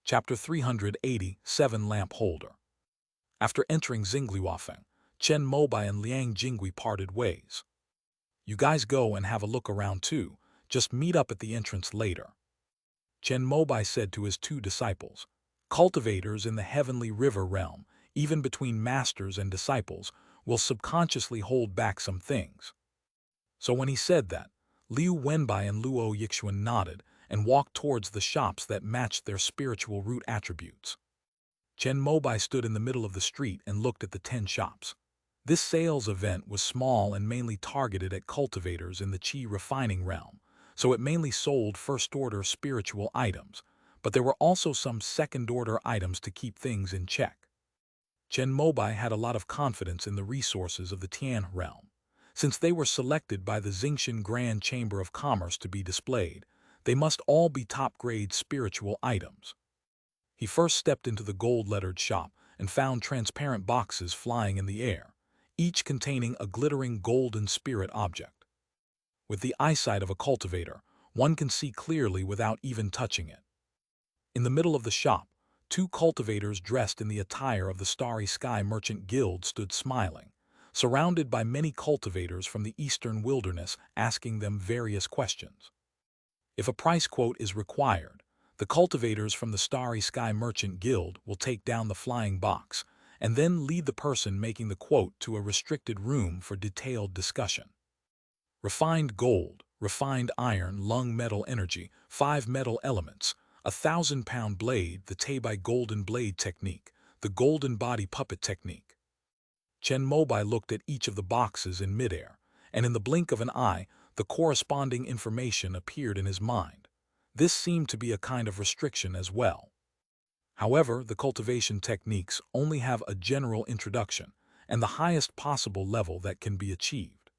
Chapter 380, Seven Lamp Holder. After entering Xingliuafeng, Chen Mobai and Liang Jingui parted ways. "You guys go and have a look around too, just meet up at the entrance later," Chen Mobai said to his two disciples. Cultivators in the heavenly river realm, even between masters and disciples, will subconsciously hold back some things. So when he said that, Liu Wenbai and Luo Yixuan nodded and walked towards the shops that matched their spiritual root attributes. Chen Mobai stood in the middle of the street and looked at the 10 shops. This sales event was small and mainly targeted at cultivators in the Qi refining realm, so it mainly sold first-order spiritual items, but there were also some second-order items to keep things in check. Chen Mobai had a lot of confidence in the resources of the Tian realm. Since they were selected by the Xingqian Grand Chamber of Commerce to be displayed, they must all be top-grade spiritual items. He first stepped into the gold-lettered shop and found transparent boxes flying in the air, each containing a glittering golden spirit object. With the eyesight of a cultivator, one can see clearly without even touching it. In the middle of the shop, 2 cultivators dressed in the attire of the Starry Sky Merchant Guild stood smiling, surrounded by many cultivators from the eastern wilderness asking them various questions. If a price quote is required, the cultivators from the Starry Sky Merchant Guild will take down the flying box and then lead the person making the quote to a restricted room for detailed discussion. Refined gold, refined iron, lung metal energy, 5 metal elements, a 1,000-pound blade, the Teibai golden blade technique, the golden body puppet technique. Chen Mobai looked at each of the boxes in midair, and in the blink of an eye, the corresponding information appeared in his mind. This seemed to be a kind of restriction as well. However, the cultivation techniques only have a general introduction and the highest possible level that can be achieved.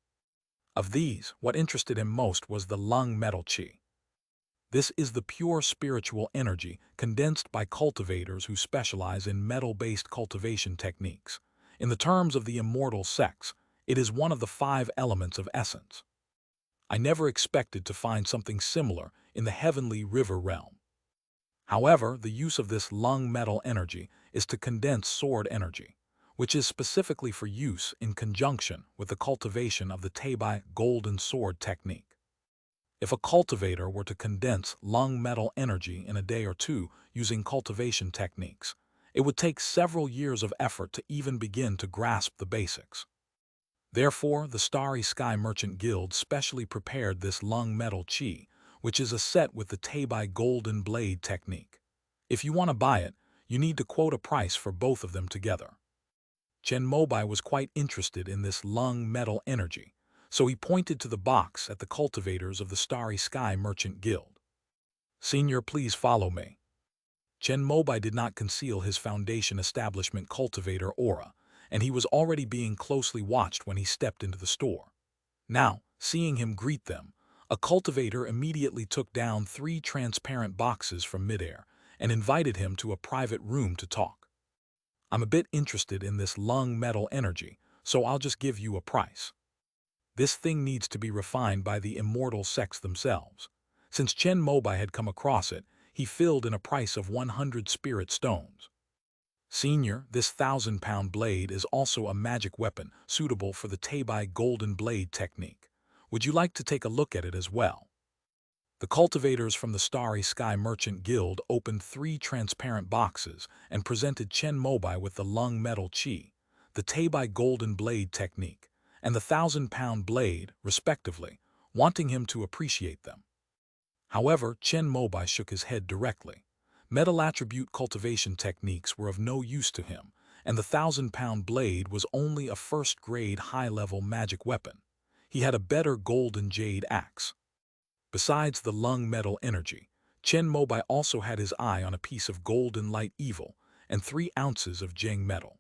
Of these, what interested him most was the lung metal qi. This is the pure spiritual energy condensed by cultivators who specialize in metal-based cultivation techniques. In the terms of the immortal sects, it is one of the 5 elements of essence. I never expected to find something similar in the heavenly river realm. However, the use of this lung metal energy is to condense sword energy, which is specifically for use in conjunction with the cultivation of the Teibai golden sword technique. If a cultivator were to condense lung metal energy in a day or two using cultivation techniques, it would take several years of effort to even begin to grasp the basics. Therefore, the Starry Sky Merchant Guild specially prepared this lung metal qi, which is a set with the Teibai golden blade technique. If you want to buy it, you need to quote a price for both of them together. Chen Mobai was quite interested in this lung metal energy, so he pointed to the box at the cultivators of the Starry Sky Merchant Guild. "Senior, please follow me." Chen Mobai did not conceal his foundation establishment cultivator aura, and he was already being closely watched when he stepped into the store. Now, seeing him greet them, a cultivator immediately took down 3 transparent boxes from midair and invited him to a private room to talk. "I'm a bit interested in this lung metal energy, so I'll just give you a price. This thing needs to be refined by the immortal sects themselves." Since Chen Mobai had come across it, he filled in a price of 100 spirit stones. "Senior, this 1,000-pound blade is also a magic weapon suitable for the Teibai golden blade technique. Would you like to take a look at it as well?" The cultivators from the Starry Sky Merchant Guild opened 3 transparent boxes and presented Chen Mobai with the lung metal qi, the Teibai golden blade technique, and the 1,000-pound blade, respectively, wanting him to appreciate them. However, Chen Mobai shook his head directly. Metal attribute cultivation techniques were of no use to him, and the 1,000-pound blade was only a first-grade high-level magic weapon. He had a better golden jade axe. Besides the lung metal energy, Chen Mobai also had his eye on a piece of golden light evil and 3 ounces of Jing metal.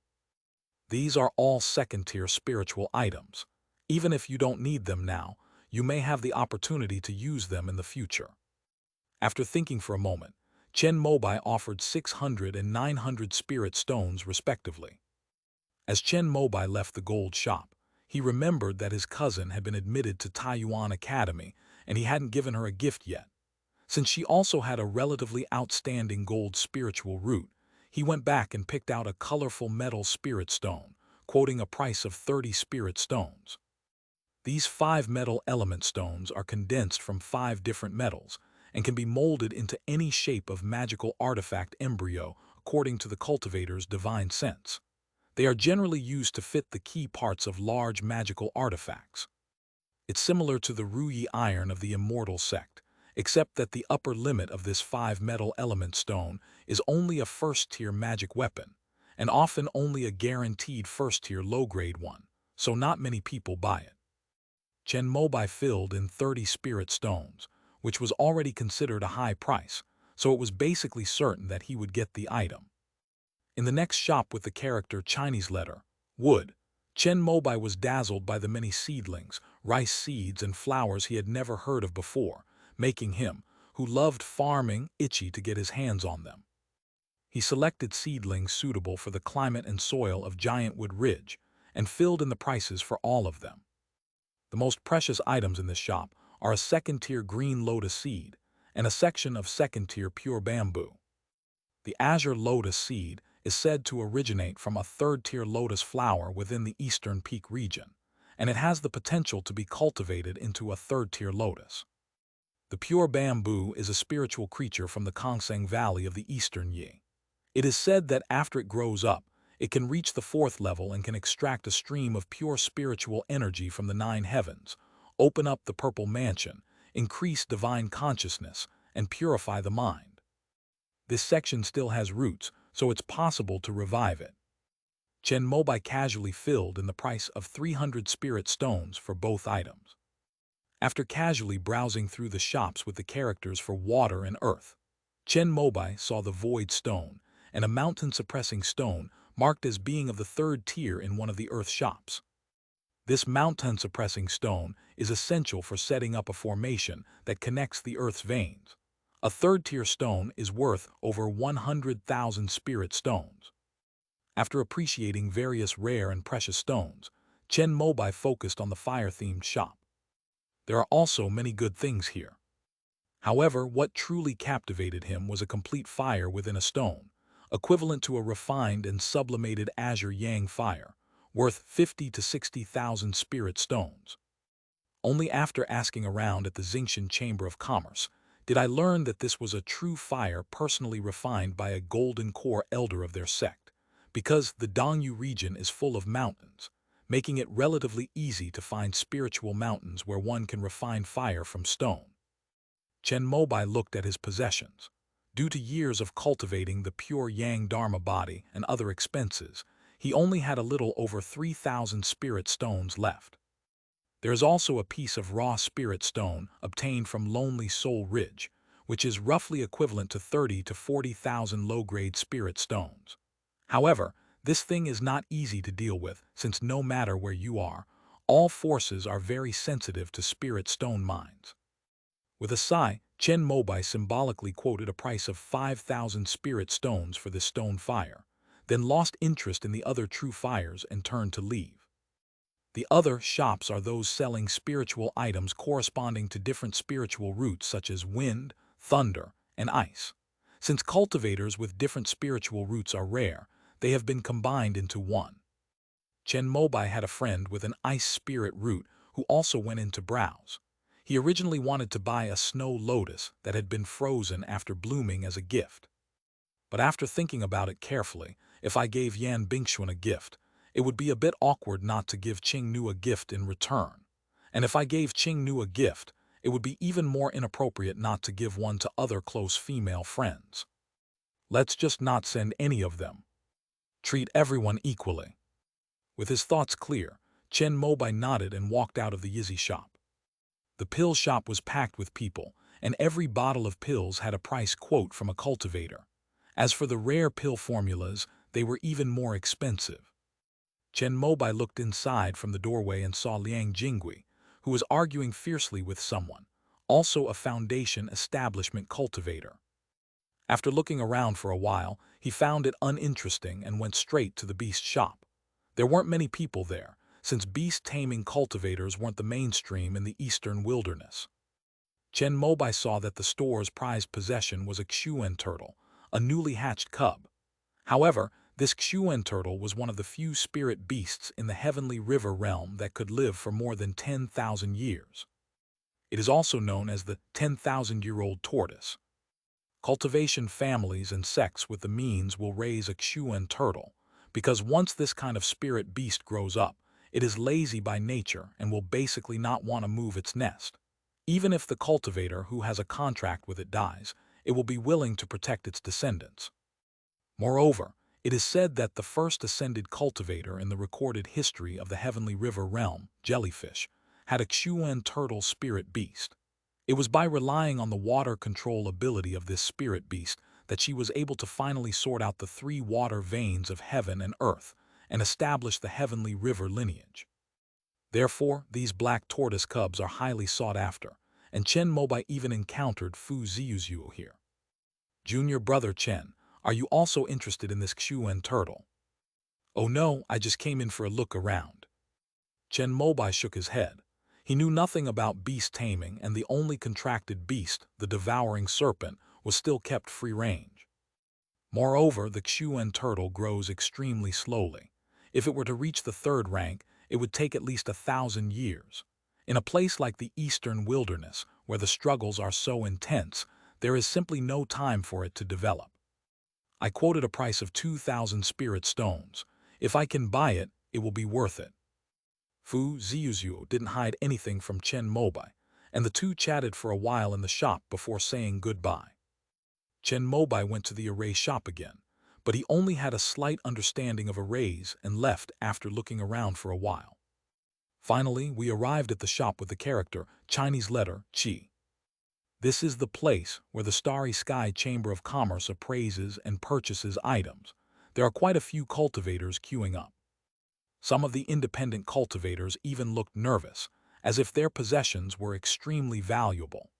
These are all second-tier spiritual items. Even if you don't need them now, you may have the opportunity to use them in the future. After thinking for a moment, Chen Mobai offered 600 and 900 spirit stones respectively. As Chen Mobai left the gold shop, he remembered that his cousin had been admitted to Taiyuan Academy and he hadn't given her a gift yet. Since she also had a relatively outstanding gold spiritual root, he went back and picked out a colorful metal spirit stone, quoting a price of 30 spirit stones. These 5 metal element stones are condensed from 5 different metals and can be molded into any shape of magical artifact embryo according to the cultivator's divine sense. They are generally used to fit the key parts of large magical artifacts. It's similar to the Ruyi iron of the immortal sect, except that the upper limit of this 5 metal element stone is only a first-tier magic weapon, and often only a guaranteed first-tier low-grade one, so not many people buy it. Chen Mobai filled in 30 spirit stones, which was already considered a high price, so it was basically certain that he would get the item. In the next shop with the character Chinese letter, wood, Chen Mobai was dazzled by the many seedlings, rice seeds, and flowers he had never heard of before, making him, who loved farming, itchy to get his hands on them. He selected seedlings suitable for the climate and soil of Giantwood Ridge and filled in the prices for all of them. The most precious items in this shop are a second-tier green lotus seed and a section of second-tier pure bamboo. The azure lotus seed is said to originate from a third-tier lotus flower within the Eastern Peak region, and it has the potential to be cultivated into a third-tier lotus. The pure bamboo is a spiritual creature from the Kongsang Valley of the Eastern Yi. It is said that after it grows up, it can reach the 4th level and can extract a stream of pure spiritual energy from the 9 heavens, open up the purple mansion, increase divine consciousness, and purify the mind. This section still has roots, so it's possible to revive it. Chen Mobai casually filled in the price of 300 spirit stones for both items. After casually browsing through the shops with the characters for water and earth, Chen Mobai saw the void stone and a mountain-suppressing stone marked as being of the 3rd tier in one of the earth shops. This mountain-suppressing stone is essential for setting up a formation that connects the earth's veins. A 3rd-tier stone is worth over 100,000 spirit stones. After appreciating various rare and precious stones, Chen Mobai focused on the fire-themed shop. There are also many good things here. However, what truly captivated him was a complete fire within a stone, equivalent to a refined and sublimated azure yang fire, worth 50 to 60,000 spirit stones. Only after asking around at the Xingshan Chamber of Commerce did I learn that this was a true fire personally refined by a golden core elder of their sect, because the Dongyu region is full of mountains, making it relatively easy to find spiritual mountains where one can refine fire from stone. Chen Mobai looked at his possessions. Due to years of cultivating the pure Yang Dharma body and other expenses, he only had a little over 3,000 spirit stones left. There is also a piece of raw spirit stone obtained from Lonely Soul Ridge, which is roughly equivalent to 30 to 40,000 low-grade spirit stones. However, this thing is not easy to deal with since no matter where you are, all forces are very sensitive to spirit stone mines. With a sigh, Chen Mobai symbolically quoted a price of 5,000 spirit stones for this stone fire, then lost interest in the other true fires and turned to leave. The other shops are those selling spiritual items corresponding to different spiritual roots such as wind, thunder, and ice. Since cultivators with different spiritual roots are rare, they have been combined into one. Chen Mobai had a friend with an ice spirit root who also went in to browse. He originally wanted to buy a snow lotus that had been frozen after blooming as a gift. But after thinking about it carefully, if I gave Yan Bingxuan a gift, it would be a bit awkward not to give Qing Nu a gift in return. And if I gave Qing Nu a gift, it would be even more inappropriate not to give one to other close female friends. Let's just not send any of them. Treat everyone equally. With his thoughts clear, Chen Mobai nodded and walked out of the Yizhi shop. The pill shop was packed with people, and every bottle of pills had a price quote from a cultivator. As for the rare pill formulas, they were even more expensive. Chen Mobai looked inside from the doorway and saw Liang Jingui, who was arguing fiercely with someone, also a Foundation establishment cultivator. After looking around for a while, he found it uninteresting and went straight to the beast shop. There weren't many people there, since beast-taming cultivators weren't the mainstream in the eastern wilderness. Chen Mobai saw that the store's prized possession was a Xuan turtle, a newly hatched cub. However, this Xuan turtle was one of the few spirit beasts in the heavenly river realm that could live for more than 10,000 years. It is also known as the 10,000-year-old tortoise. Cultivation families and sects with the means will raise a Xuan turtle, because once this kind of spirit beast grows up, it is lazy by nature and will basically not want to move its nest. Even if the cultivator who has a contract with it dies, it will be willing to protect its descendants. Moreover, it is said that the first ascended cultivator in the recorded history of the heavenly river realm, Jellyfish, had a Xuan turtle spirit beast. It was by relying on the water control ability of this spirit beast that she was able to finally sort out the three water veins of heaven and earth and establish the heavenly river lineage. Therefore, these black tortoise cubs are highly sought after, and Chen Mobai even encountered Fu Ziyuzuo here. Junior brother Chen, are you also interested in this Xuan turtle? Oh no, I just came in for a look around. Chen Mobai shook his head. He knew nothing about beast taming, and the only contracted beast, the devouring serpent, was still kept free range. Moreover, the Xuan turtle grows extremely slowly. If it were to reach the third rank, it would take at least 1,000 years. In a place like the eastern wilderness, where the struggles are so intense, there is simply no time for it to develop. I quoted a price of 2,000 spirit stones. If I can buy it, it will be worth it. Fu Ziyuzuo didn't hide anything from Chen Mobai, and the two chatted for a while in the shop before saying goodbye. Chen Mobai went to the array shop again, but he only had a slight understanding of arrays and left after looking around for a while. Finally, we arrived at the shop with the character Chinese letter Qi. This is the place where the Starry Sky Chamber of Commerce appraises and purchases items. There are quite a few cultivators queuing up. Some of the independent cultivators even looked nervous, as if their possessions were extremely valuable.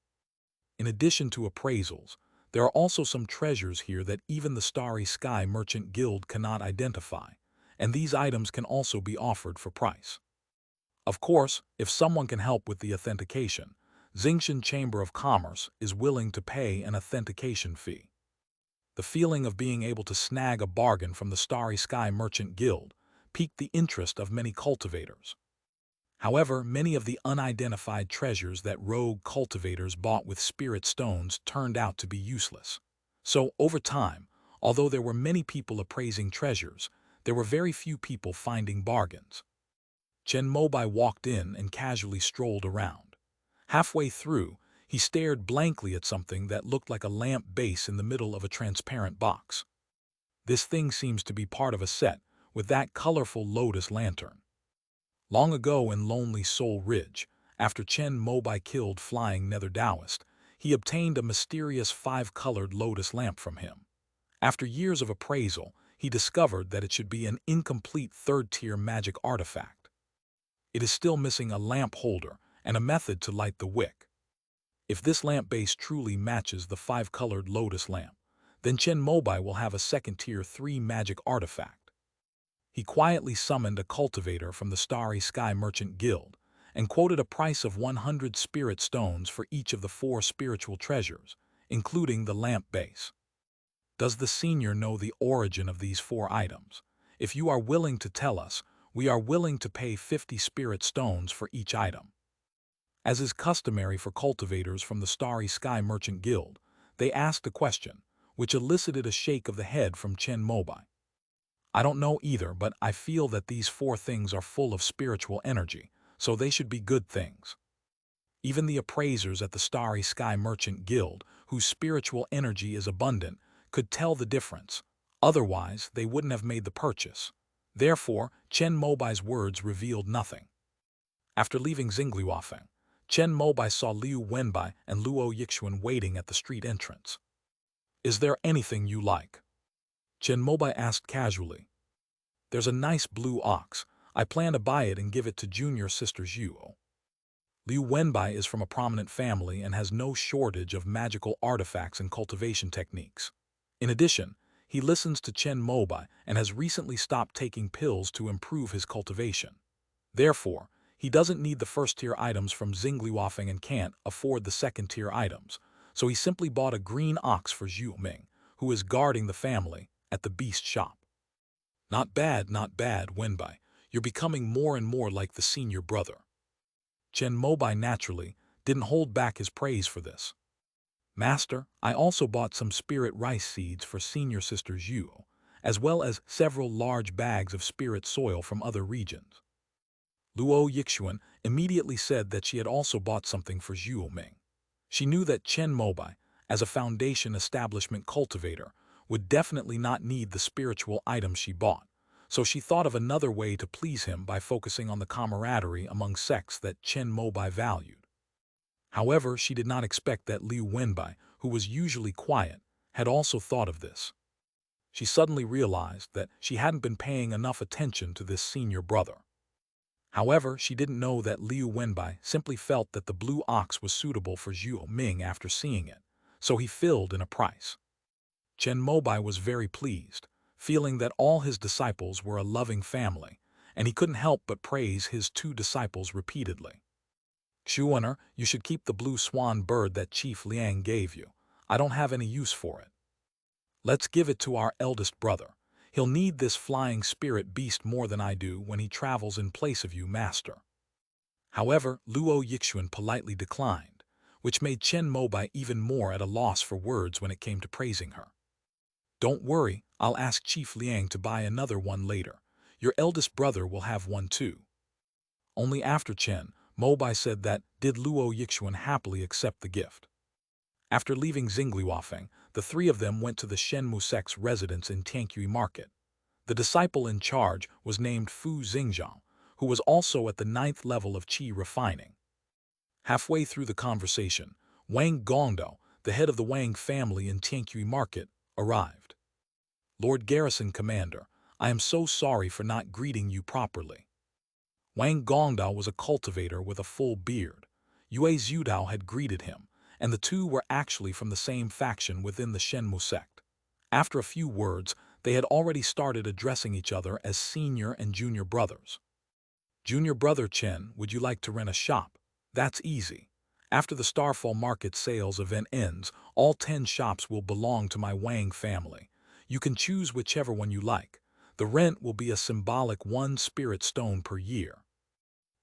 In addition to appraisals, there are also some treasures here that even the Starry Sky Merchant Guild cannot identify, and these items can also be offered for price. Of course, if someone can help with the authentication, Xingshan Chamber of Commerce is willing to pay an authentication fee. The feeling of being able to snag a bargain from the Starry Sky Merchant Guild piqued the interest of many cultivators. However, many of the unidentified treasures that rogue cultivators bought with spirit stones turned out to be useless. So, over time, although there were many people appraising treasures, there were very few people finding bargains. Chen Mobai walked in and casually strolled around. Halfway through, he stared blankly at something that looked like a lamp base in the middle of a transparent box. This thing seems to be part of a set, with that colorful lotus lantern. Long ago in Lonely Soul Ridge, after Chen Mobai killed Flying Nether Taoist, he obtained a mysterious 5-colored lotus lamp from him. After years of appraisal, he discovered that it should be an incomplete third-tier magic artifact. It is still missing a lamp holder and a method to light the wick. If this lamp base truly matches the 5-colored lotus lamp, then Chen Mobai will have a second-tier 3 magic artifact. He quietly summoned a cultivator from the Starry Sky Merchant Guild and quoted a price of 100 spirit stones for each of the 4 spiritual treasures, including the lamp base. Does the senior know the origin of these 4 items? If you are willing to tell us, we are willing to pay 50 spirit stones for each item. As is customary for cultivators from the Starry Sky Merchant Guild, they asked a question, which elicited a shake of the head from Chen Mobai. I don't know either, but I feel that these 4 things are full of spiritual energy, so they should be good things. Even the appraisers at the Starry Sky Merchant Guild, whose spiritual energy is abundant, could tell the difference. Otherwise, they wouldn't have made the purchase. Therefore, Chen Mobai's words revealed nothing. After leaving Xingliuafeng, Chen Mobai saw Liu Wenbai and Luo Yixuan waiting at the street entrance. Is there anything you like? Chen Mobai asked casually. There's a nice blue ox. I plan to buy it and give it to junior sisters Yuo. Liu Wenbai is from a prominent family and has no shortage of magical artifacts and cultivation techniques. In addition, he listens to Chen Mobai and has recently stopped taking pills to improve his cultivation. Therefore, He doesn't need the first-tier items from Xingliuafeng and can't afford the second-tier items, so he simply bought a green ox for Zhu Ming, who is guarding the family at the beast shop. Not bad, Wenbai. You're becoming more and more like the senior brother. Chen Mobai naturally didn't hold back his praise for this. Master, I also bought some spirit rice seeds for senior sister Zhu, as well as several large bags of spirit soil from other regions. Luo Yixuan immediately said that she had also bought something for Zhu Ming. She knew that Chen Mobai, as a foundation establishment cultivator, would definitely not need the spiritual items she bought, so she thought of another way to please him by focusing on the camaraderie among sects that Chen Mobai valued. However, she did not expect that Liu Wenbai, who was usually quiet, had also thought of this. She suddenly realized that she hadn't been paying enough attention to this senior brother. However, she didn't know that Liu Wenbai simply felt that the blue ox was suitable for Zhu Ming after seeing it, so he filled in a price. Chen Mobai was very pleased, feeling that all his disciples were a loving family, and he couldn't help but praise his two disciples repeatedly. Xuaner, you should keep the blue swan bird that Chief Liang gave you. I don't have any use for it. Let's give it to our eldest brother. He'll need this flying spirit beast more than I do when he travels in place of you, master. However, Luo Yixuan politely declined, which made Chen Mobai even more at a loss for words when it came to praising her. Don't worry, I'll ask Chief Liang to buy another one later. Your eldest brother will have one too. Only after Chen Mobai said that did Luo Yixuan happily accept the gift. After leaving Xingliuafeng, the three of them went to the Shenmu sect's residence in Tiankui Market. The disciple in charge was named Fu Xingzhao, who was also at the 9th level of qi refining. Halfway through the conversation, Wang Gongdao, the head of the Wang family in Tiankui Market, arrived. Lord Garrison Commander, I am so sorry for not greeting you properly. Wang Gongdao was a cultivator with a full beard. Yue Zhudao had greeted him, and the two were actually from the same faction within the Shenmu sect. After a few words, they had already started addressing each other as senior and junior brothers. Junior brother Chen, would you like to rent a shop? That's easy. After the Starfall Market sales event ends, all 10 shops will belong to my Wang family. You can choose whichever one you like. The rent will be a symbolic 1 spirit stone per year.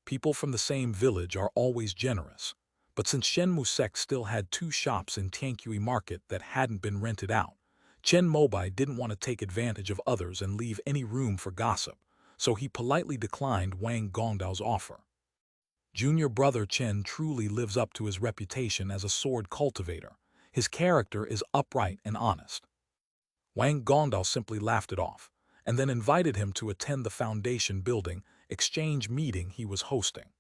People from the same village are always generous, but since Shenmu sect still had 2 shops in Tiankui Market that hadn't been rented out, Chen Mobai didn't want to take advantage of others and leave any room for gossip, so he politely declined Wang Gongdao's offer. Junior brother Chen truly lives up to his reputation as a sword cultivator. His character is upright and honest. Wang Gongdao simply laughed it off, and then invited him to attend the Foundation building exchange meeting he was hosting.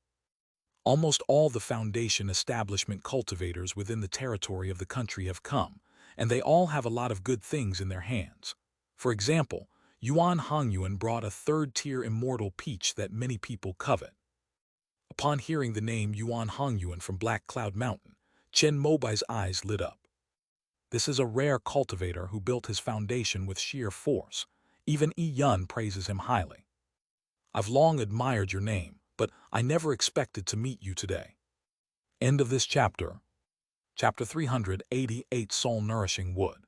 Almost all the Foundation establishment cultivators within the territory of the country have come, and they all have a lot of good things in their hands. For example, Yuan Hongyuan brought a 3rd-tier immortal peach that many people covet. Upon hearing the name Yuan Hongyuan from Black Cloud Mountain, Chen Mobai's eyes lit up. This is a rare cultivator who built his foundation with sheer force. Even Yi Yun praises him highly. I've long admired your name, but I never expected to meet you today. End of this chapter. Chapter 388 Soul Nourishing Wood.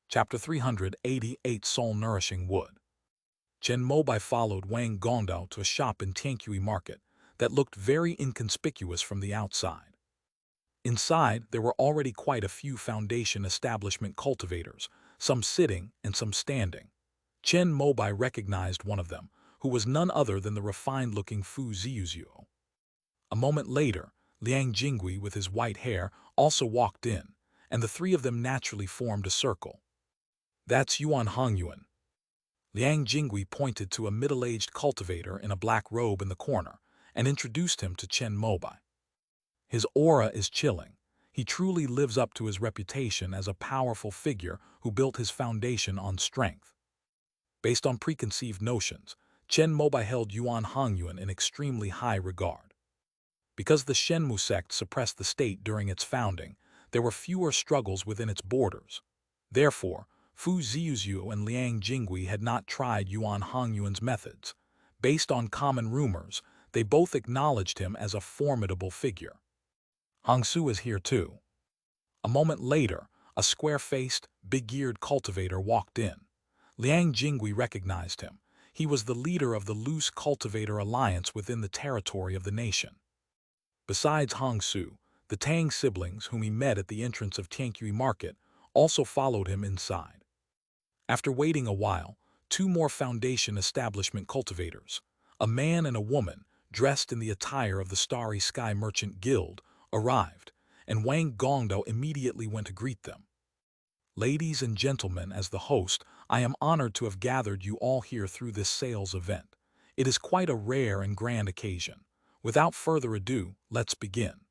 Chapter 388 Soul Nourishing Wood. Chen Mobai followed Wang Gongdao to a shop in Tiankui Market that looked very inconspicuous from the outside. Inside, there were already quite a few Foundation establishment cultivators, some sitting and some standing. Chen Mobai recognized one of them, who was none other than the refined-looking Fu Ziyuzhu. A moment later, Liang Jingui with his white hair also walked in, and the three of them naturally formed a circle. That's Yuan Hongyuan. Liang Jingui pointed to a middle-aged cultivator in a black robe in the corner and introduced him to Chen Mobai. His aura is chilling. He truly lives up to his reputation as a powerful figure who built his foundation on strength. Based on preconceived notions, Chen Mobai held Yuan Hongyuan in extremely high regard. Because the Shenmu sect suppressed the state during its founding, there were fewer struggles within its borders. Therefore, Fu Ziyuzhu and Liang Jingui had not tried Yuan Hongyuan's methods. Based on common rumors, They both acknowledged him as a formidable figure. Hongsu is here too. A moment later, a square-faced, big-eared cultivator walked in. Liang Jingui recognized him. He was the leader of the loose cultivator alliance within the territory of the nation. Besides Hongsu, the Tang siblings, whom he met at the entrance of Tianqi Market, also followed him inside. After waiting a while, two more Foundation establishment cultivators, a man and a woman, dressed in the attire of the Starry Sky Merchant Guild, arrived, and Wang Gongdao immediately went to greet them. Ladies and gentlemen, as the host, I am honored to have gathered you all here through this sales event. It is quite a rare and grand occasion. Without further ado, let's begin.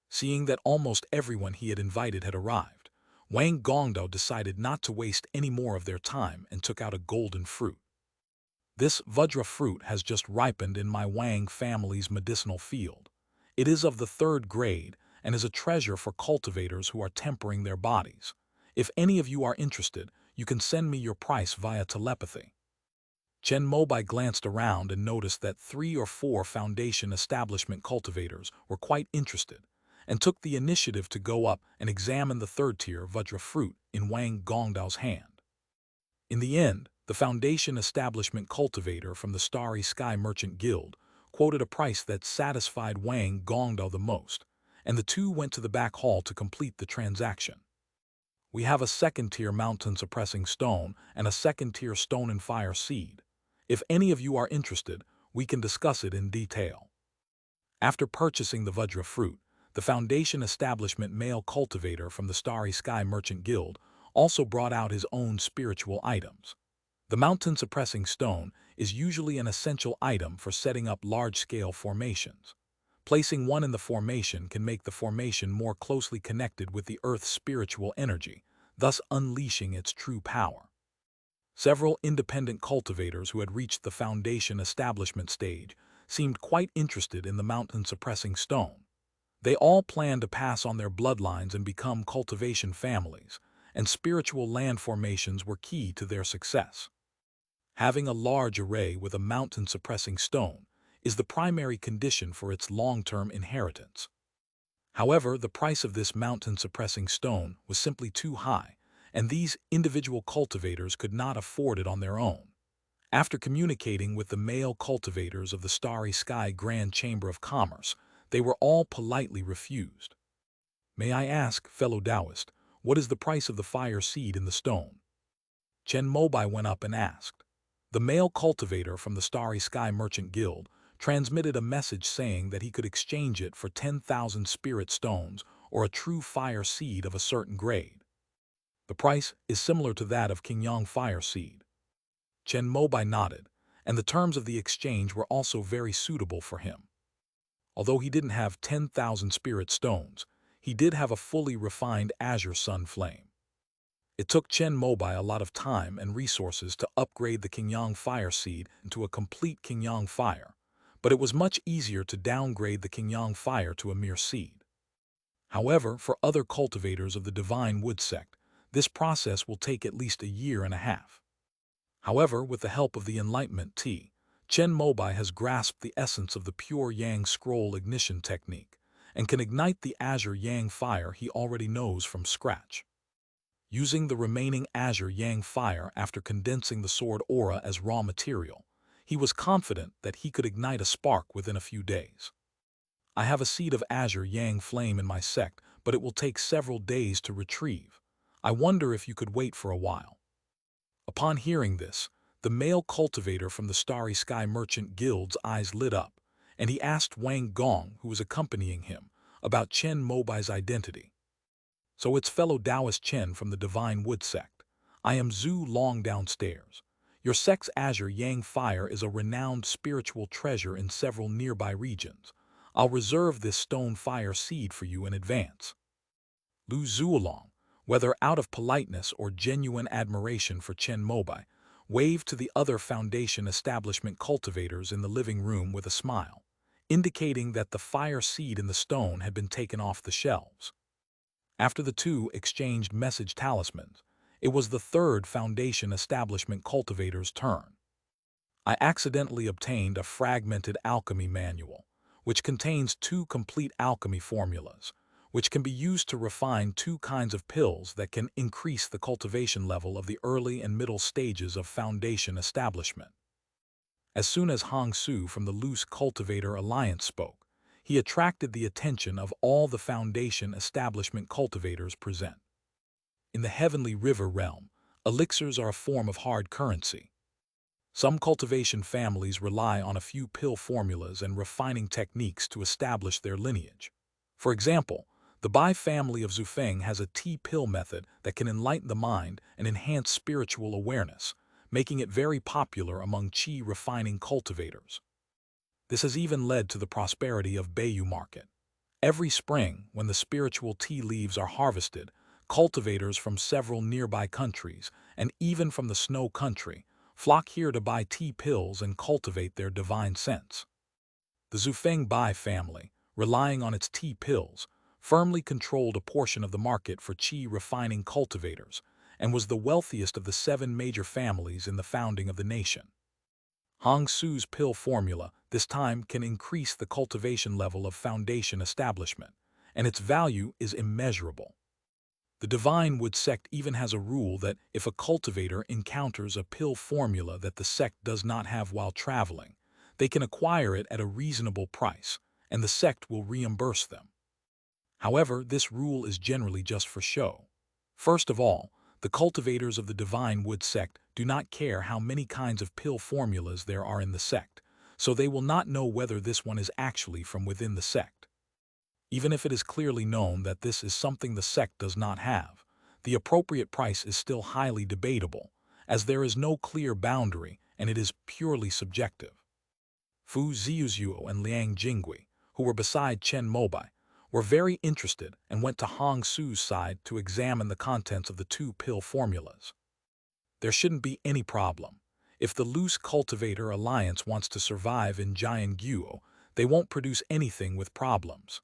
Seeing that almost everyone he had invited had arrived, Wang Gongdao decided not to waste any more of their time and took out a golden fruit. This Vajra fruit has just ripened in my Wang family's medicinal field. It is of the 3rd grade and is a treasure for cultivators who are tempering their bodies. If any of you are interested, you can send me your price via telepathy. Chen Mobai glanced around and noticed that 3 or 4 Foundation establishment cultivators were quite interested, and took the initiative to go up and examine the 3rd-tier Vajra fruit in Wang Gongdao's hand. In the end, the Foundation establishment cultivator from the Starry Sky Merchant Guild quoted a price that satisfied Wang Gongdao the most, and the two went to the back hall to complete the transaction. We have a 2nd-tier mountain-suppressing stone and a 2nd-tier stone and fire seed. If any of you are interested, we can discuss it in detail. After purchasing the Vajra fruit, the Foundation establishment male cultivator from the Starry Sky Merchant Guild also brought out his own spiritual items. The mountain-suppressing stone is usually an essential item for setting up large-scale formations. Placing one in the formation can make the formation more closely connected with the Earth's spiritual energy, thus unleashing its true power. Several independent cultivators who had reached the Foundation establishment stage seemed quite interested in the mountain-suppressing stone. They all planned to pass on their bloodlines and become cultivation families, and spiritual land formations were key to their success. Having a large array with a mountain-suppressing stone is the primary condition for its long-term inheritance. However, the price of this mountain-suppressing stone was simply too high, and these individual cultivators could not afford it on their own. After communicating with the male cultivators of the Starry Sky Grand Chamber of Commerce, they were all politely refused. May I ask, fellow Taoist, what is the price of the fire seed in the stone? Chen Mobai went up and asked. The male cultivator from the Starry Sky Merchant Guild transmitted a message saying that he could exchange it for 10,000 spirit stones or a true fire seed of a certain grade. The price is similar to that of Qingyang fire seed. Chen Mobai nodded, and the terms of the exchange were also very suitable for him. Although he didn't have 10,000 spirit stones, he did have a fully refined azure sun flame. It took Chen Mobai a lot of time and resources to upgrade the Qingyang fire seed into a complete Qingyang fire, but it was much easier to downgrade the Qingyang fire to a mere seed. However, for other cultivators of the Divine Wood sect, this process will take at least a year and a half. However, with the help of the Enlightenment Tea, Chen Mobai has grasped the essence of the pure Yang scroll ignition technique and can ignite the azure Yang fire he already knows from scratch. Using the remaining azure Yang fire after condensing the sword aura as raw material, he was confident that he could ignite a spark within a few days. I have a seed of azure Yang flame in my sect, but it will take several days to retrieve. I wonder if you could wait for a while. Upon hearing this, the male cultivator from the Starry Sky Merchant Guild's eyes lit up, and he asked Wang Gong, who was accompanying him, about Chen Mobai's identity. So it's fellow Taoist Chen from the Divine Wood sect. I am Zhu Long downstairs. Your sect's azure Yang fire is a renowned spiritual treasure in several nearby regions. I'll reserve this stone fire seed for you in advance. Lu Zhuolong, whether out of politeness or genuine admiration for Chen Mobai, waved to the other Foundation establishment cultivators in the living room with a smile, indicating that the fire seed in the stone had been taken off the shelves. After the two exchanged message talismans, it was the 3rd Foundation establishment cultivator's turn. I accidentally obtained a fragmented alchemy manual, which contains 2 complete alchemy formulas, which can be used to refine 2 kinds of pills that can increase the cultivation level of the early and middle stages of foundation establishment. As soon as Hong Su from the Loose Cultivator Alliance spoke, he attracted the attention of all the foundation establishment cultivators present. In the Heavenly River realm, elixirs are a form of hard currency. Some cultivation families rely on a few pill formulas and refining techniques to establish their lineage. For example, the Bai family of Zufeng has a tea pill method that can enlighten the mind and enhance spiritual awareness, making it very popular among qi refining cultivators. This has even led to the prosperity of Bayu market. Every spring, when the spiritual tea leaves are harvested, cultivators from several nearby countries, and even from the Snow Country, flock here to buy tea pills and cultivate their divine scents. The Zufeng Bai family, relying on its tea pills, firmly controlled a portion of the market for qi refining cultivators, and was the wealthiest of the 7 major families in the founding of the nation. Hong Su's pill formula this time can increase the cultivation level of foundation establishment, and its value is immeasurable. The Divine Wood sect even has a rule that if a cultivator encounters a pill formula that the sect does not have while traveling, they can acquire it at a reasonable price, and the sect will reimburse them. However, this rule is generally just for show. First of all, the cultivators of the Divine Wood sect do not care how many kinds of pill formulas there are in the sect, so they will not know whether this one is actually from within the sect. Even if it is clearly known that this is something the sect does not have, the appropriate price is still highly debatable, as there is no clear boundary and it is purely subjective. Fu Ziuzhuo and Liang Jingui, who were beside Chen Mobai, were very interested and went to Hong Su's side to examine the contents of the 2 pill formulas. There shouldn't be any problem. If the Loose Cultivator Alliance wants to survive in Jianguo, they won't produce anything with problems.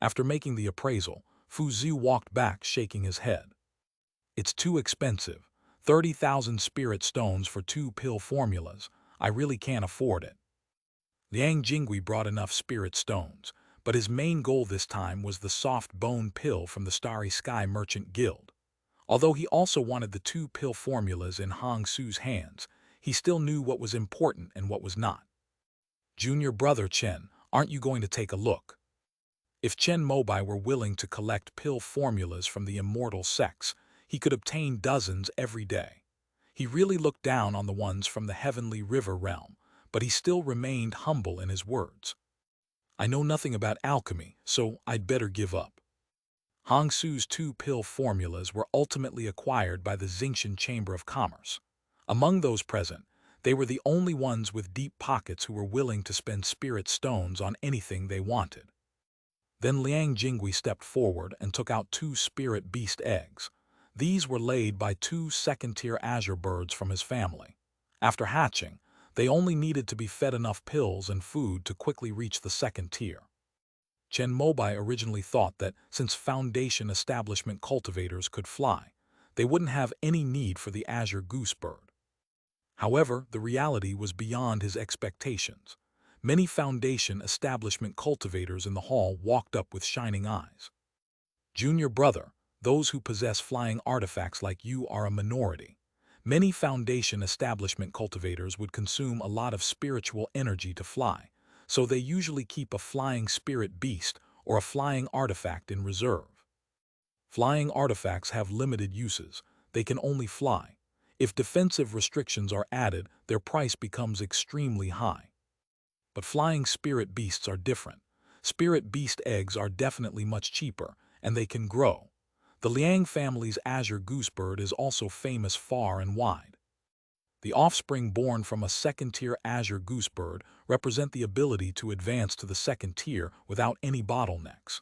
After making the appraisal, Fu Ziu walked back shaking his head. It's too expensive. 30,000 spirit stones for 2 pill formulas. I really can't afford it. Liang Jingui brought enough spirit stones, but his main goal this time was the soft bone pill from the Starry Sky Merchant Guild. Although he also wanted the 2 pill formulas in Hong Su's hands, he still knew what was important and what was not. Junior brother Chen, aren't you going to take a look? If Chen Mobai were willing to collect pill formulas from the immortal sects, he could obtain dozens every day. He really looked down on the ones from the Heavenly River realm, but he still remained humble in his words. I know nothing about alchemy, so I'd better give up. Hong Su's 2 pill formulas were ultimately acquired by the Xingshan Chamber of Commerce. Among those present, they were the only ones with deep pockets who were willing to spend spirit stones on anything they wanted. Then Liang Jingui stepped forward and took out 2 spirit beast eggs. These were laid by 2 second-tier azure birds from his family. After hatching, they only needed to be fed enough pills and food to quickly reach the 2nd tier. Chen Mobai originally thought that since foundation establishment cultivators could fly, they wouldn't have any need for the azure goose bird. However, the reality was beyond his expectations. Many foundation establishment cultivators in the hall walked up with shining eyes. Junior brother, those who possess flying artifacts like you are a minority. Many foundation establishment cultivators would consume a lot of spiritual energy to fly, so they usually keep a flying spirit beast or a flying artifact in reserve. Flying artifacts have limited uses. They can only fly. If defensive restrictions are added, their price becomes extremely high. But flying spirit beasts are different. Spirit beast eggs are definitely much cheaper, and they can grow. The Liang family's azure goosebird is also famous far and wide. The offspring born from a 2nd-tier azure goosebird represent the ability to advance to the 2nd tier without any bottlenecks.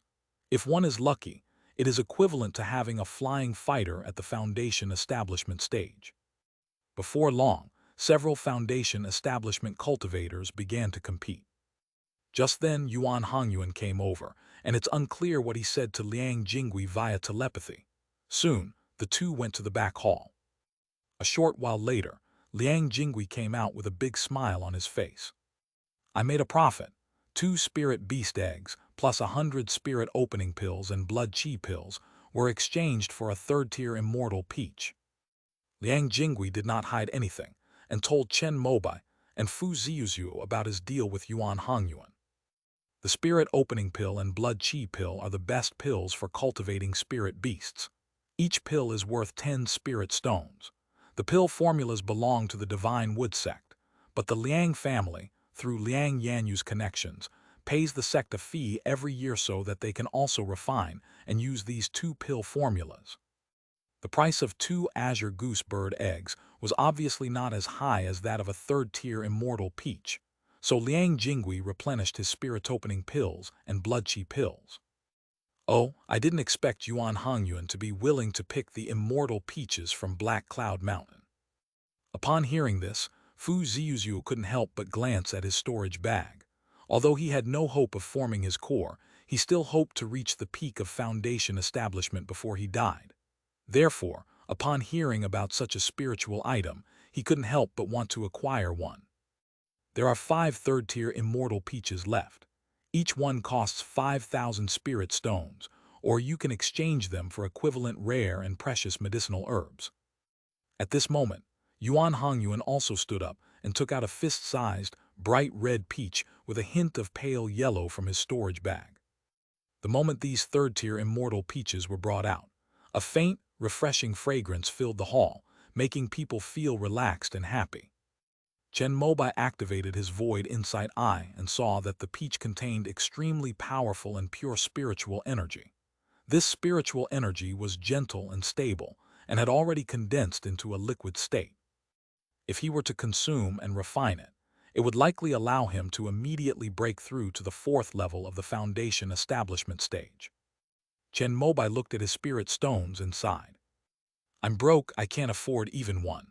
If one is lucky, it is equivalent to having a flying fighter at the foundation establishment stage. Before long, several foundation establishment cultivators began to compete. Just then Yuan Hongyuan came over, and it's unclear what he said to Liang Jingui via telepathy. Soon, the 2 went to the back hall. A short while later, Liang Jingui came out with a big smile on his face. I made a profit. 2 spirit beast eggs, plus 100 spirit opening pills and blood chi pills, were exchanged for a third-tier immortal peach. Liang Jingui did not hide anything, and told Chen Mobai and Fu Ziyuzuo about his deal with Yuan Hongyuan. The spirit opening pill and blood chi pill are the best pills for cultivating spirit beasts. Each pill is worth 10 spirit stones. The pill formulas belong to the Divine Wood sect, but the Liang family, through Liang Yanyu's connections, pays the sect a fee every year so that they can also refine and use these 2 pill formulas. The price of 2 azure goose bird eggs was obviously not as high as that of a third-tier immortal peach, so Liang Jingui replenished his spirit-opening pills and blood chi pills. Oh, I didn't expect Yuan Hongyuan to be willing to pick the immortal peaches from Black Cloud Mountain. Upon hearing this, Fu Ziyuzuo couldn't help but glance at his storage bag. Although he had no hope of forming his core, he still hoped to reach the peak of foundation establishment before he died. Therefore, upon hearing about such a spiritual item, he couldn't help but want to acquire one. There are 5 third-tier immortal peaches left. Each one costs 5,000 spirit stones, or you can exchange them for equivalent rare and precious medicinal herbs. At this moment, Yuan Hongyuan also stood up and took out a fist-sized, bright red peach with a hint of pale yellow from his storage bag. The moment these third-tier immortal peaches were brought out, a faint, refreshing fragrance filled the hall, making people feel relaxed and happy. Chen Mobai activated his void insight eye and saw that the peach contained extremely powerful and pure spiritual energy. This spiritual energy was gentle and stable and had already condensed into a liquid state. If he were to consume and refine it, it would likely allow him to immediately break through to the 4th level of the foundation establishment stage. Chen Mobai looked at his spirit stones and sighed. I'm broke, I can't afford even one.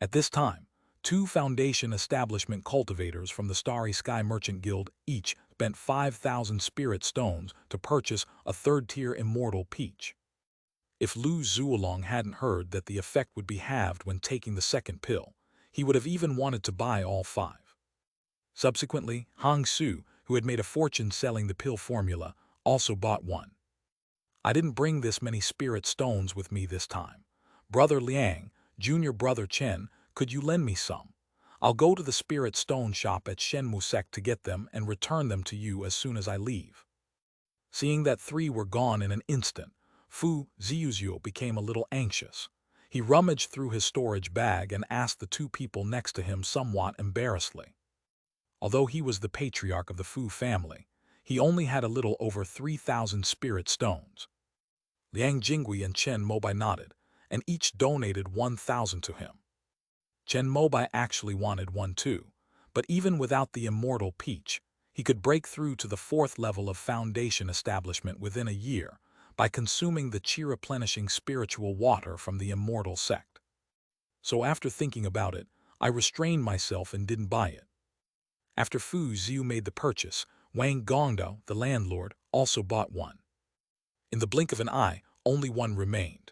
At this time, 2 foundation establishment cultivators from the Starry Sky Merchant Guild each spent 5,000 spirit stones to purchase a third-tier immortal peach. If Lu Zuolong hadn't heard that the effect would be halved when taking the second pill, he would have even wanted to buy all 5. Subsequently, Hang Su, who had made a fortune selling the pill formula, also bought one. I didn't bring this many spirit stones with me this time. Brother Liang, junior brother Chen, could you lend me some? I'll go to the spirit stone shop at Shen Mobai to get them and return them to you as soon as I leave. Seeing that 3 were gone in an instant, Fu Ziyuzuo became a little anxious. He rummaged through his storage bag and asked the 2 people next to him somewhat embarrassedly. Although he was the patriarch of the Fu family, he only had a little over 3,000 spirit stones. Liang Jingui and Chen Mobai nodded, and each donated 1,000 to him. Chen Mobai actually wanted one too, but even without the immortal peach, he could break through to the 4th level of foundation establishment within a year by consuming the chi-replenishing spiritual water from the immortal sect. So after thinking about it, I restrained myself and didn't buy it. After Fu Ziyu made the purchase, Wang Gongdao, the landlord, also bought one. In the blink of an eye, only one remained.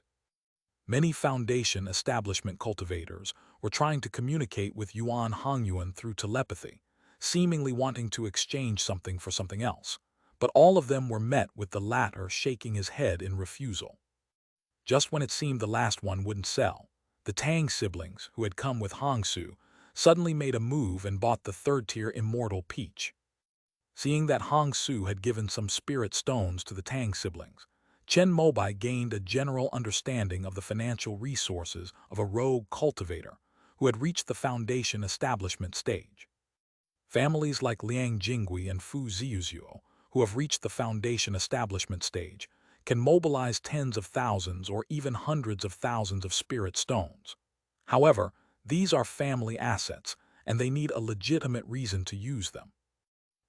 Many foundation establishment cultivators were trying to communicate with Yuan Hongyuan through telepathy, seemingly wanting to exchange something for something else, but all of them were met with the latter shaking his head in refusal. Just when it seemed the last one wouldn't sell, the Tang siblings, who had come with Hangsu, suddenly made a move and bought the third-tier immortal peach. Seeing that Hangsu had given some spirit stones to the Tang siblings, Chen Mobai gained a general understanding of the financial resources of a rogue cultivator who had reached the foundation establishment stage. Families like Liang Jingui and Fu Ziyuzuo, who have reached the foundation establishment stage, can mobilize tens of thousands or even hundreds of thousands of spirit stones. However, these are family assets, and they need a legitimate reason to use them.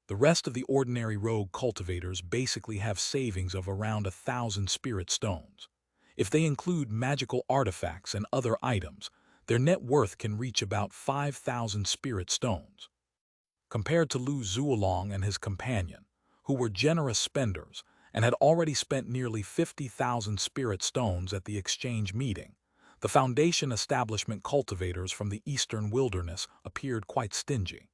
The rest of the ordinary rogue cultivators basically have savings of around 1,000 spirit stones. If they include magical artifacts and other items, their net worth can reach about 5,000 spirit stones. Compared to Lu Zuolong and his companion, who were generous spenders and had already spent nearly 50,000 spirit stones at the exchange meeting, The Foundation establishment cultivators from the eastern wilderness appeared quite stingy.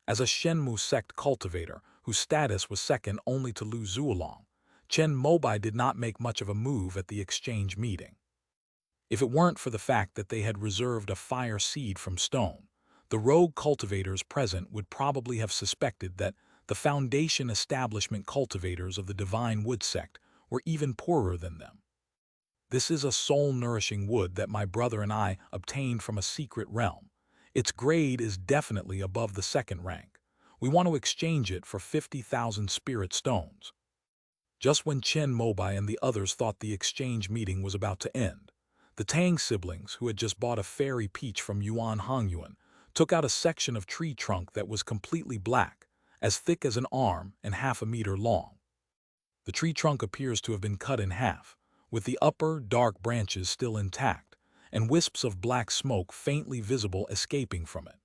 As a Shenmu sect cultivator, whose status was second only to Lu Zuolong, Chen Mobai did not make much of a move at the exchange meeting. If it weren't for the fact that they had reserved a fire seed from stone, the rogue cultivators present would probably have suspected that the Foundation establishment cultivators of the Divine Wood sect were even poorer than them. This is a soul-nourishing wood that my brother and I obtained from a secret realm. Its grade is definitely above the second rank. We want to exchange it for 50,000 spirit stones. Just when Chen Mobai and the others thought the exchange meeting was about to end, the Tang siblings, who had just bought a fairy peach from Yuan Hongyuan, took out a section of tree trunk that was completely black, as thick as an arm and half a meter long. The tree trunk appears to have been cut in half, with the upper, dark branches still intact, and wisps of black smoke faintly visible escaping from it.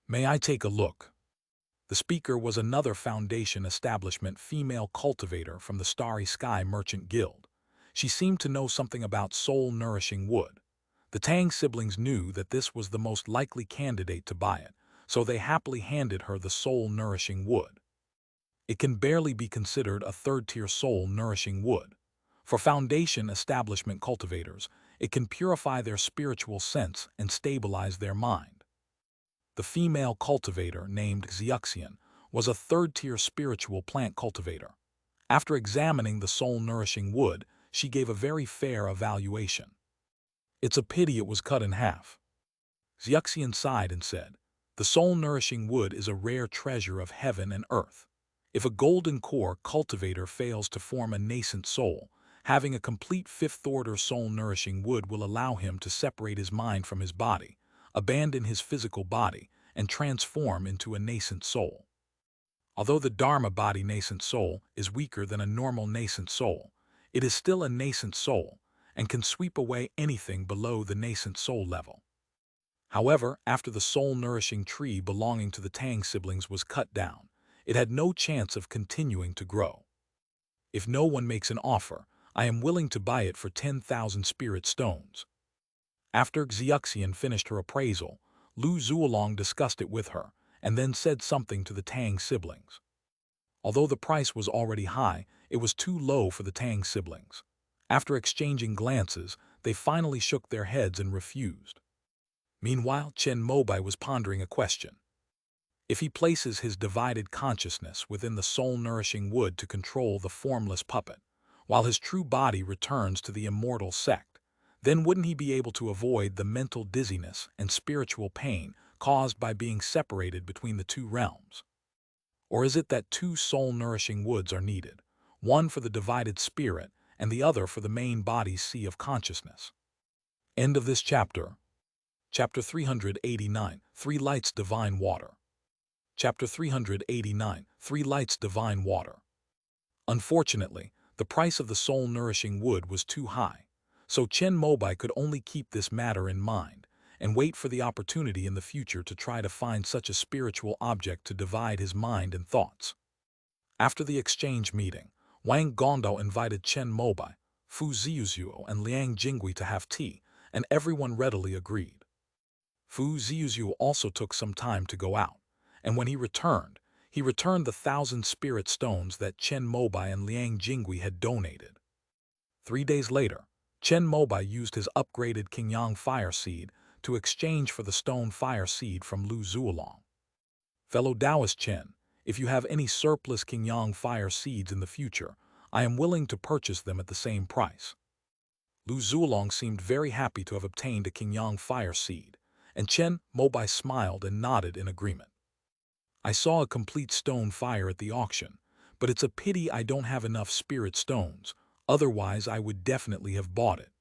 "May I take a look?" The speaker was another Foundation establishment female cultivator from the Starry Sky Merchant Guild. She seemed to know something about soul-nourishing wood. The Tang siblings knew that this was the most likely candidate to buy it, so they happily handed her the soul-nourishing wood. It can barely be considered a third-tier soul-nourishing wood. For Foundation establishment cultivators, it can purify their spiritual sense and stabilize their mind. The female cultivator, named Xiuxian, was a third-tier spiritual plant cultivator. After examining the soul-nourishing wood, she gave a very fair evaluation. "It's a pity it was cut in half." Xiuxian sighed and said, "The soul-nourishing wood is a rare treasure of heaven and earth. If a golden core cultivator fails to form a nascent soul, having a complete fifth-order soul-nourishing wood will allow him to separate his mind from his body, abandon his physical body, and transform into a nascent soul. Although the Dharma body nascent soul is weaker than a normal nascent soul, it is still a nascent soul and can sweep away anything below the nascent soul level. However, after the soul-nourishing tree belonging to the Tang siblings was cut down, it had no chance of continuing to grow. If no one makes an offer, I am willing to buy it for 10,000 spirit stones." After Xiuxian finished her appraisal, Lu Zuolong discussed it with her, and then said something to the Tang siblings. Although the price was already high, it was too low for the Tang siblings. After exchanging glances, they finally shook their heads and refused. Meanwhile, Chen Mobai was pondering a question. If he places his divided consciousness within the soul-nourishing wood to control the formless puppet, while his true body returns to the immortal sect, then wouldn't he be able to avoid the mental dizziness and spiritual pain caused by being separated between the two realms? Or is it that two soul-nourishing woods are needed, one for the divided spirit and the other for the main body's sea of consciousness? End of this chapter. Chapter 389, Three Lights Divine Water. Chapter 389, Three Lights Divine Water. Unfortunately, the price of the soul-nourishing wood was too high, so Chen Mobai could only keep this matter in mind and wait for the opportunity in the future to try to find such a spiritual object to divide his mind and thoughts. After the exchange meeting, Wang Gondao invited Chen Mobai, Fu Ziyuzuo, and Liang Jingui to have tea, and everyone readily agreed. Fu Ziyuzuo also took some time to go out, and when he returned the 1,000 spirit stones that Chen Mobai and Liang Jingui had donated. 3 days later, Chen Mobai used his upgraded Qingyang fire seed to exchange for the stone fire seed from Lu Zuolong. "Fellow Taoist Chen, if you have any surplus Qingyang fire seeds in the future, I am willing to purchase them at the same price." Lu Zuolong seemed very happy to have obtained a Qingyang fire seed, and Chen Mobai smiled and nodded in agreement. "I saw a complete stone fire at the auction, but it's a pity I don't have enough spirit stones, otherwise I would definitely have bought it."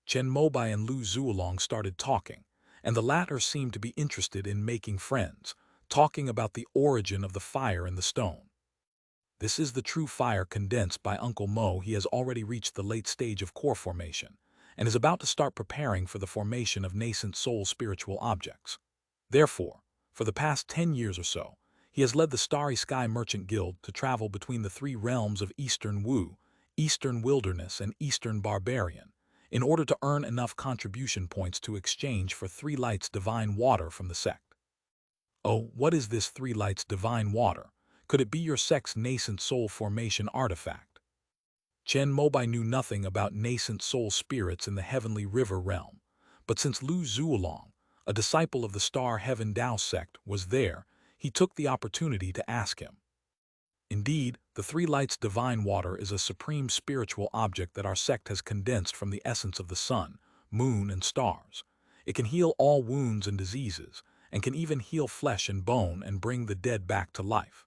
Chen Mobai and Lu Zuolong started talking, and the latter seemed to be interested in making friends, talking about the origin of the fire and the stone. "This is the true fire condensed by Uncle Mo. He has already reached the late stage of core formation, and is about to start preparing for the formation of nascent soul spiritual objects. Therefore, for the past 10 years or so, he has led the Starry Sky Merchant Guild to travel between the three realms of Eastern Wu, Eastern Wilderness, and Eastern Barbarian, in order to earn enough contribution points to exchange for 3 lights divine water from the sect. Oh, what is this 3 lights divine water? Could it be your sect's nascent soul formation artifact? Chen Mobai knew nothing about nascent soul spirits in the heavenly river realm, but since Lu Zuolong, a disciple of the Star Heaven Dao sect, was there, he took the opportunity to ask him. Indeed, the 3 lights divine water is a supreme spiritual object that our sect has condensed from the essence of the sun, moon, and stars. It can heal all wounds and diseases, and can even heal flesh and bone and bring the dead back to life.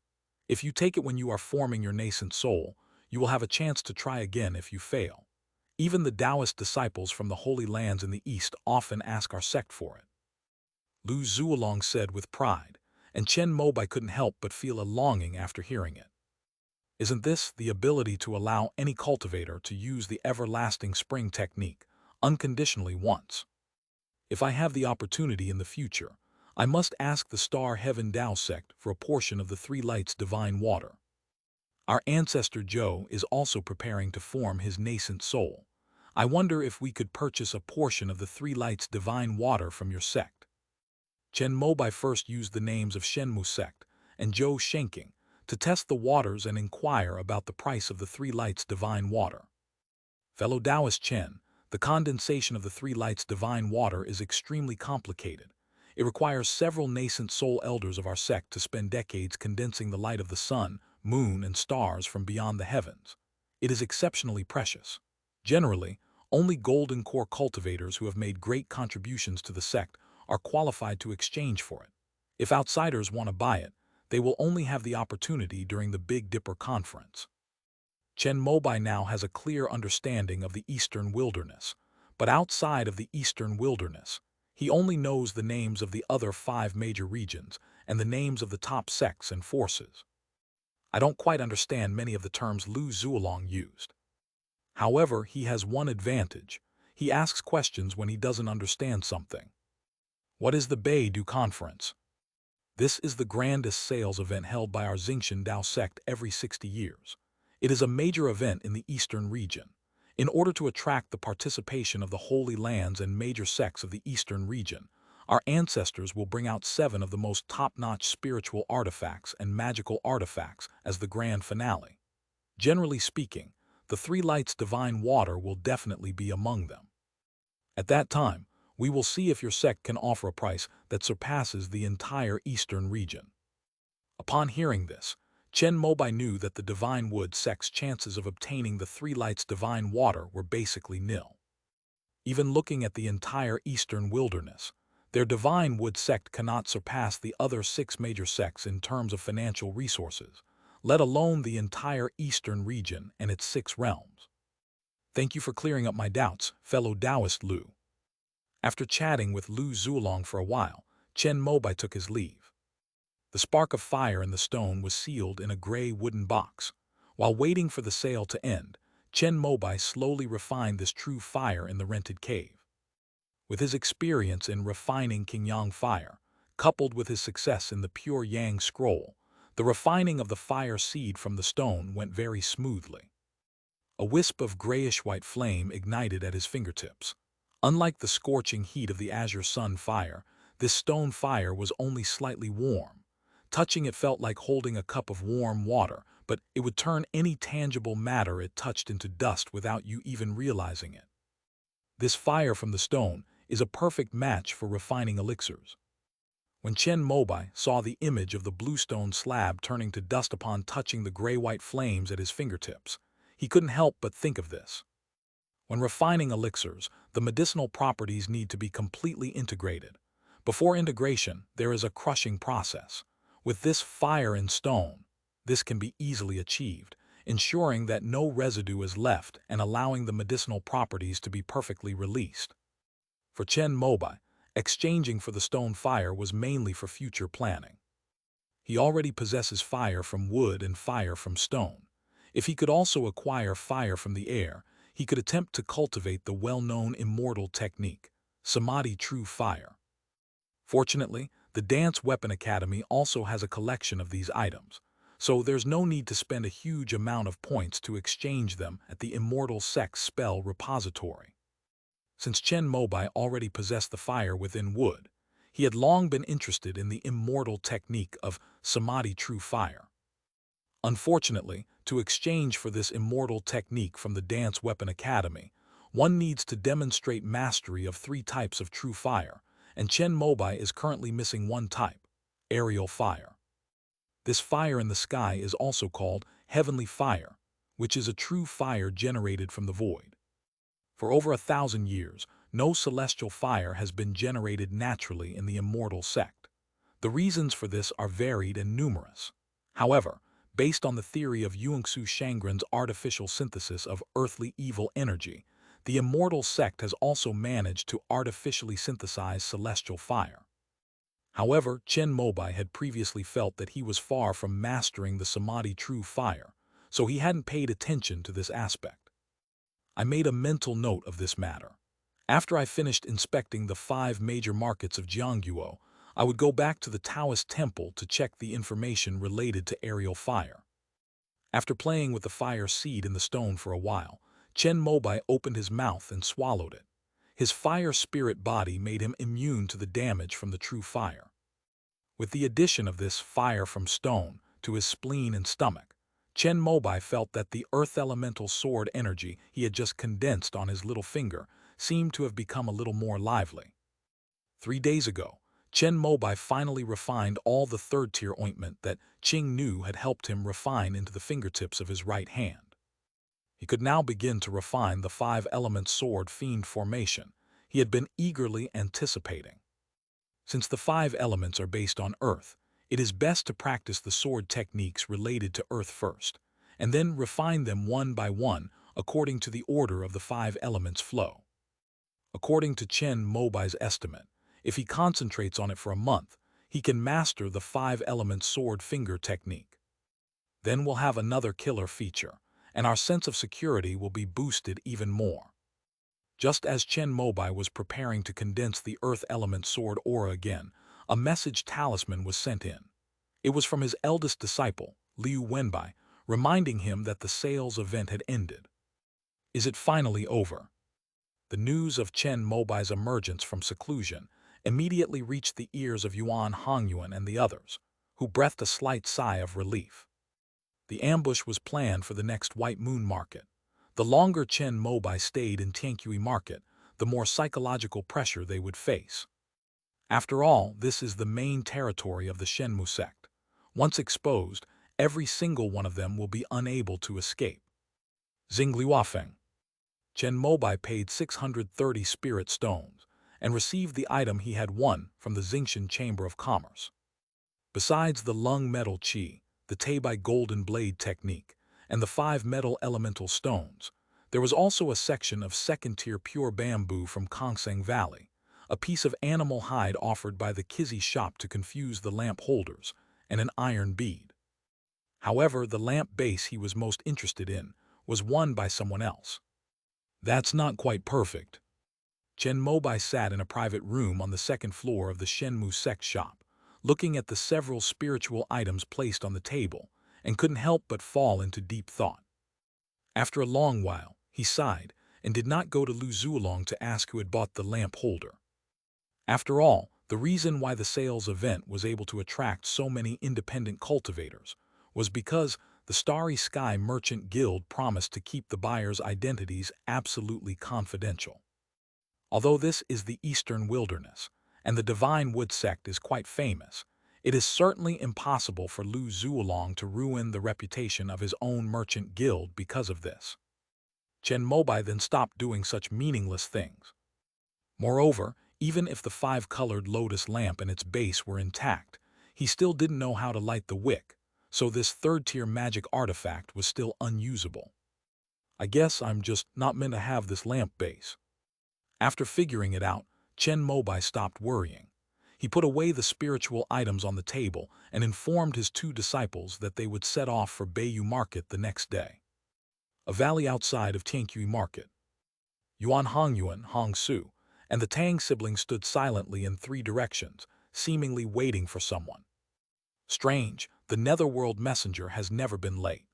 If you take it when you are forming your nascent soul, you will have a chance to try again if you fail. Even the Taoist disciples from the Holy Lands in the East often ask our sect for it. Lu Zuolong said with pride, and Chen Mobai couldn't help but feel a longing after hearing it. Isn't this the ability to allow any cultivator to use the everlasting spring technique unconditionally once? If I have the opportunity in the future, I must ask the Star Heaven Dao sect for a portion of the 3 lights divine water. Our ancestor Zhou is also preparing to form his nascent soul. I wonder if we could purchase a portion of the 3 lights divine water from your sect. Chen Mobai first used the names of Shenmu sect and Zhou Shenking to test the waters and inquire about the price of the 3 lights divine water. Fellow Taoist Chen, the condensation of the 3 lights divine water is extremely complicated. It requires several nascent soul elders of our sect to spend decades condensing the light of the sun, moon, and stars from beyond the heavens. It is exceptionally precious. Generally, only golden core cultivators who have made great contributions to the sect are qualified to exchange for it. If outsiders want to buy it, they will only have the opportunity during the Big Dipper conference. Chen Mobai now has a clear understanding of the Eastern Wilderness, but outside of the Eastern Wilderness, he only knows the names of the other 5 major regions and the names of the top sects and forces. I don't quite understand many of the terms Lu Zuolong used. However, he has one advantage. He asks questions when he doesn't understand something. What is the Beidou Conference? This is the grandest sales event held by our Xingtian Dao sect every 60 years. It is a major event in the Eastern region. In order to attract the participation of the Holy Lands and major sects of the Eastern region, our ancestors will bring out 7 of the most top-notch spiritual artifacts and magical artifacts as the grand finale. Generally speaking, the 3 lights divine water will definitely be among them. At that time, we will see if your sect can offer a price that surpasses the entire Eastern region. Upon hearing this, Chen Mobai knew that the Divine Wood sect's chances of obtaining the 3 lights divine water were basically nil. Even looking at the entire Eastern Wilderness, their Divine Wood sect cannot surpass the other 6 major sects in terms of financial resources, let alone the entire Eastern region and its 6 realms. Thank you for clearing up my doubts, fellow Taoist Lu. After chatting with Lu Zuolong for a while, Chen Mobai took his leave. The spark of fire in the stone was sealed in a gray wooden box. While waiting for the sale to end, Chen Mobai slowly refined this true fire in the rented cave. With his experience in refining Qingyang fire, coupled with his success in the pure Yang scroll, the refining of the fire seed from the stone went very smoothly. A wisp of grayish-white flame ignited at his fingertips. Unlike the scorching heat of the azure sun fire, this stone fire was only slightly warm. Touching it felt like holding a cup of warm water, but it would turn any tangible matter it touched into dust without you even realizing it. This fire from the stone is a perfect match for refining elixirs. When Chen Mobai saw the image of the bluestone slab turning to dust upon touching the gray-white flames at his fingertips, he couldn't help but think of this. When refining elixirs, the medicinal properties need to be completely integrated. Before integration, there is a crushing process. With this fire in stone, this can be easily achieved, ensuring that no residue is left and allowing the medicinal properties to be perfectly released. For Chen Mobai, exchanging for the stone fire was mainly for future planning. He already possesses fire from wood and fire from stone. If he could also acquire fire from the air, he could attempt to cultivate the well-known immortal technique, Samadhi True Fire. Fortunately, the Dance Weapon Academy also has a collection of these items, so there's no need to spend a huge amount of points to exchange them at the Immortal Sects Spell Repository. Since Chen Mobai already possessed the fire within wood, he had long been interested in the immortal technique of samadhi true fire. Unfortunately, to exchange for this immortal technique from the Dance Weapon Academy, one needs to demonstrate mastery of 3 types of true fire, and Chen Mobai is currently missing one type, aerial fire. This fire in the sky is also called heavenly fire, which is a true fire generated from the void. For over 1,000 years, no celestial fire has been generated naturally in the immortal sect. The reasons for this are varied and numerous. However, based on the theory of Yunxu Shangren's artificial synthesis of earthly evil energy, the immortal sect has also managed to artificially synthesize celestial fire. However, Chen Mobai had previously felt that he was far from mastering the samadhi true fire, so he hadn't paid attention to this aspect. I made a mental note of this matter. After I finished inspecting the 5 major markets of Jiangguo, I would go back to the Taoist temple to check the information related to aerial fire. After playing with the fire seed in the stone for a while, Chen Mobai opened his mouth and swallowed it. His fire spirit body made him immune to the damage from the true fire. With the addition of this fire from stone to his spleen and stomach, Chen Mobai felt that the earth elemental sword energy he had just condensed on his little finger seemed to have become a little more lively. 3 days ago, Chen Mobai finally refined all the 3rd-tier ointment that Qing Nu had helped him refine into the fingertips of his right hand. He could now begin to refine the 5-element sword fiend formation he had been eagerly anticipating. Since the 5 elements are based on earth, it is best to practice the sword techniques related to earth first, and then refine them one by one according to the order of the 5 elements flow. According to Chen Mobai's estimate, if he concentrates on it for a month, he can master the 5-element sword finger technique. Then we'll have another killer feature, and our sense of security will be boosted even more. Just as Chen Mobai was preparing to condense the earth element sword aura again, a message talisman was sent in. It was from his eldest disciple, Liu Wenbai, reminding him that the sales event had ended. Is it finally over? The news of Chen Mobai's emergence from seclusion immediately reached the ears of Yuan Hongyuan and the others, who breathed a slight sigh of relief. The ambush was planned for the next White Moon market. The longer Chen Mobai stayed in Tianqi market, the more psychological pressure they would face. After all, this is the main territory of the Shenmu sect. Once exposed, every single one of them will be unable to escape. Xingliuafeng. Chen Mobai paid 630 spirit stones and received the item he had won from the Xingshan Chamber of Commerce. Besides the lung metal qi, the Teibai golden blade technique, and the 5 metal elemental stones, there was also a section of 2nd-tier pure bamboo from Kongseng Valley, a piece of animal hide offered by the Kizi shop to confuse the lamp holders, and an iron bead. However, the lamp base he was most interested in was won by someone else. That's not quite perfect. Chen Mobai sat in a private room on the 2nd floor of the Shenmu sect shop, looking at the several spiritual items placed on the table, and couldn't help but fall into deep thought. After a long while, he sighed and did not go to Lu Zulong to ask who had bought the lamp holder. After all, the reason why the sales event was able to attract so many independent cultivators was because the Starry Sky Merchant Guild promised to keep the buyers' identities absolutely confidential. Although this is the Eastern Wilderness, and the Divine Wood sect is quite famous, it is certainly impossible for Lu Zulong to ruin the reputation of his own merchant guild because of this. Chen Mobai then stopped doing such meaningless things. Moreover, even if the 5-colored lotus lamp and its base were intact, he still didn't know how to light the wick, so this 3rd-tier magic artifact was still unusable. I guess I'm just not meant to have this lamp base. After figuring it out, Chen Mobai stopped worrying. He put away the spiritual items on the table and informed his 2 disciples that they would set off for Beiyu Market the next day, a valley outside of Tianqi Market. Yuan Hongyuan, Hong Su, and the Tang siblings stood silently in 3 directions, seemingly waiting for someone. Strange, the netherworld messenger has never been late.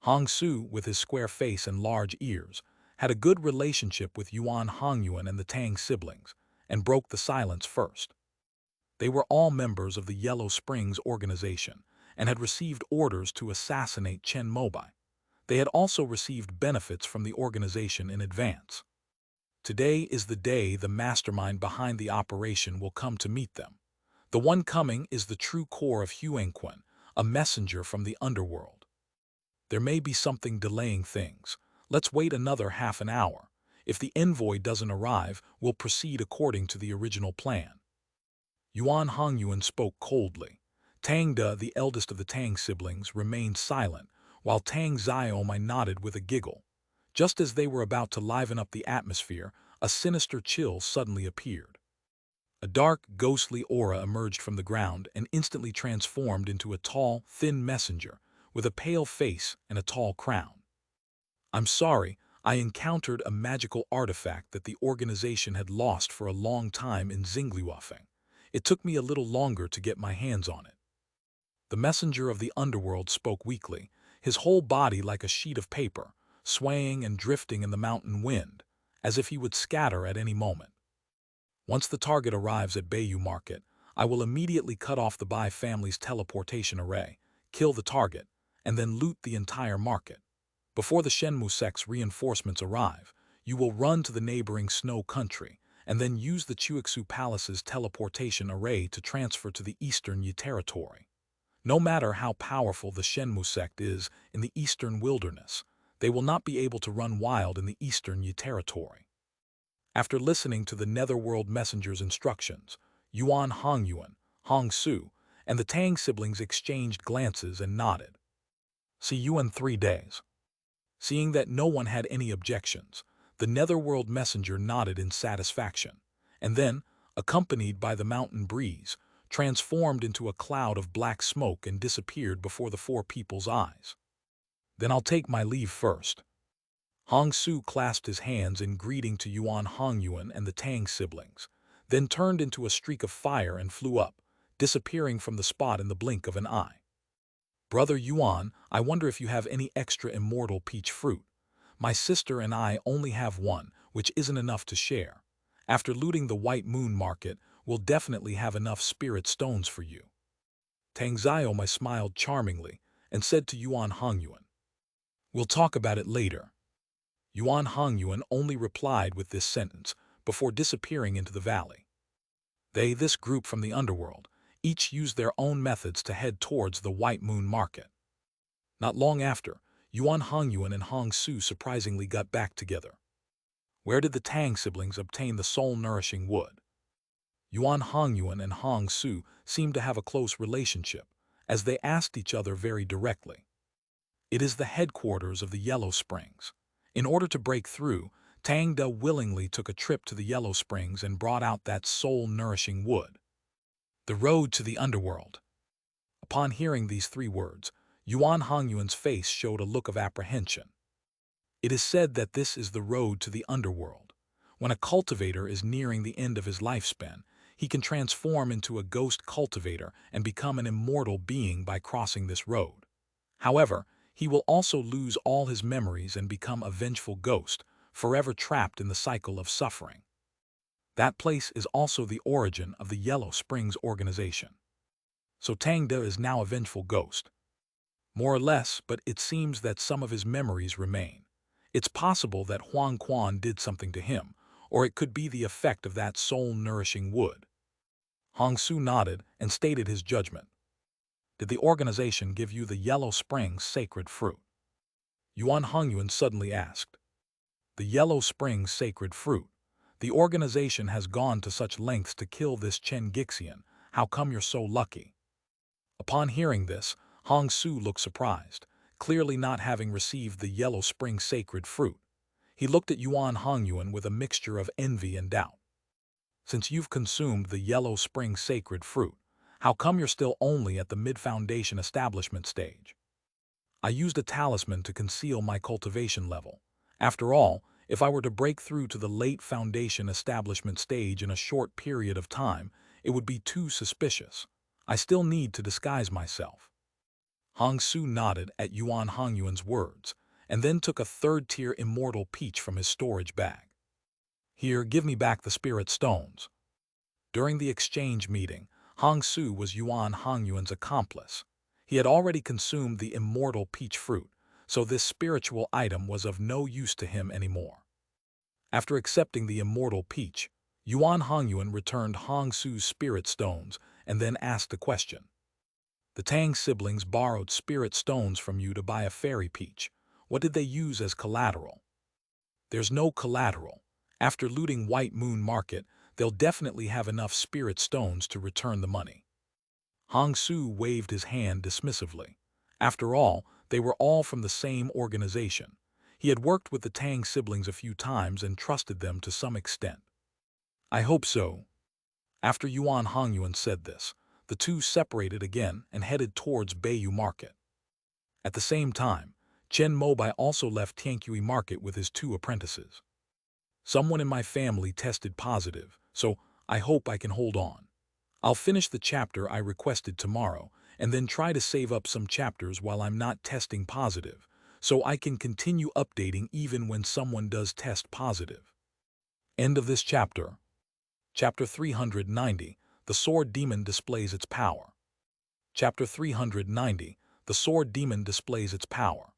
Hong Su, with his square face and large ears, had a good relationship with Yuan Hongyuan and the Tang siblings, and broke the silence first. They were all members of the Yellow Springs organization and had received orders to assassinate Chen Mobai. They had also received benefits from the organization in advance. Today is the day the mastermind behind the operation will come to meet them. The one coming is the true core of Huangquan, a messenger from the underworld. There may be something delaying things. Let's wait another half an hour. If the envoy doesn't arrive, we'll proceed according to the original plan. Yuan Hongyuan spoke coldly. Tang De, the eldest of the Tang siblings, remained silent, while Tang Xiaomai nodded with a giggle. Just as they were about to liven up the atmosphere, a sinister chill suddenly appeared. A dark, ghostly aura emerged from the ground and instantly transformed into a tall, thin messenger with a pale face and a tall crown. I'm sorry, I encountered a magical artifact that the organization had lost for a long time in Xingliuafeng. It took me a little longer to get my hands on it. The messenger of the underworld spoke weakly, his whole body like a sheet of paper, swaying and drifting in the mountain wind, as if he would scatter at any moment. Once the target arrives at Bayou Market, I will immediately cut off the Bai family's teleportation array, kill the target, and then loot the entire market. Before the Shenmue sect's reinforcements arrive, you will run to the neighboring Snow Country, and then use the Chuixu Palace's teleportation array to transfer to the Eastern Yi territory. No matter how powerful the Shenmue sect is in the Eastern Wilderness, they will not be able to run wild in the Eastern Yi territory. After listening to the Netherworld Messenger's instructions, Yuan Hongyuan, Hong Su, and the Tang siblings exchanged glances and nodded. See you in 3 days. Seeing that no one had any objections, the Netherworld Messenger nodded in satisfaction, and then, accompanied by the mountain breeze, transformed into a cloud of black smoke and disappeared before the 4 people's eyes. Then I'll take my leave first. Hong Su clasped his hands in greeting to Yuan Hongyuan and the Tang siblings, then turned into a streak of fire and flew up, disappearing from the spot in the blink of an eye. Brother Yuan, I wonder if you have any extra immortal peach fruit. My sister and I only have one, which isn't enough to share. After looting the White Moon Market, we'll definitely have enough spirit stones for you. Tang Xiaomai smiled charmingly and said to Yuan Hongyuan, We'll talk about it later. Yuan Hongyuan only replied with this sentence before disappearing into the valley. This group from the underworld, each used their own methods to head towards the White Moon Market. Not long after, Yuan Hongyuan and Hong Su surprisingly got back together. Where did the Tang siblings obtain the soul-nourishing wood? Yuan Hongyuan and Hong Su seemed to have a close relationship, as they asked each other very directly. It is the headquarters of the Yellow Springs. In order to break through, Tang De willingly took a trip to the Yellow Springs and brought out that soul-nourishing wood. The road to the underworld. Upon hearing these 3 words, Yuan Hongyuan's face showed a look of apprehension. It is said that this is the road to the underworld. When a cultivator is nearing the end of his lifespan, he can transform into a ghost cultivator and become an immortal being by crossing this road. However, he will also lose all his memories and become a vengeful ghost, forever trapped in the cycle of suffering. That place is also the origin of the Yellow Springs organization. So Tang De is now a vengeful ghost. More or less, but it seems that some of his memories remain. It's possible that Huang Quan did something to him, or it could be the effect of that soul-nourishing wood. Hong Su nodded and stated his judgment. Did the organization give you the Yellow Springs sacred fruit? Yuan Hongyuan suddenly asked. The Yellow Springs sacred fruit. The organization has gone to such lengths to kill this Chen Gixian. How come you're so lucky? Upon hearing this, Hong Su looked surprised, clearly not having received the Yellow Spring sacred fruit. He looked at Yuan Hongyuan with a mixture of envy and doubt. Since you've consumed the Yellow Spring sacred fruit, how come you're still only at the mid-foundation establishment stage? I used a talisman to conceal my cultivation level. After all, if I were to break through to the late foundation establishment stage in a short period of time, it would be too suspicious. I still need to disguise myself. Hong Su nodded at Yuan Hongyuan's words, and then took a third-tier immortal peach from his storage bag. "Here, give me back the spirit stones." During the exchange meeting, Hong Su was Yuan Hongyuan's accomplice. He had already consumed the immortal peach fruit, so this spiritual item was of no use to him anymore. After accepting the immortal peach, Yuan Hongyuan returned Hong Su's spirit stones and then asked the question. "The Tang siblings borrowed spirit stones from you to buy a fairy peach. What did they use as collateral?" "There's no collateral. After looting White Moon Market, they'll definitely have enough spirit stones to return the money." Hong Su waved his hand dismissively. After all, they were all from the same organization. He had worked with the Tang siblings a few times and trusted them to some extent. "I hope so." After Yuan Hongyuan said this, the two separated again and headed towards Baiyue Market. At the same time, Chen Mobai also left Tianqi Market with his two apprentices. "Someone in my family tested positive, so I hope I can hold on. I'll finish the chapter I requested tomorrow and then try to save up some chapters while I'm not testing positive, so I can continue updating even when someone does test positive." End of this chapter. Chapter 390, The Sword Demon Displays Its Power. Chapter 390, The Sword Demon Displays Its Power.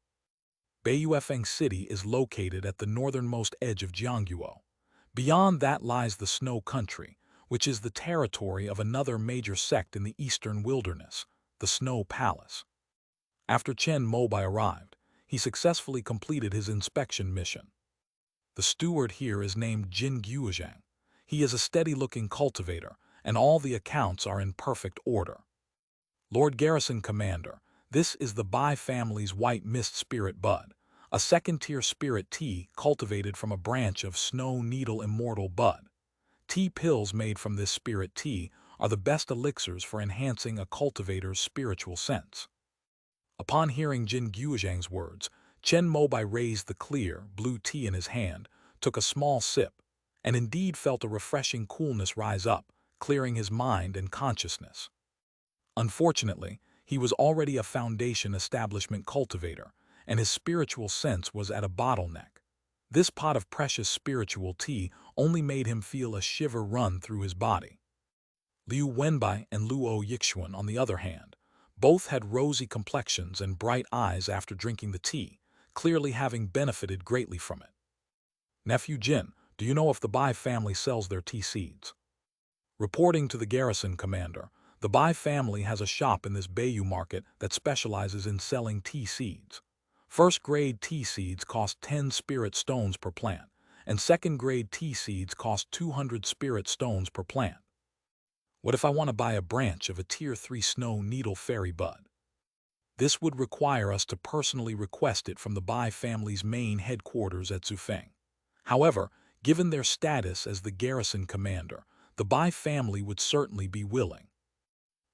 Baiyuefeng City is located at the northernmost edge of Jiangguo. Beyond that lies the Snow Country, which is the territory of another major sect in the eastern wilderness, the Snow Palace. After Chen Mobai arrived, he successfully completed his inspection mission. The steward here is named Jin Guozhang. He is a steady-looking cultivator, and all the accounts are in perfect order. "Lord Garrison Commander, this is the Bai family's White Mist Spirit Bud, a second-tier spirit tea cultivated from a branch of Snow Needle Immortal Bud. Tea pills made from this spirit tea are the best elixirs for enhancing a cultivator's spiritual sense." Upon hearing Jin Guozhang's words, Chen Mobai raised the clear, blue tea in his hand, took a small sip, and indeed felt a refreshing coolness rise up, clearing his mind and consciousness. Unfortunately, he was already a foundation establishment cultivator, and his spiritual sense was at a bottleneck. This pot of precious spiritual tea only made him feel a shiver run through his body. Liu Wenbai and Luo Yixuan, on the other hand, both had rosy complexions and bright eyes after drinking the tea, clearly having benefited greatly from it. "Nephew Jin, do you know if the Bai family sells their tea seeds?" Reporting to the garrison commander, the Bai family has a shop in this Baiyue market that specializes in selling tea seeds. First-grade tea seeds cost 10 spirit stones per plant, and second-grade tea seeds cost 200 spirit stones per plant. "What if I want to buy a branch of a Tier 3 Snow Needle Fairy Bud?" "This would require us to personally request it from the Bai family's main headquarters at Zufeng. However, given their status as the garrison commander, the Bai family would certainly be willing."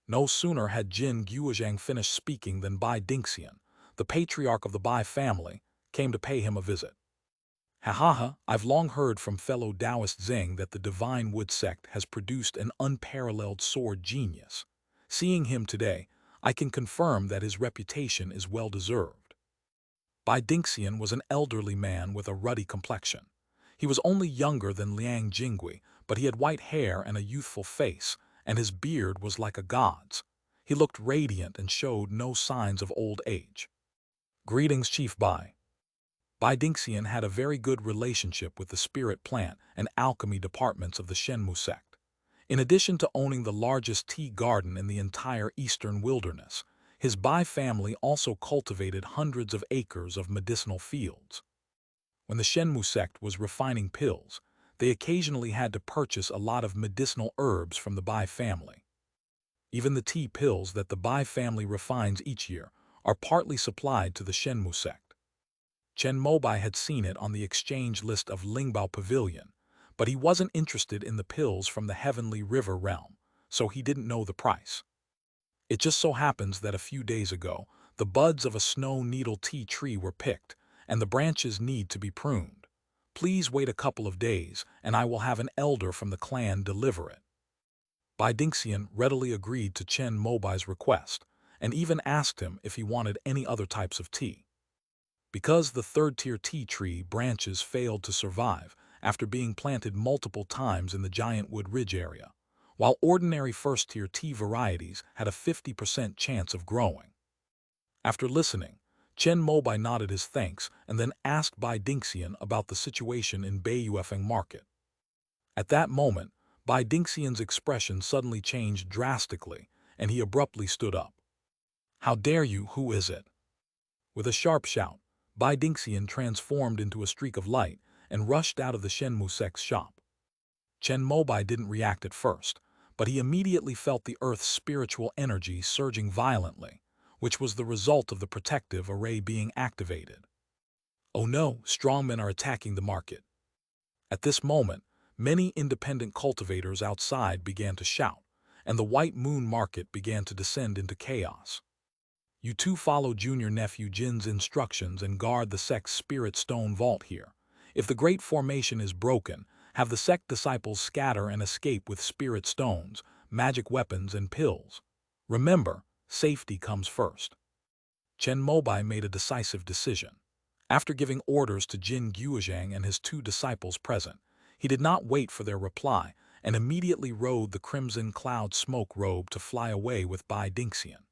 No sooner had Jin Guozhang finished speaking than Bai Dingxian, the patriarch of the Bai family, came to pay him a visit. "Ha, I've long heard from fellow Taoist Zeng that the Divine Wood sect has produced an unparalleled sword genius. Seeing him today, I can confirm that his reputation is well-deserved." Bai Dingxian was an elderly man with a ruddy complexion. He was only younger than Liang Jingui, but he had white hair and a youthful face, and his beard was like a god's. He looked radiant and showed no signs of old age. "Greetings, Chief Bai." Bai Dingxian had a very good relationship with the spirit plant and alchemy departments of the Shenmu sect. In addition to owning the largest tea garden in the entire eastern wilderness, his Bai family also cultivated hundreds of acres of medicinal fields. When the Shenmu sect was refining pills, they occasionally had to purchase a lot of medicinal herbs from the Bai family. Even the tea pills that the Bai family refines each year are partly supplied to the Shenmu sect. Chen Mobai had seen it on the exchange list of Lingbao Pavilion, but he wasn't interested in the pills from the Heavenly River realm, so he didn't know the price. It just so happens that a few days ago, the buds of a snow needle tea tree were picked, and the branches need to be pruned. Please wait a couple of days, and I will have an elder from the clan deliver it." Bai Dingxian readily agreed to Chen Mobai's request, and even asked him if he wanted any other types of tea. Because the third-tier tea tree branches failed to survive after being planted multiple times in the Giant Wood Ridge area, while ordinary first-tier tea varieties had a 50% chance of growing. After listening, Chen Mobai nodded his thanks and then asked Bai Dingxian about the situation in Baiyuefeng market. At that moment, Bai Dingxian's expression suddenly changed drastically, and he abruptly stood up. "How dare you, who is it?" With a sharp shout, Bai Dingxian transformed into a streak of light and rushed out of the Shenmu sect's shop. Chen Mobai didn't react at first, but he immediately felt the Earth's spiritual energy surging violently, which was the result of the protective array being activated. "Oh no, strongmen are attacking the market." At this moment, many independent cultivators outside began to shout, and the White Moon market began to descend into chaos. "You two follow junior nephew Jin's instructions and guard the sect's spirit stone vault here. If the great formation is broken, have the sect disciples scatter and escape with spirit stones, magic weapons, and pills. Remember, safety comes first." Chen Mobai made a decisive decision. After giving orders to Jin Guozhang and his two disciples present, he did not wait for their reply and immediately rode the crimson cloud smoke robe to fly away with Bai Dingxian.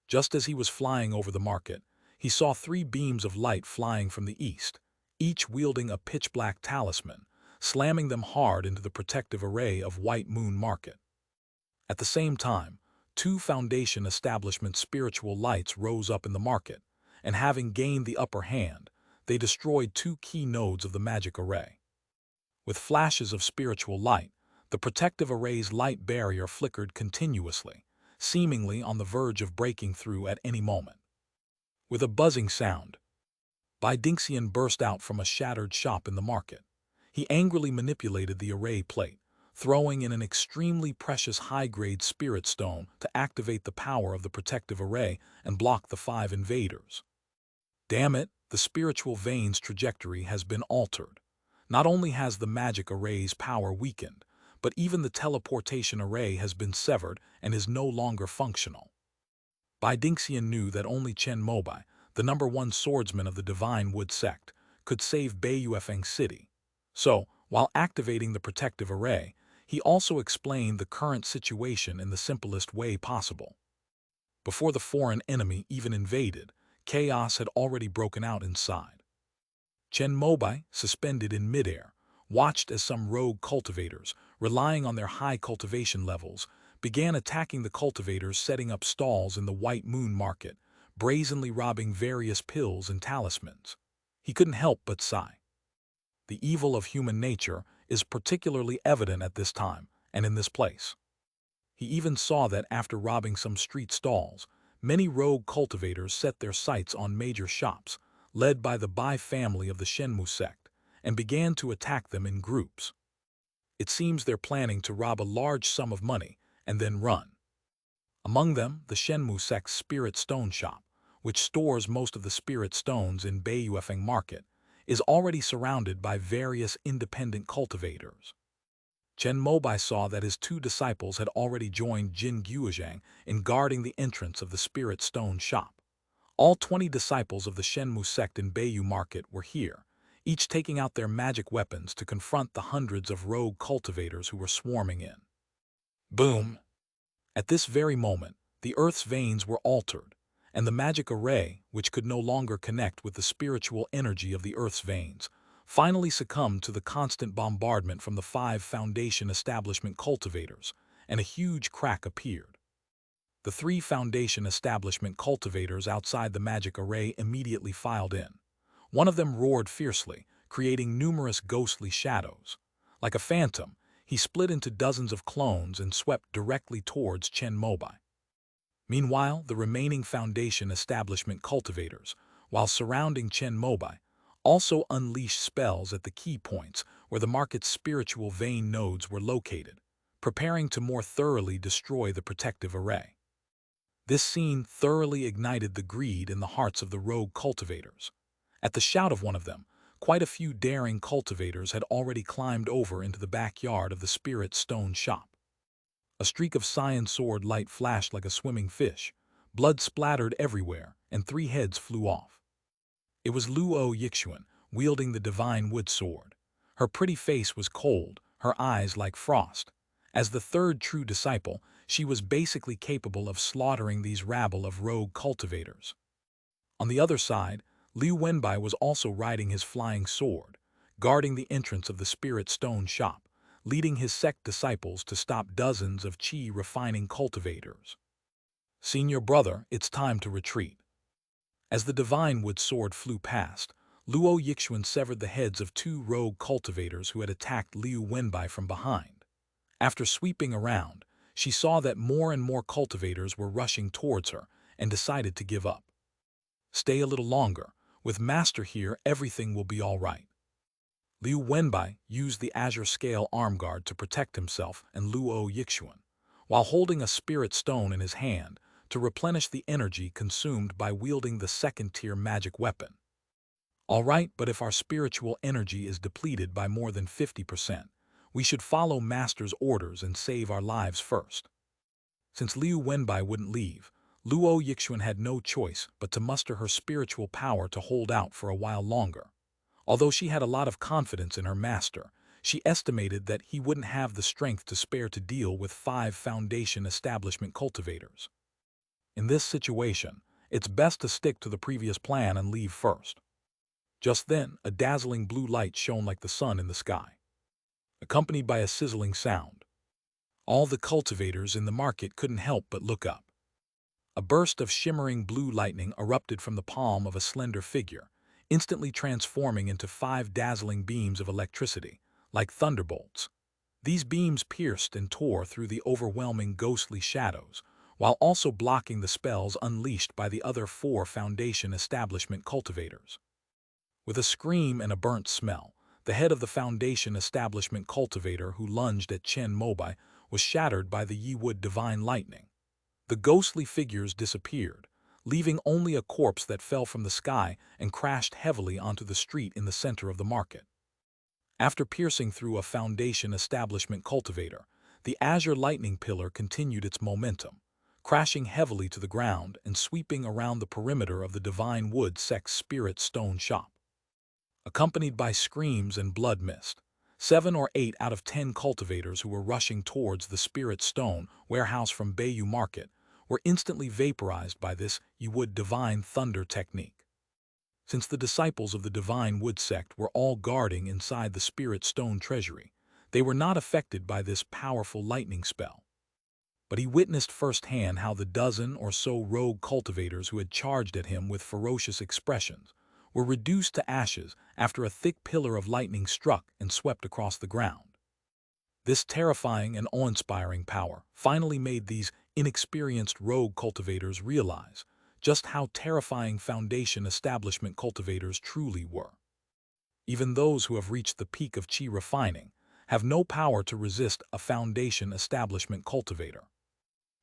Just as he was flying over the market, he saw 3 beams of light flying from the east, each wielding a pitch-black talisman, slamming them hard into the protective array of White Moon Market. At the same time, 2 foundation establishment spiritual lights rose up in the market, and having gained the upper hand, they destroyed 2 key nodes of the magic array. With flashes of spiritual light, the protective array's light barrier flickered continuously, seemingly on the verge of breaking through at any moment. With a buzzing sound, Bai Dingxian burst out from a shattered shop in the market. He angrily manipulated the array plate, throwing in an extremely precious high-grade spirit stone to activate the power of the protective array and block the 5 invaders. Damn it, the spiritual vein's trajectory has been altered. Not only has the magic array's power weakened, but even the teleportation array has been severed and is no longer functional. Bai Dingxian knew that only Chen Mobai, the #1 swordsman of the Divine Wood sect, could save Baiyuefeng City. So, while activating the protective array, he also explained the current situation in the simplest way possible. Before the foreign enemy even invaded, chaos had already broken out inside. Chen Mobai, suspended in midair, watched as some rogue cultivators, relying on their high cultivation levels, began attacking the cultivators setting up stalls in the White Moon market, brazenly robbing various pills and talismans. He couldn't help but sigh. The evil of human nature is particularly evident at this time and in this place. He even saw that after robbing some street stalls, many rogue cultivators set their sights on major shops, led by the Bai family of the Shenmu sect, and began to attack them in groups. It seems they're planning to rob a large sum of money and then run. Among them, the Shenmu sect's spirit stone shop, which stores most of the spirit stones in Baiyuefeng market, is already surrounded by various independent cultivators. Chen Mobai saw that his 2 disciples had already joined Jin Guozhang in guarding the entrance of the spirit stone shop. All 20 disciples of the Shenmu sect in Baiyu market were here, each taking out their magic weapons to confront the hundreds of rogue cultivators who were swarming in. Boom! At this very moment, the Earth's veins were altered, and the magic array, which could no longer connect with the spiritual energy of the Earth's veins, finally succumbed to the constant bombardment from the 5 foundation establishment cultivators, and a huge crack appeared. The 3 foundation establishment cultivators outside the magic array immediately filed in. One of them roared fiercely, creating numerous ghostly shadows. Like a phantom, he split into dozens of clones and swept directly towards Chen Mobai. Meanwhile, the remaining foundation establishment cultivators, while surrounding Chen Mobai, also unleashed spells at the key points where the market's spiritual vein nodes were located, preparing to more thoroughly destroy the protective array. This scene thoroughly ignited the greed in the hearts of the rogue cultivators. At the shout of one of them, quite a few daring cultivators had already climbed over into the backyard of the spirit stone shop. A streak of cyan sword light flashed like a swimming fish, blood splattered everywhere, and 3 heads flew off. It was Luo Yixuan, wielding the divine wood sword. Her pretty face was cold, her eyes like frost. As the third true disciple, she was basically capable of slaughtering these rabble of rogue cultivators. On the other side, Liu Wenbai was also riding his flying sword, guarding the entrance of the spirit stone shop, leading his sect disciples to stop dozens of qi refining cultivators. Senior brother, it's time to retreat. As the divine wood sword flew past, Luo Yixuan severed the heads of two rogue cultivators who had attacked Liu Wenbai from behind. After sweeping around, she saw that more and more cultivators were rushing towards her and decided to give up. Stay a little longer. With Master here, everything will be all right. Liu Wenbai used the azure scale arm guard to protect himself and Luo Yixuan, while holding a spirit stone in his hand to replenish the energy consumed by wielding the second-tier magic weapon. All right, but if our spiritual energy is depleted by more than 50%, we should follow Master's orders and save our lives first. Since Liu Wenbai wouldn't leave, Luo Yixuan had no choice but to muster her spiritual power to hold out for a while longer. Although she had a lot of confidence in her master, she estimated that he wouldn't have the strength to spare to deal with 5 foundation establishment cultivators. In this situation, it's best to stick to the previous plan and leave first. Just then, a dazzling blue light shone like the sun in the sky, accompanied by a sizzling sound. All the cultivators in the market couldn't help but look up. A burst of shimmering blue lightning erupted from the palm of a slender figure, instantly transforming into 5 dazzling beams of electricity, like thunderbolts. These beams pierced and tore through the overwhelming ghostly shadows, while also blocking the spells unleashed by the other 4 foundation establishment cultivators. With a scream and a burnt smell, the head of the foundation establishment cultivator who lunged at Chen Mobai was shattered by the Yiwood divine lightning. The ghostly figures disappeared, leaving only a corpse that fell from the sky and crashed heavily onto the street in the center of the market. After piercing through a foundation establishment cultivator, the azure lightning pillar continued its momentum, crashing heavily to the ground and sweeping around the perimeter of the divine wood sect's spirit stone shop. Accompanied by screams and blood mist, 7 or 8 out of 10 cultivators who were rushing towards the spirit stone warehouse from Bayou Market were instantly vaporized by this Yiwood divine thunder technique. Since the disciples of the divine wood sect were all guarding inside the spirit stone treasury, they were not affected by this powerful lightning spell. But he witnessed firsthand how the dozen or so rogue cultivators who had charged at him with ferocious expressions were reduced to ashes after a thick pillar of lightning struck and swept across the ground. This terrifying and awe-inspiring power finally made these inexperienced rogue cultivators realize just how terrifying foundation establishment cultivators truly were. Even those who have reached the peak of qi refining have no power to resist a foundation establishment cultivator.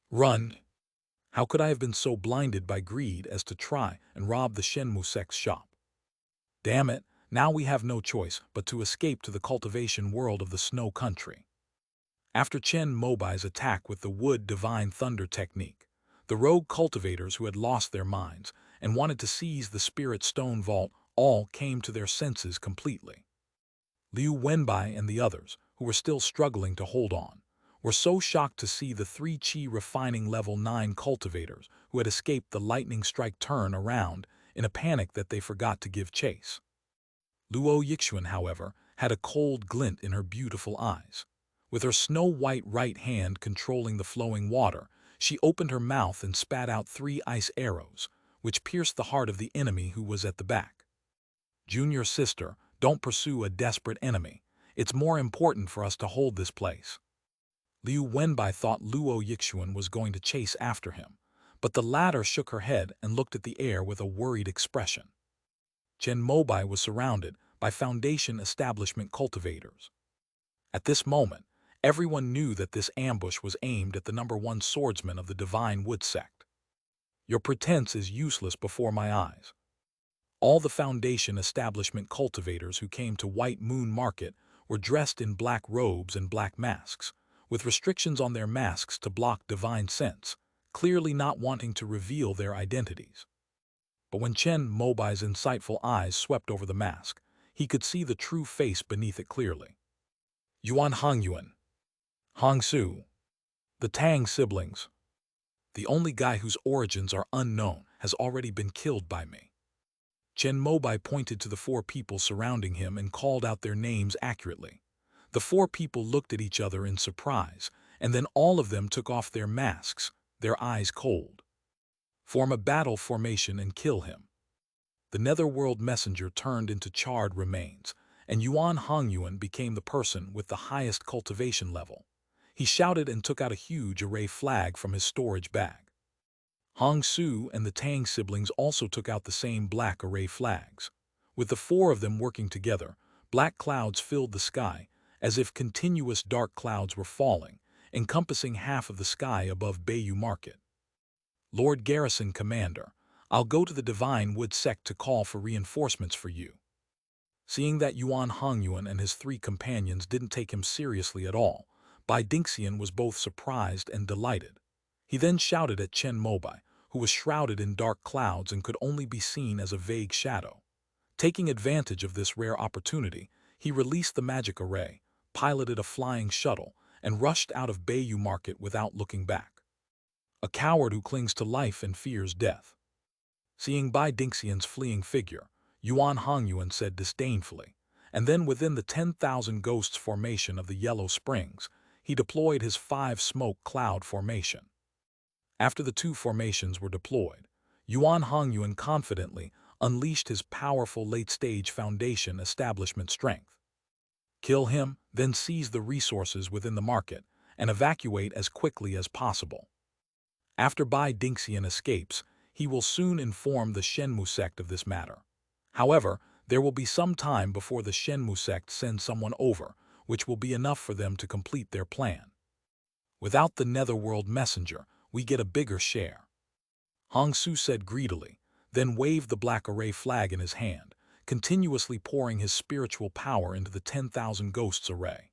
Run! How could I have been so blinded by greed as to try and rob the Shenmue sect's shop? Damn it, now we have no choice but to escape to the cultivation world of the snow country. After Chen Mobai's attack with the wood divine thunder technique, the rogue cultivators who had lost their minds and wanted to seize the spirit stone vault all came to their senses completely. Liu Wenbai and the others, who were still struggling to hold on, were so shocked to see the 3 qi refining level 9 cultivators who had escaped the lightning strike turn around in a panic that they forgot to give chase. Luo Yixuan, however, had a cold glint in her beautiful eyes. With her snow-white right hand controlling the flowing water, she opened her mouth and spat out 3 ice arrows, which pierced the heart of the enemy who was at the back. Junior sister, don't pursue a desperate enemy. It's more important for us to hold this place. Liu Wenbai thought Luo Yixuan was going to chase after him, but the latter shook her head and looked at the air with a worried expression. Chen Mobai was surrounded by foundation establishment cultivators. At this moment, everyone knew that this ambush was aimed at the #1 swordsman of the divine wood sect. Your pretense is useless before my eyes. All the foundation establishment cultivators who came to White Moon Market were dressed in black robes and black masks, with restrictions on their masks to block divine sense, clearly not wanting to reveal their identities. But when Chen Mobai's insightful eyes swept over the mask, he could see the true face beneath it clearly. Yuan Hongyuan, Hong Su, the Tang siblings. The only guy whose origins are unknown has already been killed by me. Chen Mobai pointed to the 4 people surrounding him and called out their names accurately. The 4 people looked at each other in surprise, and then all of them took off their masks, their eyes cold. Form a battle formation and kill him. The netherworld messenger turned into charred remains, and Yuan Hongyuan became the person with the highest cultivation level. He shouted and took out a huge array flag from his storage bag. Hong Su and the Tang siblings also took out the same black array flags. With the 4 of them working together, black clouds filled the sky, as if continuous dark clouds were falling, encompassing half of the sky above Bayou Market. Lord Garrison Commander, I'll go to the Divine Wood sect to call for reinforcements for you. Seeing that Yuan Hongyuan and his 3 companions didn't take him seriously at all, Bai Dingxian was both surprised and delighted. He then shouted at Chen Mobai, who was shrouded in dark clouds and could only be seen as a vague shadow. Taking advantage of this rare opportunity, he released the magic array, piloted a flying shuttle, and rushed out of Bayou Market without looking back. A coward who clings to life and fears death. Seeing Bai Dingxian's fleeing figure, Yuan Hongyuan said disdainfully, and then within the 10,000 ghosts formation of the Yellow Springs, he deployed his 5 smoke cloud formation. After the 2 formations were deployed, Yuan Hongyuan confidently unleashed his powerful late-stage foundation establishment strength. Kill him, then seize the resources within the market, and evacuate as quickly as possible. After Bai Dingxian escapes, he will soon inform the Shenmu sect of this matter. However, there will be some time before the Shenmu sect sends someone over, which will be enough for them to complete their plan. Without the netherworld messenger, we get a bigger share. Hong Su said greedily, then waved the black array flag in his hand, continuously pouring his spiritual power into the 10,000 ghosts array.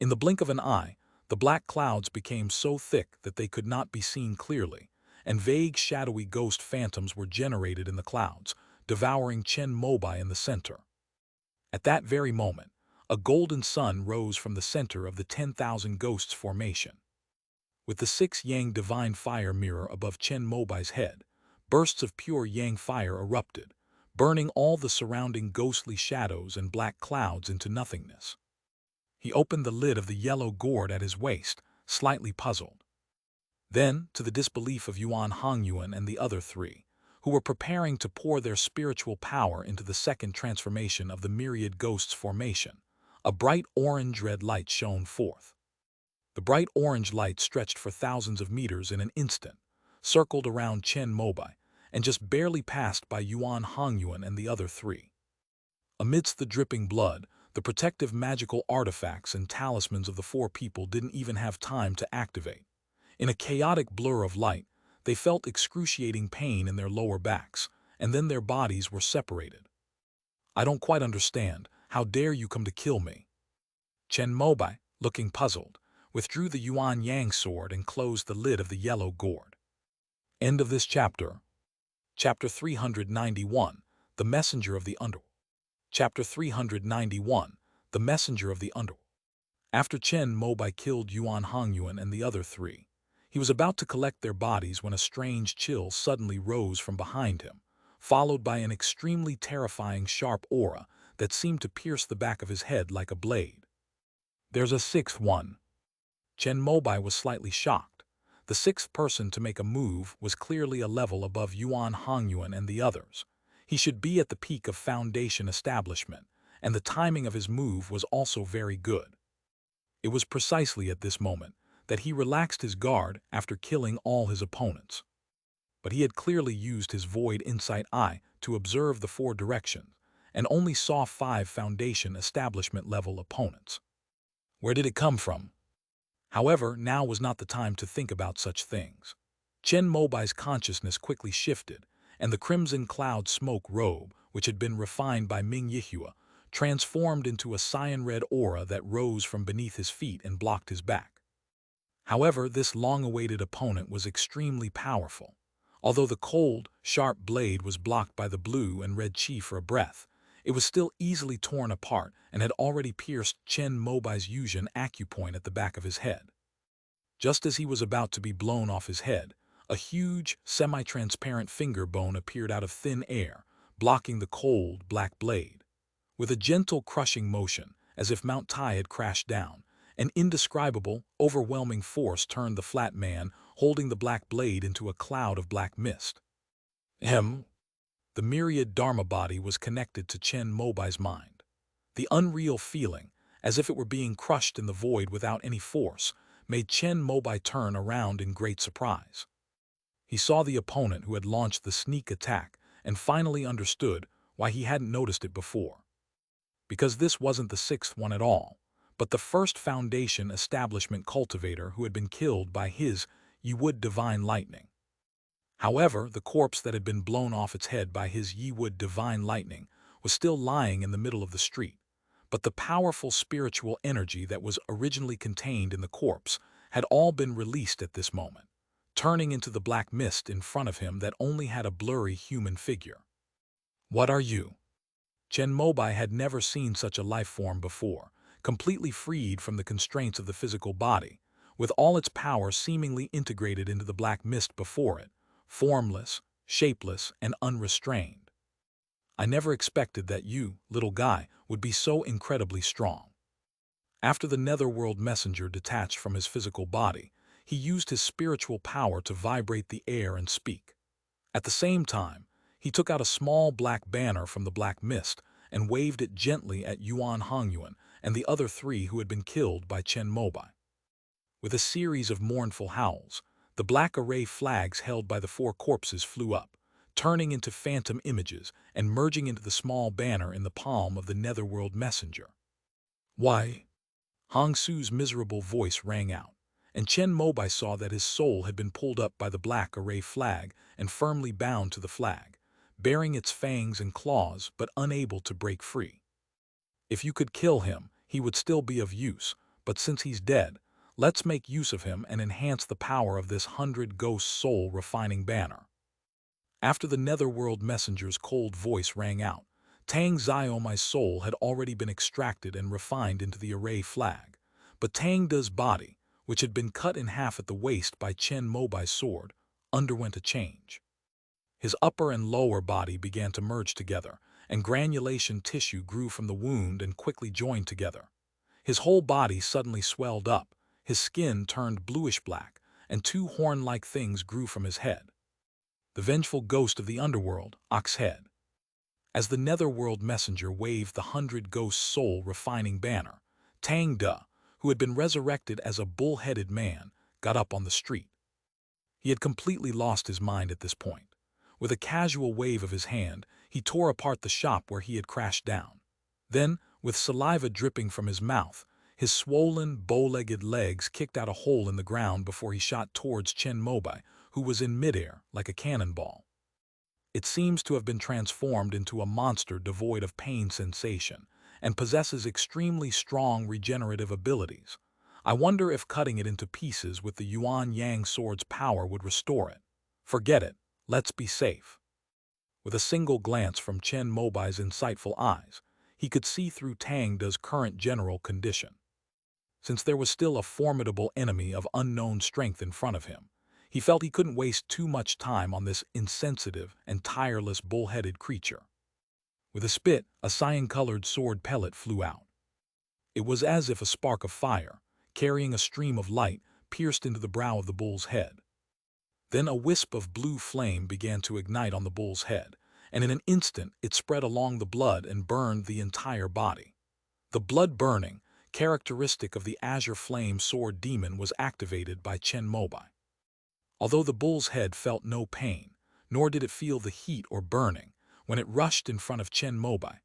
In the blink of an eye, the black clouds became so thick that they could not be seen clearly, and vague shadowy ghost phantoms were generated in the clouds, devouring Chen Mobai in the center. At that very moment, a golden sun rose from the center of the 10,000 ghosts formation. With the 6 Yang divine fire mirror above Chen Mobai's head, bursts of pure Yang fire erupted, burning all the surrounding ghostly shadows and black clouds into nothingness. He opened the lid of the yellow gourd at his waist, slightly puzzled. Then, to the disbelief of Yuan Hongyuan and the other 3, who were preparing to pour their spiritual power into the second transformation of the myriad ghosts formation, a bright orange-red light shone forth. The bright orange light stretched for thousands of meters in an instant, circled around Chen Mobai, and just barely passed by Yuan Hongyuan and the other 3. Amidst the dripping blood, the protective magical artifacts and talismans of the 4 people didn't even have time to activate. In a chaotic blur of light, they felt excruciating pain in their lower backs, and then their bodies were separated. I don't quite understand. How dare you come to kill me? Chen Mobai, looking puzzled, withdrew the Yuan Yang sword and closed the lid of the yellow gourd. End of this chapter. Chapter 391, The Messenger of the Underworld. Chapter 391, The Messenger of the Underworld. After Chen Mobai killed Yuan Hongyuan and the other 3, he was about to collect their bodies when a strange chill suddenly rose from behind him, followed by an extremely terrifying sharp aura that seemed to pierce the back of his head like a blade. There's a 6th one. Chen Mobai was slightly shocked. The 6th person to make a move was clearly a level above Yuan Hongyuan and the others. He should be at the peak of foundation establishment, and the timing of his move was also very good. It was precisely at this moment that he relaxed his guard after killing all his opponents. But he had clearly used his void insight eye to observe the 4 directions, and only saw 5 foundation establishment level opponents. Where did it come from? However, now was not the time to think about such things. Chen Mobai's consciousness quickly shifted, and the crimson cloud smoke robe, which had been refined by Ming Yihua, transformed into a cyan-red aura that rose from beneath his feet and blocked his back. However, this long-awaited opponent was extremely powerful. Although the cold, sharp blade was blocked by the blue and red chi for a breath, it was still easily torn apart and had already pierced Chen Mobai's Yuzhen acupoint at the back of his head. Just as he was about to be blown off his head, a huge, semi-transparent finger bone appeared out of thin air, blocking the cold, black blade. With a gentle crushing motion, as if Mount Tai had crashed down, an indescribable, overwhelming force turned the flat man holding the black blade into a cloud of black mist. Him. The myriad Dharma body was connected to Chen Mobai's mind. The unreal feeling, as if it were being crushed in the void without any force, made Chen Mobai turn around in great surprise. He saw the opponent who had launched the sneak attack and finally understood why he hadn't noticed it before. Because this wasn't the sixth one at all, but the first Foundation establishment cultivator who had been killed by his Yiwood divine lightning. However, the corpse that had been blown off its head by his Yiwood divine lightning was still lying in the middle of the street, but the powerful spiritual energy that was originally contained in the corpse had all been released at this moment, turning into the black mist in front of him that only had a blurry human figure. What are you? Chen Mobai had never seen such a life form before, completely freed from the constraints of the physical body, with all its power seemingly integrated into the black mist before it, formless, shapeless, and unrestrained. I never expected that you, little guy, would be so incredibly strong. After the netherworld messenger detached from his physical body, he used his spiritual power to vibrate the air and speak. At the same time, he took out a small black banner from the black mist and waved it gently at Yuan Hongyuan and the other three who had been killed by Chen Mobai. With a series of mournful howls, the black array flags held by the four corpses flew up, turning into phantom images and merging into the small banner in the palm of the netherworld messenger. Why? Hong Su's miserable voice rang out, and Chen Mobai saw that his soul had been pulled up by the black array flag and firmly bound to the flag, bearing its fangs and claws but unable to break free. If you could kill him, he would still be of use, but since he's dead, let's make use of him and enhance the power of this 100-ghost soul-refining banner. After the netherworld messenger's cold voice rang out, Tang Xiaomai's soul had already been extracted and refined into the array flag, but Tang De's body, which had been cut in half at the waist by Chen Mobai's sword, underwent a change. His upper and lower body began to merge together, and granulation tissue grew from the wound and quickly joined together. His whole body suddenly swelled up, his skin turned bluish-black, and two horn-like things grew from his head. The vengeful ghost of the underworld, Ox Head. As the netherworld messenger waved the 100-ghost soul-refining banner, Tang De, who had been resurrected as a bull-headed man, got up on the street. He had completely lost his mind at this point. With a casual wave of his hand, he tore apart the shop where he had crashed down. Then, with saliva dripping from his mouth, his swollen, bow-legged legs kicked out a hole in the ground before he shot towards Chen Mobai, who was in midair like a cannonball. It seems to have been transformed into a monster devoid of pain sensation and possesses extremely strong regenerative abilities. I wonder if cutting it into pieces with the Yuan Yang sword's power would restore it. Forget it. Let's be safe. With a single glance from Chen Mobai's insightful eyes, he could see through Tang De's current general condition. Since there was still a formidable enemy of unknown strength in front of him, he felt he couldn't waste too much time on this insensitive and tireless bull-headed creature. With a spit, a cyan-colored sword pellet flew out. It was as if a spark of fire, carrying a stream of light, pierced into the brow of the bull's head. Then a wisp of blue flame began to ignite on the bull's head, and in an instant it spread along the blood and burned the entire body. The blood burning, characteristic of the azure flame sword demon, was activated by Chen Mobai. Although the bull's head felt no pain, nor did it feel the heat or burning, when it rushed in front of Chen Mobai,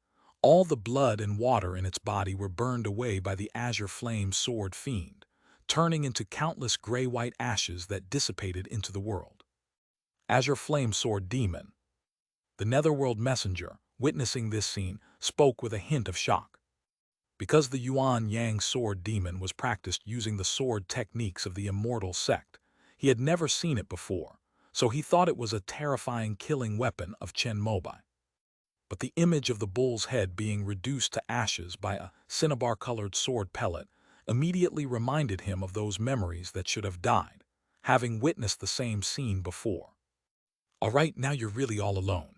all the blood and water in its body were burned away by the azure flame sword fiend, turning into countless gray-white ashes that dissipated into the world. Azure Flame Sword Demon. The netherworld messenger, witnessing this scene, spoke with a hint of shock. Because the Yuan Yang Sword Demon was practiced using the sword techniques of the immortal sect, he had never seen it before, so he thought it was a terrifying killing weapon of Chen Mobai. But the image of the bull's head being reduced to ashes by a cinnabar-colored sword pellet immediately reminded him of those memories that should have died, having witnessed the same scene before. All right, now you're really all alone.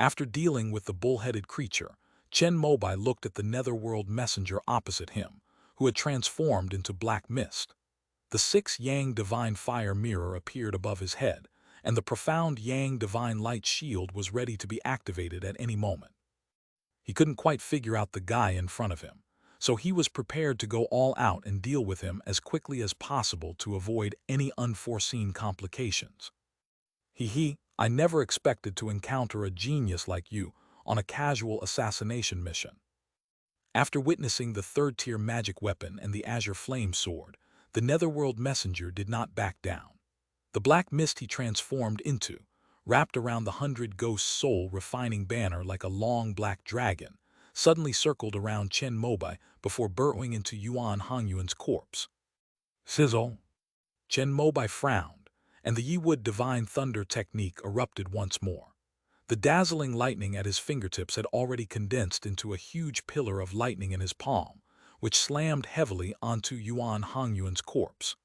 After dealing with the bull-headed creature, Chen Mobai looked at the netherworld messenger opposite him, who had transformed into black mist. The 6 Yang Divine Fire Mirror appeared above his head, and the profound Yang Divine Light Shield was ready to be activated at any moment. He couldn't quite figure out the guy in front of him, so he was prepared to go all out and deal with him as quickly as possible to avoid any unforeseen complications. I never expected to encounter a genius like you on a casual assassination mission. After witnessing the third-tier magic weapon and the azure flame sword, the netherworld messenger did not back down. The black mist he transformed into, wrapped around the 100 Ghosts' soul refining banner like a long black dragon, suddenly circled around Chen Mobai before burrowing into Yuan Hongyuan's corpse. Sizzle! Chen Mobai frowned, and the Yiwood Divine Thunder technique erupted once more. The dazzling lightning at his fingertips had already condensed into a huge pillar of lightning in his palm, which slammed heavily onto Yuan Hongyuan's corpse.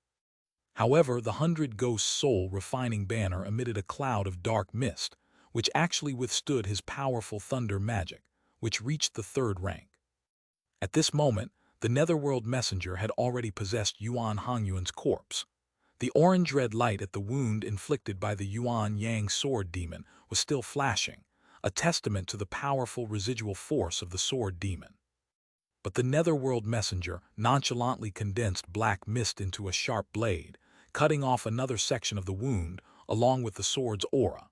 However, the 100 Ghosts' soul refining banner emitted a cloud of dark mist, which actually withstood his powerful thunder magic, which reached the 3rd rank. At this moment, the netherworld messenger had already possessed Yuan Hongyuan's corpse. The orange-red light at the wound inflicted by the Yuan Yang sword demon was still flashing, a testament to the powerful residual force of the sword demon. But the netherworld messenger nonchalantly condensed black mist into a sharp blade, cutting off another section of the wound along with the sword's aura.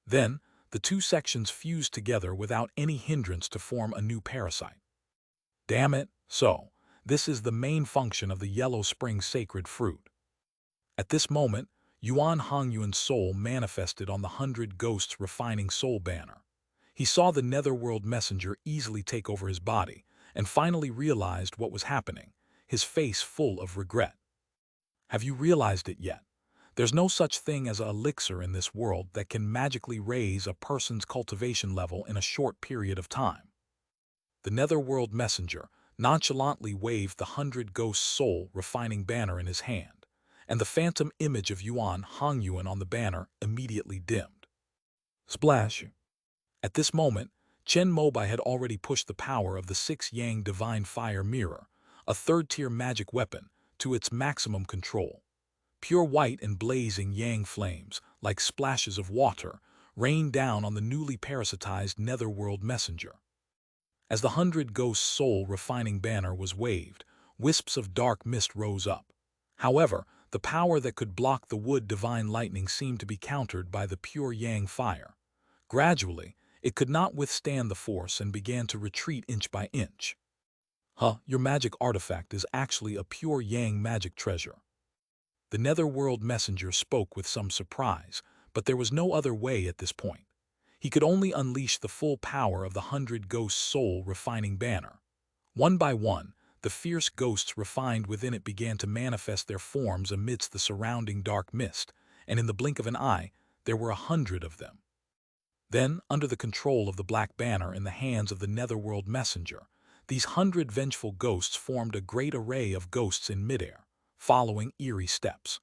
Then, the 2 sections fused together without any hindrance to form a new parasite. Damn it, so, this is the main function of the Yellow Spring sacred fruit. At this moment, Yuan Hongyuan's soul manifested on the 100 Ghosts refining soul banner. He saw the netherworld messenger easily take over his body, and finally realized what was happening, his face full of regret. Have you realized it yet? There's no such thing as an elixir in this world that can magically raise a person's cultivation level in a short period of time. The netherworld messenger nonchalantly waved the 100 Ghosts' soul refining banner in his hand, and the phantom image of Yuan Hongyuan on the banner immediately dimmed. Splash! At this moment, Chen Mobai had already pushed the power of the 6 Yang Divine Fire Mirror, a 3rd-tier magic weapon, to its maximum control. Pure white and blazing Yang flames, like splashes of water, rained down on the newly parasitized netherworld messenger. As the 100 Ghosts' soul refining banner was waved, wisps of dark mist rose up. However, the power that could block the wood divine lightning seemed to be countered by the pure Yang fire. Gradually, it could not withstand the force and began to retreat inch by inch. Your magic artifact is actually a pure Yang magic treasure. The netherworld messenger spoke with some surprise, but there was no other way at this point. He could only unleash the full power of the 100 Ghosts' soul refining banner. One by one, the fierce ghosts refined within it began to manifest their forms amidst the surrounding dark mist, and in the blink of an eye, there were 100 of them. Then, under the control of the black banner in the hands of the netherworld messenger, these 100 vengeful ghosts formed a great array of ghosts in midair, following eerie steps.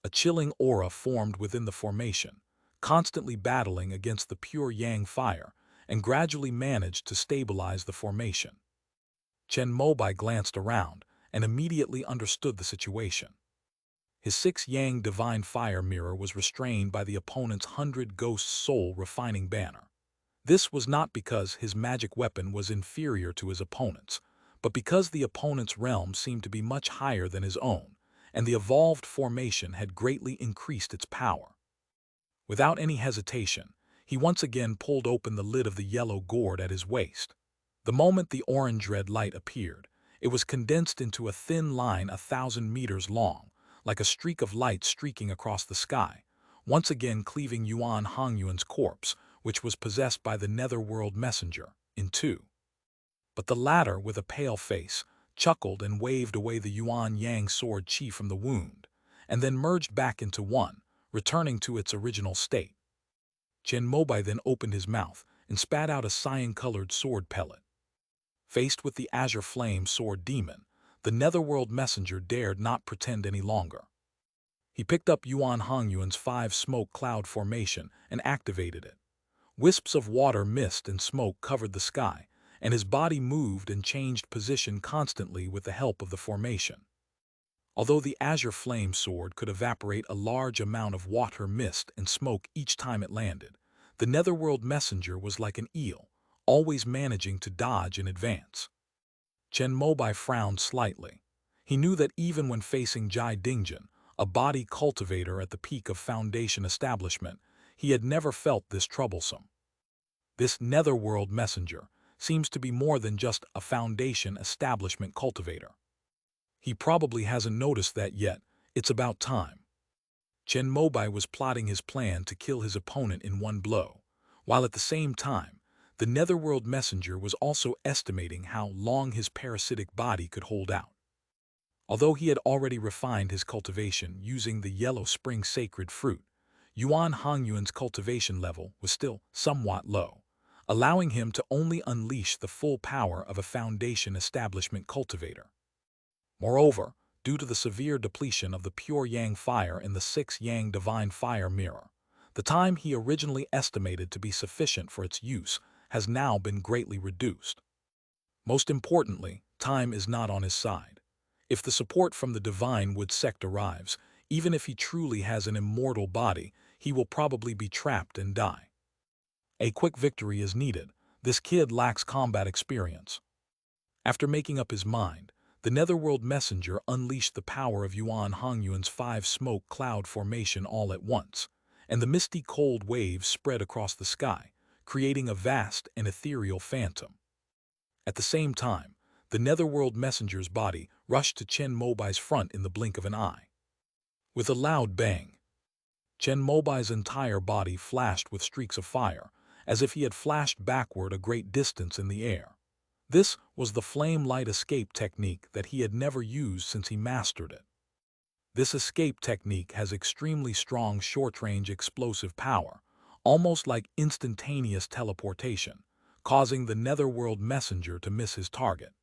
A chilling aura formed within the formation, constantly battling against the pure Yang fire, and gradually managed to stabilize the formation. Chen Mobai glanced around and immediately understood the situation. His 6 Yang Divine Fire Mirror was restrained by the opponent's 100 Ghosts' soul refining banner. This was not because his magic weapon was inferior to his opponent's, but because the opponent's realm seemed to be much higher than his own, and the evolved formation had greatly increased its power. Without any hesitation, he once again pulled open the lid of the yellow gourd at his waist. The moment the orange-red light appeared, it was condensed into a thin line 1,000 meters long, like a streak of light streaking across the sky, once again cleaving Yuan Hongyuan's corpse, which was possessed by the netherworld messenger, in 2. But the latter, with a pale face, chuckled and waved away the Yuan Yang sword chi from the wound, and then merged back into one, returning to its original state. Chen Mobai then opened his mouth and spat out a cyan-colored sword pellet. Faced with the azure flame sword demon, the netherworld messenger dared not pretend any longer. He picked up Yuan Hongyuan's 5-smoke cloud formation and activated it. Wisps of water, mist, and smoke covered the sky, and his body moved and changed position constantly with the help of the formation. Although the azure flame sword could evaporate a large amount of water, mist, and smoke each time it landed, the netherworld messenger was like an eel, always managing to dodge in advance. Chen Mobai frowned slightly. He knew that even when facing Jai Dingjin, a body cultivator at the peak of Foundation establishment, he had never felt this troublesome. This netherworld messenger seems to be more than just a Foundation establishment cultivator. He probably hasn't noticed that yet. It's about time. Chen Mobai was plotting his plan to kill his opponent in one blow, while at the same time, the netherworld messenger was also estimating how long his parasitic body could hold out. Although he had already refined his cultivation using the yellow spring sacred fruit, Yuan Hongyuan's cultivation level was still somewhat low, allowing him to only unleash the full power of a Foundation establishment cultivator. Moreover, due to the severe depletion of the pure Yang fire in the 6 Yang divine fire mirror, the time he originally estimated to be sufficient for its use has now been greatly reduced. Most importantly, time is not on his side. If the support from the divine wood sect arrives, even if he truly has an immortal body, he will probably be trapped and die. A quick victory is needed. This kid lacks combat experience. After making up his mind, the netherworld messenger unleashed the power of Yuan Hongyuan's 5-smoke cloud formation all at once, and the misty cold waves spread across the sky, creating a vast and ethereal phantom. At the same time, the netherworld messenger's body rushed to Chen Mobai's front in the blink of an eye. With a loud bang, Chen Mobai's entire body flashed with streaks of fire, as if he had flashed backward a great distance in the air. This was the flame light escape technique that he had never used since he mastered it. This escape technique has extremely strong short-range explosive power, almost like instantaneous teleportation, causing the netherworld messenger to miss his target.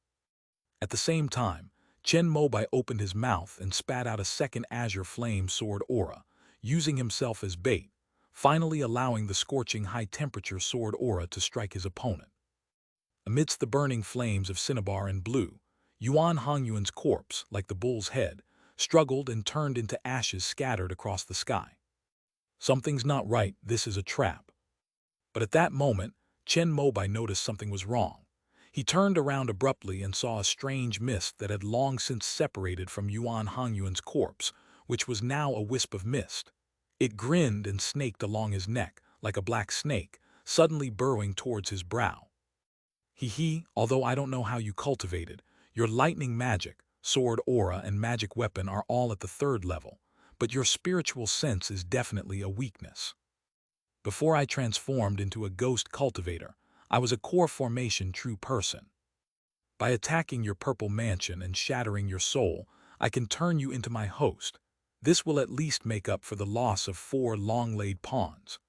At the same time, Chen Mobai opened his mouth and spat out a second azure flame sword aura, using himself as bait, finally allowing the scorching high-temperature sword aura to strike his opponent. Amidst the burning flames of cinnabar and blue, Yuan Hongyuan's corpse, like the bull's head, struggled and turned into ashes scattered across the sky. Something's not right, this is a trap. But at that moment, Chen Mobai noticed something was wrong. He turned around abruptly and saw a strange mist that had long since separated from Yuan Hongyuan's corpse, which was now a wisp of mist. It grinned and snaked along his neck, like a black snake, suddenly burrowing towards his brow. He, although I don't know how you cultivated, your lightning magic, sword aura, and magic weapon are all at the 3rd level, but your spiritual sense is definitely a weakness. Before I transformed into a ghost cultivator, I was a core formation true person. By attacking your purple mansion and shattering your soul, I can turn you into my host. This will at least make up for the loss of 4 long-laid pawns.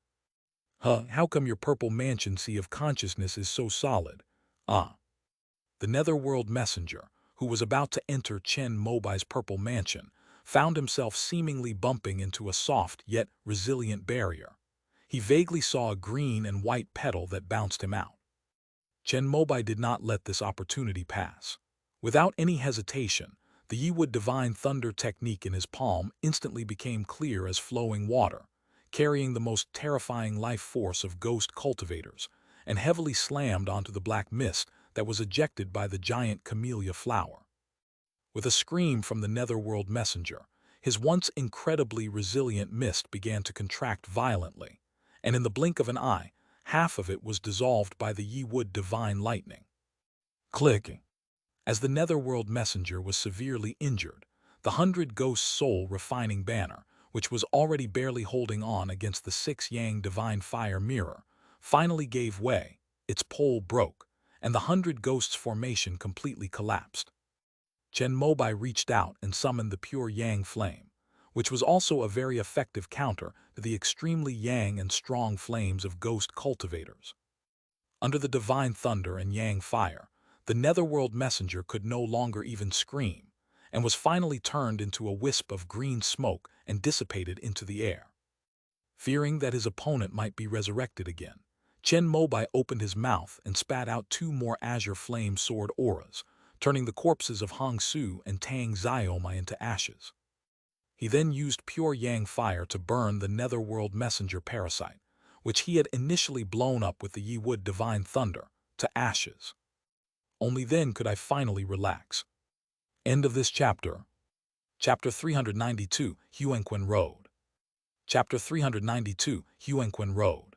How come your purple mansion sea of consciousness is so solid? The netherworld messenger, who was about to enter Chen Mobai's purple mansion, found himself seemingly bumping into a soft yet resilient barrier. He vaguely saw a green and white petal that bounced him out. Chen Mobai did not let this opportunity pass. Without any hesitation, the Yiwood Divine Thunder technique in his palm instantly became clear as flowing water, carrying the most terrifying life force of ghost cultivators, and heavily slammed onto the black mist that was ejected by the giant camellia flower. With a scream from the netherworld messenger, his once incredibly resilient mist began to contract violently, and in the blink of an eye, half of it was dissolved by the Yiwood divine lightning. Clicking. As the netherworld messenger was severely injured, the 100 Ghost Soul refining banner, which was already barely holding on against the 6 Yang divine fire mirror, finally gave way, its pole broke, and the 100 Ghosts formation completely collapsed. Chen Mobai reached out and summoned the pure Yang flame. which was also a very effective counter to the extremely yang and strong flames of ghost cultivators. Under the divine thunder and yang fire, the netherworld messenger could no longer even scream, and was finally turned into a wisp of green smoke and dissipated into the air. Fearing that his opponent might be resurrected again, Chen Mobai opened his mouth and spat out 2 more azure flame sword auras, turning the corpses of Hong Su and Tang Xiaomai into ashes. He then used pure yang fire to burn the netherworld messenger parasite, which he had initially blown up with the Yi Wood divine thunder, to ashes. Only then could I finally relax. End of this chapter. Chapter 392, Huanquan Road. Chapter 392, Huanquan Road.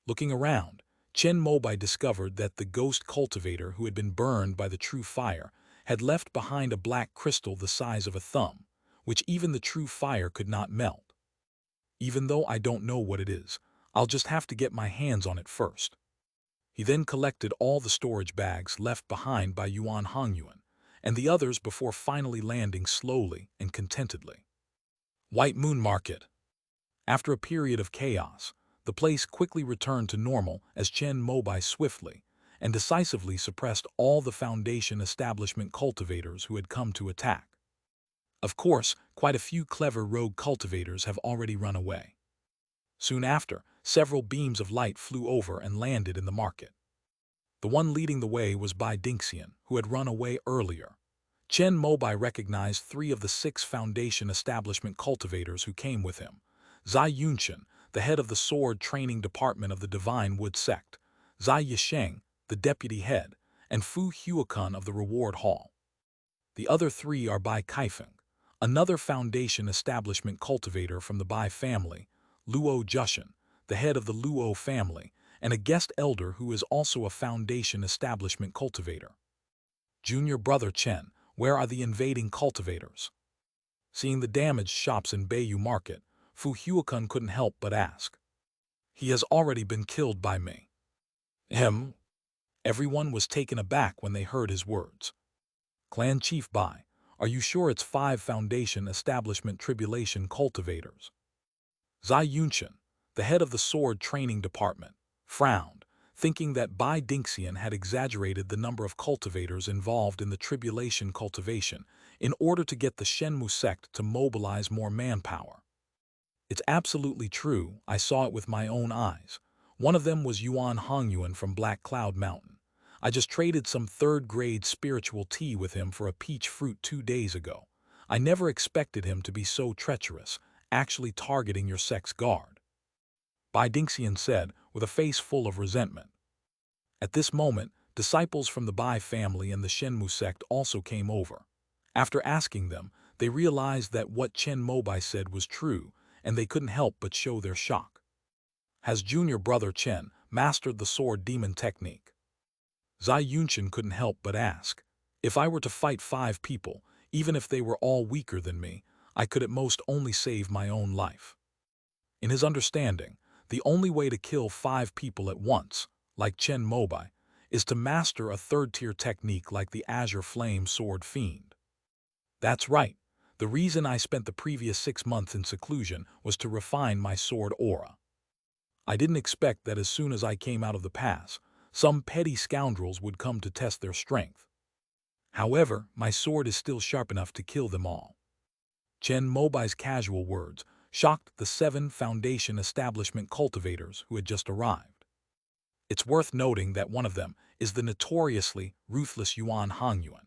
Looking around, Chen Mobai discovered that the ghost cultivator who had been burned by the true fire had left behind a black crystal the size of a thumb, which even the true fire could not melt. Even though I don't know what it is, I'll just have to get my hands on it first. He then collected all the storage bags left behind by Yuan Hongyuan, and the others before finally landing slowly and contentedly. White Moon Market. After a period of chaos, the place quickly returned to normal as Chen Mobai swiftly and decisively suppressed all the Foundation establishment cultivators who had come to attack. Of course, quite a few clever rogue cultivators have already run away. Soon after, several beams of light flew over and landed in the market. The one leading the way was Bai Dingxian, who had run away earlier. Chen Mobai recognized 3 of the 6 Foundation establishment cultivators who came with him: Zai Yunshan, the head of the sword training department of the Divine Wood sect; Zai Yisheng, the deputy head; and Fu Huakun of the Reward Hall. The other 3 are Bai Kaifeng, another Foundation establishment cultivator from the Bai family; Luo Jushan, the head of the Luo family, and a guest elder who is also a Foundation establishment cultivator. Junior brother Chen, where are the invading cultivators? Seeing the damaged shops in Bayu Market, Fu Huakun couldn't help but ask. He has already been killed by me. Him? Everyone was taken aback when they heard his words. Clan Chief Bai, are you sure it's 5 Foundation establishment tribulation cultivators? Zai Yunshan, the head of the sword training department, frowned, thinking that Bai Dingxian had exaggerated the number of cultivators involved in the tribulation cultivation in order to get the Shenmu sect to mobilize more manpower. It's absolutely true, I saw it with my own eyes. One of them was Yuan Hongyuan from Black Cloud Mountain. I just traded some 3rd-grade spiritual tea with him for a peach fruit 2 days ago. I never expected him to be so treacherous, actually targeting your sect's guard. Bai Dingxian said, with a face full of resentment. At this moment, disciples from the Bai family and the Shenmu sect also came over. After asking them, they realized that what Chen Mobai said was true, and they couldn't help but show their shock. Has junior brother Chen mastered the sword demon technique? Zai Yunshan couldn't help but ask. If I were to fight 5 people, even if they were all weaker than me, I could at most only save my own life. In his understanding, the only way to kill 5 people at once, like Chen Mobai, is to master a 3rd-tier technique like the Azure Flame Sword Fiend. That's right. The reason I spent the previous 6 months in seclusion was to refine my sword aura. I didn't expect that as soon as I came out of the pass, some petty scoundrels would come to test their strength. However, my sword is still sharp enough to kill them all. Chen Mobai's casual words shocked the 7 Foundation establishment cultivators who had just arrived. It's worth noting that one of them is the notoriously ruthless Yuan Hongyuan.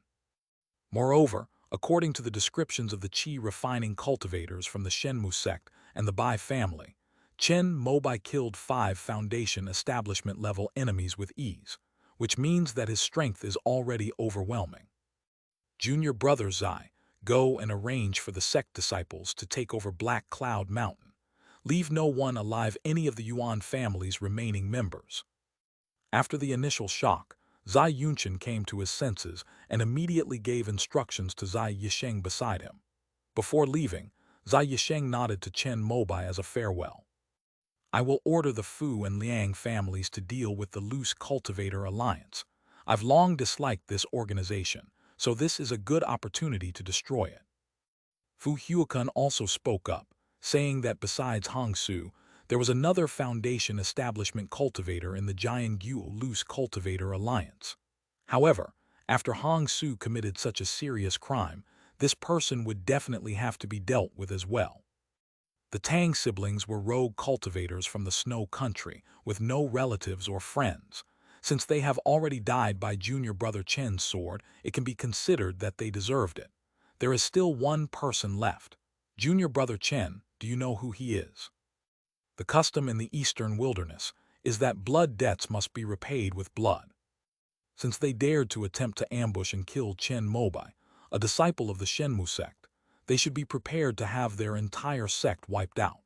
Moreover, according to the descriptions of the Qi refining cultivators from the Shenmu sect and the Bai family, Chen Mobai killed 5 Foundation establishment-level enemies with ease, which means that his strength is already overwhelming. Junior brother Zai, go and arrange for the sect disciples to take over Black Cloud Mountain. Leave no one alive any of the Yuan family's remaining members. After the initial shock, Zai Yunshan came to his senses and immediately gave instructions to Zai Yisheng beside him. Before leaving, Zai Yisheng nodded to Chen Mobai as a farewell. I will order the Fu and Liang families to deal with the loose cultivator alliance. I've long disliked this organization, so this is a good opportunity to destroy it. Fu Huakun also spoke up, saying that besides Hong Su, there was another Foundation establishment cultivator in the Jiangyu Loose Cultivator Alliance. However, after Hong Su committed such a serious crime, this person would definitely have to be dealt with as well. The Tang siblings were rogue cultivators from the Snow Country with no relatives or friends. Since they have already died by junior brother Chen's sword, it can be considered that they deserved it. There is still one person left. Junior brother Chen, do you know who he is? The custom in the eastern wilderness is that blood debts must be repaid with blood. Since they dared to attempt to ambush and kill Chen Mobai, a disciple of the Shenmu sect, they should be prepared to have their entire sect wiped out.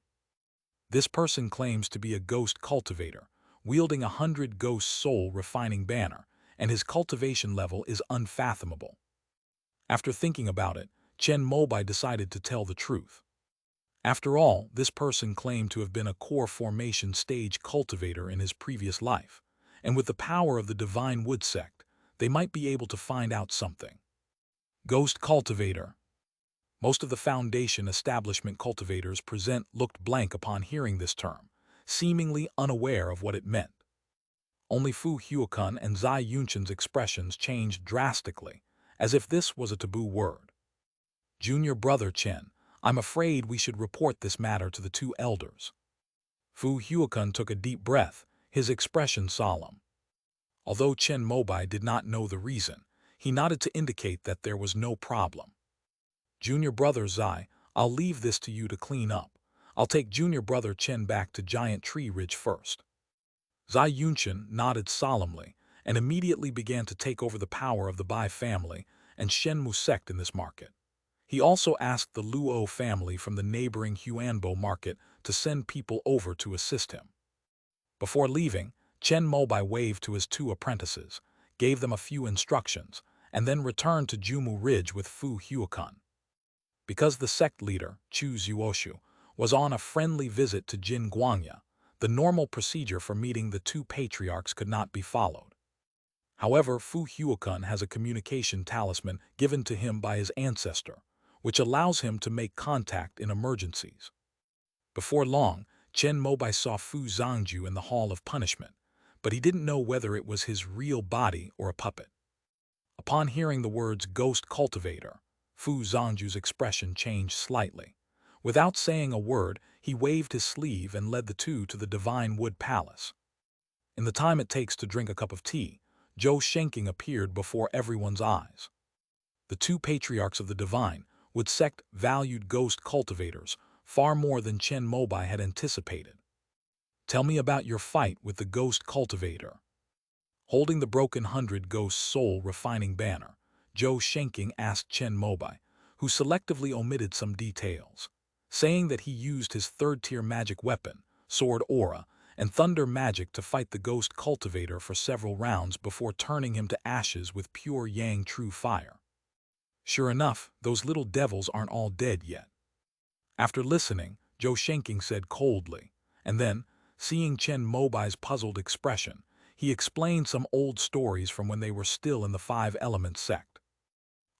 This person claims to be a ghost cultivator, wielding 100 ghost soul refining banner, and his cultivation level is unfathomable. After thinking about it, Chen Mobai decided to tell the truth. After all, this person claimed to have been a core formation stage cultivator in his previous life, and with the power of the Divine Wood sect, they might be able to find out something. Ghost cultivator. Most of the Foundation establishment cultivators present looked blank upon hearing this term, seemingly unaware of what it meant. Only Fu Huakun and Zai Yunshan's expressions changed drastically, as if this was a taboo word. Junior brother Chen, I'm afraid we should report this matter to the two elders. Fu Huakun took a deep breath, his expression solemn. Although Chen Mobai did not know the reason, he nodded to indicate that there was no problem. Junior brother Zai, I'll leave this to you to clean up. I'll take junior brother Chen back to Giant Tree Ridge first. Zai Yunshan nodded solemnly and immediately began to take over the power of the Bai family and Shenmu sect in this market. He also asked the Luo family from the neighboring Huanbo market to send people over to assist him. Before leaving, Chen Mobai waved to his two apprentices, gave them a few instructions, and then returned to Jumu Ridge with Fu Huakun. Because the sect leader, Chu Zuoshu, was on a friendly visit to Jin Guangya, the normal procedure for meeting the two patriarchs could not be followed. However, Fu Huakun has a communication talisman given to him by his ancestor, which allows him to make contact in emergencies. Before long, Chen Mobai saw Fu Zhangju in the Hall of Punishment, but he didn't know whether it was his real body or a puppet. Upon hearing the words ghost cultivator, Fu Zhangju's expression changed slightly. Without saying a word, he waved his sleeve and led the two to the Divine Wood Palace. In the time it takes to drink a cup of tea, Zhou Shenking appeared before everyone's eyes. The two patriarchs of the Divine Wood sect valued ghost cultivators far more than Chen Mobai had anticipated. Tell me about your fight with the ghost cultivator. Holding the broken 100 ghost soul refining banner, Zhou Shenking asked Chen Mobai, who selectively omitted some details, saying that he used his third-tier magic weapon, sword aura, and thunder magic to fight the ghost cultivator for several rounds before turning him to ashes with pure yang true fire. Sure enough, those little devils aren't all dead yet. After listening, Zhou Shenking said coldly, and then, seeing Chen Mobai's puzzled expression, he explained some old stories from when they were still in the Five Elements sect.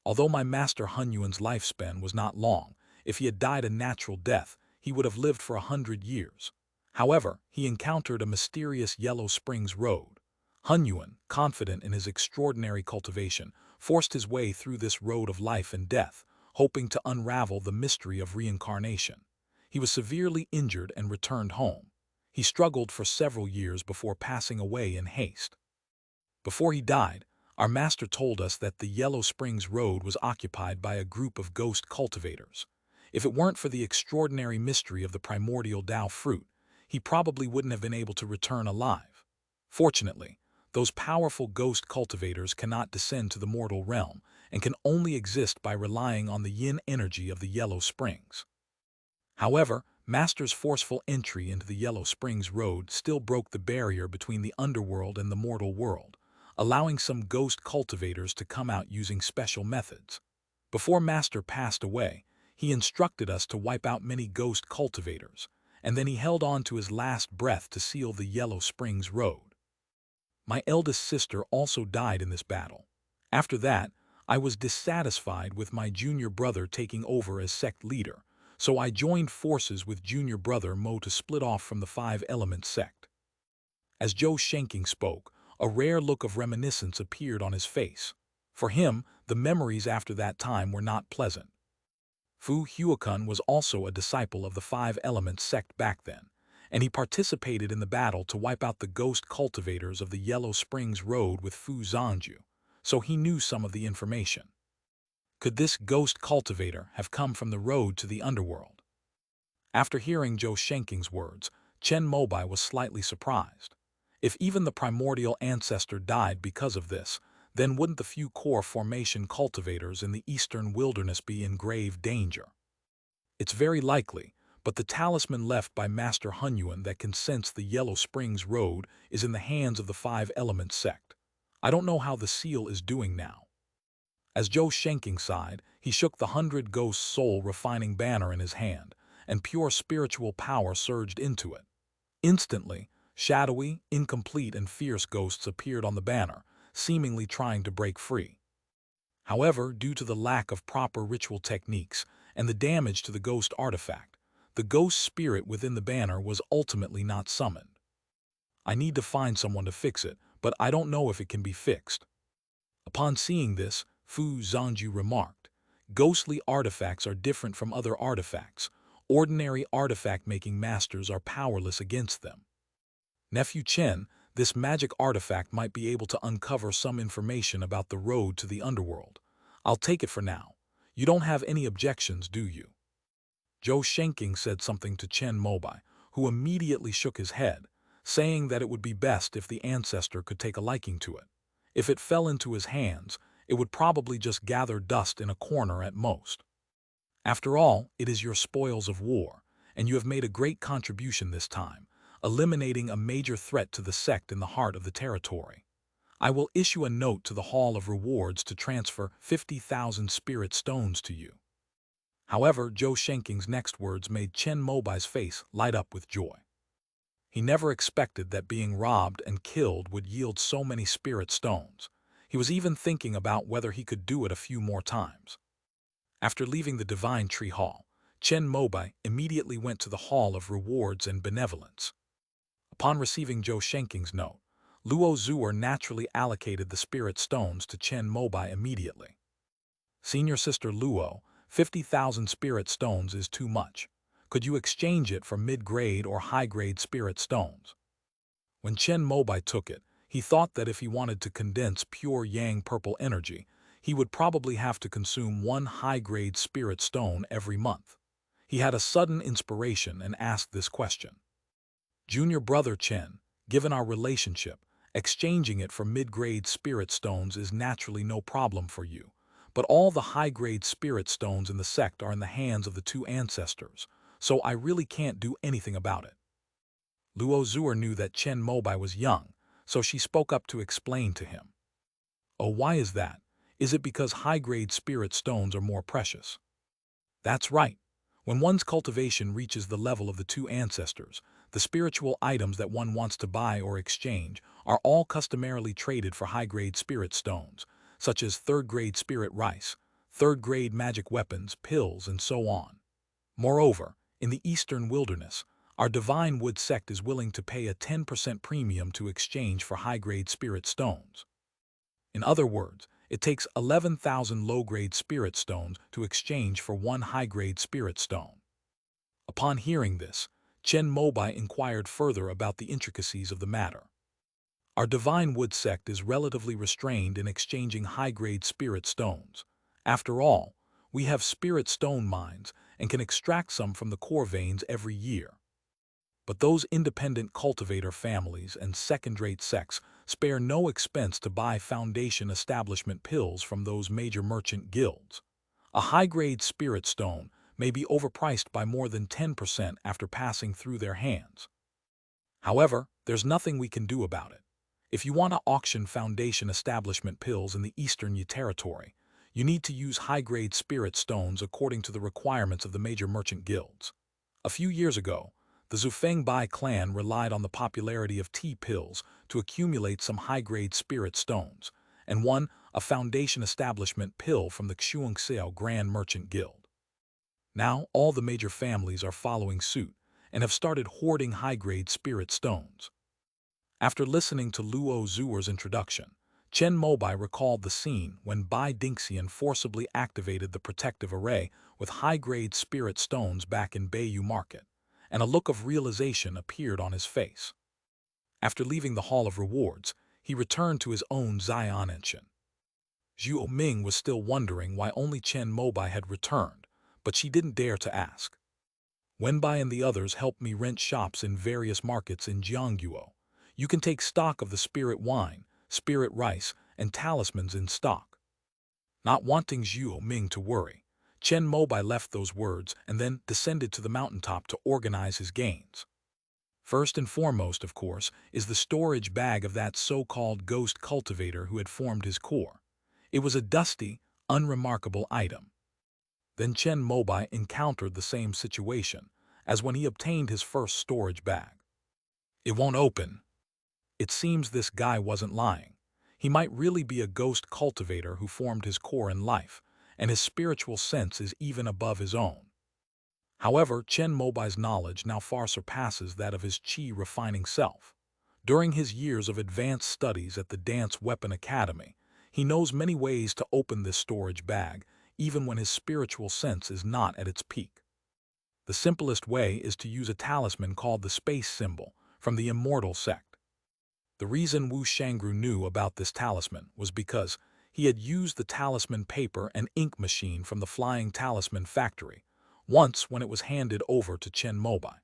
Although my master Hunyuan's lifespan was not long, if he had died a natural death, he would have lived for 100 years. However, he encountered a mysterious Yellow Springs road. Hunyuan, confident in his extraordinary cultivation, forced his way through this road of life and death, hoping to unravel the mystery of reincarnation. He was severely injured and returned home. He struggled for several years before passing away in haste. Before he died, our master told us that the Yellow Springs Road was occupied by a group of ghost cultivators. If it weren't for the extraordinary mystery of the primordial Tao fruit, he probably wouldn't have been able to return alive. Fortunately, those powerful ghost cultivators cannot descend to the mortal realm and can only exist by relying on the yin energy of the Yellow Springs. However, Master's forceful entry into the Yellow Springs Road still broke the barrier between the underworld and the mortal world, allowing some ghost cultivators to come out using special methods. Before Master passed away, he instructed us to wipe out many ghost cultivators, and then he held on to his last breath to seal the Yellow Springs Road. My eldest sister also died in this battle. After that, I was dissatisfied with my junior brother taking over as sect leader, so I joined forces with junior brother Mo to split off from the five-element sect. As Joe Shanking spoke, a rare look of reminiscence appeared on his face. For him, the memories after that time were not pleasant. Fu Huakun was also a disciple of the five-element sect back then, and he participated in the battle to wipe out the ghost cultivators of the Yellow Springs Road with Fu Zhanju, so he knew some of the information. Could this ghost cultivator have come from the road to the underworld? After hearing Joe Shanking's words, Chen Mobai was slightly surprised. If even the primordial ancestor died because of this, then wouldn't the few core formation cultivators in the eastern wilderness be in grave danger? It's very likely, but the talisman left by Master Hunyuan that can sense the Yellow Springs Road is in the hands of the five-element sect. I don't know how the seal is doing now. As Joe Shanking sighed, he shook the 100-ghost soul-refining banner in his hand, and pure spiritual power surged into it. Instantly, shadowy, incomplete, and fierce ghosts appeared on the banner, seemingly trying to break free. However, due to the lack of proper ritual techniques and the damage to the ghost artifact, the ghost spirit within the banner was ultimately not summoned. I need to find someone to fix it, but I don't know if it can be fixed. Upon seeing this, Fu Zhanju remarked, "Ghostly artifacts are different from other artifacts. Ordinary artifact-making masters are powerless against them. Nephew Chen, this magic artifact might be able to uncover some information about the road to the underworld. I'll take it for now. You don't have any objections, do you?" Joe Shanking said something to Chen Mobai, who immediately shook his head, saying that it would be best if the ancestor could take a liking to it. If it fell into his hands, it would probably just gather dust in a corner at most. After all, it is your spoils of war, and you have made a great contribution this time, eliminating a major threat to the sect in the heart of the territory. I will issue a note to the Hall of Rewards to transfer 50,000 spirit stones to you. However, Joe Shanking's next words made Chen Mobai's face light up with joy. He never expected that being robbed and killed would yield so many spirit stones. He was even thinking about whether he could do it a few more times. After leaving the Divine Tree Hall, Chen Mobai immediately went to the Hall of Rewards and Benevolence. Upon receiving Joe Shanking's note, Luo Zuer naturally allocated the spirit stones to Chen Mobai immediately. "Senior Sister Luo, 50,000 spirit stones is too much. Could you exchange it for mid-grade or high-grade spirit stones?" When Chen Mobai took it, he thought that if he wanted to condense pure yang purple energy, he would probably have to consume one high-grade spirit stone every month. He had a sudden inspiration and asked this question. "Junior brother Chen, given our relationship, exchanging it for mid-grade spirit stones is naturally no problem for you, but all the high-grade spirit stones in the sect are in the hands of the two ancestors, so I really can't do anything about it." Luo Zuer knew that Chen Mobai was young, so she spoke up to explain to him. "Oh, why is that? Is it because high-grade spirit stones are more precious?" "That's right. When one's cultivation reaches the level of the two ancestors, the spiritual items that one wants to buy or exchange are all customarily traded for high-grade spirit stones, such as third-grade spirit rice, third-grade magic weapons, pills, and so on. Moreover, in the Eastern Wilderness, our Divine Wood sect is willing to pay a 10% premium to exchange for high-grade spirit stones. In other words, it takes 11,000 low-grade spirit stones to exchange for one high-grade spirit stone." Upon hearing this, Chen Mobai inquired further about the intricacies of the matter. "Our Divine Wood sect is relatively restrained in exchanging high-grade spirit stones. After all, we have spirit stone mines and can extract some from the core veins every year. But those independent cultivator families and second-rate sects spare no expense to buy foundation establishment pills from those major merchant guilds. A high-grade spirit stone may be overpriced by more than 10% after passing through their hands. However, there's nothing we can do about it. If you want to auction foundation establishment pills in the Eastern Yi territory, you need to use high-grade spirit stones according to the requirements of the major merchant guilds. A few years ago, the Zufeng Bai clan relied on the popularity of tea pills to accumulate some high-grade spirit stones, and one a Foundation Establishment pill from the Xuanxiao Grand Merchant Guild. Now, all the major families are following suit and have started hoarding high-grade spirit stones. After listening to Luo Zhuer's introduction, Chen Mobai recalled the scene when Bai Dingxian forcibly activated the protective array with high-grade spirit stones back in Beiyu Market, and a look of realization appeared on his face. After leaving the Hall of Rewards, he returned to his own Zion Enshin. Zhu Ming was still wondering why only Chen Mobai had returned, but she didn't dare to ask. Wenbai and the others helped me rent shops in various markets in Jiangguo. You can take stock of the spirit wine, spirit rice, and talismans in stock. Not wanting Zhu Ming to worry, Chen Mobai left those words and then descended to the mountaintop to organize his gains. First and foremost, of course, is the storage bag of that so-called ghost cultivator who had formed his core. It was a dusty, unremarkable item. Then Chen Mobai encountered the same situation as when he obtained his first storage bag. It won't open. It seems this guy wasn't lying. He might really be a ghost cultivator who formed his core in life, and his spiritual sense is even above his own. However, Chen Mobai's knowledge now far surpasses that of his qi-refining self. During his years of advanced studies at the Dance Weapon Academy, he knows many ways to open this storage bag, even when his spiritual sense is not at its peak. The simplest way is to use a talisman called the space symbol from the immortal sect. The reason Wu Shangru knew about this talisman was because he had used the talisman paper and ink machine from the Flying Talisman Factory, once when it was handed over to Chen Mobai.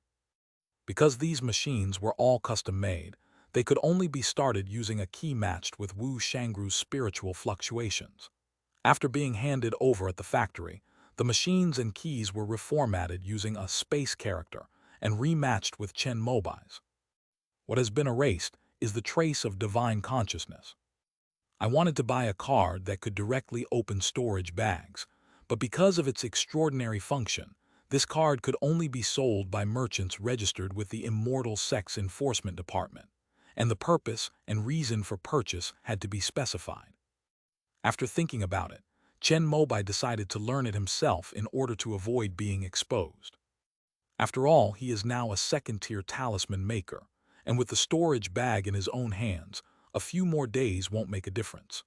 Because these machines were all custom-made, they could only be started using a key matched with Wu Shangru's spiritual fluctuations. After being handed over at the factory, the machines and keys were reformatted using a space character and rematched with Chen Mobai's. What has been erased is the trace of divine consciousness. I wanted to buy a card that could directly open storage bags, but because of its extraordinary function, this card could only be sold by merchants registered with the Immortal Sects Enforcement Department, and the purpose and reason for purchase had to be specified. After thinking about it, Chen Mobai decided to learn it himself in order to avoid being exposed. After all, he is now a second-tier talisman maker, and with the storage bag in his own hands, a few more days won't make a difference.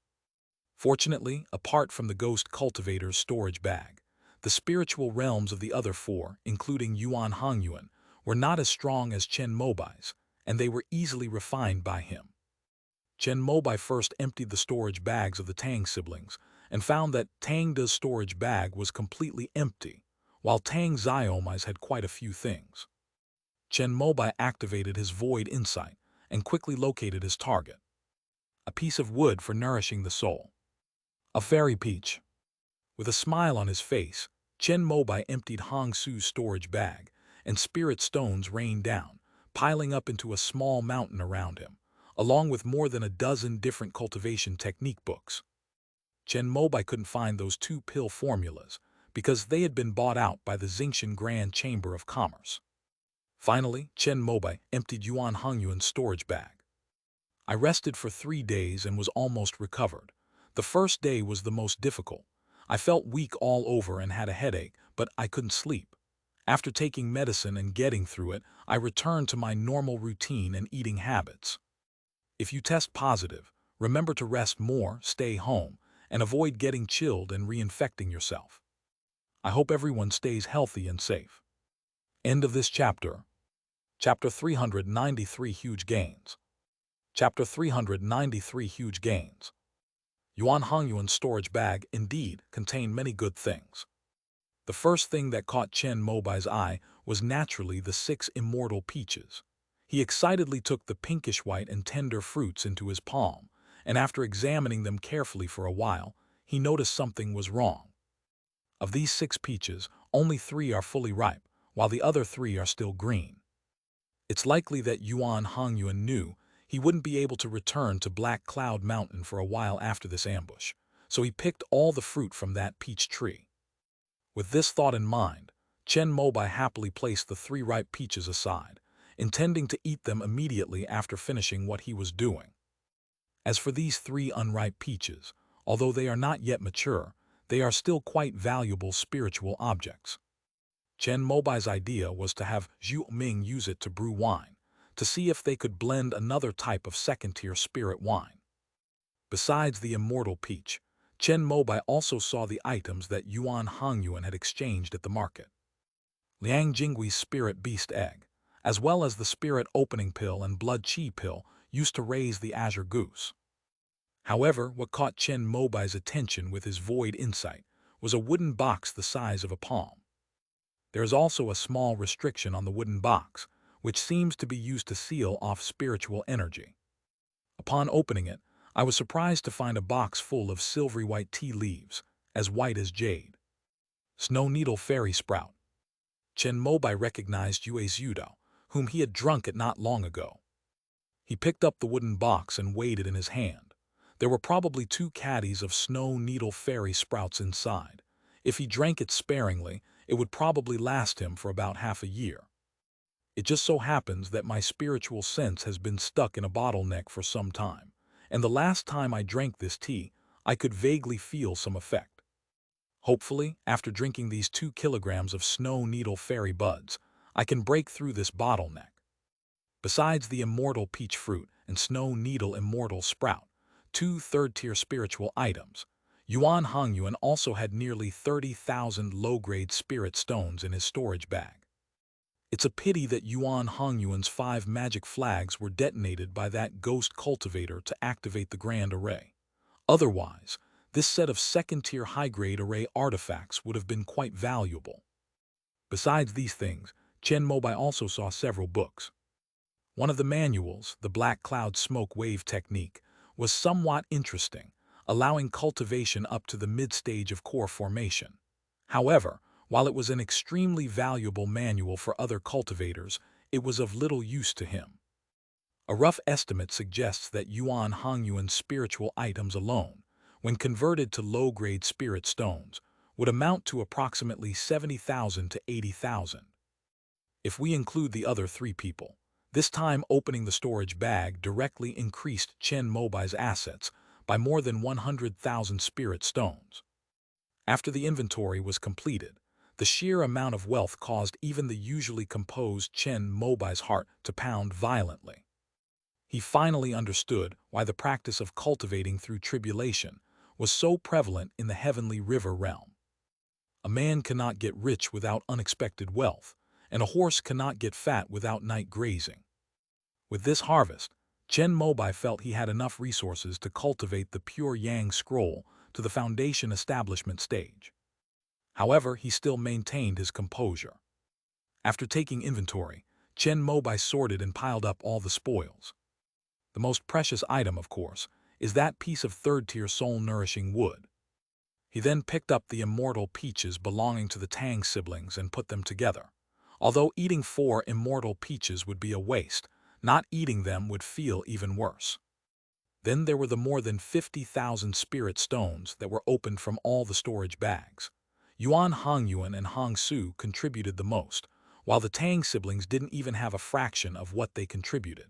Fortunately, apart from the ghost cultivator's storage bag, the spiritual realms of the other four, including Yuan Hongyuan, were not as strong as Chen Mobai's, and they were easily refined by him. Chen Mobai first emptied the storage bags of the Tang siblings and found that Tang De's storage bag was completely empty, while Tang Xiaomai's had quite a few things. Chen Mobai activated his void insight and quickly located his target. A piece of wood for nourishing the soul. A fairy peach. With a smile on his face, Chen Mobai emptied Hong Su's storage bag, and spirit stones rained down, piling up into a small mountain around him, along with more than a dozen different cultivation technique books. Chen Mobai couldn't find those 2 pill formulas because they had been bought out by the Xingshan Grand Chamber of Commerce. Finally, Chen Mobai emptied Yuan Hongyuan's storage bag. I rested for 3 days and was almost recovered. The first day was the most difficult. I felt weak all over and had a headache, but I couldn't sleep. After taking medicine and getting through it, I returned to my normal routine and eating habits. If you test positive, remember to rest more, stay home, and avoid getting chilled and reinfecting yourself. I hope everyone stays healthy and safe. End of this chapter. Chapter 393 Huge Gains. Chapter 393 Huge Gains. Yuan Hongyuan's storage bag, indeed, contained many good things. The first thing that caught Chen Mobai's eye was naturally the 6 immortal peaches. He excitedly took the pinkish-white and tender fruits into his palm, and after examining them carefully for a while, he noticed something was wrong. Of these 6 peaches, only 3 are fully ripe, while the other 3 are still green. It's likely that Yuan Hongyuan knew he wouldn't be able to return to Black Cloud Mountain for a while after this ambush, so he picked all the fruit from that peach tree. With this thought in mind, Chen Mobai happily placed the 3 ripe peaches aside, intending to eat them immediately after finishing what he was doing. As for these 3 unripe peaches, although they are not yet mature, they are still quite valuable spiritual objects. Chen Mobai's idea was to have Zhu Ming use it to brew wine, to see if they could blend another type of second-tier spirit wine. Besides the immortal peach, Chen Mobai also saw the items that Yuan Hongyuan had exchanged at the market. Liang Jinggui's spirit beast egg, as well as the spirit opening pill and blood chi pill used to raise the azure goose. However, what caught Chen Mobai's attention with his void insight was a wooden box the size of a palm. There is also a small restriction on the wooden box, which seems to be used to seal off spiritual energy. Upon opening it, I was surprised to find a box full of silvery white tea leaves, as white as jade. Snow Needle Fairy Sprout. Chen Mobai recognized Yue Zhudo, whom he had drunk it not long ago. He picked up the wooden box and weighed it in his hand. There were probably 2 caddies of Snow Needle Fairy Sprouts inside. If he drank it sparingly, it would probably last him for about half a year. It just so happens that my spiritual sense has been stuck in a bottleneck for some time, and the last time I drank this tea, I could vaguely feel some effect. Hopefully, after drinking these 2 kilograms of Snow Needle Fairy buds, I can break through this bottleneck. Besides the immortal peach fruit and Snow Needle immortal sprout, 2 third-tier spiritual items, Yuan Hongyuan also had nearly 30,000 low-grade spirit stones in his storage bag. It's a pity that Yuan Hongyuan's 5 magic flags were detonated by that ghost cultivator to activate the grand array. Otherwise, this set of second-tier high-grade array artifacts would have been quite valuable. Besides these things, Chen Mobai also saw several books. One of the manuals, the Black Cloud Smoke Wave Technique, was somewhat interesting, allowing cultivation up to the mid-stage of core formation. However, while it was an extremely valuable manual for other cultivators, it was of little use to him. A rough estimate suggests that Yuan Hongyuan's spiritual items alone, when converted to low-grade spirit stones, would amount to approximately 70,000 to 80,000. If we include the other 3 people, this time opening the storage bag directly increased Chen Mobai's assets by more than 100,000 spirit stones. After the inventory was completed, the sheer amount of wealth caused even the usually composed Chen Mobai's heart to pound violently. He finally understood why the practice of cultivating through tribulation was so prevalent in the heavenly river realm. A man cannot get rich without unexpected wealth, and a horse cannot get fat without night grazing. With this harvest, Chen Mobai felt he had enough resources to cultivate the pure Yang scroll to the foundation establishment stage. However, he still maintained his composure. After taking inventory, Chen Mobai sorted and piled up all the spoils. The most precious item, of course, is that piece of third-tier soul-nourishing wood. He then picked up the immortal peaches belonging to the Tang siblings and put them together. Although eating 4 immortal peaches would be a waste, not eating them would feel even worse. Then there were the more than 50,000 spirit stones that were opened from all the storage bags. Yuan Hongyuan and Hong Su contributed the most, while the Tang siblings didn't even have a fraction of what they contributed.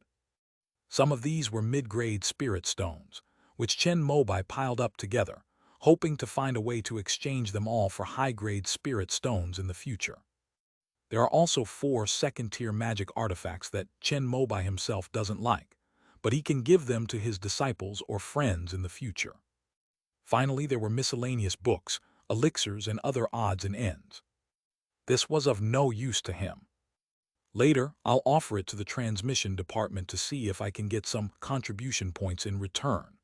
Some of these were mid-grade spirit stones, which Chen Mobai piled up together, hoping to find a way to exchange them all for high-grade spirit stones in the future. There are also 4 second-tier magic artifacts that Chen Mobai himself doesn't like, but he can give them to his disciples or friends in the future. Finally, there were miscellaneous books, elixirs, and other odds and ends. This was of no use to him. Later, I'll offer it to the transmission department to see if I can get some contribution points in return.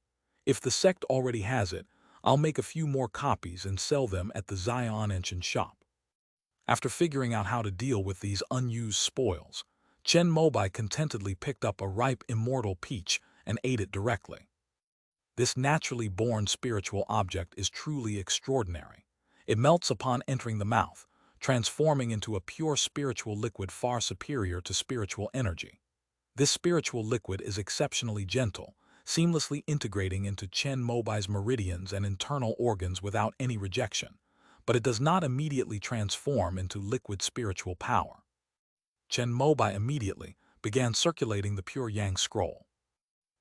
If the sect already has it, I'll make a few more copies and sell them at the Zion Ancient shop. After figuring out how to deal with these unused spoils, Chen Mobai contentedly picked up a ripe immortal peach and ate it directly. This naturally born spiritual object is truly extraordinary. It melts upon entering the mouth, transforming into a pure spiritual liquid far superior to spiritual energy. This spiritual liquid is exceptionally gentle, seamlessly integrating into Chen Mobai's meridians and internal organs without any rejection, but it does not immediately transform into liquid spiritual power. Chen Mobai immediately began circulating the pure Yang scroll.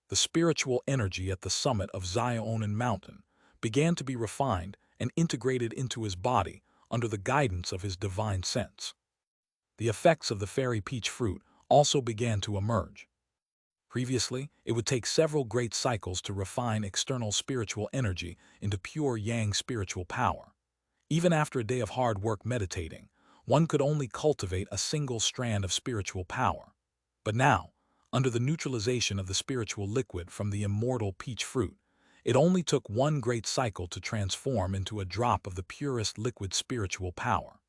The spiritual energy at the summit of Zionin Mountain began to be refined and integrated into his body under the guidance of his divine sense. The effects of the fairy peach fruit also began to emerge. Previously, it would take several great cycles to refine external spiritual energy into pure yang spiritual power. Even after a day of hard work meditating, one could only cultivate a single strand of spiritual power. But now, under the neutralization of the spiritual liquid from the immortal peach fruit, it only took one great cycle to transform into a drop of the purest liquid spiritual power.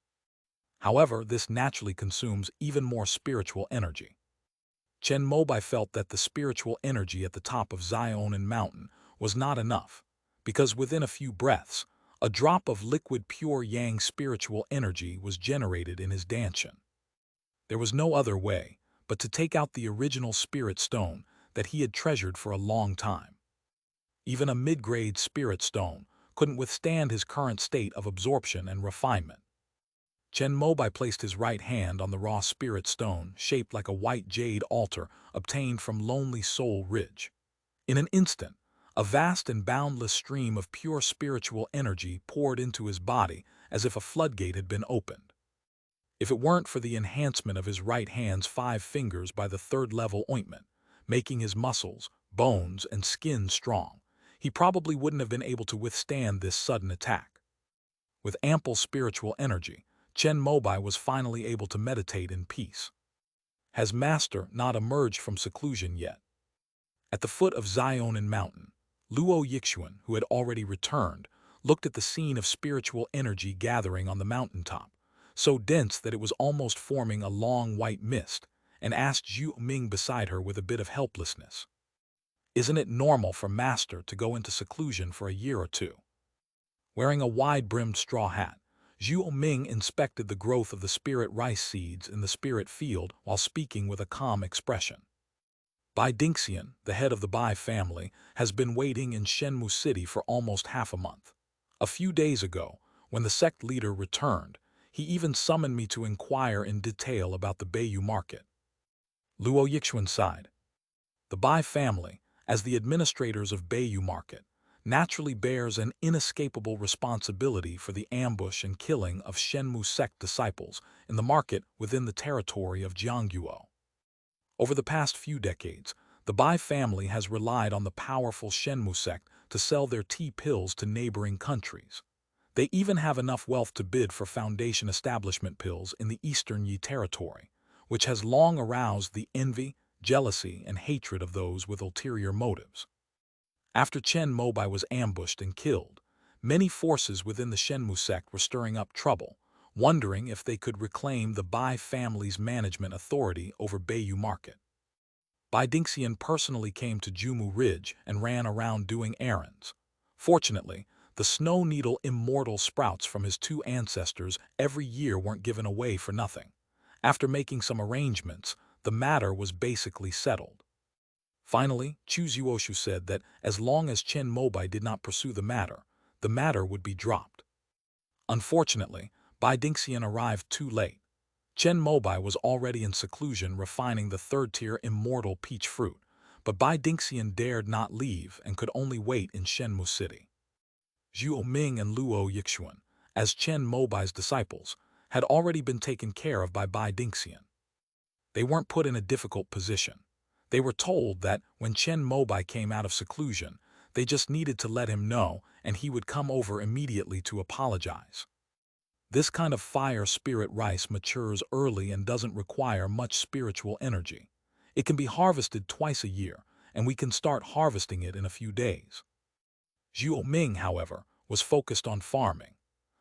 However, this naturally consumes even more spiritual energy. Chen Mobai felt that the spiritual energy at the top of Zionin Mountain was not enough, because within a few breaths, a drop of liquid pure yang spiritual energy was generated in his danshan. There was no other way but to take out the original spirit stone that he had treasured for a long time. Even a mid-grade spirit stone couldn't withstand his current state of absorption and refinement. Chen Mobai placed his right hand on the raw spirit stone, shaped like a white jade altar obtained from Lonely Soul Ridge. In an instant, a vast and boundless stream of pure spiritual energy poured into his body as if a floodgate had been opened. If it weren't for the enhancement of his right hand's 5 fingers by the 3rd-level ointment, making his muscles, bones, and skin strong, he probably wouldn't have been able to withstand this sudden attack. With ample spiritual energy, Chen Mobai was finally able to meditate in peace. Has Master not emerged from seclusion yet? At the foot of Zionin Mountain, Luo Yixuan, who had already returned, looked at the scene of spiritual energy gathering on the mountaintop, so dense that it was almost forming a long white mist, and asked Zhu Ming beside her with a bit of helplessness. Isn't it normal for Master to go into seclusion for a year or two? Wearing a wide-brimmed straw hat, Zhu Ming inspected the growth of the spirit rice seeds in the spirit field while speaking with a calm expression. Bai Dingxian, the head of the Bai family, has been waiting in Shenmu City for almost half a month. A few days ago, when the sect leader returned, he even summoned me to inquire in detail about the Beiyu market. Luo Yixuan sighed. The Bai family, as the administrators of Beiyu market, naturally bears an inescapable responsibility for the ambush and killing of Shenmu sect disciples in the market within the territory of Jiangguo. Over the past few decades, the Bai family has relied on the powerful Shenmu sect to sell their tea pills to neighboring countries. They even have enough wealth to bid for foundation establishment pills in the Eastern Yi territory, which has long aroused the envy, jealousy, and hatred of those with ulterior motives. After Chen Mobai was ambushed and killed, many forces within the Shenmu sect were stirring up trouble, wondering if they could reclaim the Bai family's management authority over Beiyu market. Bai Dingxian personally came to Jumu Ridge and ran around doing errands. Fortunately, the snow needle immortal sprouts from his 2 ancestors every year weren't given away for nothing. After making some arrangements, the matter was basically settled. Finally, Chu Zuoshu said that as long as Chen Mobai did not pursue the matter would be dropped. Unfortunately, Bai Dingxian arrived too late. Chen Mobai was already in seclusion refining the 3rd-tier immortal peach fruit, but Bai Dingxian dared not leave and could only wait in Shenmu City. Zhu Ming and Luo Yixuan, as Chen Mobai's disciples, had already been taken care of by Bai Dingxian. They weren't put in a difficult position. They were told that when Chen Mobai came out of seclusion, they just needed to let him know and he would come over immediately to apologize. This kind of fire spirit rice matures early and doesn't require much spiritual energy. It can be harvested twice a year, and we can start harvesting it in a few days. Zhu Ming, however, was focused on farming.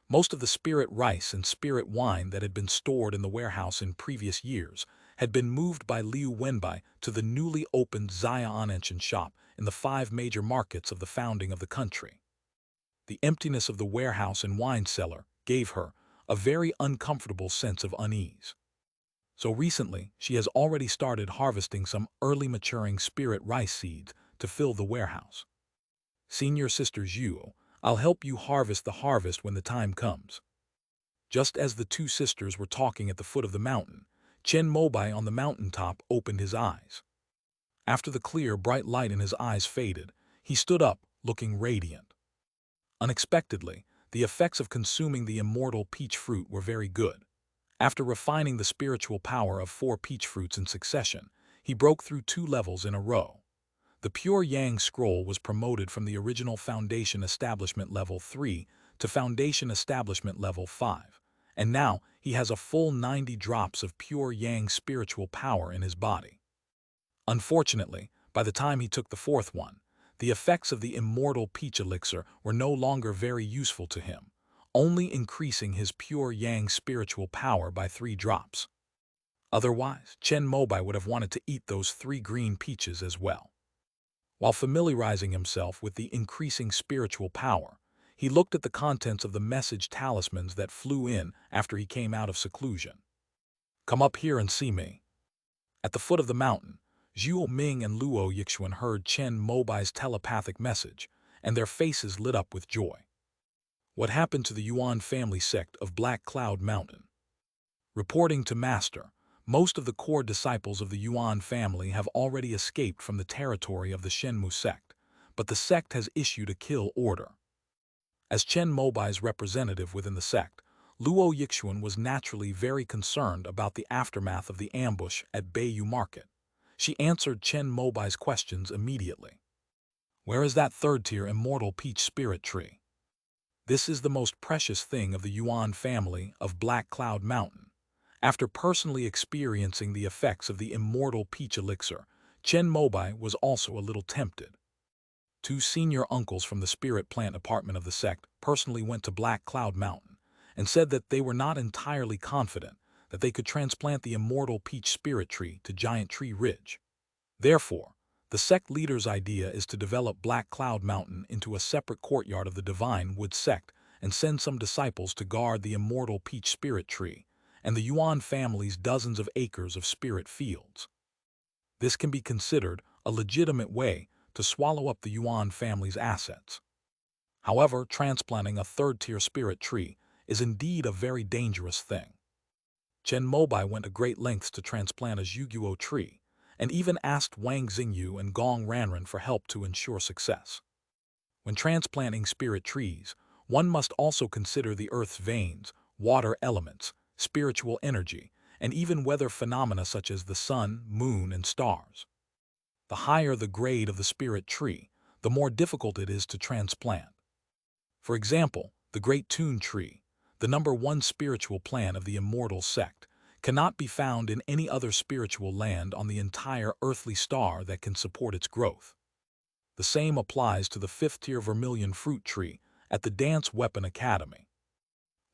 Most of the spirit rice and spirit wine that had been stored in the warehouse in previous years had been moved by Liu Wenbai to the newly opened Xiaonanshan shop in the 5 major markets of the founding of the country. The emptiness of the warehouse and wine cellar gave her a very uncomfortable sense of unease. So recently, she has already started harvesting some early maturing spirit rice seeds to fill the warehouse. Senior Sister Zhu, I'll help you harvest the harvest when the time comes. Just as the 2 sisters were talking at the foot of the mountain, Chen Mobai on the mountaintop opened his eyes. After the clear, bright light in his eyes faded, he stood up, looking radiant. Unexpectedly, the effects of consuming the immortal peach fruit were very good. After refining the spiritual power of 4 peach fruits in succession, he broke through 2 levels in a row. The Pure Yang Scroll was promoted from the original Foundation Establishment Level 3 to Foundation Establishment Level 5, and now he has a full 90 drops of Pure Yang spiritual power in his body. Unfortunately, by the time he took the 4th one, the effects of the immortal peach elixir were no longer very useful to him, only increasing his Pure Yang spiritual power by 3 drops. Otherwise, Chen Mobai would have wanted to eat those 3 green peaches as well. While familiarizing himself with the increasing spiritual power, he looked at the contents of the message talismans that flew in after he came out of seclusion. "Come up here and see me." At the foot of the mountain, Zhuo Ming and Luo Yixuan heard Chen Mobai's telepathic message, and their faces lit up with joy. What happened to the Yuan family sect of Black Cloud Mountain? Reporting to Master, most of the core disciples of the Yuan family have already escaped from the territory of the Shenmu sect, but the sect has issued a kill order. As Chen Mobai's representative within the sect, Luo Yixuan was naturally very concerned about the aftermath of the ambush at Beiyu Market. She answered Chen Mobai's questions immediately. "Where is that 3rd-tier immortal peach spirit tree?" This is the most precious thing of the Yuan family of Black Cloud Mountain. After personally experiencing the effects of the immortal peach elixir, Chen Mobai was also a little tempted. 2 senior uncles from the spirit plant department of the sect personally went to Black Cloud Mountain and said that they were not entirely confident that they could transplant the immortal peach spirit tree to Giant Tree Ridge. Therefore, the sect leader's idea is to develop Black Cloud Mountain into a separate courtyard of the Divine Wood sect and send some disciples to guard the immortal peach spirit tree and the Yuan family's dozens of acres of spirit fields. This can be considered a legitimate way to swallow up the Yuan family's assets. However, transplanting a 3rd-tier spirit tree is indeed a very dangerous thing. Chen Mobai went to great lengths to transplant a Zhuguo tree, and even asked Wang Xingyu and Gong Ranran for help to ensure success. When transplanting spirit trees, one must also consider the earth's veins, water elements, spiritual energy, and even weather phenomena such as the sun, moon, and stars. The higher the grade of the spirit tree, the more difficult it is to transplant. For example, the Great Tune Tree, the #1 spiritual plant of the immortal sect, cannot be found in any other spiritual land on the entire earthly star that can support its growth. The same applies to the 5th-tier vermilion fruit tree at the Dance Weapon Academy.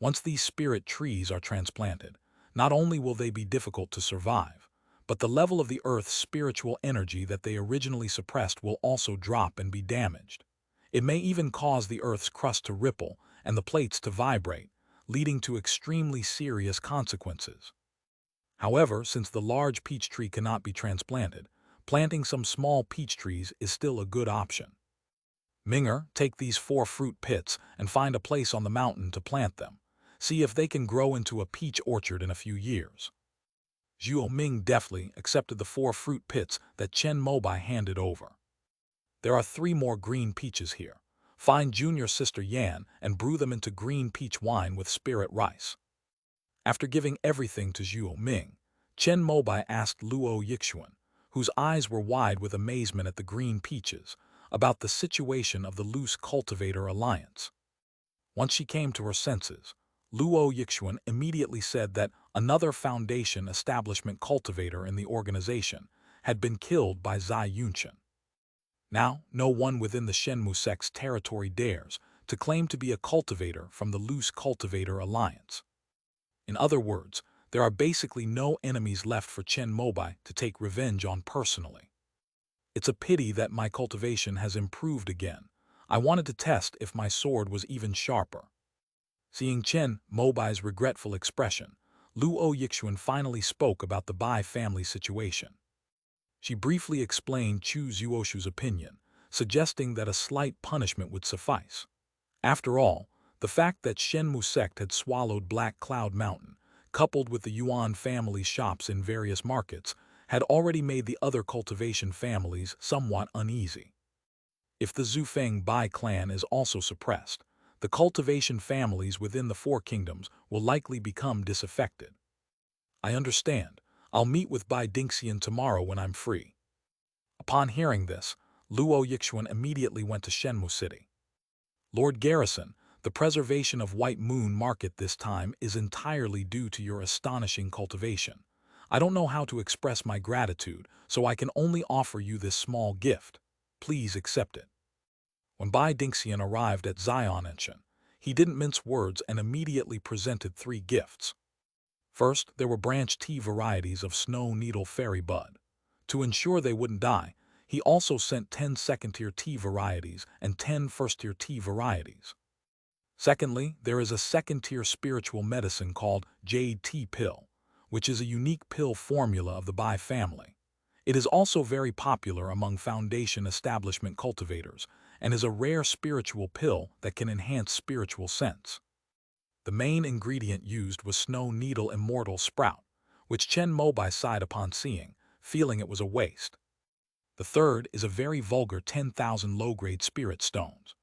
Once these spirit trees are transplanted, not only will they be difficult to survive, but the level of the Earth's spiritual energy that they originally suppressed will also drop and be damaged. It may even cause the Earth's crust to ripple and the plates to vibrate, leading to extremely serious consequences. However, since the large peach tree cannot be transplanted, planting some small peach trees is still a good option. Minger, take these 4 fruit pits and find a place on the mountain to plant them. See if they can grow into a peach orchard in a few years. Zhuo Ming deftly accepted the 4 fruit pits that Chen Mobai handed over. There are 3 more green peaches here. Find junior sister Yan and brew them into green peach wine with spirit rice. After giving everything to Zhuo Ming, Chen Mobai asked Luo Yixuan, whose eyes were wide with amazement at the green peaches, about the situation of the loose cultivator alliance. Once she came to her senses, Luo Yixuan immediately said that another Foundation establishment cultivator in the organization had been killed by Zai Yunchen. Now, no one within the Shenmu sect's territory dares to claim to be a cultivator from the loose cultivator alliance. In other words, there are basically no enemies left for Chen Mobai to take revenge on personally. It's a pity that my cultivation has improved again. I wanted to test if my sword was even sharper. Seeing Chen Mobai's regretful expression, Luo Yixuan finally spoke about the Bai family situation. She briefly explained Chu Zuoshu's opinion, suggesting that a slight punishment would suffice. After all, the fact that Shenmu sect had swallowed Black Cloud Mountain, coupled with the Yuan family shops in various markets, had already made the other cultivation families somewhat uneasy. If the Zufeng Bai clan is also suppressed, the cultivation families within the Four Kingdoms will likely become disaffected. I understand. I'll meet with Bai Dingxian tomorrow when I'm free. Upon hearing this, Luo Yixuan immediately went to Shenmu City. Lord Garrison, the preservation of White Moon Market this time is entirely due to your astonishing cultivation. I don't know how to express my gratitude, so I can only offer you this small gift. Please accept it. When Bai Dingxian arrived at Xianshan, he didn't mince words and immediately presented 3 gifts. First, there were branch tea varieties of snow needle fairy bud. To ensure they wouldn't die, he also sent 10 second-tier tea varieties and 10 first-tier tea varieties. Secondly, there is a second-tier spiritual medicine called Jade Tea Pill, which is a unique pill formula of the Bai family. It is also very popular among Foundation establishment cultivators and is a rare spiritual pill that can enhance spiritual sense. The main ingredient used was snow needle immortal sprout, which Chen Mobai sighed upon seeing, feeling it was a waste. The third is a very vulgar 10,000 low-grade spirit stones.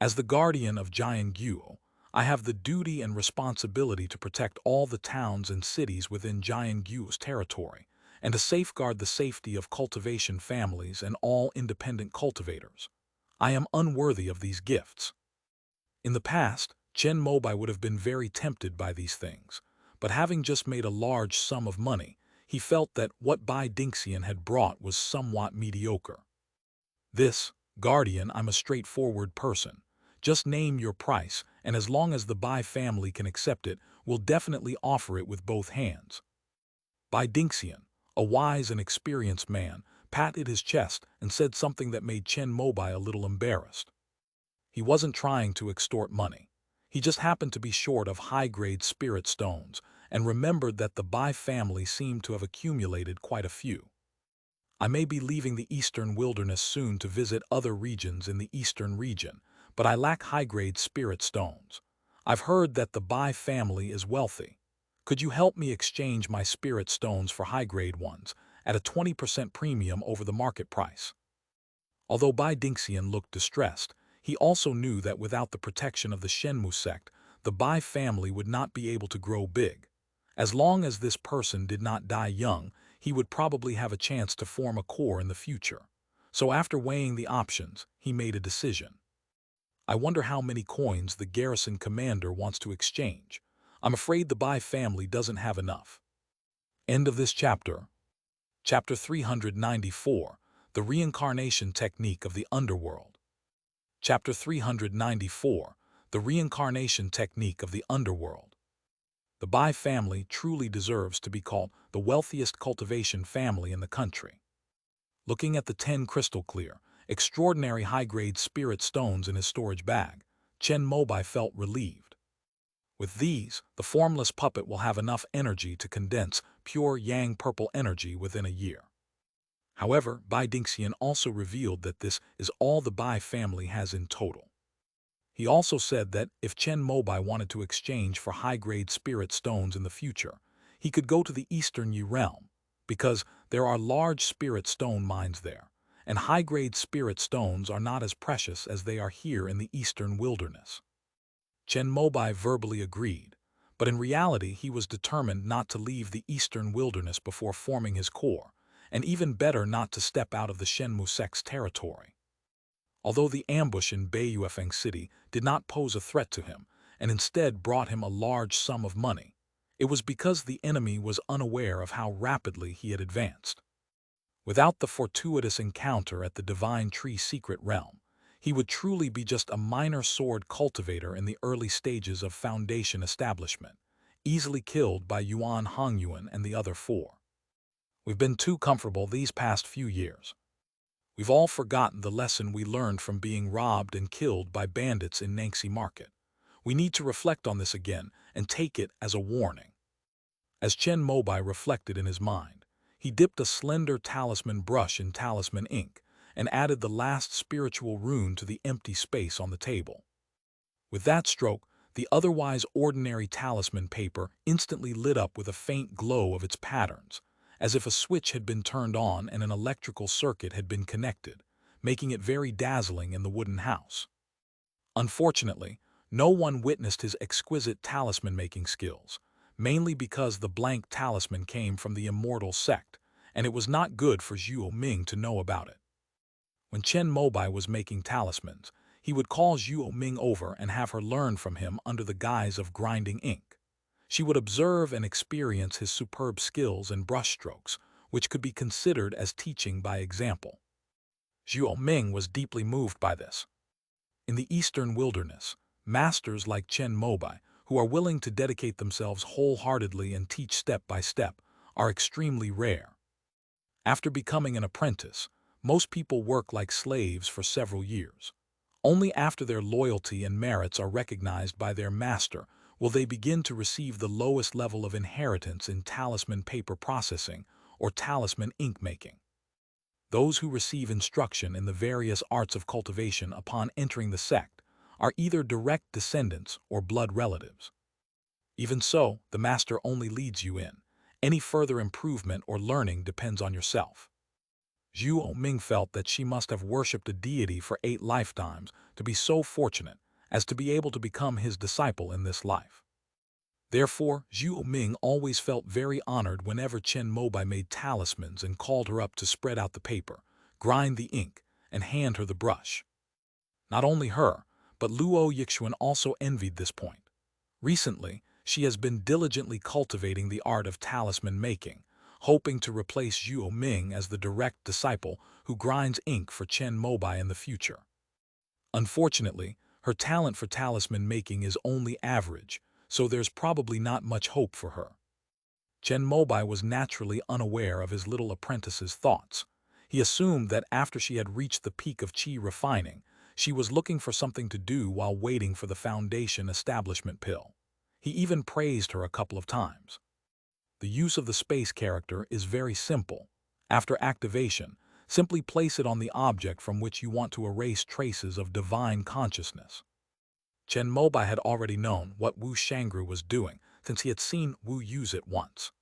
As the guardian of Jiangyu, I have the duty and responsibility to protect all the towns and cities within Jiangyu's territory, and to safeguard the safety of cultivation families and all independent cultivators. I am unworthy of these gifts. In the past, Chen Mobai would have been very tempted by these things, but having just made a large sum of money, he felt that what Bai Dingxian had brought was somewhat mediocre. This, guardian, I'm a straightforward person. Just name your price, and as long as the Bai family can accept it, we'll definitely offer it with both hands. Bai Dingxian, a wise and experienced man, patted his chest and said something that made Chen Mobai a little embarrassed. He wasn't trying to extort money. He just happened to be short of high-grade spirit stones and remembered that the Bai family seemed to have accumulated quite a few. I may be leaving the eastern wilderness soon to visit other regions in the eastern region, but I lack high-grade spirit stones. I've heard that the Bai family is wealthy. Could you help me exchange my spirit stones for high-grade ones at a 20% premium over the market price? Although Bai Dingxian looked distressed, he also knew that without the protection of the Shenmu sect, the Bai family would not be able to grow big. As long as this person did not die young, he would probably have a chance to form a core in the future. So after weighing the options, he made a decision. I wonder how many coins the garrison commander wants to exchange. I'm afraid the Bai family doesn't have enough. End of this chapter. Chapter 394, The Reincarnation Technique of the Underworld. Chapter 394, The Reincarnation Technique of the Underworld. The Bai family truly deserves to be called the wealthiest cultivation family in the country. Looking at the 10 crystal clear, extraordinary high-grade spirit stones in his storage bag, Chen Mobai felt relieved. With these, the formless puppet will have enough energy to condense pure yang purple energy within a year. However, Bai Dingxian also revealed that this is all the Bai family has in total. He also said that if Chen Mobai wanted to exchange for high-grade spirit stones in the future, he could go to the Eastern Yi realm, because there are large spirit stone mines there, and high-grade spirit stones are not as precious as they are here in the Eastern wilderness. Chen Mobai verbally agreed, but in reality he was determined not to leave the Eastern wilderness before forming his core, and even better not to step out of the Shenmu sect's territory. Although the ambush in Baiyuefeng City did not pose a threat to him, and instead brought him a large sum of money, it was because the enemy was unaware of how rapidly he had advanced. Without the fortuitous encounter at the Divine Tree Secret Realm, he would truly be just a minor sword cultivator in the early stages of Foundation establishment, easily killed by Yuan Hongyuan and the other 4. We've been too comfortable these past few years. We've all forgotten the lesson we learned from being robbed and killed by bandits in Nangxi Market. We need to reflect on this again and take it as a warning. As Chen Mobai reflected in his mind, he dipped a slender talisman brush in talisman ink and added the last spiritual rune to the empty space on the table. With that stroke, the otherwise ordinary talisman paper instantly lit up with a faint glow of its patterns, as if a switch had been turned on and an electrical circuit had been connected, making it very dazzling in the wooden house. Unfortunately, no one witnessed his exquisite talisman-making skills, mainly because the blank talisman came from the immortal sect, and it was not good for Zhuo Ming to know about it. When Chen Mobai was making talismans, he would call Zhuo Ming over and have her learn from him under the guise of grinding ink. She would observe and experience his superb skills and brushstrokes, which could be considered as teaching by example. Zhuo Ming was deeply moved by this. In the eastern wilderness, masters like Chen Mobai, who are willing to dedicate themselves wholeheartedly and teach step by step, are extremely rare. After becoming an apprentice, most people work like slaves for several years. Only after their loyalty and merits are recognized by their master will they begin to receive the lowest level of inheritance in talisman paper processing or talisman ink making. Those who receive instruction in the various arts of cultivation upon entering the sect are either direct descendants or blood relatives. Even so, the master only leads you in. Any further improvement or learning depends on yourself. Zhuo Ming felt that she must have worshipped a deity for 8 lifetimes to be so fortunate as to be able to become his disciple in this life. Therefore, Zhuo Ming always felt very honored whenever Chen Mobai made talismans and called her up to spread out the paper, grind the ink, and hand her the brush. Not only her, but Luo Yixuan also envied this point. Recently, she has been diligently cultivating the art of talisman making, hoping to replace Zhuo Ming as the direct disciple who grinds ink for Chen Mobai in the future. Unfortunately, her talent for talisman making is only average, so there's probably not much hope for her. Chen Mobai was naturally unaware of his little apprentice's thoughts. He assumed that after she had reached the peak of qi refining, she was looking for something to do while waiting for the foundation establishment pill. He even praised her a couple of times. The use of the space character is very simple. After activation, simply place it on the object from which you want to erase traces of divine consciousness. Chen Mobai had already known what Wu Shangru was doing since he had seen Wu use it once.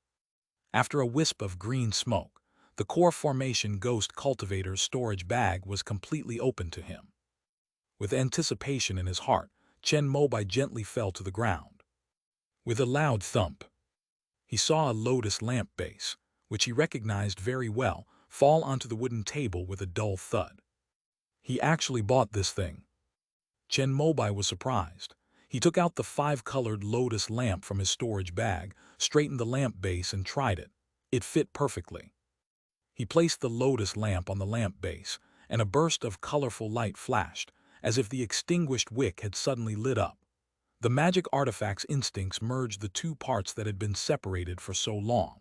After a wisp of green smoke, the core formation ghost cultivator's storage bag was completely open to him. With anticipation in his heart, Chen Mobai gently fell to the ground. With a loud thump, he saw a lotus lamp base, which he recognized very well, fall onto the wooden table with a dull thud. He actually bought this thing. Chen Mobai was surprised. He took out the 5-colored lotus lamp from his storage bag, straightened the lamp base and tried it. It fit perfectly. He placed the lotus lamp on the lamp base, and a burst of colorful light flashed, as if the extinguished wick had suddenly lit up. The magic artifact's instincts merged the two parts that had been separated for so long.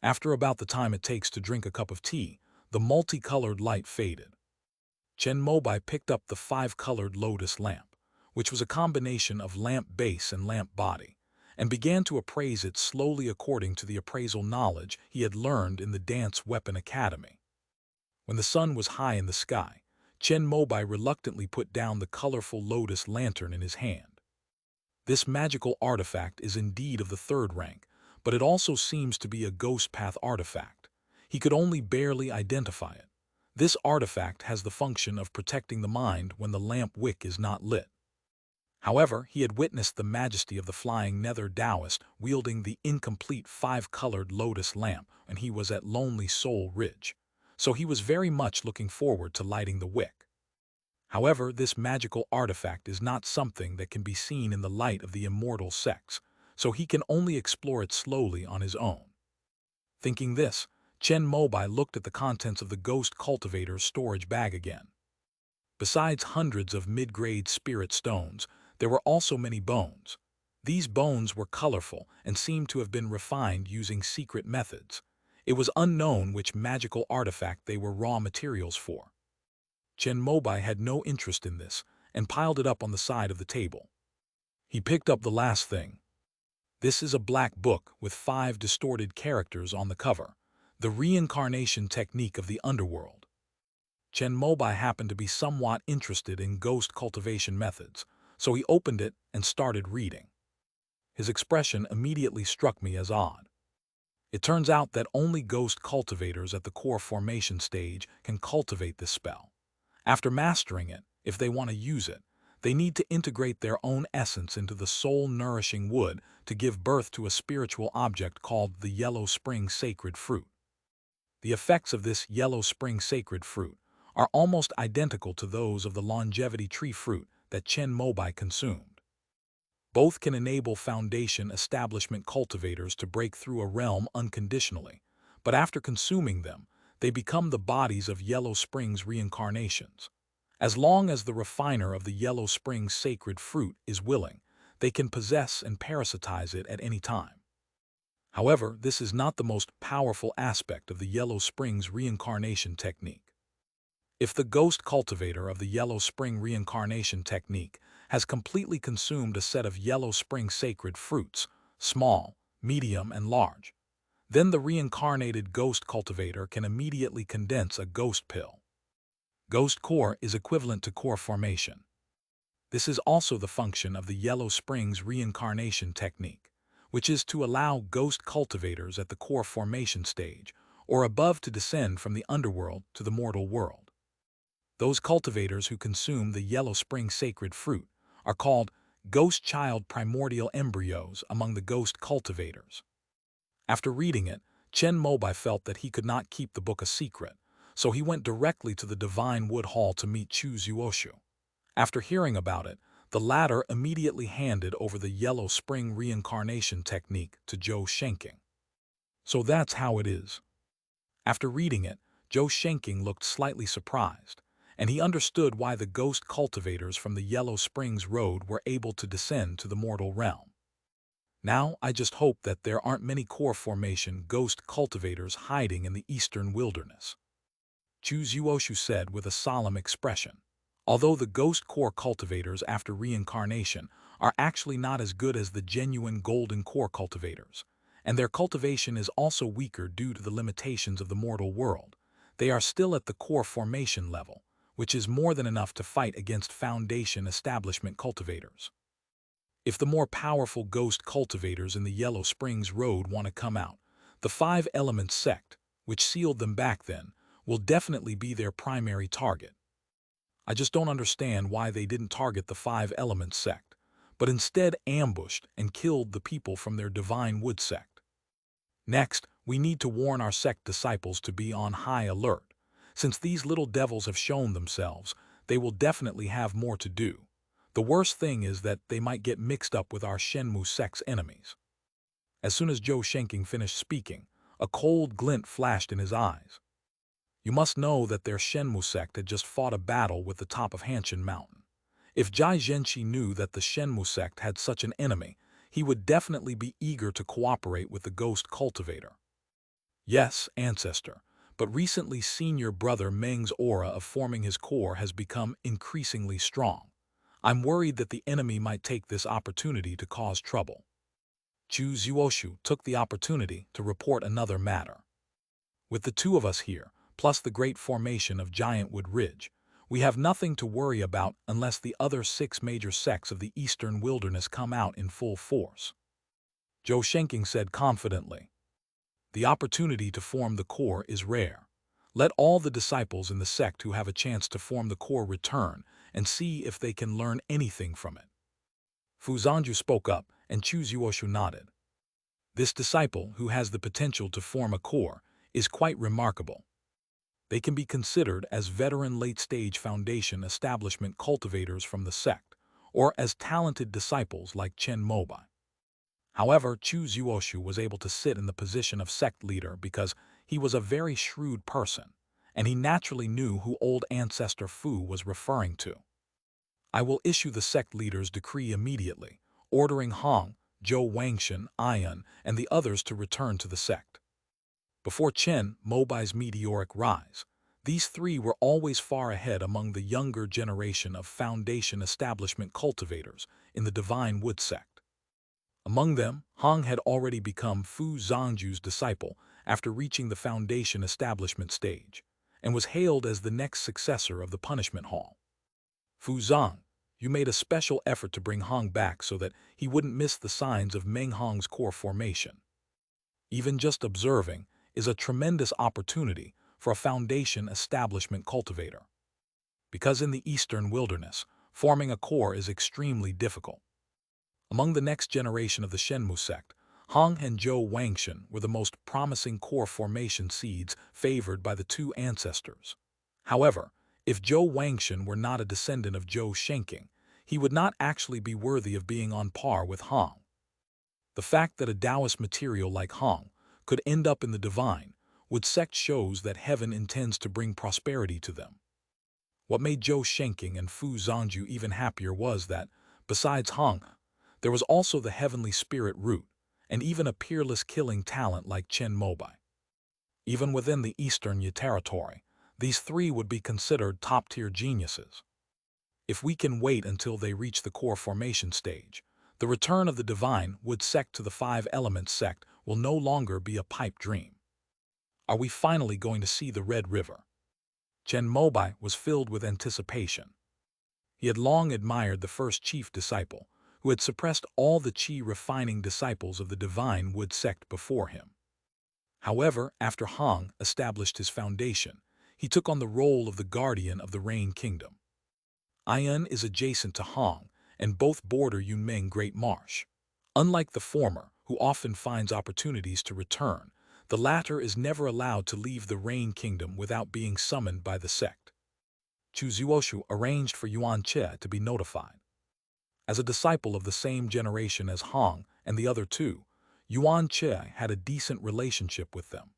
After about the time it takes to drink a cup of tea, the multicolored light faded. Chen Mobai picked up the 5-colored lotus lamp, which was a combination of lamp base and lamp body, and began to appraise it slowly according to the appraisal knowledge he had learned in the Dance Weapon Academy. When the sun was high in the sky, Chen Mobai reluctantly put down the colorful lotus lantern in his hand. This magical artifact is indeed of the 3rd rank, but it also seems to be a ghost path artifact. He could only barely identify it. This artifact has the function of protecting the mind when the lamp wick is not lit. However, he had witnessed the majesty of the flying nether Taoist wielding the incomplete 5-colored lotus lamp when he was at Lonely Soul Ridge, so he was very much looking forward to lighting the wick. However, this magical artifact is not something that can be seen in the light of the immortal sects, so he can only explore it slowly on his own. Thinking this, Chen Mobai looked at the contents of the ghost cultivator's storage bag again. Besides hundreds of mid-grade spirit stones, there were also many bones. These bones were colorful and seemed to have been refined using secret methods. It was unknown which magical artifact they were raw materials for. Chen Mobai had no interest in this and piled it up on the side of the table. He picked up the last thing. This is a black book with 5 distorted characters on the cover, the reincarnation technique of the underworld. Chen Mobai happened to be somewhat interested in ghost cultivation methods, so he opened it and started reading. His expression immediately struck me as odd. It turns out that only ghost cultivators at the core formation stage can cultivate this spell. After mastering it, if they want to use it, they need to integrate their own essence into the soul-nourishing wood to give birth to a spiritual object called the Yellow Spring Sacred Fruit. The effects of this Yellow Spring Sacred Fruit are almost identical to those of the longevity tree fruit that Chen Mobai consumed. Both can enable foundation establishment cultivators to break through a realm unconditionally, but after consuming them, they become the bodies of Yellow Spring's reincarnations. As long as the refiner of the Yellow Spring Sacred Fruit is willing, they can possess and parasitize it at any time. However, this is not the most powerful aspect of the Yellow Spring's reincarnation technique. If the ghost cultivator of the Yellow Spring reincarnation technique has completely consumed a set of Yellow Spring sacred fruits, small, medium, and large, then the reincarnated ghost cultivator can immediately condense a ghost pill. Ghost core is equivalent to core formation. This is also the function of the Yellow Spring's reincarnation technique, which is to allow ghost cultivators at the core formation stage or above to descend from the underworld to the mortal world. Those cultivators who consume the Yellow Spring sacred fruit are called ghost child primordial embryos among the ghost cultivators. After reading it, Chen Mobai felt that he could not keep the book a secret, so he went directly to the Divine Wood Hall to meet Chu Zuoshu. After hearing about it, the latter immediately handed over the Yellow Spring reincarnation technique to Zhou Shenking. So that's how it is. After reading it, Zhou Shenking looked slightly surprised, and he understood why the ghost cultivators from the Yellow Springs Road were able to descend to the mortal realm. Now I just hope that there aren't many core formation ghost cultivators hiding in the eastern wilderness, Chu Zuoshu said with a solemn expression. Although the ghost core cultivators after reincarnation are actually not as good as the genuine golden core cultivators, and their cultivation is also weaker due to the limitations of the mortal world, they are still at the core formation level, which is more than enough to fight against foundation establishment cultivators. If the more powerful ghost cultivators in the Yellow Springs Road want to come out, the 5 Elements sect, which sealed them back then, will definitely be their primary target. I just don't understand why they didn't target the 5 Elements sect, but instead ambushed and killed the people from their Divine Wood sect. Next, we need to warn our sect disciples to be on high alert. Since these little devils have shown themselves, they will definitely have more to do. The worst thing is that they might get mixed up with our Shenmue sect's enemies. As soon as Zhou Shenking finished speaking, a cold glint flashed in his eyes. You must know that their Shenmue sect had just fought a battle with the top of Hanshin Mountain. If Jai Zhenshi knew that the Shenmue sect had such an enemy, he would definitely be eager to cooperate with the ghost cultivator. Yes, ancestor, but recently senior brother Meng's aura of forming his core has become increasingly strong. I'm worried that the enemy might take this opportunity to cause trouble. Chu Zuoshu took the opportunity to report another matter. With the 2 of us here, plus the great formation of Giantwood Ridge, we have nothing to worry about unless the other 6 major sects of the eastern wilderness come out in full force. Zhou Shenking said confidently. The opportunity to form the core is rare. Let all the disciples in the sect who have a chance to form the core return and see if they can learn anything from it. Fu Zhanju spoke up, and Chu Zuoshu nodded. This disciple, who has the potential to form a core, is quite remarkable. They can be considered as veteran late-stage foundation establishment cultivators from the sect, or as talented disciples like Chen Mobai. However, Chu Zuoshu was able to sit in the position of sect leader because he was a very shrewd person, and he naturally knew who old ancestor Fu was referring to. I will issue the sect leader's decree immediately, ordering Hong, Zhou Wangshan, Ayan, and the others to return to the sect. Before Chen Mobai's meteoric rise, these 3 were always far ahead among the younger generation of foundation establishment cultivators in the Divine Wood sect. Among them, Hong had already become Fu Zhangju's disciple after reaching the foundation establishment stage, and was hailed as the next successor of the punishment hall. Fu Zhang, you made a special effort to bring Hong back so that he wouldn't miss the signs of Meng Hong's core formation. Even just observing is a tremendous opportunity for a foundation establishment cultivator. Because in the eastern wilderness, forming a core is extremely difficult. Among the next generation of the Shenmu sect, Hong and Zhou Wangshan were the most promising core formation seeds favored by the two ancestors. However, if Zhou Wangshan were not a descendant of Zhou Shenking, he would not actually be worthy of being on par with Hong. The fact that a Taoist material like Hong could end up in the divine would sect shows that heaven intends to bring prosperity to them. What made Zhou Shenking and Fu Zhangju even happier was that, besides Hong, there was also the heavenly spirit root, and even a peerless killing talent like Chen Mobai. Even within the Eastern Yi territory, these three would be considered top-tier geniuses. If we can wait until they reach the core formation stage, the return of the divine wood sect to the five elements sect will no longer be a pipe dream. Are we finally going to see the Red River? Chen Mobai was filled with anticipation. He had long admired the first chief disciple, who had suppressed all the chi-refining disciples of the divine wood sect before him. However, after Hong established his foundation, he took on the role of the guardian of the Rain Kingdom. Ayan is adjacent to Hong, and both border Yunming Great Marsh. Unlike the former, who often finds opportunities to return, the latter is never allowed to leave the Rain Kingdom without being summoned by the sect. Chu Zuoshu arranged for Yuan Che to be notified. As a disciple of the same generation as Hong and the other two, Yuan Che had a decent relationship with them.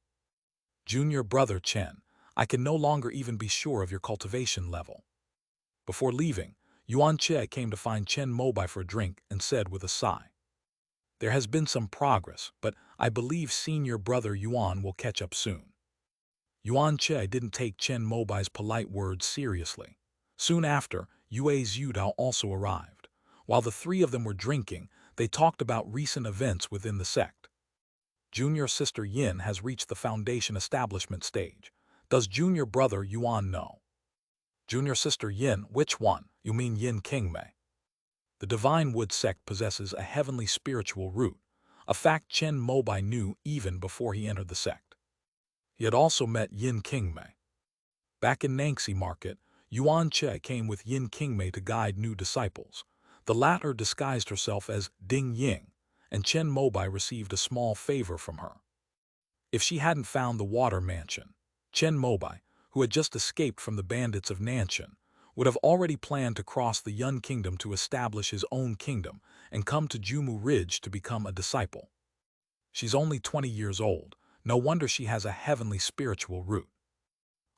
Junior brother Chen, I can no longer even be sure of your cultivation level. Before leaving, Yuan Che came to find Chen Mobai for a drink and said with a sigh, "There has been some progress, but I believe senior brother Yuan will catch up soon." Yuan Che didn't take Chen Mobai's polite words seriously. Soon after, Yue Zhudao also arrived. While the three of them were drinking, they talked about recent events within the sect. Junior sister Yin has reached the foundation establishment stage. Does junior brother Yuan know? Junior sister Yin, which one? You mean Yin Qingmei? The Divine Wood sect possesses a heavenly spiritual root, a fact Chen Mobai knew even before he entered the sect. He had also met Yin Qingmei. Back in Nangxi Market, Yuan Che came with Yin Qingmei to guide new disciples. The latter disguised herself as Ding Ying, and Chen Mobai received a small favor from her. If she hadn't found the water mansion, Chen Mobai, who had just escaped from the bandits of Nanshan, would have already planned to cross the Yun Kingdom to establish his own kingdom and come to Jumu Ridge to become a disciple. She's only 20 years old, no wonder she has a heavenly spiritual root.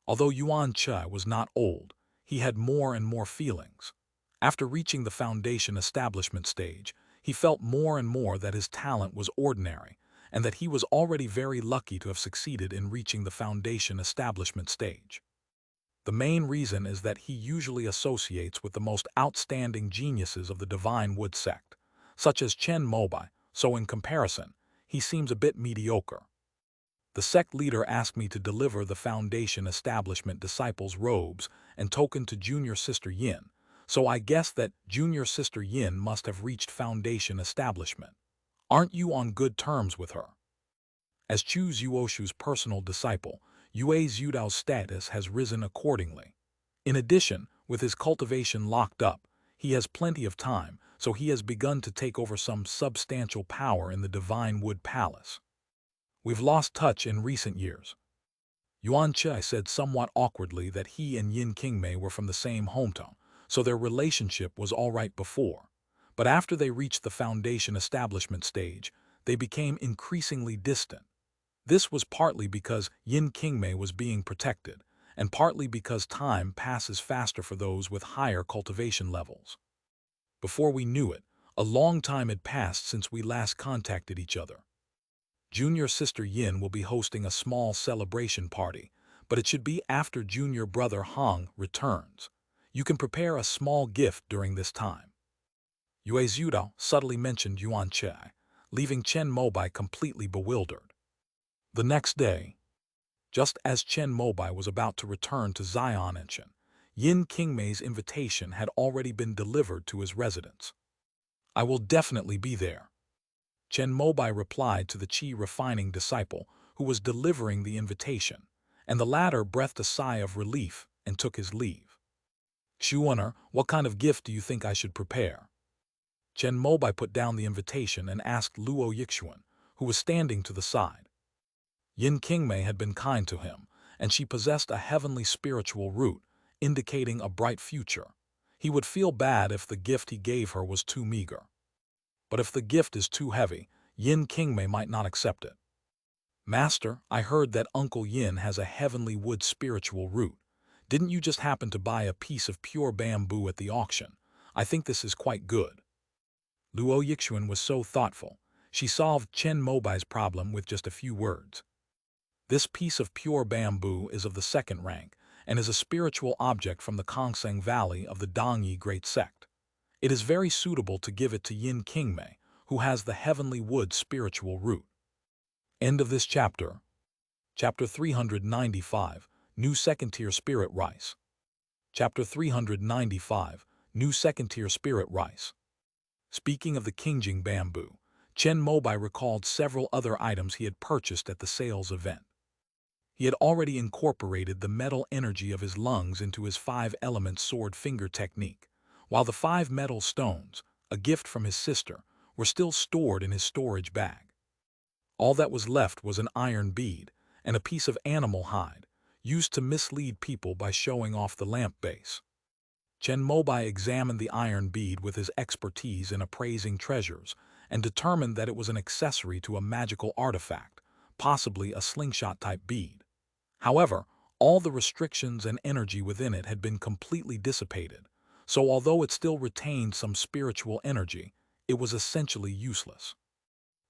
Although Yuan Che was not old, he had more and more feelings. After reaching the foundation establishment stage, he felt more and more that his talent was ordinary, and that he was already very lucky to have succeeded in reaching the foundation establishment stage. The main reason is that he usually associates with the most outstanding geniuses of the Divine Wood sect, such as Chen Mobai, so in comparison, he seems a bit mediocre. The sect leader asked me to deliver the foundation establishment disciples' robes and token to junior sister Yin, so I guess that junior sister Yin must have reached foundation establishment. Aren't you on good terms with her? As Chu Zuoshu's personal disciple, Yue Zhudao's status has risen accordingly. In addition, with his cultivation locked up, he has plenty of time, so he has begun to take over some substantial power in the Divine Wood Palace. We've lost touch in recent years. Yuan Che said somewhat awkwardly that he and Yin Qingmei were from the same hometown, so their relationship was all right before. But after they reached the foundation establishment stage, they became increasingly distant. This was partly because Yin Qingmei was being protected, and partly because time passes faster for those with higher cultivation levels. Before we knew it, a long time had passed since we last contacted each other. Junior sister Yin will be hosting a small celebration party, but it should be after junior brother Hong returns. You can prepare a small gift during this time. Yue Zhudao subtly mentioned Yuan Che, leaving Chen Mobai completely bewildered. The next day, just as Chen Mobai was about to return to Xiananshan, Yin Qingmei's invitation had already been delivered to his residence. I will definitely be there. Chen Mobai replied to the qi refining disciple who was delivering the invitation, and the latter breathed a sigh of relief and took his leave. Xuaner, what kind of gift do you think I should prepare? Chen Mobai put down the invitation and asked Luo Yixuan, who was standing to the side. Yin Qingmei had been kind to him, and she possessed a heavenly spiritual root, indicating a bright future. He would feel bad if the gift he gave her was too meager. But if the gift is too heavy, Yin Qingmei might not accept it. Master, I heard that Uncle Yin has a heavenly wood spiritual root. Didn't you just happen to buy a piece of pure bamboo at the auction? I think this is quite good. Luo Yixuan was so thoughtful. She solved Chen Mobai's problem with just a few words. This piece of pure bamboo is of the second rank and is a spiritual object from the Kongseng Valley of the Dongyi Great Sect. It is very suitable to give it to Yin Qingmei, who has the heavenly wood spiritual root. End of this chapter. Chapter 395, New Second-Tier Spirit Rice. Chapter 395, New Second-Tier Spirit Rice. Speaking of the Qingjing bamboo, Chen Mobai recalled several other items he had purchased at the sales event. He had already incorporated the metal energy of his lungs into his 5-element sword finger technique, while the 5 metal stones, a gift from his sister, were still stored in his storage bag. All that was left was an iron bead and a piece of animal hide, used to mislead people by showing off the lamp base. Chen Mobai examined the iron bead with his expertise in appraising treasures and determined that it was an accessory to a magical artifact, possibly a slingshot-type bead. However, all the restrictions and energy within it had been completely dissipated, so although it still retained some spiritual energy, it was essentially useless.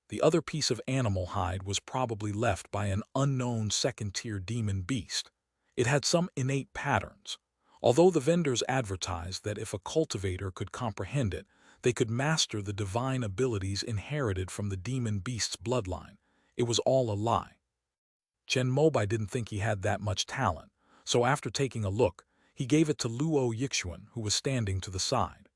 The other piece of animal hide was probably left by an unknown second-tier demon beast. It had some innate patterns. Although the vendors advertised that if a cultivator could comprehend it, they could master the divine abilities inherited from the demon beast's bloodline, it was all a lie. Chen Mobai didn't think he had that much talent, so after taking a look, he gave it to Luo Yixuan, who was standing to the side.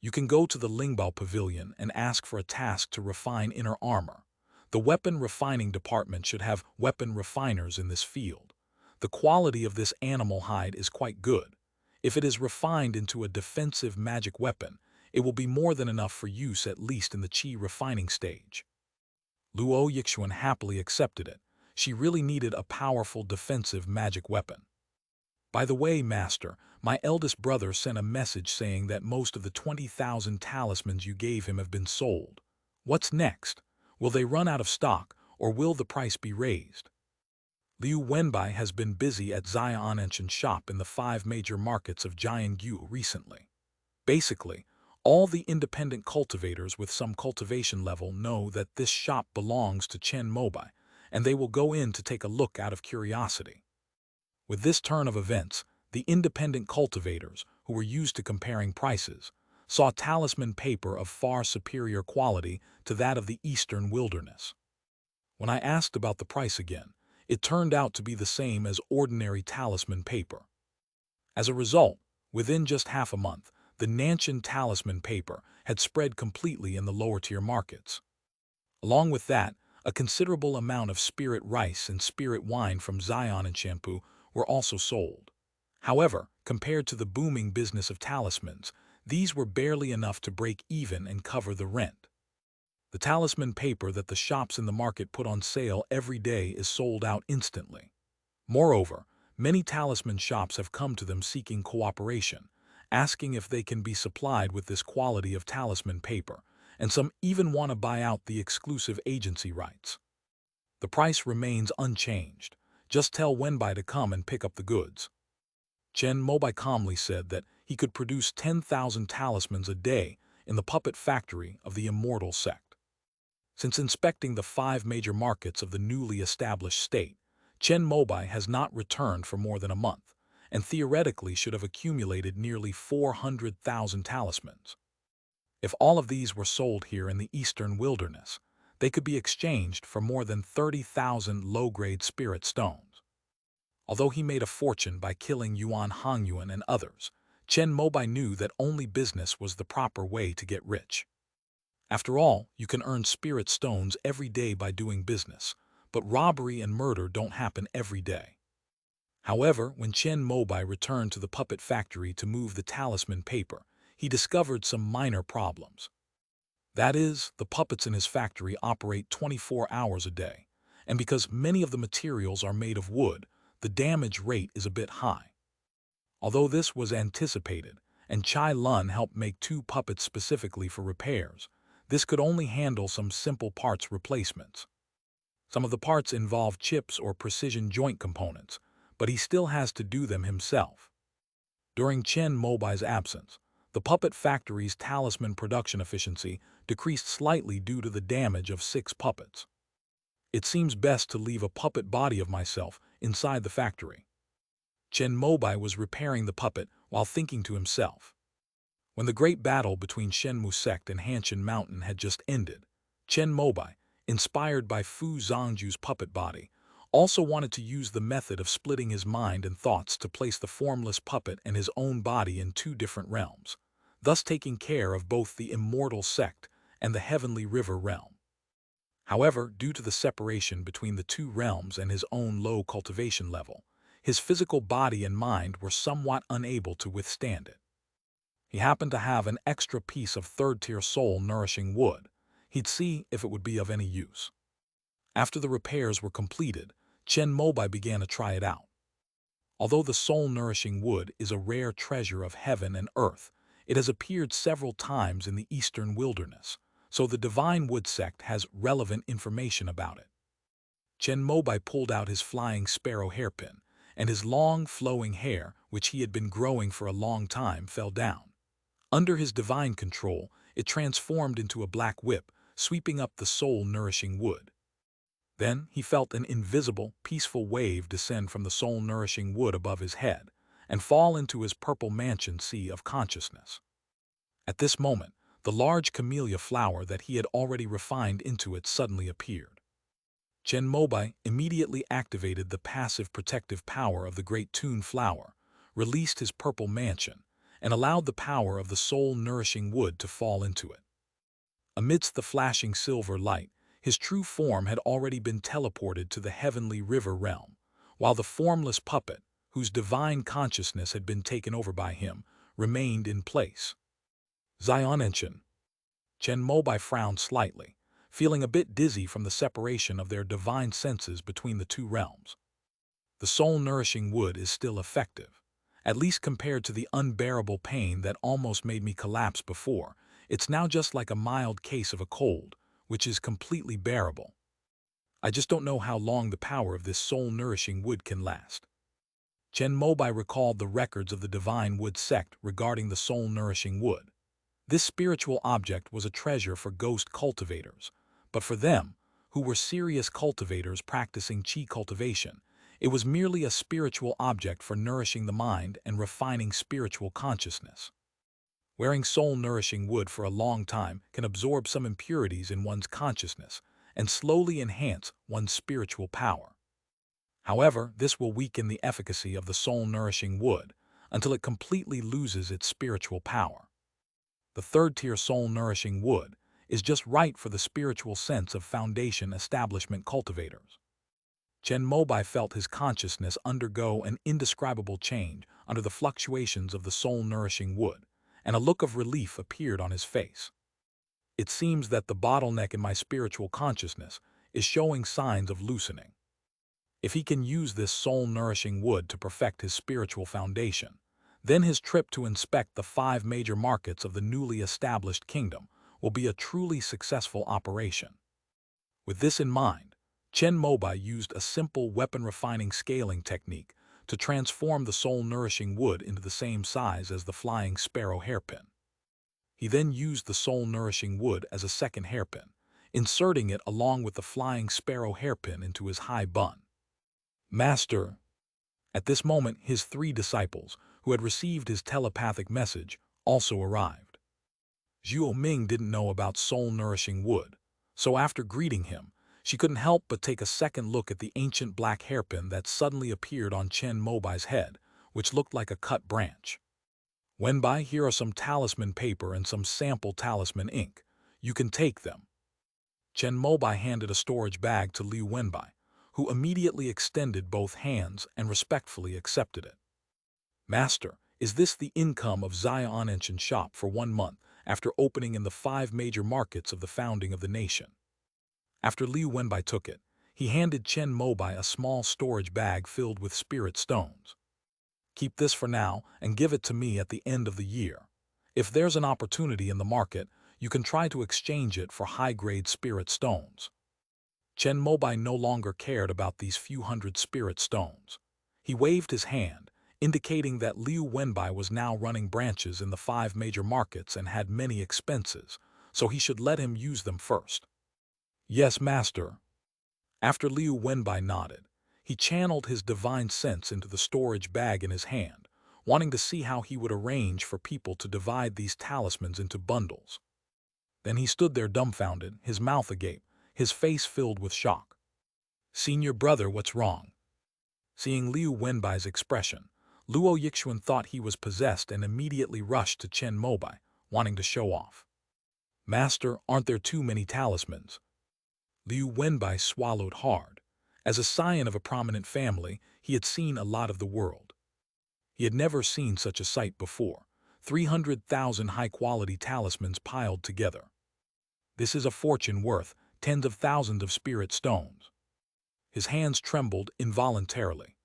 You can go to the Lingbao Pavilion and ask for a task to refine inner armor. The weapon refining department should have weapon refiners in this field. The quality of this animal hide is quite good. If it is refined into a defensive magic weapon, it will be more than enough for use at least in the qi refining stage. Luo Yixuan happily accepted it. She really needed a powerful defensive magic weapon. By the way, Master, my eldest brother sent a message saying that most of the 20,000 talismans you gave him have been sold. What's next? Will they run out of stock, or will the price be raised? Liu Wenbai has been busy at Xiaonanshan's shop in the 5 major markets of Jiangyu recently. Basically, all the independent cultivators with some cultivation level know that this shop belongs to Chen Mobai, and they will go in to take a look out of curiosity. With this turn of events, the independent cultivators, who were used to comparing prices, saw talisman paper of far superior quality to that of the eastern wilderness. When I asked about the price again, it turned out to be the same as ordinary talisman paper. As a result, within just half a month, the Nanshan talisman paper had spread completely in the lower-tier markets. Along with that, a considerable amount of spirit rice and spirit wine from Xiaonanshan were also sold. However, compared to the booming business of talismans, these were barely enough to break even and cover the rent. The talisman paper that the shops in the market put on sale every day is sold out instantly. Moreover, many talisman shops have come to them seeking cooperation, asking if they can be supplied with this quality of talisman paper, and some even want to buy out the exclusive agency rights. The price remains unchanged. Just tell Wenbai to come and pick up the goods. Chen Mobai calmly said that he could produce 10,000 talismans a day in the puppet factory of the immortal sect. Since inspecting the 5 major markets of the newly established state, Chen Mobai has not returned for more than a month, and theoretically should have accumulated nearly 400,000 talismans. If all of these were sold here in the eastern wilderness, they could be exchanged for more than 30,000 low-grade spirit stones. Although he made a fortune by killing Yuan Hongyuan and others, Chen Mobai knew that only business was the proper way to get rich. After all, you can earn spirit stones every day by doing business, but robbery and murder don't happen every day. However, when Chen Mobai returned to the puppet factory to move the talisman paper, he discovered some minor problems. That is, the puppets in his factory operate 24 hours a day, and because many of the materials are made of wood, the damage rate is a bit high. Although this was anticipated, and Chai Lun helped make 2 puppets specifically for repairs, this could only handle some simple parts replacements. Some of the parts involve chips or precision joint components, but he still has to do them himself. During Chen Mobai's absence, the puppet factory's talisman production efficiency decreased slightly due to the damage of 6 puppets. It seems best to leave a puppet body of myself inside the factory. Chen Mobai was repairing the puppet while thinking to himself. When the great battle between Shenmu sect and Hanshan Mountain had just ended, Chen Mobai, inspired by Fu Zhangju's puppet body, also wanted to use the method of splitting his mind and thoughts to place the formless puppet and his own body in 2 different realms, thus taking care of both the immortal sect and the heavenly river realm. However, due to the separation between the 2 realms and his own low cultivation level, his physical body and mind were somewhat unable to withstand it. He happened to have an extra piece of 3rd-tier soul-nourishing wood. He'd see if it would be of any use. After the repairs were completed, Chen Mobai began to try it out. Although the soul-nourishing wood is a rare treasure of heaven and earth, it has appeared several times in the eastern wilderness, so the divine wood sect has relevant information about it. Chen Mobai pulled out his flying sparrow hairpin, and his long, flowing hair, which he had been growing for a long time, fell down. Under his divine control, it transformed into a black whip, sweeping up the soul-nourishing wood. Then he felt an invisible, peaceful wave descend from the soul-nourishing wood above his head and fall into his purple mansion sea of consciousness. At this moment, the large camellia flower that he had already refined into it suddenly appeared. Chen Mobai immediately activated the passive protective power of the great tune flower, released his purple mansion, and allowed the power of the soul-nourishing wood to fall into it. Amidst the flashing silver light, his true form had already been teleported to the heavenly river realm, while the formless puppet, whose divine consciousness had been taken over by him, remained in place. Zionenchen. Chen Mobai frowned slightly, feeling a bit dizzy from the separation of their divine senses between the 2 realms. The soul-nourishing wood is still effective. At least compared to the unbearable pain that almost made me collapse before, it's now just like a mild case of a cold, which is completely bearable. I just don't know how long the power of this soul-nourishing wood can last. Chen Mobai recalled the records of the divine wood sect regarding the soul-nourishing wood. This spiritual object was a treasure for ghost cultivators, but for them, who were serious cultivators practicing qi cultivation, it was merely a spiritual object for nourishing the mind and refining spiritual consciousness. Wearing soul-nourishing wood for a long time can absorb some impurities in one's consciousness and slowly enhance one's spiritual power. However, this will weaken the efficacy of the soul-nourishing wood until it completely loses its spiritual power. The 3rd-tier soul-nourishing wood is just right for the spiritual sense of foundation establishment cultivators. Chen Mobai felt his consciousness undergo an indescribable change under the fluctuations of the soul-nourishing wood, and a look of relief appeared on his face. It seems that the bottleneck in my spiritual consciousness is showing signs of loosening. If he can use this soul-nourishing wood to perfect his spiritual foundation, then his trip to inspect the 5 major markets of the newly established kingdom will be a truly successful operation. With this in mind, Chen Mobai used a simple weapon-refining scaling technique to transform the soul-nourishing wood into the same size as the flying sparrow hairpin. He then used the soul-nourishing wood as a second hairpin, inserting it along with the flying sparrow hairpin into his high bun. Master. At this moment, his 3 disciples, who had received his telepathic message, also arrived. Zhuo Ming didn't know about soul-nourishing wood, so after greeting him, she couldn't help but take a second look at the ancient black hairpin that suddenly appeared on Chen Mobai's head, which looked like a cut branch. Wenbai, here are some talisman paper and some sample talisman ink. You can take them. Chen Mobai handed a storage bag to Liu Wenbai, who immediately extended both hands and respectfully accepted it. Master, is this the income of Xiaonanshan shop for 1 month after opening in the 5 major markets of the founding of the nation? After Liu Wenbai took it, he handed Chen Mobai a small storage bag filled with spirit stones. Keep this for now and give it to me at the end of the year. If there's an opportunity in the market, you can try to exchange it for high-grade spirit stones. Chen Mobai no longer cared about these few hundred spirit stones. He waved his hand, indicating that Liu Wenbai was now running branches in the 5 major markets and had many expenses, so he should let him use them first. Yes, master. After Liu Wenbai nodded, he channeled his divine sense into the storage bag in his hand, wanting to see how he would arrange for people to divide these talismans into bundles. Then he stood there dumbfounded, his mouth agape, his face filled with shock. Senior brother, what's wrong? Seeing Liu Wenbai's expression, Luo Yixuan thought he was possessed and immediately rushed to Chen Mobai, wanting to show off. Master, aren't there too many talismans? Liu Wenbai swallowed hard. As a scion of a prominent family, he had seen a lot of the world. He had never seen such a sight before, 300,000 high-quality talismans piled together. This is a fortune worth tens of thousands of spirit stones. His hands trembled involuntarily.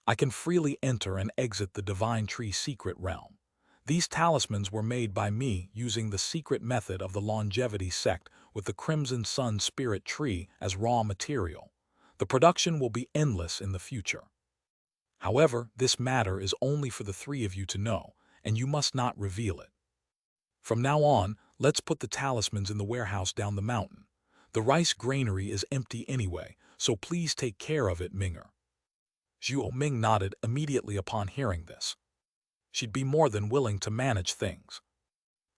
I can freely enter and exit the Divine Tree secret realm. These talismans were made by me using the secret method of the longevity sect with the Crimson Sun spirit tree as raw material. The production will be endless in the future. However, this matter is only for the 3 of you to know, and you must not reveal it. From now on, let's put the talismans in the warehouse down the mountain. The rice granary is empty anyway, so please take care of it, Minger. Zhuo Ming nodded immediately upon hearing this. She'd be more than willing to manage things.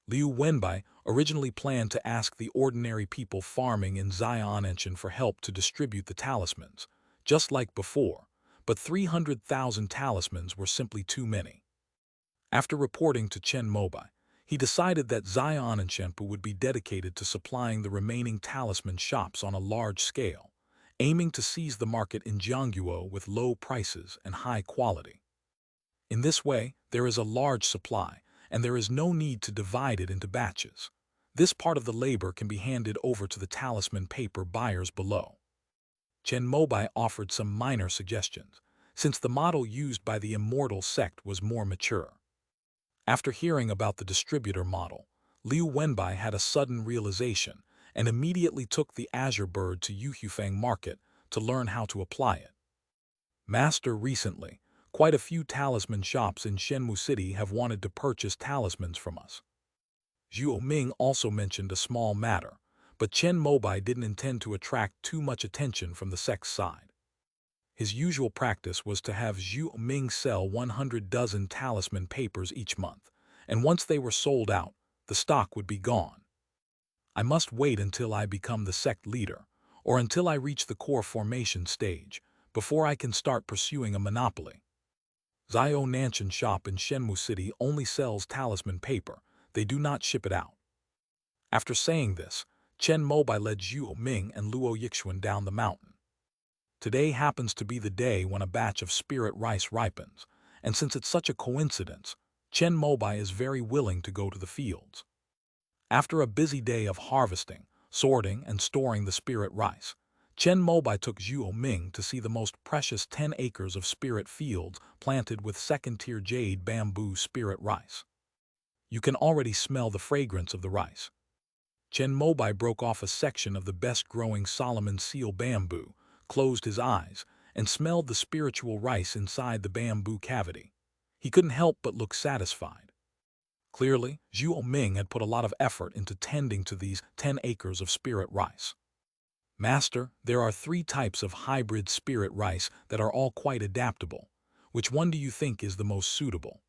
Liu Wenbai originally planned to ask the ordinary people farming in Xiaonanshan for help to distribute the talismans, just like before, but 300,000 talismans were simply too many. After reporting to Chen Mobai, he decided that Xiaonanshan would be dedicated to supplying the remaining talisman shops on a large scale, aiming to seize the market in Jiangguo with low prices and high quality. In this way, there is a large supply, and there is no need to divide it into batches. This part of the labor can be handed over to the talisman paper buyers below. Chen Mobai offered some minor suggestions, since the model used by the immortal sect was more mature. After hearing about the distributor model, Liu Wenbai had a sudden realization and immediately took the Azure Bird to Yuhufeng Market to learn how to apply it. Master, recently, quite a few talisman shops in Shenmu City have wanted to purchase talismans from us. Zhuo Ming also mentioned a small matter, but Chen Mobai didn't intend to attract too much attention from the sect's side. His usual practice was to have Zhuo Ming sell 100 dozen talisman papers each month, and once they were sold out, the stock would be gone. I must wait until I become the sect leader, or until I reach the core formation stage, before I can start pursuing a monopoly. Xiaonanshan shop in Shenmu City only sells talisman paper, they do not ship it out. After saying this, Chen Mobai led Zhuo Ming and Luo Yixuan down the mountain. Today happens to be the day when a batch of spirit rice ripens, and since it's such a coincidence, Chen Mobai is very willing to go to the fields. After a busy day of harvesting, sorting, and storing the spirit rice, Chen Mobai took Zhuo Ming to see the most precious 10 acres of spirit fields planted with second-tier jade bamboo spirit rice. You can already smell the fragrance of the rice. Chen Mobai broke off a section of the best-growing Solomon seal bamboo, closed his eyes, and smelled the spiritual rice inside the bamboo cavity. He couldn't help but look satisfied. Clearly, Zhuo Ming had put a lot of effort into tending to these 10 acres of spirit rice. Master, there are 3 types of hybrid spirit rice that are all quite adaptable. Which one do you think is the most suitable?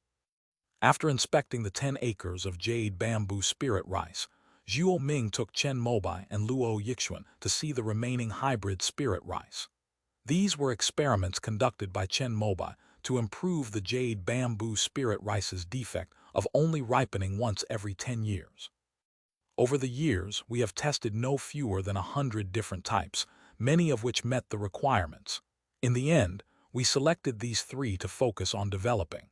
After inspecting the 10 acres of jade bamboo spirit rice, Zhuo Ming took Chen Mobai and Luo Yixuan to see the remaining hybrid spirit rice. These were experiments conducted by Chen Mobai to improve the jade bamboo spirit rice's defect of only ripening once every 10 years. Over the years, we have tested no fewer than 100 different types, many of which met the requirements. In the end, we selected these 3 to focus on developing.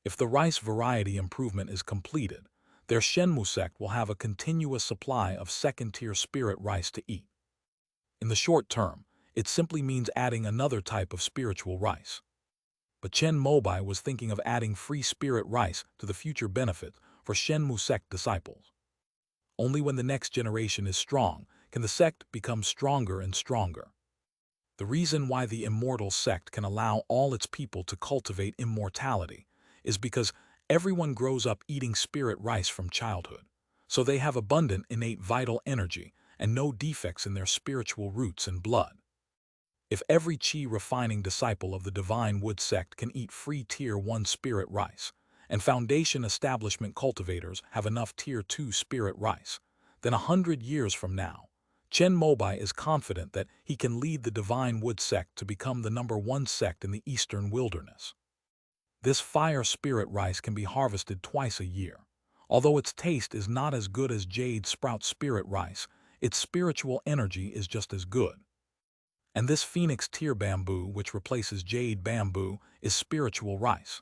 If the rice variety improvement is completed, their Shenmu sect will have a continuous supply of second-tier spirit rice to eat. In the short term, it simply means adding another type of spiritual rice. But Chen Mobai was thinking of adding free spirit rice to the future benefit for Shenmu sect disciples. Only when the next generation is strong can the sect become stronger and stronger. The reason why the immortal sect can allow all its people to cultivate immortality is because everyone grows up eating spirit rice from childhood, so they have abundant innate vital energy and no defects in their spiritual roots and blood. If every chi refining disciple of the Divine Wood sect can eat free Tier 1 spirit rice, and Foundation establishment cultivators have enough Tier 2 spirit rice, then 100 years from now, Chen Mobai is confident that he can lead the Divine Wood sect to become the #1 sect in the Eastern Wilderness. This fire spirit rice can be harvested twice a year. Although its taste is not as good as jade sprout spirit rice, its spiritual energy is just as good. And this phoenix tear bamboo, which replaces jade bamboo, is spiritual rice.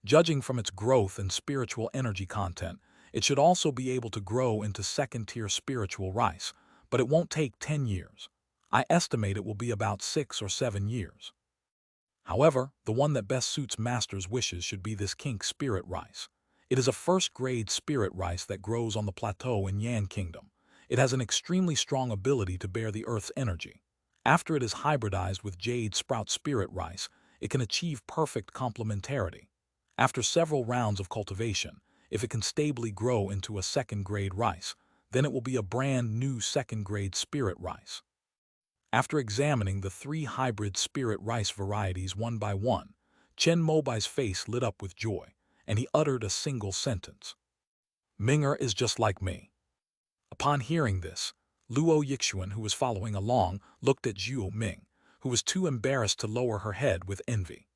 Judging from its growth and spiritual energy content, it should also be able to grow into second-tier spiritual rice, but it won't take 10 years. I estimate it will be about 6 or 7 years. However, the one that best suits Master's wishes should be this kink spirit rice. It is a first-grade spirit rice that grows on the plateau in Yan Kingdom. It has an extremely strong ability to bear the Earth's energy. After it is hybridized with jade sprout spirit rice, it can achieve perfect complementarity. After several rounds of cultivation, if it can stably grow into a second-grade rice, then it will be a brand new second-grade spirit rice. After examining the 3 hybrid spirit rice varieties one by one, Chen Mobai's face lit up with joy, and he uttered a single sentence. Minger is just like me. Upon hearing this, Luo Yixuan, who was following along, looked at Zhuo Ming, who was too embarrassed to lower her head with envy.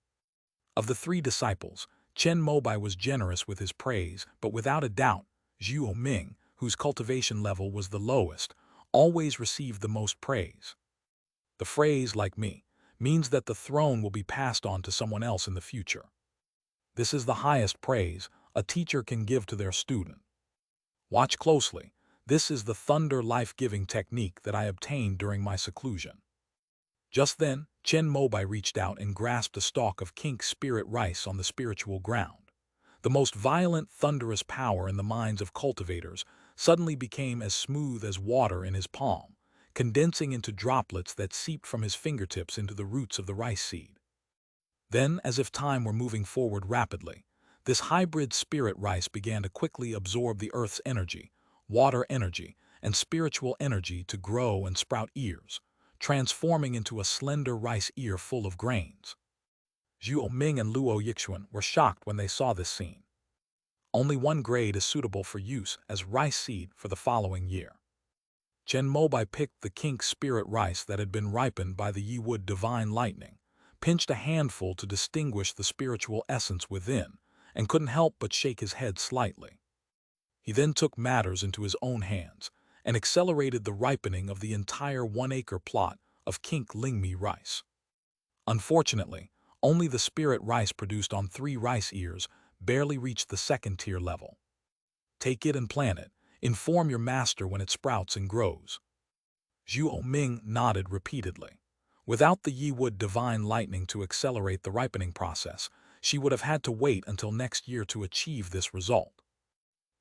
Of the 3 disciples, Chen Mobai was generous with his praise, but without a doubt, Zhuo Ming, whose cultivation level was the lowest, always received the most praise. The phrase, like me, means that the throne will be passed on to someone else in the future. This is the highest praise a teacher can give to their student. Watch closely. This is the thunder life-giving technique that I obtained during my seclusion. Just then, Chen Mobai reached out and grasped a stalk of kink spirit rice on the spiritual ground. The most violent, thunderous power in the minds of cultivators suddenly became as smooth as water in his palm, condensing into droplets that seeped from his fingertips into the roots of the rice seed. Then, as if time were moving forward rapidly, this hybrid spirit rice began to quickly absorb the earth's energy, water energy, and spiritual energy to grow and sprout ears, transforming into a slender rice ear full of grains. Zhuo Ming and Luo Yixuan were shocked when they saw this scene. Only one grade is suitable for use as rice seed for the following year. Chen Mobai picked the kink spirit rice that had been ripened by the Yi-Wood divine lightning, pinched a handful to distinguish the spiritual essence within, and couldn't help but shake his head slightly. He then took matters into his own hands and accelerated the ripening of the entire 1-acre plot of kink lingmi rice. Unfortunately, only the spirit rice produced on 3 rice ears barely reached the second-tier level. Take it and plant it. Inform your master when it sprouts and grows. Zhuo Ming nodded repeatedly. Without the Yi-Wood divine lightning to accelerate the ripening process, she would have had to wait until next year to achieve this result.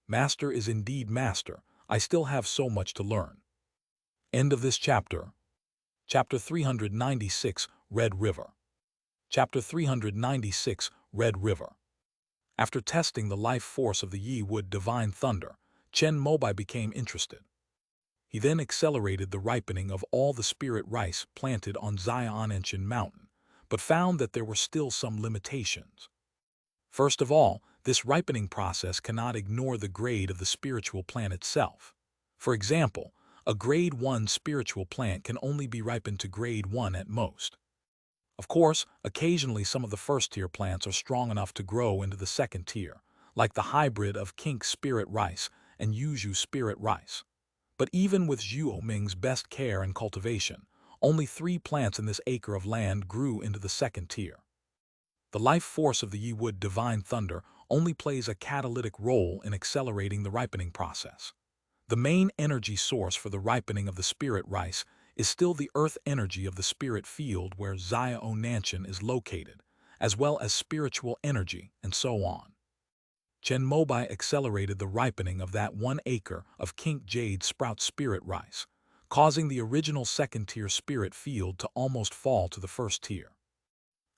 Master is indeed master. I still have so much to learn. End of this chapter. Chapter 396, Red River. Chapter 396, Red River. After testing the life force of the Yi-Wood divine thunder, Chen Mobai became interested. He then accelerated the ripening of all the spirit rice planted on Xianshan Mountain, but found that there were still some limitations. First of all, this ripening process cannot ignore the grade of the spiritual plant itself. For example, a grade 1 spiritual plant can only be ripened to grade 1 at most. Of course, occasionally some of the first-tier plants are strong enough to grow into the second tier, like the hybrid of kink spirit rice and Yuzhu spirit rice. But even with Zhuo Ming's best care and cultivation, only 3 plants in this acre of land grew into the second tier. The life force of the Yiwood divine thunder only plays a catalytic role in accelerating the ripening process. The main energy source for the ripening of the spirit rice is still the earth energy of the spirit field where Zaya Onanshan is located, as well as spiritual energy, and so on. Chen Mobai accelerated the ripening of that 1 acre of kink jade sprout spirit rice, causing the original second-tier spirit field to almost fall to the first tier.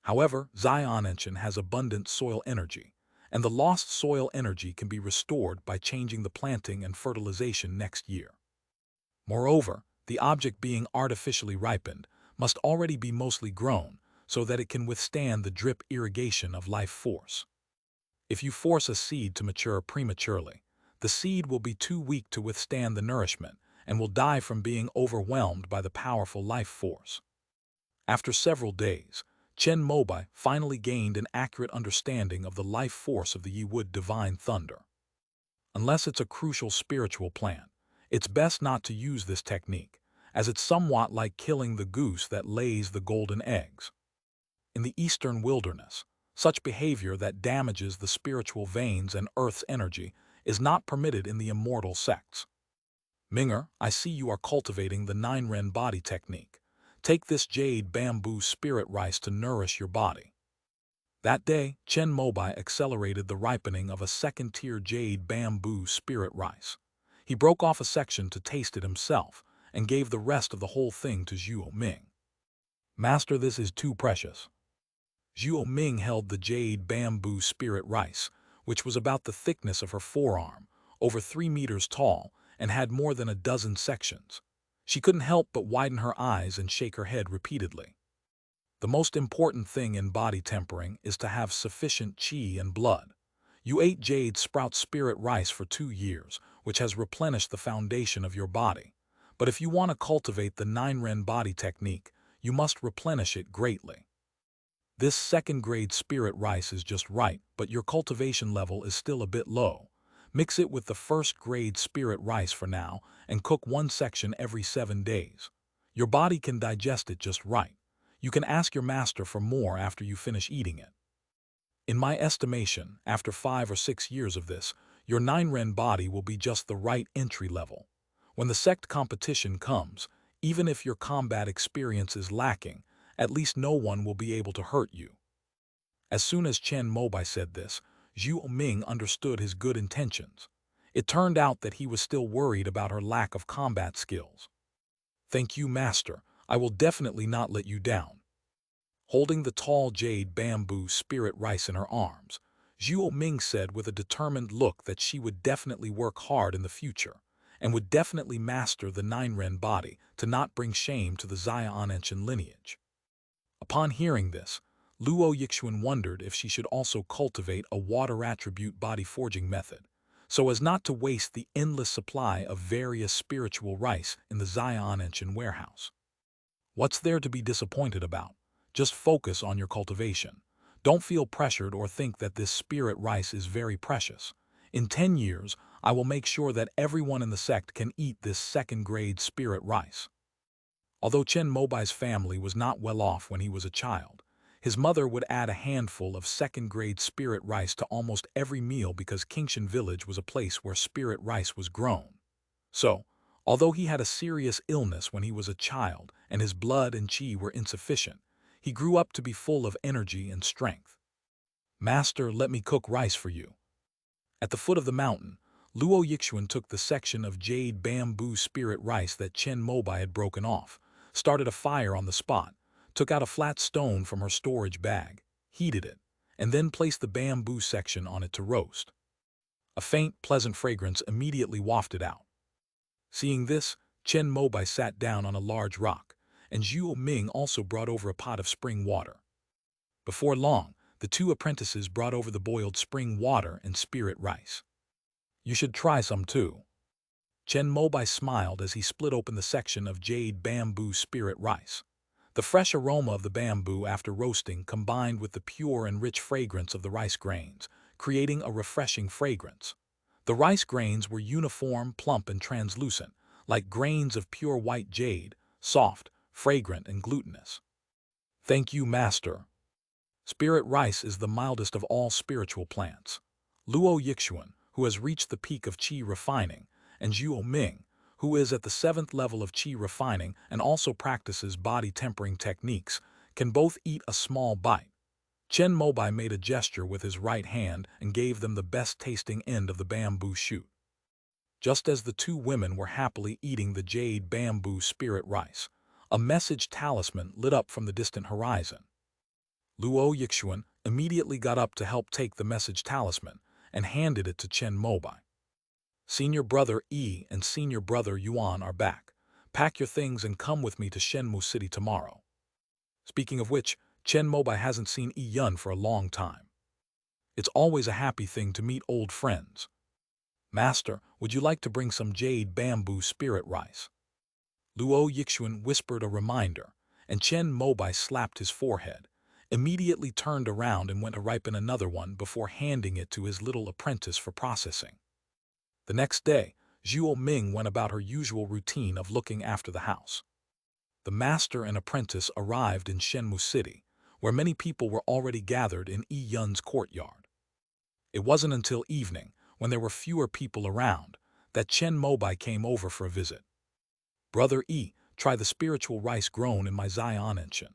However, Zaya Onanshan has abundant soil energy, and the lost soil energy can be restored by changing the planting and fertilization next year. Moreover, the object being artificially ripened must already be mostly grown so that it can withstand the drip irrigation of life force. If you force a seed to mature prematurely, the seed will be too weak to withstand the nourishment and will die from being overwhelmed by the powerful life force. After several days, Chen Mobai finally gained an accurate understanding of the life force of the Yiwood divine thunder. Unless it's a crucial spiritual plant, it's best not to use this technique, as it's somewhat like killing the goose that lays the golden eggs. In the eastern wilderness, such behavior that damages the spiritual veins and Earth's energy is not permitted in the immortal sects. Minger, I see you are cultivating the 9-ren body technique. Take this jade bamboo spirit rice to nourish your body. That day, Chen Mobai accelerated the ripening of a second-tier jade bamboo spirit rice. He broke off a section to taste it himself and gave the rest of the whole thing to Zhuo Ming. Master, this is too precious. Zhuo Ming held the jade bamboo spirit rice, which was about the thickness of her forearm, over 3 meters tall, and had more than a dozen sections. She couldn't help but widen her eyes and shake her head repeatedly. The most important thing in body tempering is to have sufficient qi and blood. You ate jade sprout spirit rice for 2 years, which has replenished the foundation of your body. But if you want to cultivate the 9-ren body technique, you must replenish it greatly. This second-grade spirit rice is just right, but your cultivation level is still a bit low. Mix it with the first-grade spirit rice for now and cook 1 section every 7 days. Your body can digest it just right. You can ask your master for more after you finish eating it. In my estimation, after 5 or 6 years of this, your 9-ren body will be just the right entry level. When the sect competition comes, even if your combat experience is lacking, at least no one will be able to hurt you. As soon as Chen Mobai said this, Zhuo Ming understood his good intentions. It turned out that he was still worried about her lack of combat skills. Thank you, master. I will definitely not let you down. Holding the tall jade bamboo spirit rice in her arms, Zhuo Ming said with a determined look that she would definitely work hard in the future, and would definitely master the 9-ren body to not bring shame to the Zaya Onanshan lineage. Upon hearing this, Luo Yixuan wondered if she should also cultivate a water attribute body forging method, so as not to waste the endless supply of various spiritual rice in the Zaya Onanshan warehouse. What's there to be disappointed about? Just focus on your cultivation. Don't feel pressured or think that this spirit rice is very precious. In 10 years, I will make sure that everyone in the sect can eat this second-grade spirit rice. Although Chen Mobai's family was not well off when he was a child, his mother would add a handful of second-grade spirit rice to almost every meal because Qingshan village was a place where spirit rice was grown. So, although he had a serious illness when he was a child and his blood and qi were insufficient, he grew up to be full of energy and strength. Master, let me cook rice for you. At the foot of the mountain, Luo Yixuan took the section of jade bamboo spirit rice that Chen Mobai had broken off, started a fire on the spot, took out a flat stone from her storage bag, heated it, and then placed the bamboo section on it to roast. A faint, pleasant fragrance immediately wafted out. Seeing this, Chen Mobai sat down on a large rock, and Zhuo Ming also brought over a pot of spring water. Before long, the 2 apprentices brought over the boiled spring water and spirit rice. You should try some too. Chen Mobai smiled as he split open the section of jade bamboo spirit rice. The fresh aroma of the bamboo after roasting combined with the pure and rich fragrance of the rice grains, creating a refreshing fragrance. The The rice grains were uniform, plump, and translucent, like grains of pure white jade, soft, fragrant, and glutinous. Thank you, Master. Spirit rice is the mildest of all spiritual plants. Luo Yixuan, who has reached the peak of qi refining, and Zhuo Ming, who is at the 7th level of qi refining and also practices body tempering techniques, can both eat a small bite. Chen Mobai made a gesture with his right hand and gave them the best-tasting end of the bamboo shoot. Just as the two women were happily eating the jade bamboo spirit rice, a message talisman lit up from the distant horizon. Luo Yixuan immediately got up to help take the message talisman and handed it to Chen Mobai. Senior brother Yi and senior brother Yuan are back. Pack your things and come with me to Shenmu City tomorrow. Speaking of which, Chen Mobai hasn't seen Yi Yun for a long time. It's always a happy thing to meet old friends. Master, would you like to bring some jade bamboo spirit rice? Luo Yixuan whispered a reminder, and Chen Mobai slapped his forehead, immediately turned around and went to ripen another one before handing it to his little apprentice for processing. The next day, Zhuo Ming went about her usual routine of looking after the house. The master and apprentice arrived in Shenmu City, where many people were already gathered in Yi Yun's courtyard. It wasn't until evening, when there were fewer people around, that Chen Mobai came over for a visit. Brother Yi, try the spiritual rice grown in my Xianshan.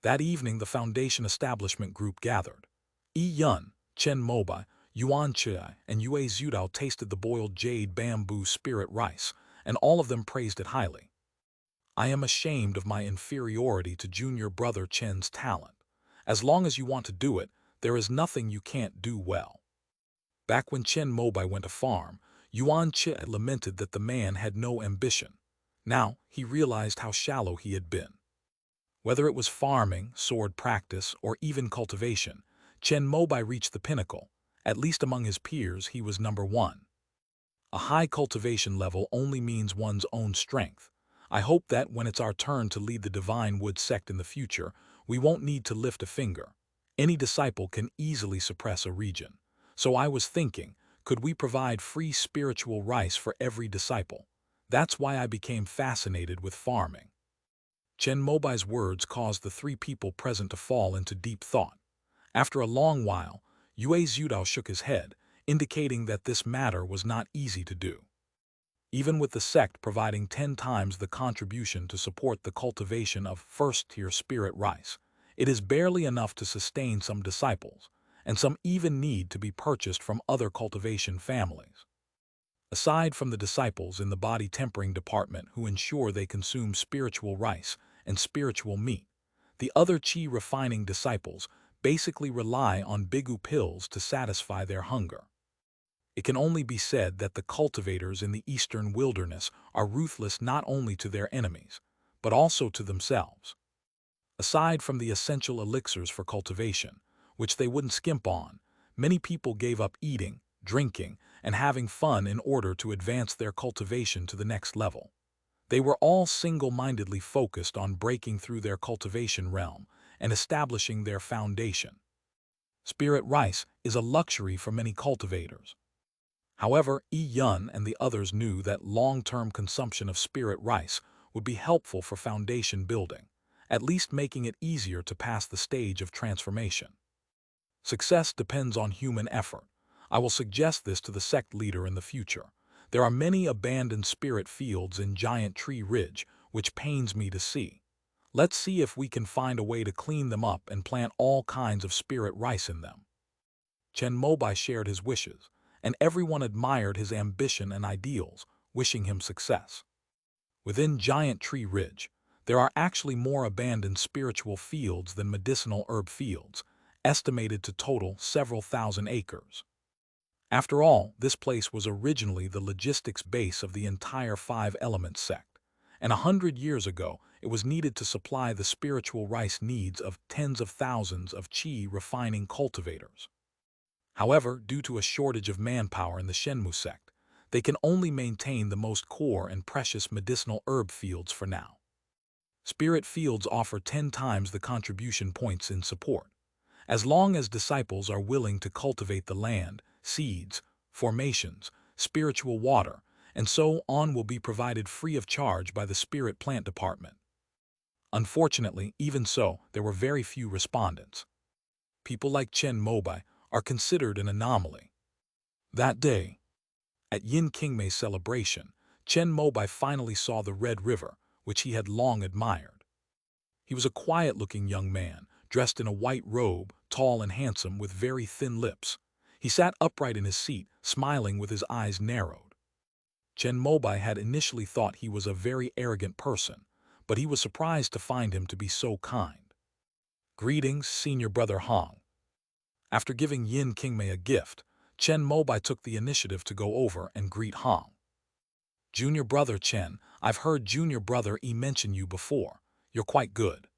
That evening the foundation establishment group gathered. Yi Yun, Chen Mobai, Yuan Chai, and Yue Zudao tasted the boiled jade bamboo spirit rice, and all of them praised it highly. I am ashamed of my inferiority to junior brother Chen's talent. As long as you want to do it, there is nothing you can't do well. Back when Chen Mobai went to farm, Yuan Chai lamented that the man had no ambition. Now he realized how shallow he had been. Whether it was farming, sword practice, or even cultivation, Chen Mobai reached the pinnacle. At least among his peers, he was number one. A high cultivation level only means one's own strength. I hope that when it's our turn to lead the Divine Wood sect in the future, we won't need to lift a finger. Any disciple can easily suppress a region. So I was thinking, could we provide free spiritual rice for every disciple? That's why I became fascinated with farming. Chen Mobai's words caused the three people present to fall into deep thought. After a long while, Yue Zudao shook his head, indicating that this matter was not easy to do. Even with the sect providing 10 times the contribution to support the cultivation of first-tier spirit rice, it is barely enough to sustain some disciples, and some even need to be purchased from other cultivation families. Aside from the disciples in the body tempering department who ensure they consume spiritual rice and spiritual meat, the other qi refining disciples basically rely on bigu pills to satisfy their hunger. It can only be said that the cultivators in the eastern wilderness are ruthless not only to their enemies, but also to themselves. Aside from the essential elixirs for cultivation, which they wouldn't skimp on, many people gave up eating, drinking, and having fun in order to advance their cultivation to the next level. They were all single-mindedly focused on breaking through their cultivation realm and establishing their foundation. Spirit rice is a luxury for many cultivators. However, Yi Yun and the others knew that long-term consumption of spirit rice would be helpful for foundation building, at least making it easier to pass the stage of transformation. Success depends on human effort. I will suggest this to the sect leader in the future. There are many abandoned spirit fields in Giant Tree Ridge, which pains me to see. Let's see if we can find a way to clean them up and plant all kinds of spirit rice in them. Chen Mobai shared his wishes, and everyone admired his ambition and ideals, wishing him success. Within Giant Tree Ridge, there are actually more abandoned spiritual fields than medicinal herb fields, estimated to total several thousand acres. After all, this place was originally the logistics base of the entire Five Elements sect, and 100 years ago it was needed to supply the spiritual rice needs of tens of thousands of qi refining cultivators. However, due to a shortage of manpower in the Shenmu sect, they can only maintain the most core and precious medicinal herb fields for now. Spirit fields offer 10 times the contribution points in support. As long as disciples are willing to cultivate the land, seeds, formations, spiritual water, and so on will be provided free of charge by the spirit plant department. Unfortunately, even so, there were very few respondents. People like Chen Mobai are considered an anomaly. That day, at Yin Qingmei's celebration, Chen Mobai finally saw the Red River, which he had long admired. He was a quiet-looking young man, dressed in a white robe, tall and handsome with very thin lips. He sat upright in his seat, smiling with his eyes narrowed. Chen Mobai had initially thought he was a very arrogant person, but he was surprised to find him to be so kind. "Greetings, senior brother Hong." After giving Yin Qingmei a gift, Chen Mobai took the initiative to go over and greet Hong. "Junior brother Chen, I've heard junior brother E mention you before. You're quite good."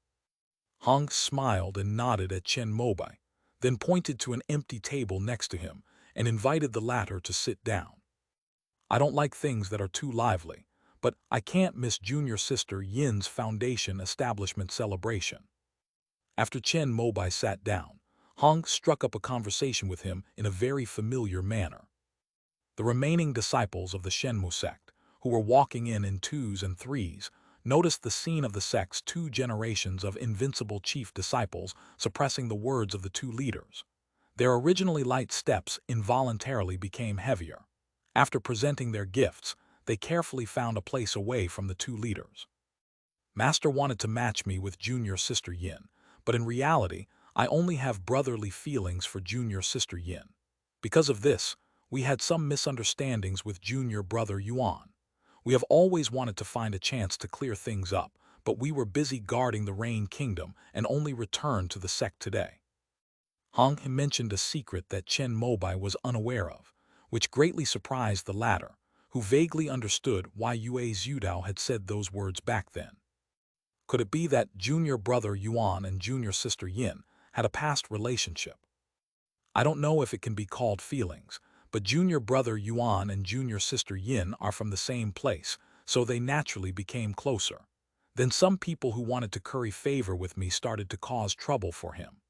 Hong smiled and nodded at Chen Mobai, then pointed to an empty table next to him and invited the latter to sit down. "I don't like things that are too lively, but I can't miss junior sister Yin's foundation establishment celebration." After Chen Mobai sat down, Hong struck up a conversation with him in a very familiar manner. The remaining disciples of the Shenmu sect, who were walking in twos and threes, noticed the scene of the sect's 2 generations of invincible chief disciples suppressing the words of the 2 leaders. Their originally light steps involuntarily became heavier. After presenting their gifts, they carefully found a place away from the 2 leaders. "Master wanted to match me with junior sister Yin, but in reality, I only have brotherly feelings for junior sister Yin. Because of this, we had some misunderstandings with junior brother Yuan. We have always wanted to find a chance to clear things up, but we were busy guarding the Rain Kingdom and only returned to the sect today." Hong mentioned a secret that Chen Mobai was unaware of, which greatly surprised the latter, who vaguely understood why Yue Zhudao had said those words back then. Could it be that junior brother Yuan and junior sister Yin had a past relationship? I don't know if it can be called feelings, but junior brother Yuan and junior sister Yin are from the same place, so they naturally became closer. Then some people who wanted to curry favor with me started to cause trouble for him.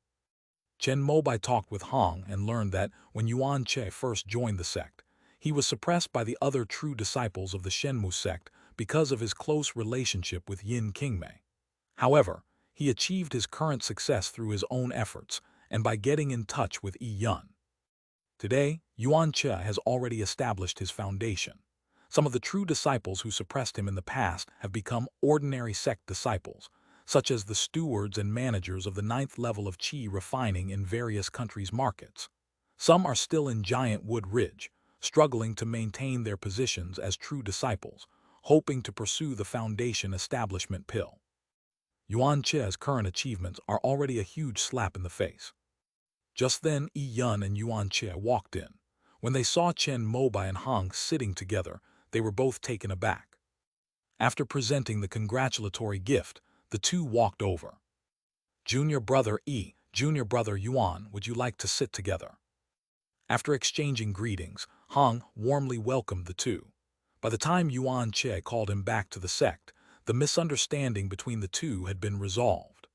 Chen Mobai talked with Hong and learned that when Yuan Che first joined the sect, he was suppressed by the other true disciples of the Shenmu sect because of his close relationship with Yin Qingmei. However, he achieved his current success through his own efforts and by getting in touch with Yi Yun. Today, Yuan Che has already established his foundation. Some of the true disciples who suppressed him in the past have become ordinary sect disciples, such as the stewards and managers of the 9th level of qi refining in various countries' markets. Some are still in Giant Wood Ridge, struggling to maintain their positions as true disciples, hoping to pursue the foundation establishment pill. Yuan Che's current achievements are already a huge slap in the face. Just then, Yi Yun and Yuan Che walked in. When they saw Chen Mobai and Hong sitting together, they were both taken aback. After presenting the congratulatory gift, the 2 walked over. "Junior brother E, junior brother Yuan, would you like to sit together?" After exchanging greetings, Hong warmly welcomed the 2. By the time Yuan Che called him back to the sect, the misunderstanding between the 2 had been resolved.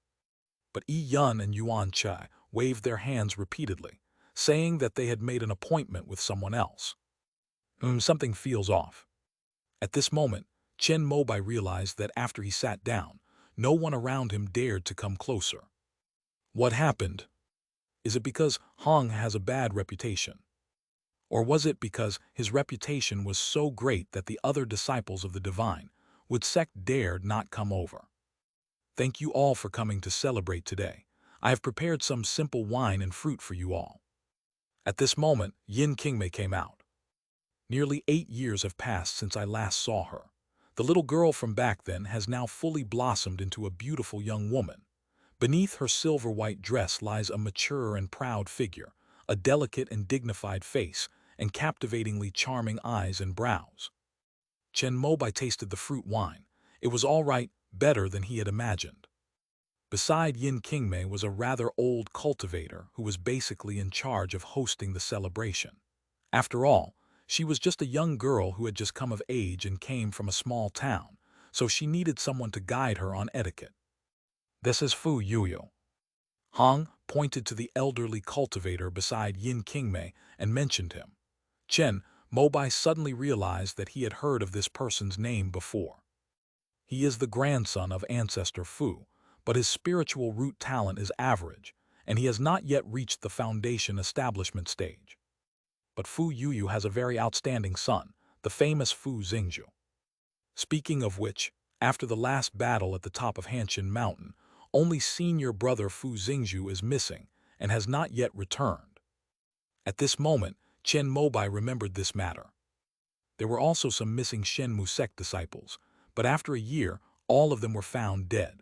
But Yi Yun and Yuan Che waved their hands repeatedly, saying that they had made an appointment with someone else. Something feels off. At this moment, Chen Mobai realized that after he sat down, no one around him dared to come closer. What happened? Is it because Hong has a bad reputation? Or was it because his reputation was so great that the other disciples of the divine would sect dared not come over? Thank you all for coming to celebrate today. I have prepared some simple wine and fruit for you all. At this moment, Yin Qingmei came out. Nearly 8 years have passed since I last saw her. The little girl from back then has now fully blossomed into a beautiful young woman. Beneath her silver-white dress lies a mature and proud figure, a delicate and dignified face, and captivatingly charming eyes and brows. Chen Mobai tasted the fruit wine. It was all right, better than he had imagined. Beside Yin Qingmei was a rather old cultivator who was basically in charge of hosting the celebration. After all, she was just a young girl who had just come of age and came from a small town, so she needed someone to guide her on etiquette. "This is Fu Yuyu." Hong pointed to the elderly cultivator beside Yin Qingmei and mentioned him. Chen Mobai suddenly realized that he had heard of this person's name before. He is the grandson of ancestor Fu, but his spiritual root talent is average, and he has not yet reached the foundation establishment stage. But Fu Yuyu has a very outstanding son, the famous Fu Xingzhu. Speaking of which, after the last battle at the top of Hanshin Mountain, only senior brother Fu Xingzhu is missing and has not yet returned. At this moment, Chen Mobai remembered this matter. There were also some missing Shenmu sect disciples, but after a year, all of them were found dead.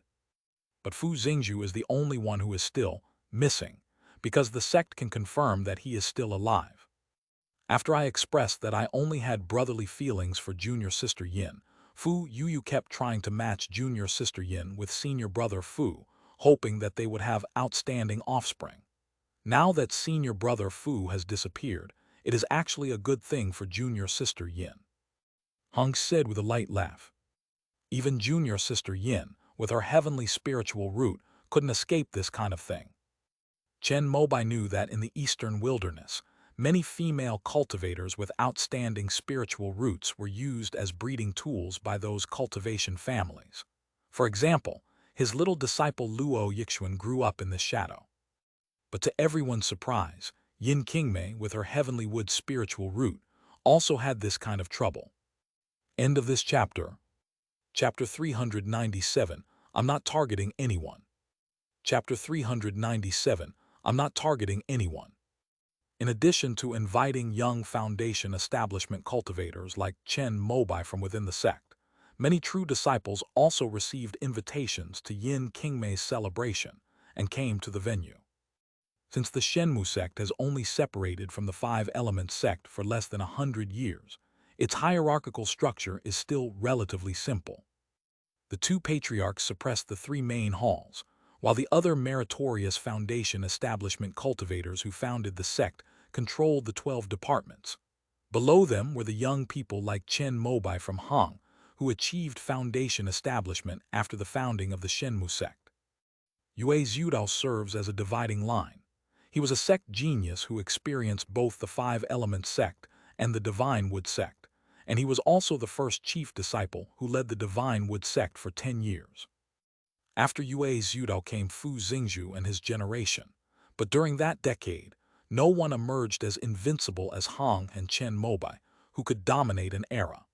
But Fu Xingzhu is the only one who is still missing, because the sect can confirm that he is still alive. After I expressed that I only had brotherly feelings for junior sister Yin, Fu Yuyu kept trying to match junior sister Yin with senior brother Fu, hoping that they would have outstanding offspring. Now that senior brother Fu has disappeared, it is actually a good thing for junior sister Yin. Hung said with a light laugh. Even junior sister Yin, with her heavenly spiritual root, couldn't escape this kind of thing. Chen Mobai knew that in the eastern wilderness, many female cultivators with outstanding spiritual roots were used as breeding tools by those cultivation families. For example, his little disciple Luo Yixuan grew up in this shadow. But to everyone's surprise, Yin Qingmei, with her heavenly wood spiritual root, also had this kind of trouble. End of this chapter. Chapter 397, I'm not targeting anyone. Chapter 397, I'm not targeting anyone. In addition to inviting young foundation establishment cultivators like Chen Mobai from within the sect, many true disciples also received invitations to Yin Qingmei's celebration and came to the venue. Since the Shenmu sect has only separated from the five-element sect for less than 100 years, its hierarchical structure is still relatively simple. The two patriarchs suppressed the three main halls, while the other meritorious foundation establishment cultivators who founded the sect controlled the 12 departments. Below them were the young people like Chen Mobai from Hong, who achieved foundation establishment after the founding of the Shenmu sect. Yue Zhudao serves as a dividing line. He was a sect genius who experienced both the five-element sect and the divine wood sect, and he was also the first chief disciple who led the divine wood sect for 10 years. After Yue Zhudao came Fu Xingzhu and his generation, but during that decade, no one emerged as invincible as Hong and Chen Mobai, who could dominate an era.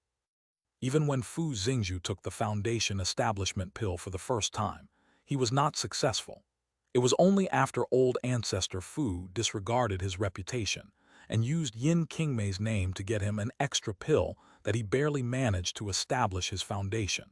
Even when Fu Xingzhu took the foundation establishment pill for the first time, he was not successful. It was only after old ancestor Fu disregarded his reputation and used Yin Qingmei's name to get him an extra pill that he barely managed to establish his foundation.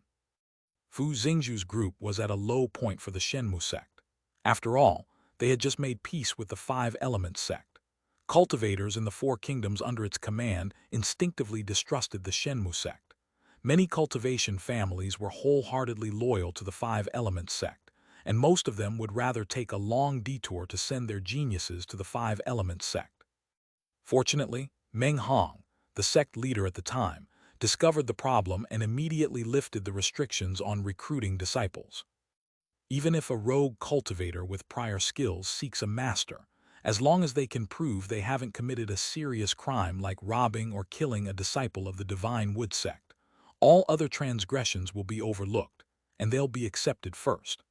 Fu Xingzhu's group was at a low point for the Shenmu sect. After all, they had just made peace with the five-element sect. Cultivators in the four kingdoms under its command instinctively distrusted the Shenmu sect. Many cultivation families were wholeheartedly loyal to the five-element sect, and most of them would rather take a long detour to send their geniuses to the five-element sect. Fortunately, Meng Hong, the sect leader at the time, discovered the problem and immediately lifted the restrictions on recruiting disciples. Even if a rogue cultivator with prior skills seeks a master, as long as they can prove they haven't committed a serious crime like robbing or killing a disciple of the divine wood sect, all other transgressions will be overlooked, and they'll be accepted first.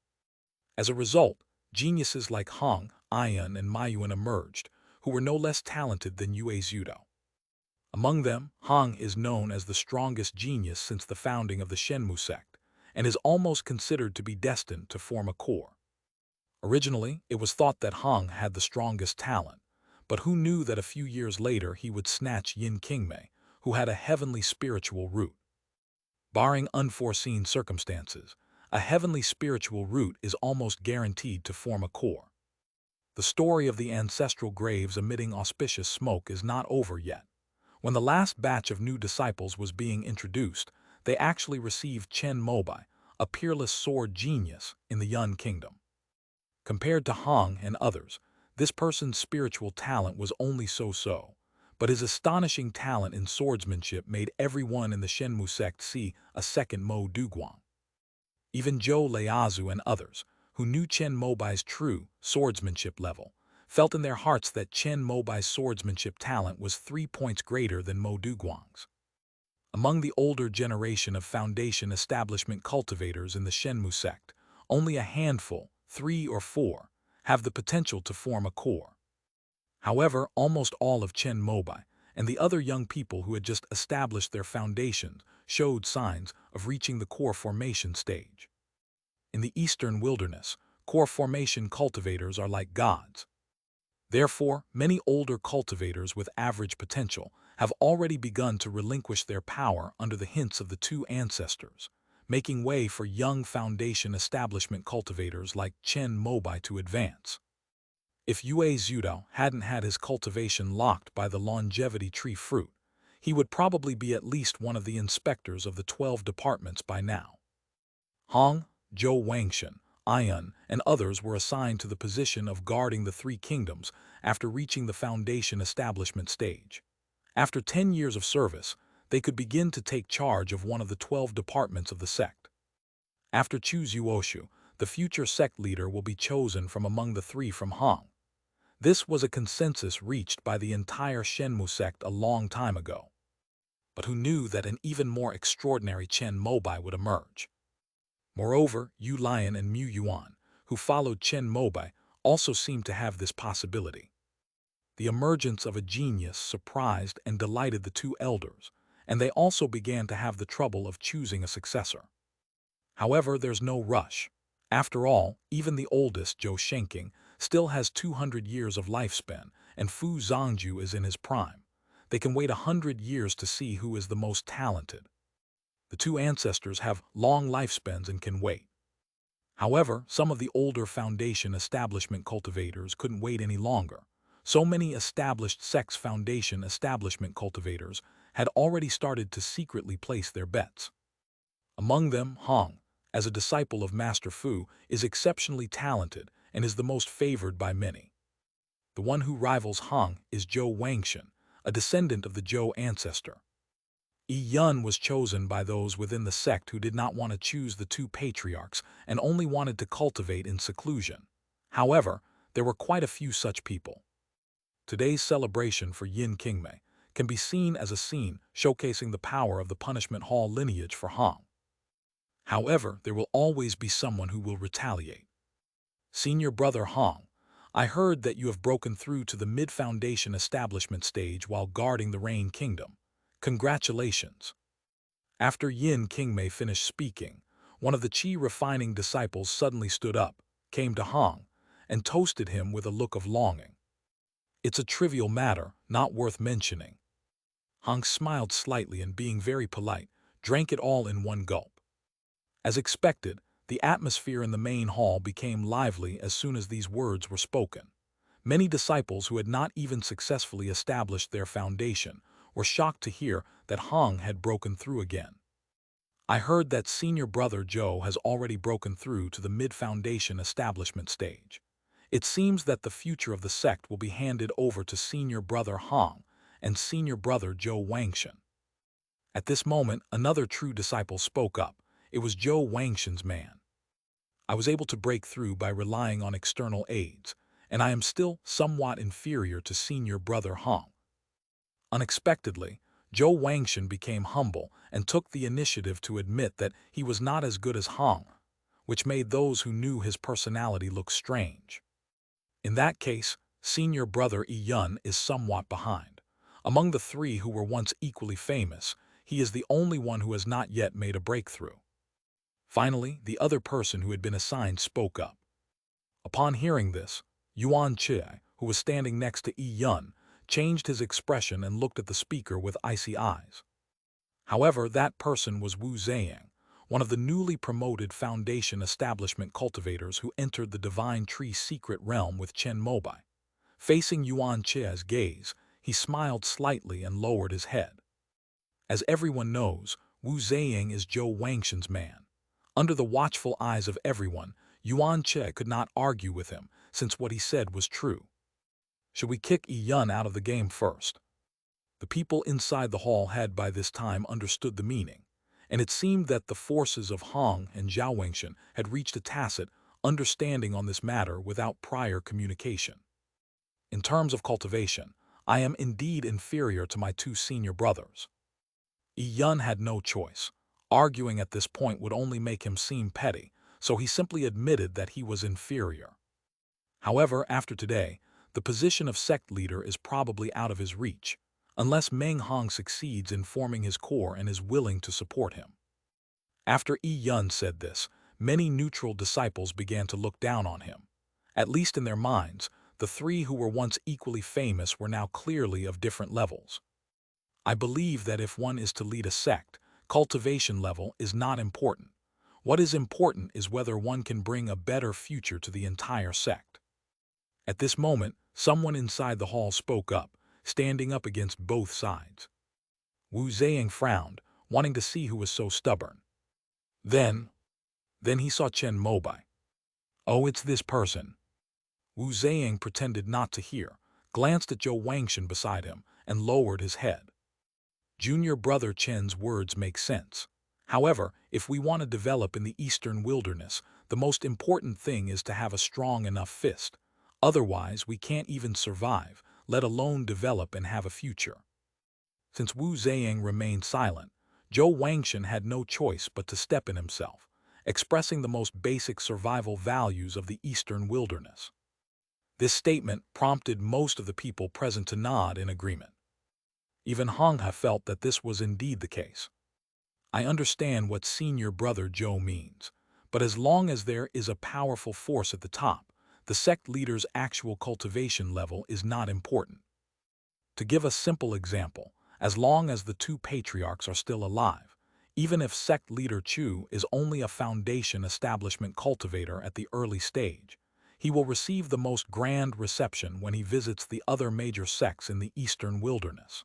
As a result, geniuses like Hong, Ayan, and Mayuan emerged, who were no less talented than Yue Zhudao. Among them, Hong is known as the strongest genius since the founding of the Shenmu sect, and is almost considered to be destined to form a core. Originally, it was thought that Hong had the strongest talent, but who knew that a few years later he would snatch Yin Qingmei, who had a heavenly spiritual root. Barring unforeseen circumstances, a heavenly spiritual root is almost guaranteed to form a core. The story of the ancestral graves emitting auspicious smoke is not over yet. When the last batch of new disciples was being introduced, they actually received Chen Mobai, a peerless sword genius in the Yun kingdom. Compared to Hong and others, this person's spiritual talent was only so-so, but his astonishing talent in swordsmanship made everyone in the Shenmu sect see a second Mo Duguang. Even Zhou Leiazu and others, who knew Chen Mobai's true swordsmanship level, felt in their hearts that Chen Mobai's swordsmanship talent was 3 points greater than Mo Duguang's. Among the older generation of foundation establishment cultivators in the Shenmu sect, only a handful, 3 or 4, have the potential to form a core. However, almost all of Chen Mobai and the other young people who had just established their foundations showed signs of reaching the core formation stage. In the eastern wilderness, core formation cultivators are like gods. Therefore, many older cultivators with average potential have already begun to relinquish their power under the hints of the two ancestors, making way for young foundation establishment cultivators like Chen Mobai to advance. If Yue Zhudao hadn't had his cultivation locked by the longevity tree fruit, he would probably be at least one of the inspectors of the 12 departments by now. Hong, Zhou Wangshan, Ayan, and others were assigned to the position of guarding the three kingdoms after reaching the foundation establishment stage. After 10 years of service, they could begin to take charge of one of the 12 departments of the sect. After Chu Zuoshu, the future sect leader will be chosen from among the three from Hong. This was a consensus reached by the entire Shenmu sect a long time ago. But who knew that an even more extraordinary Chen Mobai would emerge? Moreover, Yu Lion and Mu Yuan, who followed Chen Mobai, also seemed to have this possibility. The emergence of a genius surprised and delighted the two elders, and they also began to have the trouble of choosing a successor. However, there's no rush. After all, even the oldest, Zhou Shenking, still has 200 years of lifespan, and Fu Zhangju is in his prime. They can wait 100 years to see who is the most talented. The two ancestors have long lifespans and can wait. However, some of the older foundation establishment cultivators couldn't wait any longer. So many established sects foundation establishment cultivators had already started to secretly place their bets. Among them, Hong, as a disciple of Master Fu, is exceptionally talented and is the most favored by many. The one who rivals Hong is Zhou Wangshan, a descendant of the Zhou ancestor. Yi Yun was chosen by those within the sect who did not want to choose the two patriarchs and only wanted to cultivate in seclusion. However, there were quite a few such people. Today's celebration for Yin Qingmei can be seen as a scene showcasing the power of the Punishment Hall lineage for Hong. However, there will always be someone who will retaliate. Senior brother Hong, I heard that you have broken through to the mid-foundation establishment stage while guarding the Rain Kingdom. Congratulations. After Yin Qingmei finished speaking, one of the Qi refining disciples suddenly stood up, came to Hong, and toasted him with a look of longing. It's a trivial matter, not worth mentioning. Hong smiled slightly and, being very polite, drank it all in one gulp. As expected, the atmosphere in the main hall became lively as soon as these words were spoken. Many disciples who had not even successfully established their foundation were shocked to hear that Hong had broken through again. I heard that senior brother Zhou has already broken through to the mid-foundation establishment stage. It seems that the future of the sect will be handed over to senior brother Hong and senior brother Zhou Wangshan. At this moment, another true disciple spoke up. It was Zhou Wangshan's man. I was able to break through by relying on external aids, and I am still somewhat inferior to senior brother Hong. Unexpectedly, Zhou Wangshan became humble and took the initiative to admit that he was not as good as Hong, which made those who knew his personality look strange. In that case, senior brother Yi Yun is somewhat behind. Among the three who were once equally famous, he is the only one who has not yet made a breakthrough. Finally, the other person who had been assigned spoke up. Upon hearing this, Yuan Qi, who was standing next to Yi Yun, changed his expression and looked at the speaker with icy eyes. However, that person was Wu Ziyang, one of the newly promoted foundation establishment cultivators who entered the Divine Tree secret realm with Chen Mobai. Facing Yuan Qi's gaze, he smiled slightly and lowered his head. As everyone knows, Wu Ziyang is Zhou Wangshan's man. Under the watchful eyes of everyone, Yuan Qi could not argue with him, since what he said was true. Should we kick Yi Yun out of the game first? The people inside the hall had by this time understood the meaning, and it seemed that the forces of Hong and Zhao Wangshan had reached a tacit understanding on this matter without prior communication. In terms of cultivation, I am indeed inferior to my two senior brothers. Yun had no choice. Arguing at this point would only make him seem petty, so he simply admitted that he was inferior. However, after today, the position of sect leader is probably out of his reach, unless Meng Hong succeeds in forming his core and is willing to support him. After Yun said this, many neutral disciples began to look down on him. At least in their minds, the three who were once equally famous were now clearly of different levels. I believe that if one is to lead a sect, cultivation level is not important. What is important is whether one can bring a better future to the entire sect. At this moment, someone inside the hall spoke up, standing up against both sides. Wu Ziyang frowned, wanting to see who was so stubborn. Then he saw Chen Mobai. Oh, it's this person. Wu Ziyang pretended not to hear, glanced at Zhou Wangshan beside him, and lowered his head. Junior brother Chen's words make sense. However, if we want to develop in the eastern wilderness, the most important thing is to have a strong enough fist. Otherwise, we can't even survive, let alone develop and have a future. Since Wu Ziyang remained silent, Zhou Wangshan had no choice but to step in himself, expressing the most basic survival values of the eastern wilderness. This statement prompted most of the people present to nod in agreement. Even Hong Ha felt that this was indeed the case. I understand what senior brother Zhou means, but as long as there is a powerful force at the top, the sect leader's actual cultivation level is not important. To give a simple example, as long as the two patriarchs are still alive, even if sect leader Chu is only a foundation establishment cultivator at the early stage, he will receive the most grand reception when he visits the other major sects in the eastern wilderness.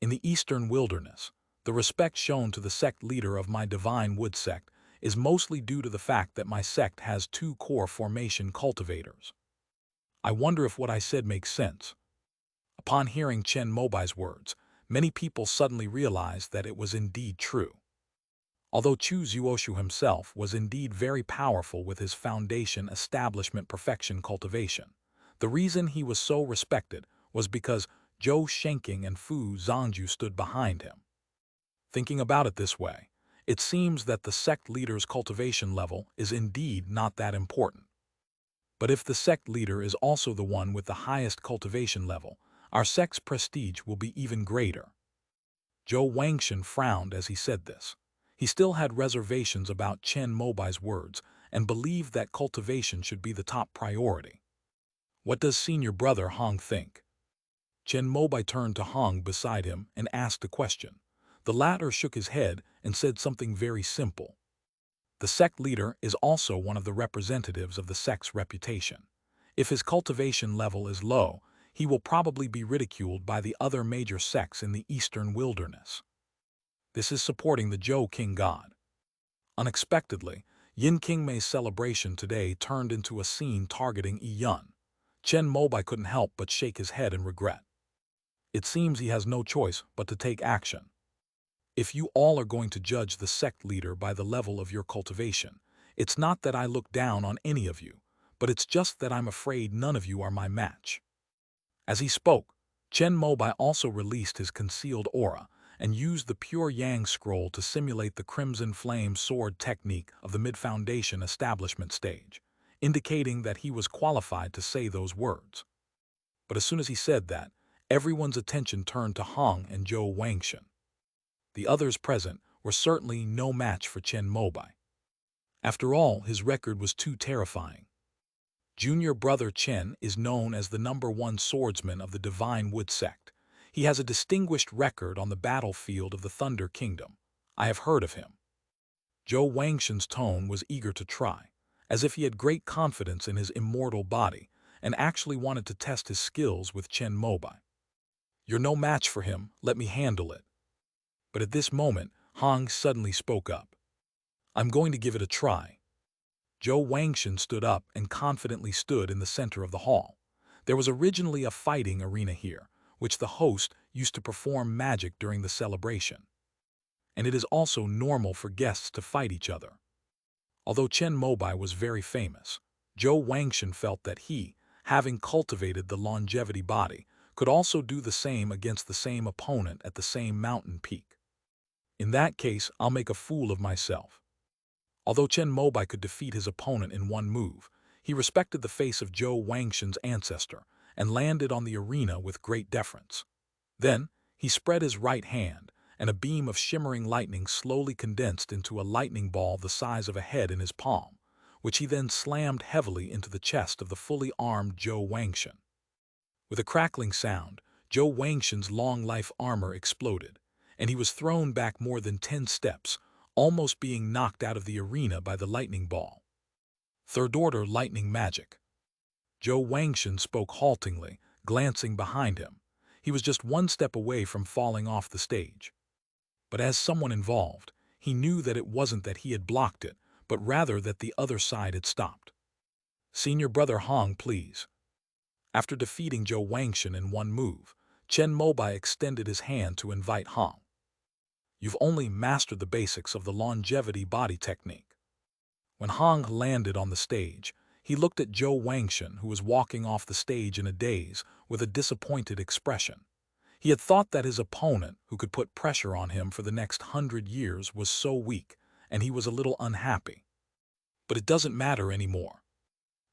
In the eastern wilderness, the respect shown to the sect leader of my divine wood sect is mostly due to the fact that my sect has two core formation cultivators. I wonder if what I said makes sense. Upon hearing Chen Mobai's words, many people suddenly realized that it was indeed true. Although Chu Zuoshu himself was indeed very powerful with his foundation establishment perfection cultivation, the reason he was so respected was because Zhou Shenking and Fu Zhangju stood behind him. Thinking about it this way, it seems that the sect leader's cultivation level is indeed not that important. But if the sect leader is also the one with the highest cultivation level, our sect's prestige will be even greater. Zhou Wangshan frowned as he said this. He still had reservations about Chen Mobai's words and believed that cultivation should be the top priority. What does senior brother Hong think? Chen Mobai turned to Hong beside him and asked a question. The latter shook his head and said something very simple. The sect leader is also one of the representatives of the sect's reputation. If his cultivation level is low, he will probably be ridiculed by the other major sects in the eastern wilderness. This is supporting the Zhou King god. Unexpectedly, Yin Qingmei's celebration today turned into a scene targeting Yun. Chen Mobai couldn't help but shake his head in regret. It seems he has no choice but to take action. If you all are going to judge the sect leader by the level of your cultivation, it's not that I look down on any of you, but it's just that I'm afraid none of you are my match. As he spoke, Chen Mobai also released his concealed aura and used the pure Yang scroll to simulate the Crimson Flame sword technique of the mid-foundation establishment stage, indicating that he was qualified to say those words. But as soon as he said that, everyone's attention turned to Hong and Zhou Wangshan. The others present were certainly no match for Chen Mobai. After all, his record was too terrifying. Junior brother Chen is known as the #1 swordsman of the Divine Wood sect. He has a distinguished record on the battlefield of the Thunder Kingdom. I have heard of him. Zhou Wangshan's tone was eager to try, as if he had great confidence in his immortal body and actually wanted to test his skills with Chen Mobai. You're no match for him, let me handle it. But at this moment, Hong suddenly spoke up. I'm going to give it a try. Zhou Wangshan stood up and confidently stood in the center of the hall. There was originally a fighting arena here, which the host used to perform magic during the celebration. And it is also normal for guests to fight each other. Although Chen Mobai was very famous, Zhou Wangshan felt that he, having cultivated the longevity body, could also do the same against the same opponent at the same mountain peak. In that case, I'll make a fool of myself. Although Chen Mobai could defeat his opponent in one move, he respected the face of Zhou Wangshen's ancestor and landed on the arena with great deference. Then, he spread his right hand, and a beam of shimmering lightning slowly condensed into a lightning ball the size of a head in his palm, which he then slammed heavily into the chest of the fully armed Zhou Wangshen. With a crackling sound, Zhou Wangshen's long-life armor exploded, and he was thrown back more than 10 steps, almost being knocked out of the arena by the lightning ball. Third-order lightning magic. Zhou Wangshen spoke haltingly, glancing behind him. He was just one step away from falling off the stage. But as someone involved, he knew that it wasn't that he had blocked it, but rather that the other side had stopped. "Senior brother Hong, please." After defeating Zhou Wangshen in one move, Chen Mobai extended his hand to invite Hong. "You've only mastered the basics of the longevity body technique." When Hong landed on the stage, he looked at Zhou Wangshen, who was walking off the stage in a daze with a disappointed expression. He had thought that his opponent, who could put pressure on him for the next 100 years, was so weak, and he was a little unhappy. But it doesn't matter anymore.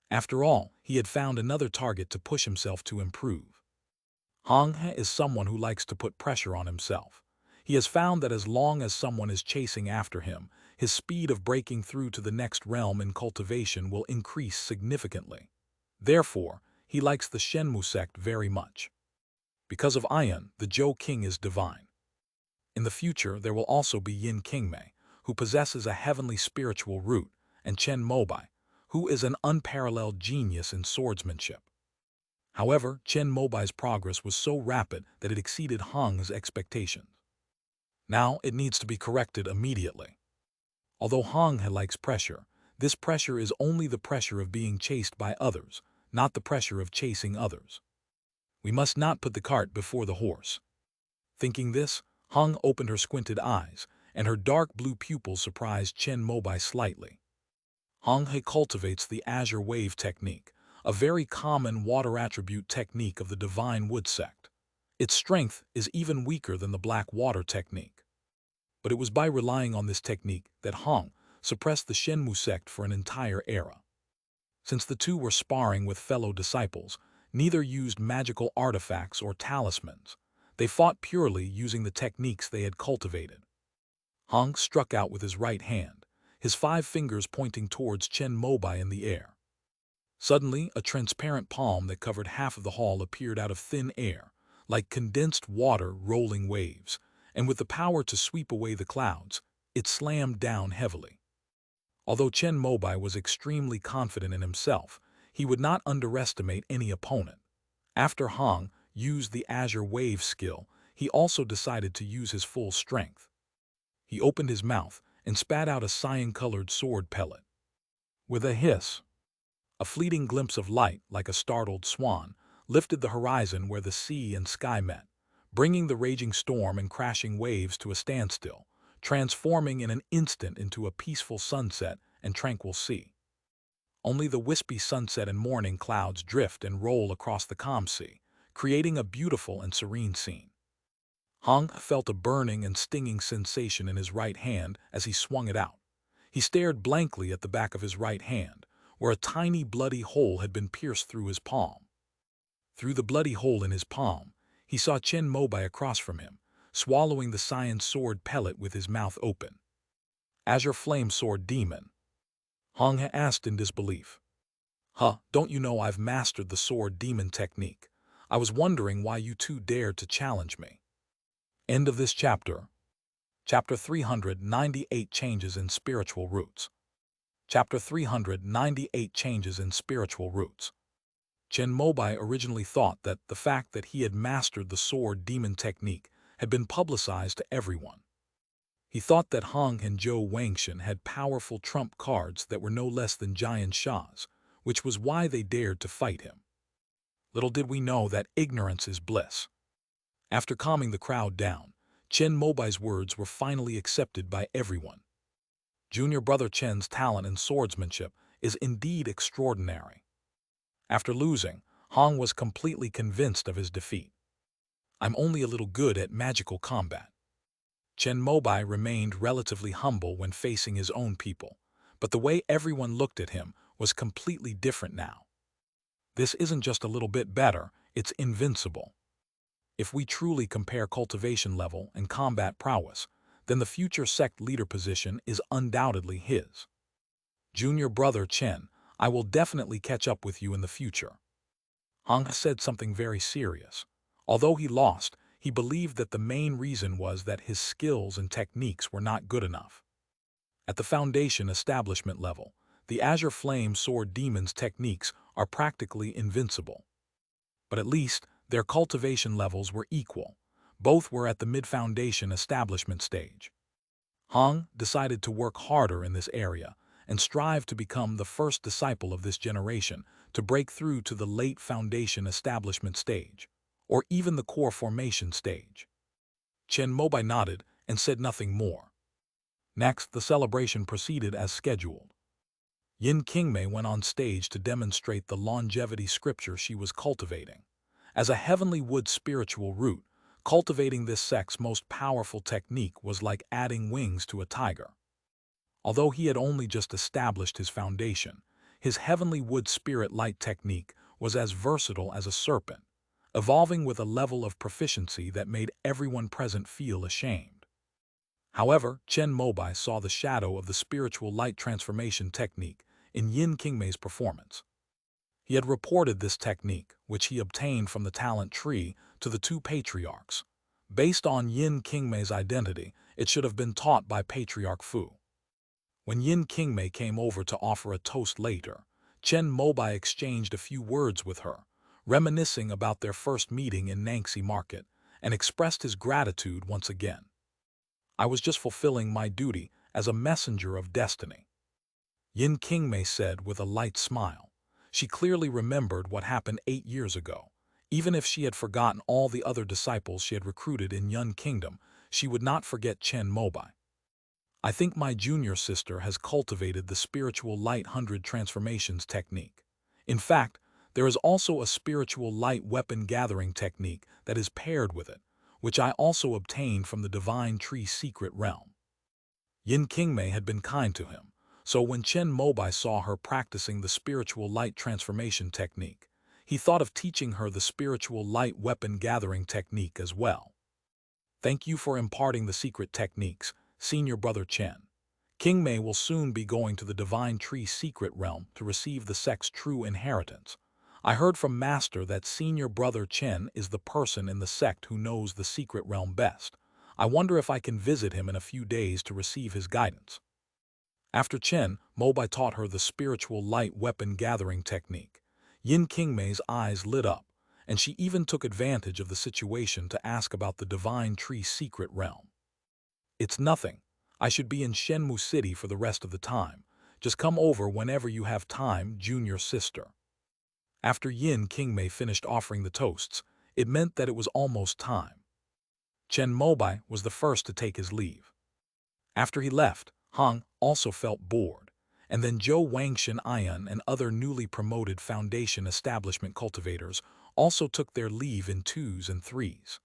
After all, he had found another target to push himself to improve. Hong is someone who likes to put pressure on himself. He has found that as long as someone is chasing after him, his speed of breaking through to the next realm in cultivation will increase significantly. Therefore, he likes the Shenmu sect very much. Because of Ion, the Zhou King is divine. In the future, there will also be Yin Qingmei, who possesses a heavenly spiritual root, and Chen Mobai, who is an unparalleled genius in swordsmanship. However, Chen Mobai's progress was so rapid that it exceeded Hong's expectations. Now it needs to be corrected immediately. Although Hong likes pressure, this pressure is only the pressure of being chased by others, not the pressure of chasing others. We must not put the cart before the horse. Thinking this, Hong opened her squinted eyes, and her dark blue pupils surprised Chen Mobai slightly. Hong cultivates the azure wave technique, a very common water attribute technique of the divine wood sect. Its strength is even weaker than the black water technique. But it was by relying on this technique that Hong suppressed the Shenmu sect for an entire era. Since the two were sparring with fellow disciples, neither used magical artifacts or talismans. They fought purely using the techniques they had cultivated. Hong struck out with his right hand, his 5 fingers pointing towards Chen Mobai in the air. Suddenly, a transparent palm that covered half of the hall appeared out of thin air, like condensed water rolling waves, and with the power to sweep away the clouds, it slammed down heavily. Although Chen Mobai was extremely confident in himself, he would not underestimate any opponent. After Hong used the azure wave skill, he also decided to use his full strength. He opened his mouth and spat out a cyan-colored sword pellet. With a hiss, a fleeting glimpse of light, like a startled swan, lifted the horizon where the sea and sky met, bringing the raging storm and crashing waves to a standstill, transforming in an instant into a peaceful sunset and tranquil sea. Only the wispy sunset and morning clouds drift and roll across the calm sea, creating a beautiful and serene scene. Hong felt a burning and stinging sensation in his right hand as he swung it out. He stared blankly at the back of his right hand, where a tiny bloody hole had been pierced through his palm. Through the bloody hole in his palm, he saw Chen Mobai across from him, swallowing the cyan sword pellet with his mouth open. "Azure Flame Sword Demon?" Hong asked in disbelief. Don't you know I've mastered the sword demon technique? I was wondering why you two dared to challenge me." End of this chapter. Chapter 398 Changes in Spiritual Roots. Chapter 398 Changes in Spiritual Roots. Chen Mobai originally thought that the fact that he had mastered the sword demon technique had been publicized to everyone. He thought that Hong and Zhou Wangshen had powerful trump cards that were no less than giant shahs, which was why they dared to fight him. Little did we know that ignorance is bliss. After calming the crowd down, Chen Mobai's words were finally accepted by everyone. Junior brother Chen's talent in swordsmanship is indeed extraordinary. After losing, Hong was completely convinced of his defeat. "I'm only a little good at magical combat." Chen Mobai remained relatively humble when facing his own people, but the way everyone looked at him was completely different now. This isn't just a little bit better, it's invincible. If we truly compare cultivation level and combat prowess, then the future sect leader position is undoubtedly his. "Junior brother Chen, I will definitely catch up with you in the future." Hong said something very serious. Although he lost, he believed that the main reason was that his skills and techniques were not good enough. At the Foundation establishment level, the Azure Flame Sword Demon's techniques are practically invincible. But at least, their cultivation levels were equal. Both were at the mid-foundation establishment stage. Hong decided to work harder in this area and strive to become the first disciple of this generation to break through to the late foundation establishment stage, or even the core formation stage. Chen Mobai nodded and said nothing more. Next, the celebration proceeded as scheduled. Yin Qingmei went on stage to demonstrate the longevity scripture she was cultivating. As a heavenly wood spiritual root, cultivating this sect's most powerful technique was like adding wings to a tiger. Although he had only just established his foundation, his heavenly wood spirit light technique was as versatile as a serpent, evolving with a level of proficiency that made everyone present feel ashamed. However, Chen Mobai saw the shadow of the spiritual light transformation technique in Yin Qingmei's performance. He had reported this technique, which he obtained from the talent tree, to the two patriarchs. Based on Yin Qingmei's identity, it should have been taught by Patriarch Fu. When Yin Qingmei came over to offer a toast later, Chen Mobai exchanged a few words with her, reminiscing about their first meeting in Nangxi Market, and expressed his gratitude once again. "I was just fulfilling my duty as a messenger of destiny," Yin Qingmei said with a light smile. She clearly remembered what happened 8 years ago. Even if she had forgotten all the other disciples she had recruited in Yun Kingdom, she would not forget Chen Mobai. "I think my junior sister has cultivated the spiritual light 100 transformations technique. In fact, there is also a spiritual light weapon gathering technique that is paired with it, which I also obtained from the divine tree secret realm." Yin Qingmei had been kind to him, so when Chen Mobai saw her practicing the spiritual light transformation technique, he thought of teaching her the spiritual light weapon gathering technique as well. "Thank you for imparting the secret techniques, Senior Brother Chen. Qingmei will soon be going to the Divine Tree Secret Realm to receive the sect's true inheritance. I heard from Master that Senior Brother Chen is the person in the sect who knows the secret realm best. I wonder if I can visit him in a few days to receive his guidance." After Chen Mobai taught her the spiritual light weapon gathering technique, Yin Qingmei's eyes lit up, and she even took advantage of the situation to ask about the Divine Tree Secret Realm. "It's nothing. I should be in Shenmu City for the rest of the time. Just come over whenever you have time, junior sister." After Yin Qingmei finished offering the toasts, it meant that it was almost time. Chen Mobai was the first to take his leave. After he left, Hong also felt bored, and then Zhou Wangshan Ayan and other newly promoted Foundation establishment cultivators also took their leave in 2s and 3s.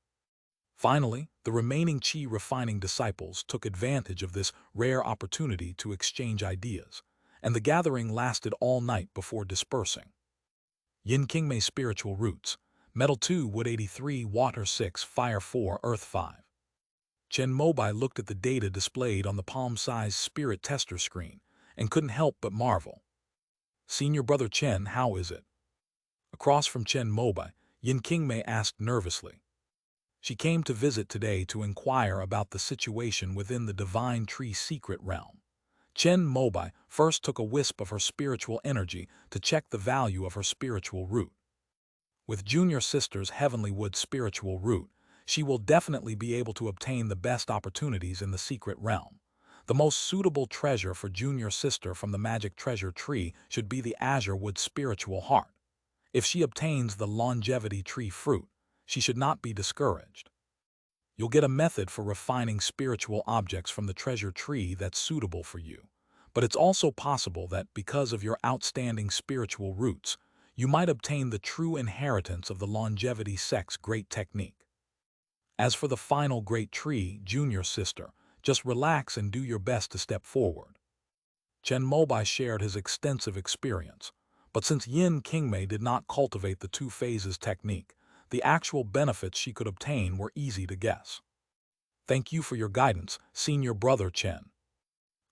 Finally, the remaining Qi refining disciples took advantage of this rare opportunity to exchange ideas, and the gathering lasted all night before dispersing. Yin Qingmei Spiritual Roots, Metal 2, Wood 83, Water 6, Fire 4, Earth 5. Chen Mobai looked at the data displayed on the palm-sized spirit tester screen and couldn't help but marvel. "Senior Brother Chen, how is it?" Across from Chen Mobai, Yin Qingmei asked nervously. She came to visit today to inquire about the situation within the Divine Tree Secret Realm. Chen Mobai first took a wisp of her spiritual energy to check the value of her spiritual root. With junior sister's Heavenly Wood spiritual root, she will definitely be able to obtain the best opportunities in the secret realm. The most suitable treasure for junior sister from the magic treasure tree should be the Azure Wood spiritual heart. If she obtains the longevity tree fruit, she should not be discouraged. You'll get a method for refining spiritual objects from the treasure tree that's suitable for you. But it's also possible that because of your outstanding spiritual roots, you might obtain the true inheritance of the longevity sect's great technique. As for the final great tree, junior sister, just relax and do your best to step forward. Chen Mobai shared his extensive experience, but since Yin Qingmei did not cultivate the two phases technique, the actual benefits she could obtain were easy to guess. Thank you for your guidance, senior brother Chen.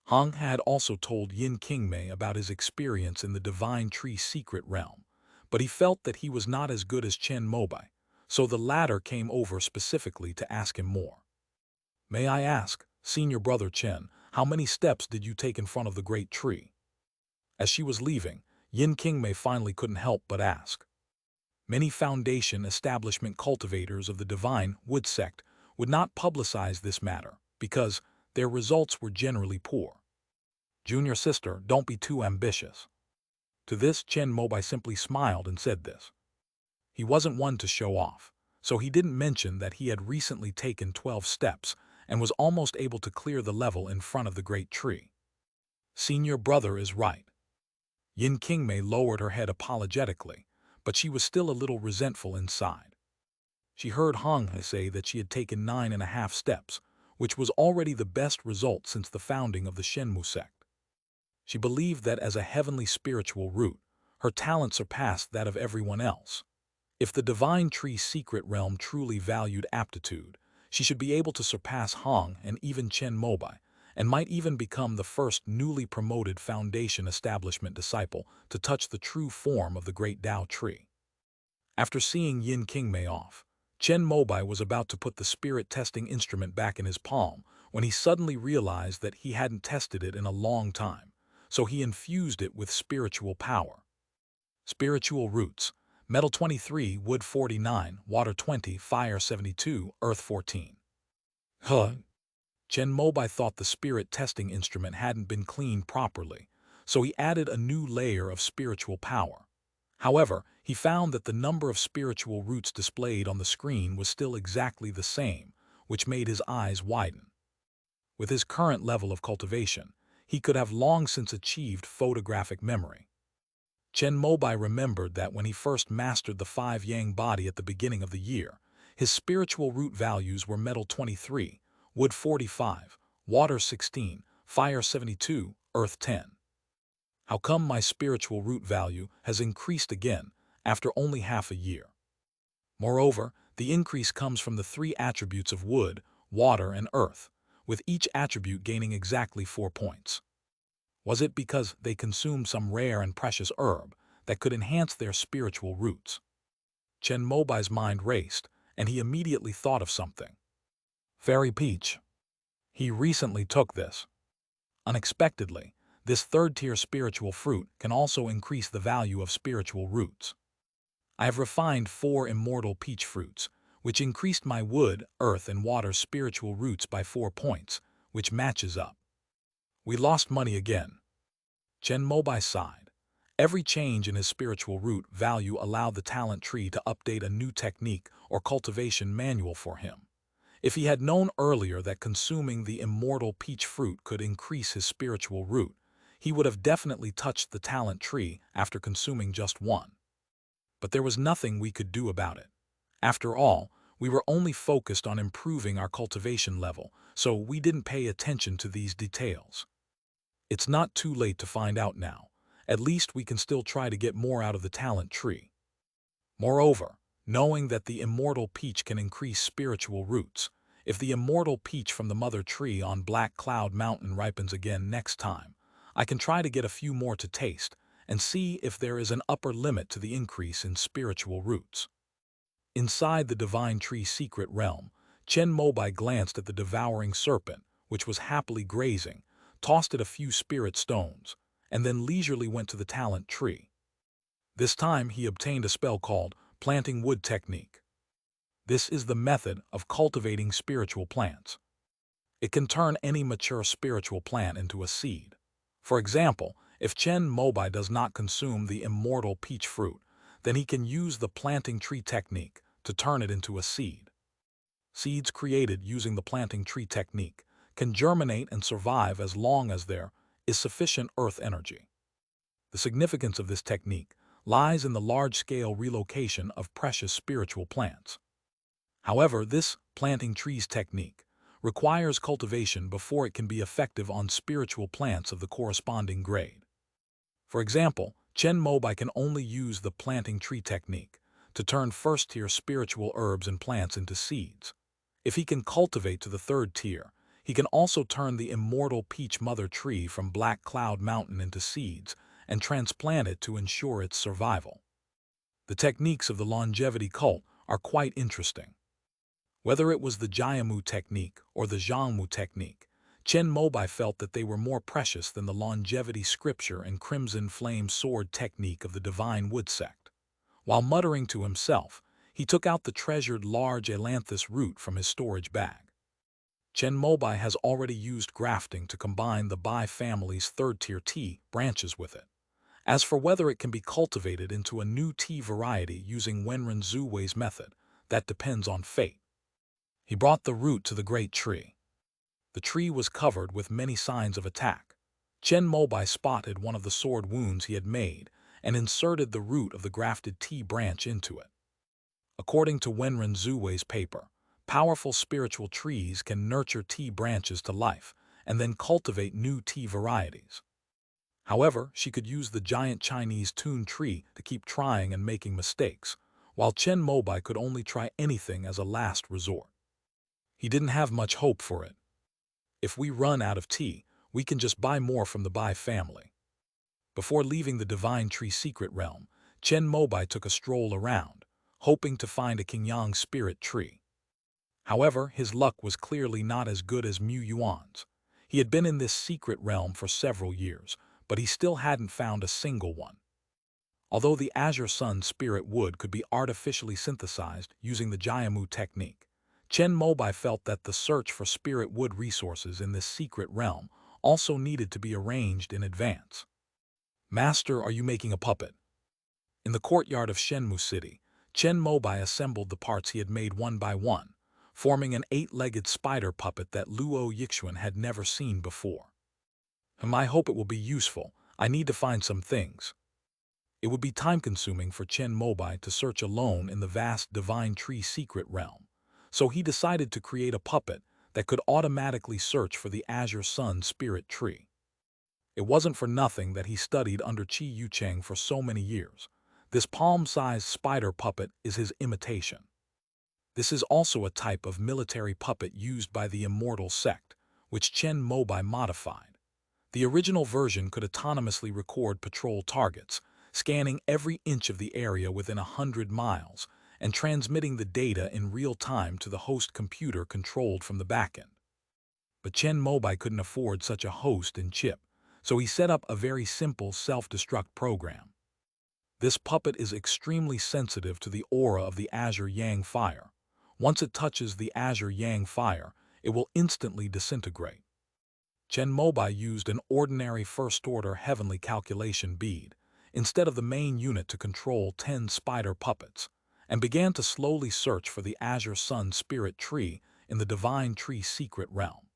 Hong had also told Yin Qingmei about his experience in the Divine Tree secret realm, but he felt that he was not as good as Chen Mobai, so the latter came over specifically to ask him more. May I ask, senior brother Chen, how many steps did you take in front of the great tree? As she was leaving, Yin Qingmei finally couldn't help but ask. Many foundation establishment cultivators of the divine wood sect would not publicize this matter because their results were generally poor. Junior sister, don't be too ambitious. To this, Chen Mobai simply smiled and said this. He wasn't one to show off, so he didn't mention that he had recently taken 12 steps and was almost able to clear the level in front of the great tree. Senior brother is right. Yin Qingmei lowered her head apologetically, but she was still a little resentful inside. She heard Hong say that she had taken 9.5 steps, which was already the best result since the founding of the Shenmu sect. She believed that as a heavenly spiritual root, her talent surpassed that of everyone else. If the Divine Tree secret realm truly valued aptitude, she should be able to surpass Hong and even Chen Mobai, and might even become the first newly promoted foundation establishment disciple to touch the true form of the great Tao tree. After seeing Yin Qingmei off, Chen Mobai was about to put the spirit testing instrument back in his palm when he suddenly realized that he hadn't tested it in a long time, so he infused it with spiritual power. Spiritual roots: metal 23, wood 49, water 20, fire 72, earth 14. Chen Mobai thought the spirit testing instrument hadn't been cleaned properly, so he added a new layer of spiritual power. However, he found that the number of spiritual roots displayed on the screen was still exactly the same, which made his eyes widen. With his current level of cultivation, he could have long since achieved photographic memory. Chen Mobai remembered that when he first mastered the 5-yang body at the beginning of the year, his spiritual root values were metal 23, wood 45, water 16, fire 72, earth 10. How come my spiritual root value has increased again after only half a year? Moreover, the increase comes from the 3 attributes of wood, water, and earth, with each attribute gaining exactly 4 points. Was it because they consumed some rare and precious herb that could enhance their spiritual roots? Chen Mobai's mind raced, and he immediately thought of something. Fairy peach. He recently took this. Unexpectedly, this third-tier spiritual fruit can also increase the value of spiritual roots. I have refined 4 immortal peach fruits, which increased my wood, earth, and water spiritual roots by 4 points, which matches up. We lost money again. Chen Mobai sighed. Every change in his spiritual root value allowed the talent tree to update a new technique or cultivation manual for him. If he had known earlier that consuming the immortal peach fruit could increase his spiritual root, he would have definitely touched the talent tree after consuming just one. But there was nothing we could do about it. After all, we were only focused on improving our cultivation level, so we didn't pay attention to these details. It's not too late to find out now. At least we can still try to get more out of the talent tree. Moreover, knowing that the immortal peach can increase spiritual roots, if the immortal peach from the mother tree on Black Cloud Mountain ripens again next time, I can try to get a few more to taste and see if there is an upper limit to the increase in spiritual roots. Inside the Divine Tree secret realm, Chen Mobai glanced at the devouring serpent, which was happily grazing, tossed it a few spirit stones, and then leisurely went to the talent tree. This time he obtained a spell called Planting Wood Technique. This is the method of cultivating spiritual plants. It can turn any mature spiritual plant into a seed. For example, if Chen Mobai does not consume the immortal peach fruit, then he can use the planting tree technique to turn it into a seed. Seeds created using the planting tree technique can germinate and survive as long as there is sufficient earth energy. The significance of this technique lies in the large-scale relocation of precious spiritual plants. However, this planting trees technique requires cultivation before it can be effective on spiritual plants of the corresponding grade. For example, Chen Mobai can only use the planting tree technique to turn first-tier spiritual herbs and plants into seeds. If he can cultivate to the third tier, he can also turn the immortal peach mother tree from Black Cloud Mountain into seeds and transplant it to ensure its survival. The techniques of the longevity cult are quite interesting. Whether it was the Jiamu technique or the Zhangmu technique, Chen Mobai felt that they were more precious than the longevity scripture and crimson flame sword technique of the divine wood sect. While muttering to himself, he took out the treasured large ailanthus root from his storage bag. Chen Mobai has already used grafting to combine the Bai family's third-tier tea branches with it. As for whether it can be cultivated into a new tea variety using Wenren Zuwei's method, that depends on fate. He brought the root to the great tree. The tree was covered with many signs of attack. Chen Mobai spotted one of the sword wounds he had made and inserted the root of the grafted tea branch into it. According to Wenren Zuwei's paper, powerful spiritual trees can nurture tea branches to life and then cultivate new tea varieties. However, she could use the giant Chinese tun tree to keep trying and making mistakes, while Chen Mobai could only try anything as a last resort. He didn't have much hope for it. If we run out of tea, we can just buy more from the Bai family. Before leaving the Divine Tree secret realm, Chen Mobai took a stroll around, hoping to find a Qingyang spirit tree. However, his luck was clearly not as good as Mu Yuan's. He had been in this secret realm for several years, but he still hadn't found a single one. Although the Azure Sun spirit wood could be artificially synthesized using the Jiamu technique, Chen Mobai felt that the search for spirit wood resources in this secret realm also needed to be arranged in advance. Master, are you making a puppet? In the courtyard of Shenmu City, Chen Mobai assembled the parts he had made one by one, forming an 8-legged spider puppet that Luo Yixuan had never seen before. I hope it will be useful. I need to find some things. It would be time-consuming for Chen Mobai to search alone in the vast Divine Tree secret realm, so he decided to create a puppet that could automatically search for the Azure Sun spirit tree. It wasn't for nothing that he studied under Qi Yucheng for so many years. This palm-sized spider puppet is his imitation. This is also a type of military puppet used by the immortal sect, which Chen Mobai modified. The original version could autonomously record patrol targets, scanning every inch of the area within 100 miles, and transmitting the data in real time to the host computer controlled from the backend. But Chen Mobai couldn't afford such a host and chip, so he set up a very simple self-destruct program. This puppet is extremely sensitive to the aura of the Azure Yang fire. Once it touches the Azure Yang fire, it will instantly disintegrate. Chen Mobai used an ordinary first-order heavenly calculation bead instead of the main unit to control 10 spider puppets, and began to slowly search for the Azure Sun spirit tree in the Divine Tree secret realm.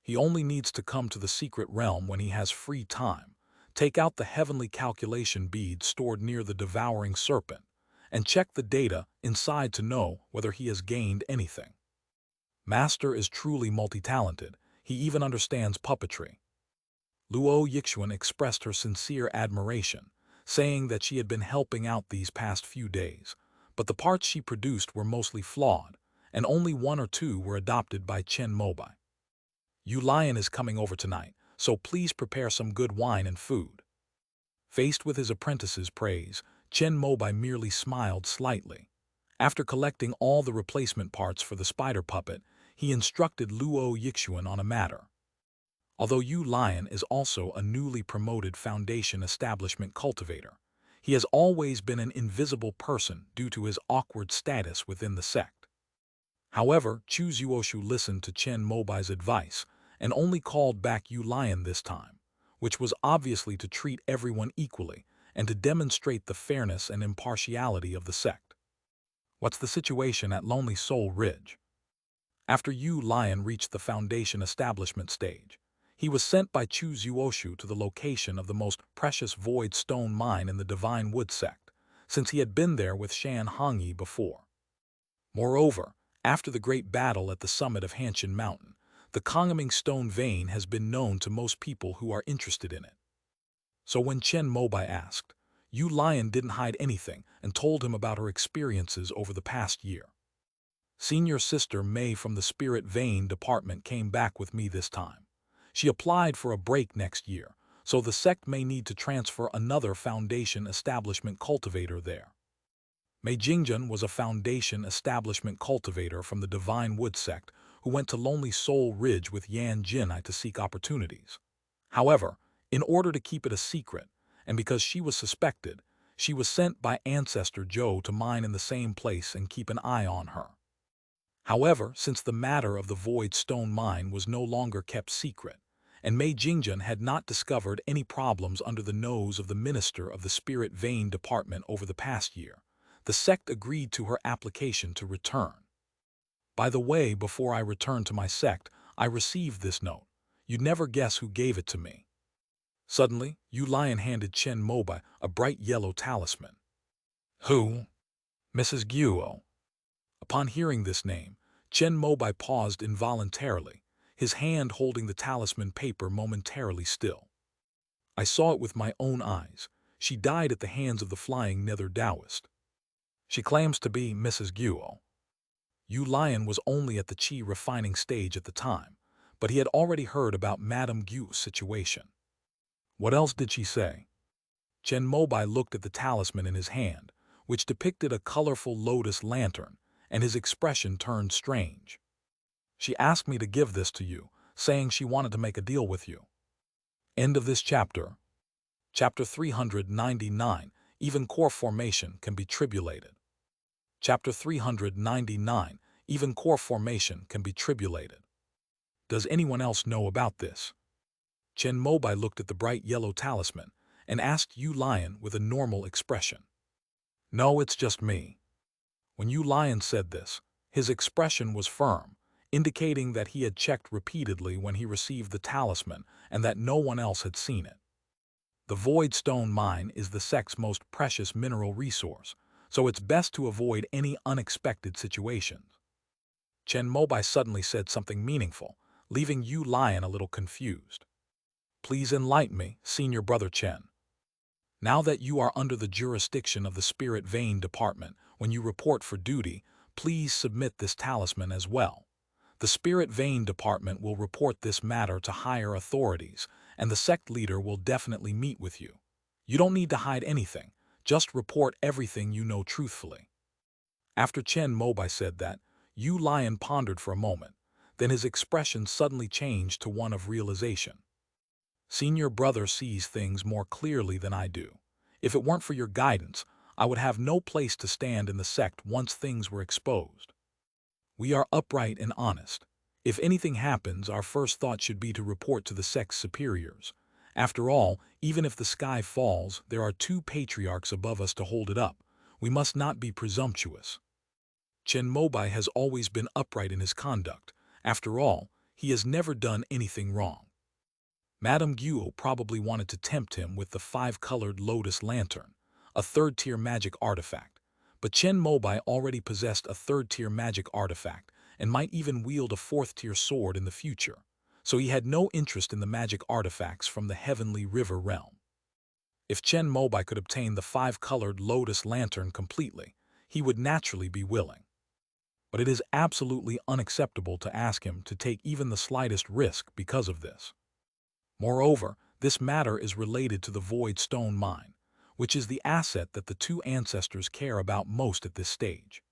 He only needs to come to the secret realm when he has free time, take out the heavenly calculation bead stored near the devouring serpent, and check the data inside to know whether he has gained anything. Master is truly multi-talented. He even understands puppetry. Luo Yixuan expressed her sincere admiration, saying that she had been helping out these past few days, but the parts she produced were mostly flawed, and only 1 or 2 were adopted by Chen Mobai. Yu Lion is coming over tonight, so please prepare some good wine and food. Faced with his apprentice's praise, Chen Mobai merely smiled slightly. After collecting all the replacement parts for the spider puppet, he instructed Luo Yixuan on a matter. Although Yu Lion is also a newly promoted Foundation establishment cultivator, he has always been an invisible person due to his awkward status within the sect. However, Chu Zuoshu listened to Chen Mobai's advice and only called back Yu Lion this time, which was obviously to treat everyone equally and to demonstrate the fairness and impartiality of the sect. What's the situation at Lonely Soul Ridge? After Yu Lion reached the Foundation establishment stage, He was sent by Chu Zuoshu to the location of the most precious void stone mine in the Divine Wood sect, since he had been there with Shan Hongyi before. Moreover, after the great battle at the summit of Hanshin Mountain, the Kongaming stone vein has been known to most people who are interested in it. So when Chen Mobai asked, Yu Lion didn't hide anything and told him about her experiences over the past year. Senior Sister Mei from the Spirit Vein department came back with me this time. She applied for a break next year, so the sect may need to transfer another Foundation Establishment cultivator there. Mei Jingjun was a Foundation Establishment cultivator from the Divine Wood sect who went to Lonely Soul Ridge with Yan Jinai to seek opportunities. However, in order to keep it a secret, and because she was suspected, she was sent by Ancestor Zhou to mine in the same place and keep an eye on her. However, since the matter of the Void Stone Mine was no longer kept secret, and Mei Jingjun had not discovered any problems under the nose of the Minister of the Spirit Vein Department over the past year, the sect agreed to her application to return. By the way, before I returned to my sect, I received this note. You'd never guess who gave it to me. Suddenly, Yu Lion handed Chen Mobai a bright yellow talisman. Who? Mrs. Guo. Upon hearing this name, Chen Mobai paused involuntarily, his hand holding the talisman paper momentarily still. I saw it with my own eyes. She died at the hands of the flying Nether Taoist. She claims to be Mrs. Guo. Yu Lion was only at the qi refining stage at the time, but he had already heard about Madame Guo's situation. What else did she say? Chen Mobai looked at the talisman in his hand, which depicted a colorful lotus lantern, and his expression turned strange. She asked me to give this to you, saying she wanted to make a deal with you. End of this chapter. Chapter 399, Even core formation can be tribulated. Chapter 399, Even core formation can be tribulated. Does anyone else know about this? Chen Mobai looked at the bright yellow talisman and asked Yu Lion with a normal expression. No, it's just me. When Yu Lion said this, his expression was firm, indicating that he had checked repeatedly when he received the talisman and that no one else had seen it. The Void Stone Mine is the sect's most precious mineral resource, so it's best to avoid any unexpected situations. Chen Mobai suddenly said something meaningful, leaving Yu Lion a little confused. Please enlighten me, Senior Brother Chen. Now that you are under the jurisdiction of the Spirit Vein Department, when you report for duty, please submit this talisman as well. The Spirit Vein Department will report this matter to higher authorities, and the sect leader will definitely meet with you. You don't need to hide anything, just report everything you know truthfully. After Chen Mobai said that, Yu Lion pondered for a moment, then his expression suddenly changed to one of realization. Senior Brother sees things more clearly than I do. If it weren't for your guidance, I would have no place to stand in the sect once things were exposed. We are upright and honest. If anything happens, our first thought should be to report to the sect's superiors. After all, even if the sky falls, there are 2 patriarchs above us to hold it up. We must not be presumptuous. Chen Mobai has always been upright in his conduct. After all, he has never done anything wrong. Madame Guo probably wanted to tempt him with the 5-colored lotus lantern, a 3rd-tier magic artifact, but Chen Mobai already possessed a 3rd-tier magic artifact and might even wield a 4th-tier sword in the future, so he had no interest in the magic artifacts from the Heavenly River realm. If Chen Mobai could obtain the 5-colored lotus lantern completely, he would naturally be willing. But it is absolutely unacceptable to ask him to take even the slightest risk because of this. Moreover, this matter is related to the Void Stone Mine, which is the asset that the 2 ancestors care about most at this stage.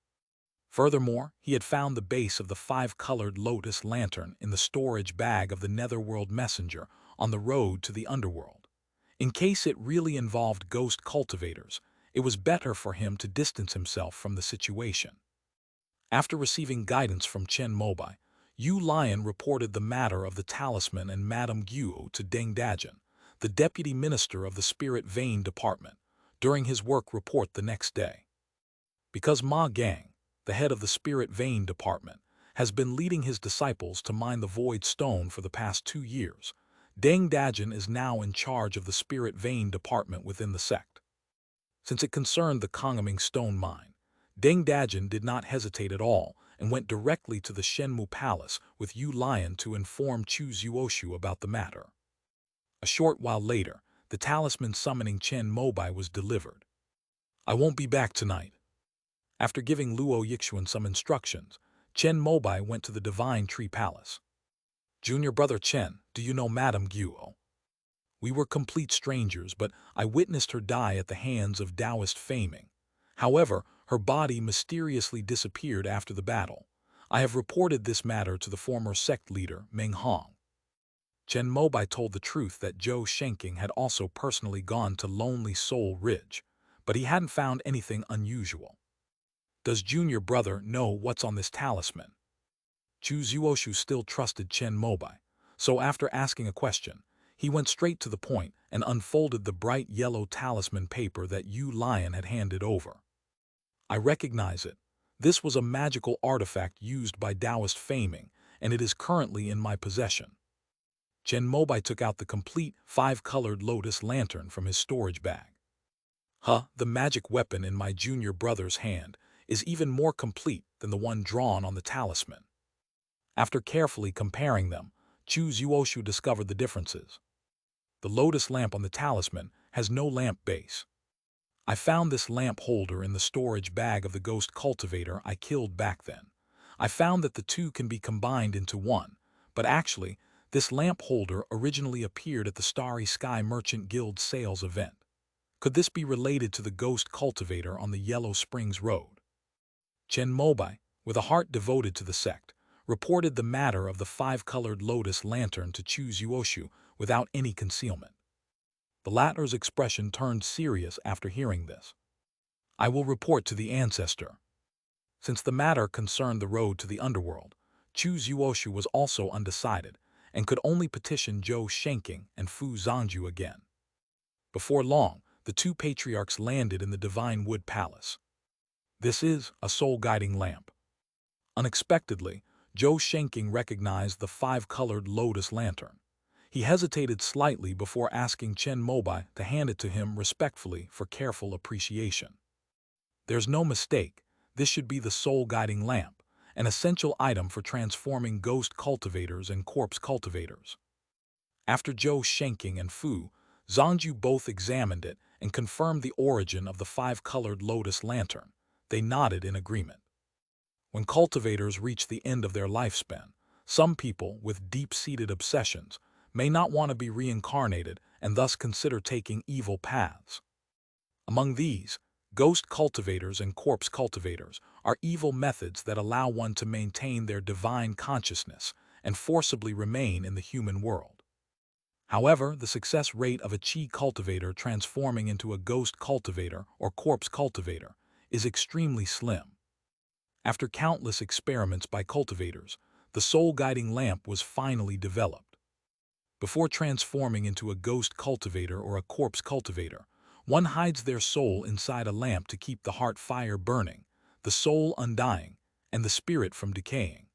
Furthermore, he had found the base of the 5-colored lotus lantern in the storage bag of the Netherworld messenger on the road to the Underworld. In case it really involved ghost cultivators, it was better for him to distance himself from the situation. After receiving guidance from Chen Mobai, Yu Lion reported the matter of the talisman and Madame Guo to Deng Dajin, the deputy minister of the Spirit Vein Department, during his work report the next day. Because Ma Gang, the head of the Spirit Vein Department, has been leading his disciples to mine the Void Stone for the past 2 years, Deng Dajin is now in charge of the spirit vein department within the sect. Since it concerned the Kongaming stone mine, Deng Dajin did not hesitate at all and went directly to the Shenmu Palace with Yu Lion to inform Chu Zuoshu about the matter. A short while later, the talisman summoning Chen Mobai was delivered. "I won't be back tonight." After giving Luo Yixuan some instructions, Chen Mobai went to the Divine Tree Palace. "Junior brother Chen, do you know Madame Guo? We were complete strangers, but I witnessed her die at the hands of Taoist Faming. However, her body mysteriously disappeared after the battle. I have reported this matter to the former sect leader, Meng Hong." Chen Mobai told the truth that Zhou Shenking had also personally gone to Lonely Soul Ridge, but he hadn't found anything unusual. "Does junior brother know what's on this talisman?" Chu Zuoshu still trusted Chen Mobai, so after asking a question, he went straight to the point and unfolded the bright yellow talisman paper that Yu Lion had handed over. "I recognize it. This was a magical artifact used by Taoist Faming, and it is currently in my possession." Chen Mobai took out the complete 5-colored lotus lantern from his storage bag. The magic weapon in my junior brother's hand is even more complete than the one drawn on the talisman." After carefully comparing them, Chu Zuoshu discovered the differences. The lotus lamp on the talisman has no lamp base. "I found this lamp holder in the storage bag of the ghost cultivator I killed back then. I found that the two can be combined into one, but actually, this lamp holder originally appeared at the Starry Sky Merchant Guild sales event. Could this be related to the ghost cultivator on the Yellow Springs Road?" Chen Mobai, with a heart devoted to the sect, reported the matter of the 5-colored lotus lantern to Chu Zuoshu without any concealment. The latter's expression turned serious after hearing this. "I will report to the ancestor." Since the matter concerned the road to the underworld, Chu Zuoshu was also undecided and could only petition Zhou Shenking and Fu Zhangju again. Before long, the two patriarchs landed in the Divine Wood Palace. "This is a soul-guiding lamp." Unexpectedly, Zhou Shenking recognized the 5-colored lotus lantern. He hesitated slightly before asking Chen Mobai to hand it to him respectfully for careful appreciation. "There's no mistake, this should be the soul-guiding lamp, an essential item for transforming ghost cultivators and corpse cultivators." After Zhou Shenking and Fu Zhangju both examined it and confirmed the origin of the 5-colored lotus lantern, they nodded in agreement. When cultivators reach the end of their lifespan, some people with deep-seated obsessions may not want to be reincarnated and thus consider taking evil paths. Among these, ghost cultivators and corpse cultivators are evil methods that allow one to maintain their divine consciousness and forcibly remain in the human world. However, the success rate of a chi cultivator transforming into a ghost cultivator or corpse cultivator is extremely slim. After countless experiments by cultivators, the soul-guiding lamp was finally developed. Before transforming into a ghost cultivator or a corpse cultivator, one hides their soul inside a lamp to keep the heart fire burning, the soul undying, and the spirit from decaying.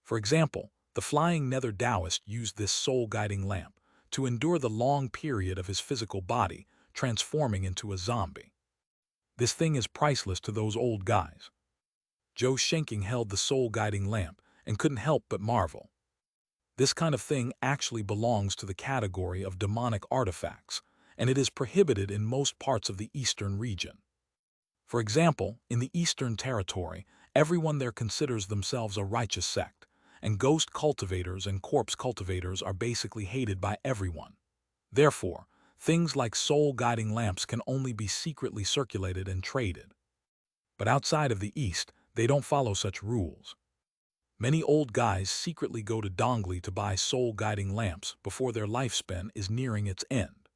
For example, the Flying Nether Taoist used this soul-guiding lamp to endure the long period of his physical body, transforming into a zombie. This thing is priceless to those old guys. Zhou Shenking held the soul-guiding lamp and couldn't help but marvel. This kind of thing actually belongs to the category of demonic artifacts, and it is prohibited in most parts of the eastern region. For example, in the Eastern Territory, everyone there considers themselves a righteous sect, and ghost cultivators and corpse cultivators are basically hated by everyone. Therefore, things like soul-guiding lamps can only be secretly circulated and traded. But outside of the East, they don't follow such rules. Many old guys secretly go to Dongli to buy soul-guiding lamps before their lifespan is nearing its end.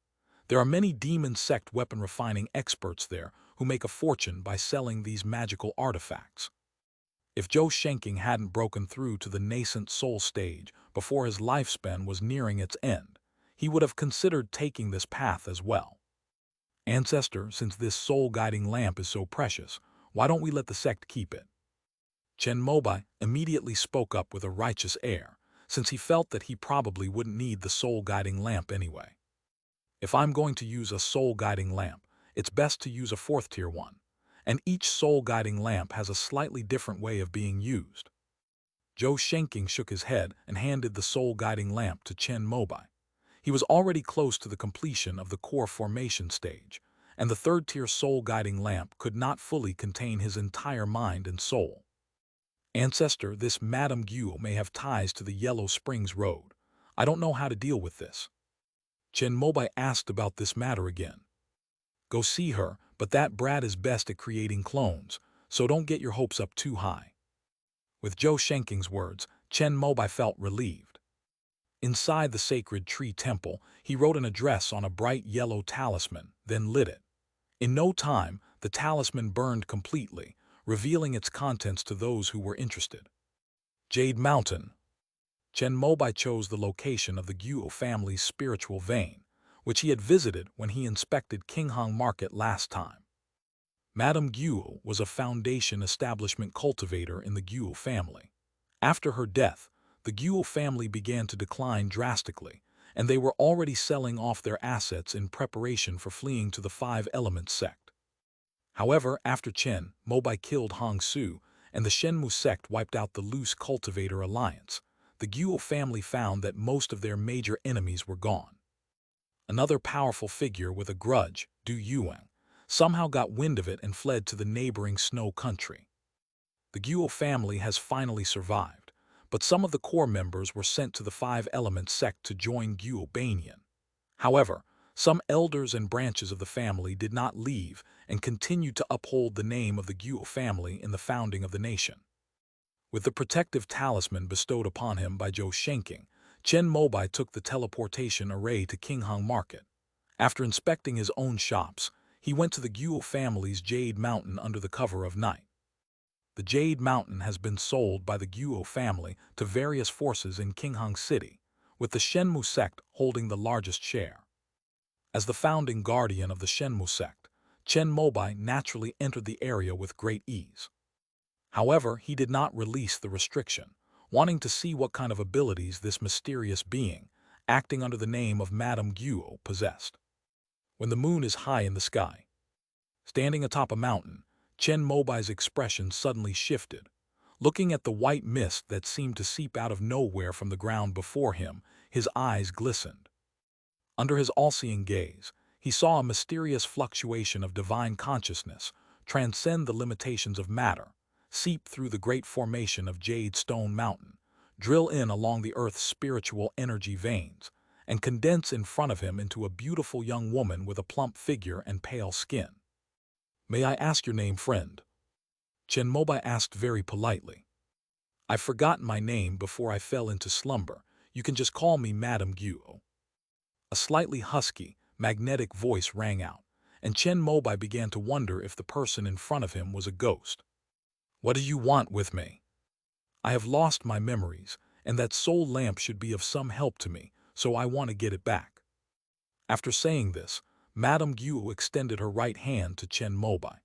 There are many demon sect weapon refining experts there who make a fortune by selling these magical artifacts. If Zhou Shenking hadn't broken through to the nascent soul stage before his lifespan was nearing its end, he would have considered taking this path as well. "Ancestor, since this soul-guiding lamp is so precious, why don't we let the sect keep it?" Chen Mobai immediately spoke up with a righteous air, since he felt that he probably wouldn't need the soul-guiding lamp anyway. If I'm going to use a soul-guiding lamp, it's best to use a fourth-tier one, and each soul-guiding lamp has a slightly different way of being used. Zhou Shenking shook his head and handed the soul-guiding lamp to Chen Mobai. He was already close to the completion of the core formation stage, and the third-tier soul-guiding lamp could not fully contain his entire mind and soul. Ancestor, this Madame Guo may have ties to the Yellow Springs Road. I don't know how to deal with this. Chen Mobai asked about this matter again. Go see her, but that brat is best at creating clones, so don't get your hopes up too high. With Zhou Shenking's words, Chen Mobai felt relieved. Inside the sacred tree temple, he wrote an address on a bright yellow talisman, then lit it. In no time, the talisman burned completely, revealing its contents to those who were interested. Jade Mountain. Chen Mobai chose the location of the Guo family's spiritual vein, which he had visited when he inspected Qinghang Market last time. Madame Guo was a foundation establishment cultivator in the Guo family. After her death, the Guo family began to decline drastically, and they were already selling off their assets in preparation for fleeing to the Five Elements sect. However, after Chen Mobai killed Hong Su and the Shenmu sect wiped out the loose cultivator alliance, the Guo family found that most of their major enemies were gone. Another powerful figure with a grudge, Du Yuang, somehow got wind of it and fled to the neighboring Snow Country. The Guo family has finally survived, but some of the core members were sent to the Five Elements sect to join Guo Banyan. However, some elders and branches of the family did not leave and continued to uphold the name of the Guo family in the founding of the nation. With the protective talisman bestowed upon him by Zhou Shenking, Chen Mobai took the teleportation array to Qinghang Market. After inspecting his own shops, he went to the Guo family's Jade Mountain under the cover of night. The Jade Mountain has been sold by the Guo family to various forces in Qinghang City, with the Shenmu sect holding the largest share. As the founding guardian of the Shenmu sect, Chen Mobai naturally entered the area with great ease. However, he did not release the restriction, wanting to see what kind of abilities this mysterious being, acting under the name of Madame Guo, possessed. When the moon is high in the sky. Standing atop a mountain, Chen Mobai's expression suddenly shifted. Looking at the white mist that seemed to seep out of nowhere from the ground before him, his eyes glistened. Under his all-seeing gaze, he saw a mysterious fluctuation of divine consciousness transcend the limitations of matter, seep through the great formation of Jade Stone Mountain, drill in along the Earth's spiritual energy veins, and condense in front of him into a beautiful young woman with a plump figure and pale skin. May I ask your name, friend? Chen Mobai asked very politely. I've forgotten my name before I fell into slumber. You can just call me Madame Guo. A slightly husky, magnetic voice rang out, and Chen Mobai began to wonder if the person in front of him was a ghost. What do you want with me? I have lost my memories, and that soul lamp should be of some help to me, so I want to get it back. After saying this, Madame Guo extended her right hand to Chen Mobai.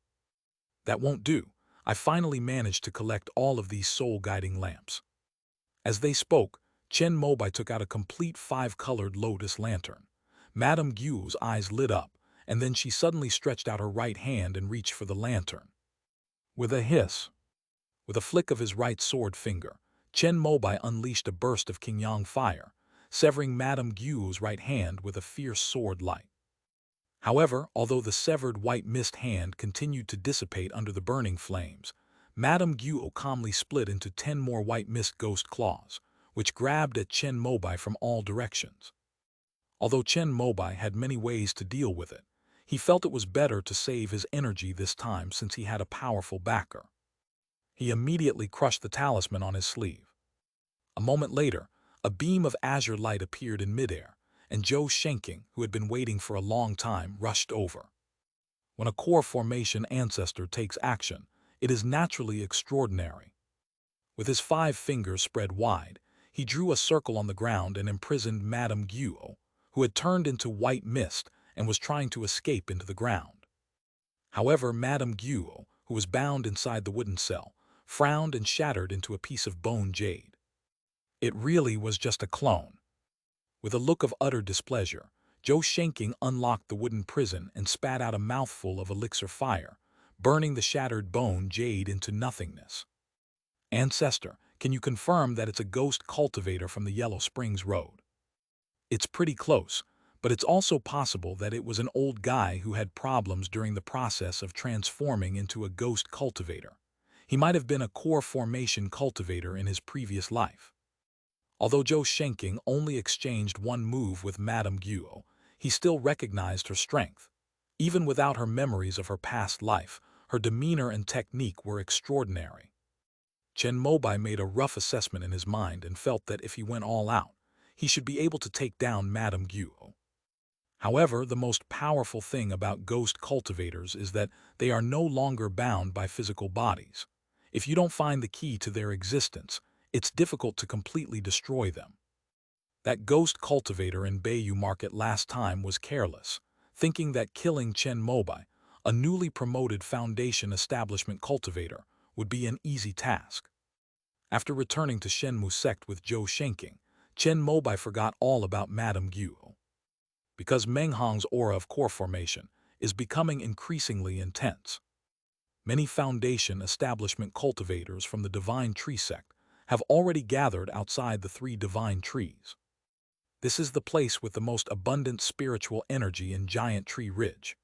That won't do. I finally managed to collect all of these soul-guiding lamps. As they spoke, Chen Mobai took out a complete 5-colored lotus lantern. Madame Guo's eyes lit up, and then she suddenly stretched out her right hand and reached for the lantern. With a hiss, with a flick of his right sword finger, Chen Mobai unleashed a burst of Qingyang fire, severing Madame Guo's right hand with a fierce sword light. However, although the severed white mist hand continued to dissipate under the burning flames, Madame Guo calmly split into 10 more white mist ghost claws, which grabbed at Chen Mobai from all directions. Although Chen Mobai had many ways to deal with it, he felt it was better to save his energy this time since he had a powerful backer. He immediately crushed the talisman on his sleeve. A moment later, a beam of azure light appeared in midair, and Zhou Shenking, who had been waiting for a long time, rushed over. When a core formation ancestor takes action, it is naturally extraordinary. With his 5 fingers spread wide, he drew a circle on the ground and imprisoned Madame Guo, who had turned into white mist and was trying to escape into the ground. However, Madame Guo, who was bound inside the wooden cell, frowned and shattered into a piece of bone jade. It really was just a clone. With a look of utter displeasure, Zhou Shenking unlocked the wooden prison and spat out a mouthful of elixir fire, burning the shattered bone jade into nothingness. Ancestor, can you confirm that it's a ghost cultivator from the Yellow Springs Road? It's pretty close, but it's also possible that it was an old guy who had problems during the process of transforming into a ghost cultivator. He might have been a core formation cultivator in his previous life. Although Zhou Shenking only exchanged one move with Madame Guo, he still recognized her strength. Even without her memories of her past life, her demeanor and technique were extraordinary. Chen Mobai made a rough assessment in his mind and felt that if he went all out, he should be able to take down Madame Guo. However, the most powerful thing about ghost cultivators is that they are no longer bound by physical bodies. If you don't find the key to their existence, it's difficult to completely destroy them. That ghost cultivator in Bayou Market last time was careless, thinking that killing Chen Mobai, a newly promoted Foundation establishment cultivator, would be an easy task. After returning to Shenmu sect with Zhou Shenking, Chen Mobai forgot all about Madame Guo. Because Meng Hong's aura of core formation is becoming increasingly intense. Many Foundation establishment cultivators from the Divine Tree sect have already gathered outside the 3 divine trees. This is the place with the most abundant spiritual energy in Giant Tree Ridge.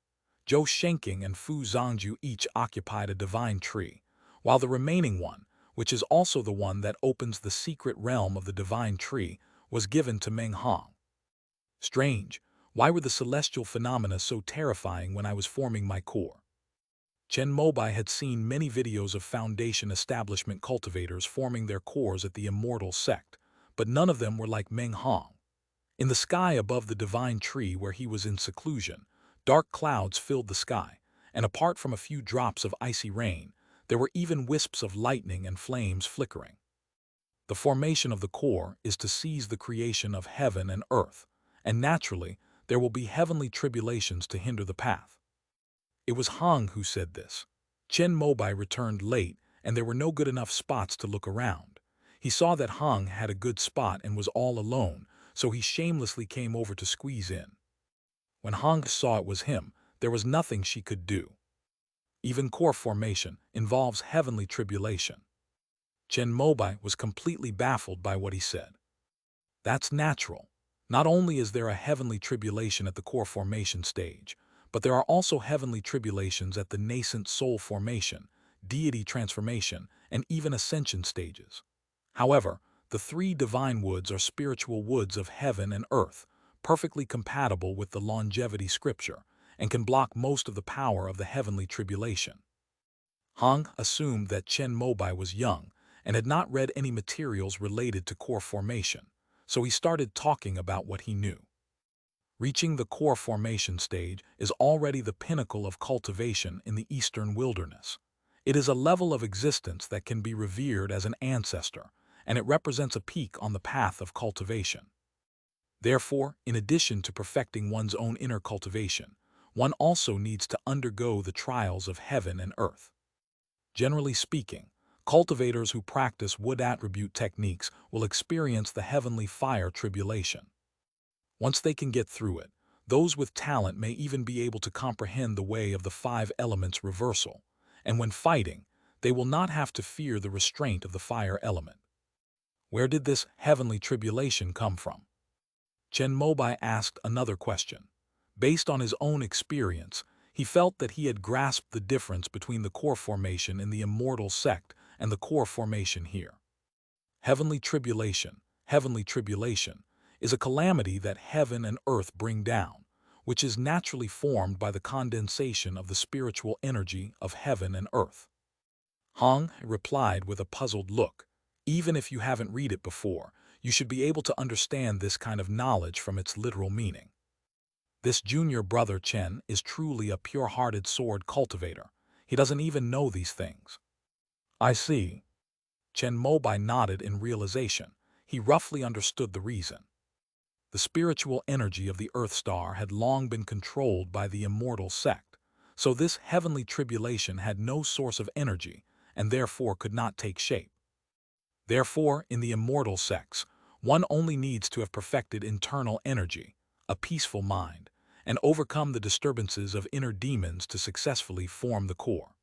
Zhou Shenking and Fu Zhangju each occupied a divine tree, while the remaining one, which is also the one that opens the secret realm of the divine tree, was given to Meng Hong. Strange, why were the celestial phenomena so terrifying when I was forming my core? Chen Mobai had seen many videos of Foundation establishment cultivators forming their cores at the immortal sect, but none of them were like Meng Hong. In the sky above the divine tree where he was in seclusion, dark clouds filled the sky, and apart from a few drops of icy rain, there were even wisps of lightning and flames flickering. The formation of the core is to seize the creation of heaven and earth, and naturally, there will be heavenly tribulations to hinder the path. It was Hong who said this. Chen Mobai returned late, and there were no good enough spots to look around. He saw that Hong had a good spot and was all alone, so he shamelessly came over to squeeze in. When Hong saw it was him, there was nothing she could do. Even core formation involves heavenly tribulation. Chen Mobai was completely baffled by what he said. That's natural. Not only is there a heavenly tribulation at the core formation stage, but there are also heavenly tribulations at the nascent soul formation, deity transformation, and even ascension stages. However, the 3 divine woods are spiritual woods of heaven and earth, perfectly compatible with the longevity scripture, and can block most of the power of the heavenly tribulation. Hong assumed that Chen Mobai was young and had not read any materials related to core formation, so he started talking about what he knew. Reaching the core formation stage is already the pinnacle of cultivation in the eastern wilderness. It is a level of existence that can be revered as an ancestor, and it represents a peak on the path of cultivation. Therefore, in addition to perfecting one's own inner cultivation, one also needs to undergo the trials of heaven and earth. Generally speaking, cultivators who practice wood attribute techniques will experience the heavenly fire tribulation. Once they can get through it, those with talent may even be able to comprehend the way of the 5 elements reversal, and when fighting, they will not have to fear the restraint of the fire element. Where did this heavenly tribulation come from? Chen Mobai asked another question. Based on his own experience, he felt that he had grasped the difference between the core formation in the immortal sect and the core formation here. Heavenly tribulation, is a calamity that heaven and earth bring down, which is naturally formed by the condensation of the spiritual energy of heaven and earth. Hong replied with a puzzled look. Even if you haven't read it before, you should be able to understand this kind of knowledge from its literal meaning. This junior brother Chen is truly a pure-hearted sword cultivator. He doesn't even know these things. I see. Chen Mobai nodded in realization. He roughly understood the reason. The spiritual energy of the Earth Star had long been controlled by the immortal sect, so this heavenly tribulation had no source of energy and therefore could not take shape. Therefore, in the immortal sects, one only needs to have perfected internal energy, a peaceful mind, and overcome the disturbances of inner demons to successfully form the core.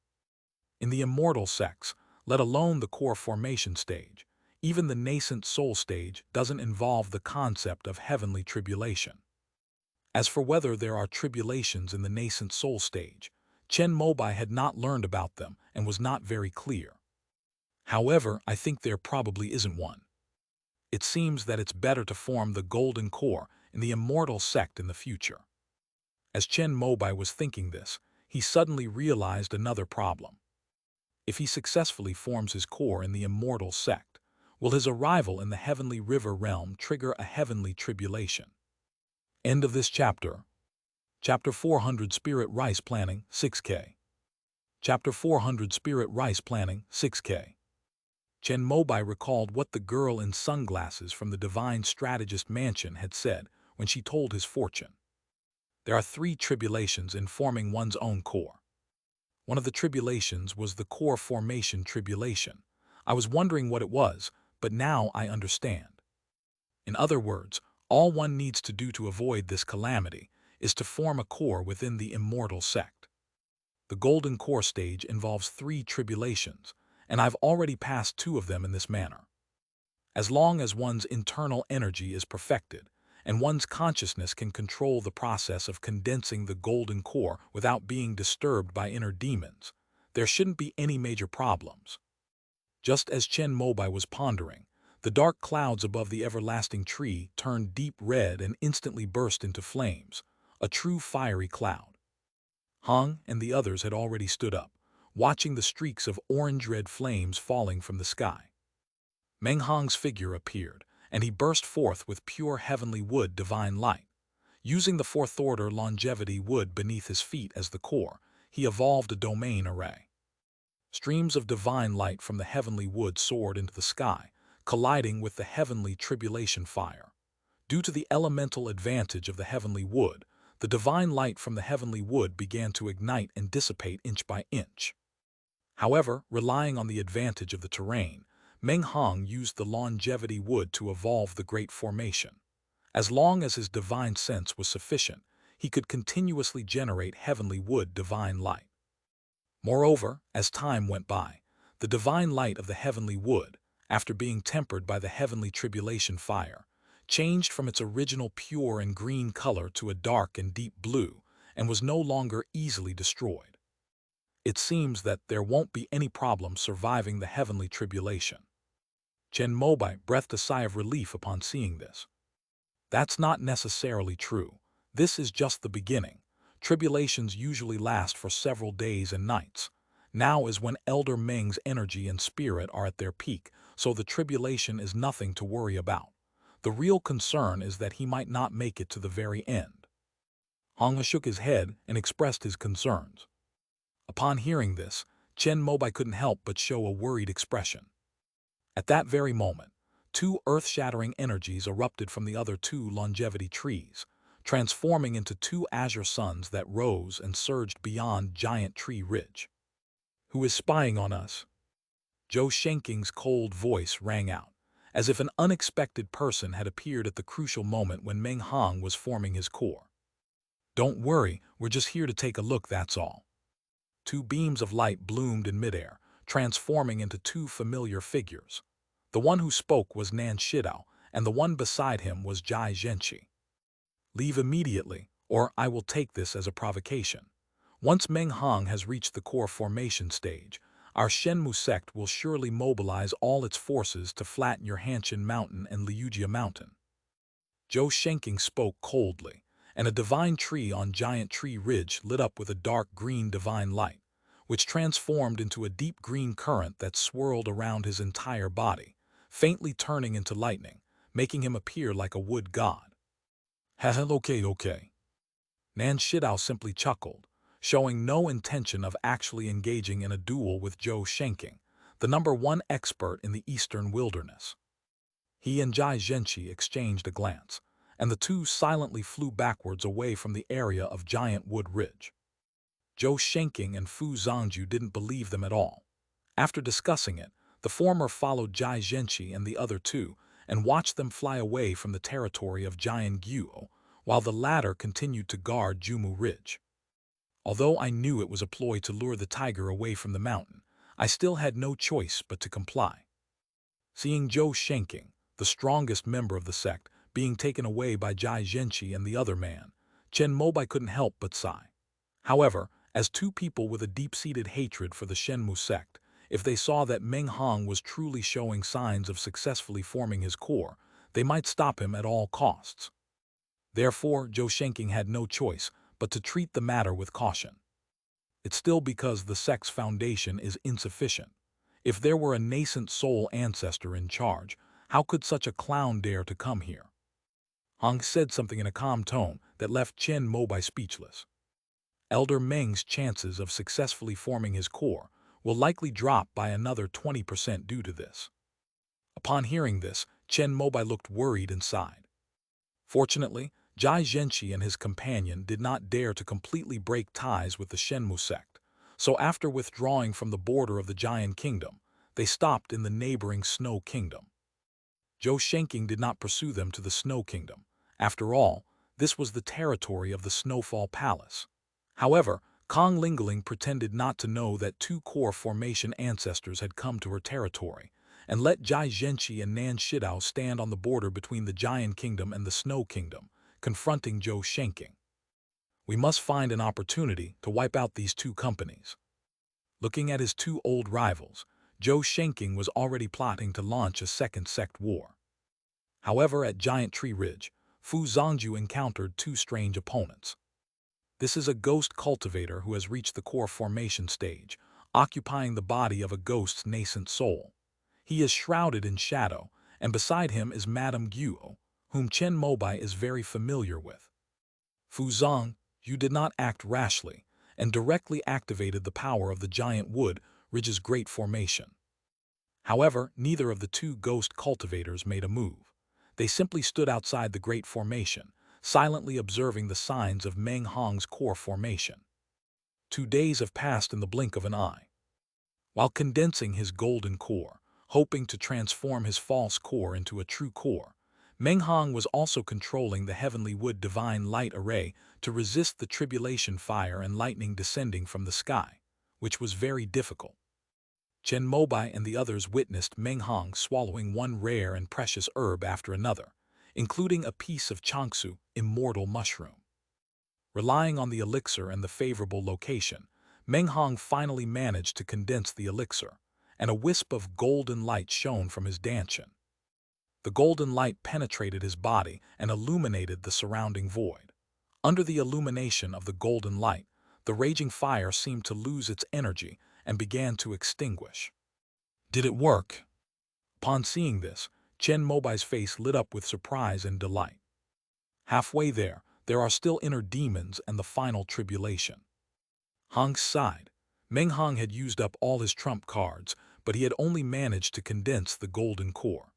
In the immortal sects, let alone the core formation stage, even the nascent soul stage doesn't involve the concept of heavenly tribulation. As for whether there are tribulations in the nascent soul stage, Chen Mobai had not learned about them and was not very clear. However, I think there probably isn't one. It seems that it's better to form the golden core in the immortal sect in the future. As Chen Mobai was thinking this, he suddenly realized another problem. If he successfully forms his core in the immortal sect, will his arrival in the heavenly river realm trigger a heavenly tribulation? End of this chapter. Chapter 400 Spirit Rice Planning, 6K. Chapter 400 Spirit Rice Planning, 6K. Chen Mobai recalled what the girl in sunglasses from the Divine Strategist Mansion had said when she told his fortune. There are 3 tribulations in forming one's own core. One of the tribulations was the core formation tribulation. I was wondering what it was, but now I understand. In other words, all one needs to do to avoid this calamity is to form a core within the immortal sect. The golden core stage involves 3 tribulations, and I've already passed 2 of them in this manner. As long as one's internal energy is perfected, and one's consciousness can control the process of condensing the golden core without being disturbed by inner demons, there shouldn't be any major problems. Just as Chen Mobai was pondering, the dark clouds above the everlasting tree turned deep red and instantly burst into flames, a true fiery cloud. Hong and the others had already stood up, watching the streaks of orange-red flames falling from the sky. Meng Hong's figure appeared, and he burst forth with pure heavenly wood divine light. Using the 4th-order longevity wood beneath his feet as the core, he evolved a domain array. Streams of divine light from the heavenly wood soared into the sky, colliding with the heavenly tribulation fire. Due to the elemental advantage of the heavenly wood, the divine light from the heavenly wood began to ignite and dissipate inch by inch. However, relying on the advantage of the terrain, Meng Hong used the longevity wood to evolve the great formation. As long as his divine sense was sufficient, he could continuously generate heavenly wood divine light. Moreover, as time went by, the divine light of the heavenly wood, after being tempered by the heavenly tribulation fire, changed from its original pure and green color to a dark and deep blue, and was no longer easily destroyed. It seems that there won't be any problem surviving the heavenly tribulation. Chen Mobai breathed a sigh of relief upon seeing this. That's not necessarily true. This is just the beginning. Tribulations usually last for several days and nights. Now is when Elder Meng's energy and spirit are at their peak, so the tribulation is nothing to worry about. The real concern is that he might not make it to the very end. Hong shook his head and expressed his concerns. Upon hearing this, Chen Mobai couldn't help but show a worried expression. At that very moment, 2 earth-shattering energies erupted from the other 2 longevity trees, transforming into 2 azure suns that rose and surged beyond Giant Tree Ridge. "Who is spying on us?" Zhou Shenking's cold voice rang out, as if an unexpected person had appeared at the crucial moment when Meng Hong was forming his core. "Don't worry, we're just here to take a look, that's all." 2 beams of light bloomed in midair, transforming into 2 familiar figures. The one who spoke was Nan Shidao, and the one beside him was Jai Zhenqi. "Leave immediately, or I will take this as a provocation. Once Meng Hong has reached the core formation stage, our Shenmu sect will surely mobilize all its forces to flatten your Hanshin Mountain and Liujia Mountain." Zhou Shenking spoke coldly, and a divine tree on Giant Tree Ridge lit up with a dark green divine light, which transformed into a deep green current that swirled around his entire body, faintly turning into lightning, making him appear like a wood god. Okay. Nan Shidao simply chuckled, showing no intention of actually engaging in a duel with Zhou Shenking, the #1 expert in the eastern wilderness. He and Jai Zhenqi exchanged a glance, and the 2 silently flew backwards away from the area of Giant Wood Ridge. Zhou Shenking and Fu Zhangju didn't believe them at all. After discussing it, the The former followed Jai Zhenqi and the other two, and watched them fly away from the territory of Giant Guo, while the latter continued to guard Jumu Ridge. Although I knew it was a ploy to lure the tiger away from the mountain, I still had no choice but to comply. Seeing Zhou Shenking, the strongest member of the sect, being taken away by Jai Zhenqi and the other man, Chen Mobai couldn't help but sigh. However, as two people with a deep-seated hatred for the Shenmu sect, if they saw that Meng Hong was truly showing signs of successfully forming his core, they might stop him at all costs. Therefore, Zhou Shenking had no choice but to treat the matter with caution. It's still because the sect's foundation is insufficient. If there were a nascent soul ancestor in charge, how could such a clown dare to come here? Hong said something in a calm tone that left Chen Mobai speechless. Elder Meng's chances of successfully forming his core will likely drop by another 20% due to this. Upon hearing this, Chen Mobai looked worried and sighed. Fortunately, Jai Zhenqi and his companion did not dare to completely break ties with the Shenmu sect, so after withdrawing from the border of the Giant Kingdom, they stopped in the neighboring Snow Kingdom. Zhou Shenking did not pursue them to the Snow Kingdom. After all, this was the territory of the Snowfall Palace. However, Kong Lingling pretended not to know that two core formation ancestors had come to her territory, and let Jai Zhenqi and Nan Shidao stand on the border between the Giant Kingdom and the Snow Kingdom, confronting Zhou Shenking. We must find an opportunity to wipe out these two companies. Looking at his two old rivals, Zhou Shenking was already plotting to launch a second sect war. However, at Giant Tree Ridge, Fu Zongju encountered two strange opponents. This is a ghost cultivator who has reached the core formation stage, occupying the body of a ghost's nascent soul. He is shrouded in shadow, and beside him is Madame Guo, whom Chen Mobai is very familiar with. Fu Zong, you did not act rashly, and directly activated the power of the Giant Wood Ridge's great formation. However, neither of the two ghost cultivators made a move. They simply stood outside the great formation, silently observing the signs of Meng Hong's core formation. 2 days have passed in the blink of an eye. While condensing his golden core, hoping to transform his false core into a true core, Meng Hong was also controlling the heavenly wood divine light array to resist the tribulation fire and lightning descending from the sky, which was very difficult. Chen Mobai and the others witnessed Meng Hong swallowing one rare and precious herb after another, including a piece of Changsu, immortal mushroom. Relying on the elixir and the favorable location, Meng Hong finally managed to condense the elixir, and a wisp of golden light shone from his dantian. The golden light penetrated his body and illuminated the surrounding void. Under the illumination of the golden light, the raging fire seemed to lose its energy and began to extinguish. Did it work? Upon seeing this, Chen Mobai's face lit up with surprise and delight. Halfway there are still inner demons and the final tribulation. Hong sighed. Meng Hong had used up all his trump cards, but he had only managed to condense the golden core.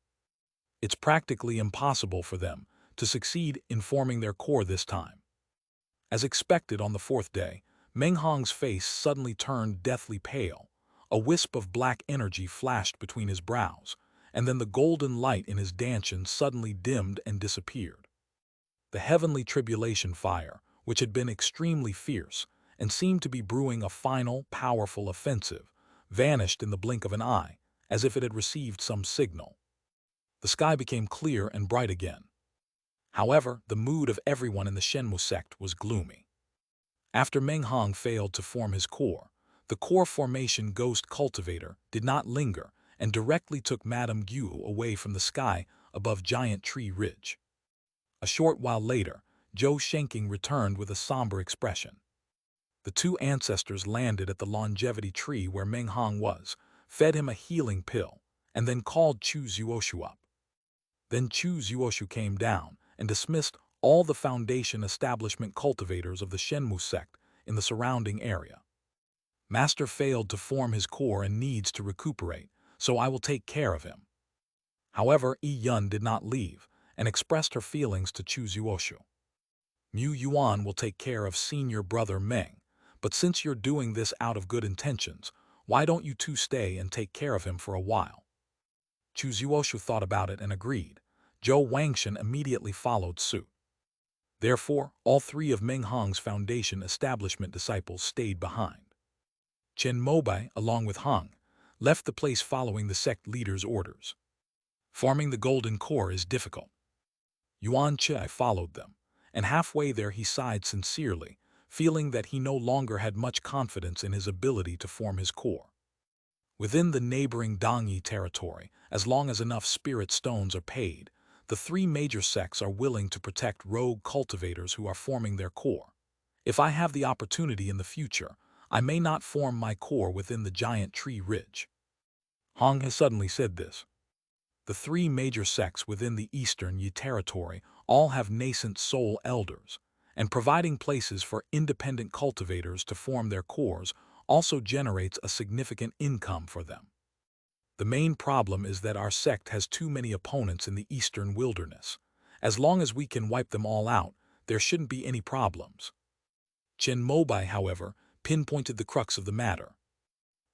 It's practically impossible for them to succeed in forming their core this time. As expected on the 4th day, Meng Hong's face suddenly turned deathly pale. A wisp of black energy flashed between his brows, and then the golden light in his dantian suddenly dimmed and disappeared. The heavenly tribulation fire, which had been extremely fierce and seemed to be brewing a final, powerful offensive, vanished in the blink of an eye, as if it had received some signal. The sky became clear and bright again. However, the mood of everyone in the Shenmu sect was gloomy. After Meng Hong failed to form his core, the core formation ghost cultivator did not linger and directly took Madame Guo away from the sky above Giant Tree Ridge. A short while later, Zhou Shenking returned with a somber expression. The two ancestors landed at the longevity tree where Meng Hong was, fed him a healing pill, and then called Chu Zuoshu up. Then Chu Zuoshu came down and dismissed all the foundation establishment cultivators of the Shenmu sect in the surrounding area. Master failed to form his core and needs to recuperate, so I will take care of him. However, Yi Yun did not leave and expressed her feelings to Chu Zuoshu. Mu Yuan will take care of senior brother Meng, but since you're doing this out of good intentions, why don't you two stay and take care of him for a while? Chu Zuoshu thought about it and agreed. Zhou Wangshan immediately followed suit. Therefore, all three of Meng Hong's foundation establishment disciples stayed behind. Chen Mobai, along with Hong, left the place following the sect leader's orders. Forming the golden core is difficult. Yuan Chai followed them, and halfway there he sighed sincerely, feeling that he no longer had much confidence in his ability to form his core. Within the neighboring Dongyi territory, as long as enough spirit stones are paid, the three major sects are willing to protect rogue cultivators who are forming their core. If I have the opportunity in the future, I may not form my core within the giant tree ridge. Hong has suddenly said this. The three major sects within the Eastern Yi territory all have nascent soul elders, and providing places for independent cultivators to form their cores also generates a significant income for them. The main problem is that our sect has too many opponents in the Eastern wilderness. As long as we can wipe them all out, there shouldn't be any problems. Chen Mobai, however, pinpointed the crux of the matter.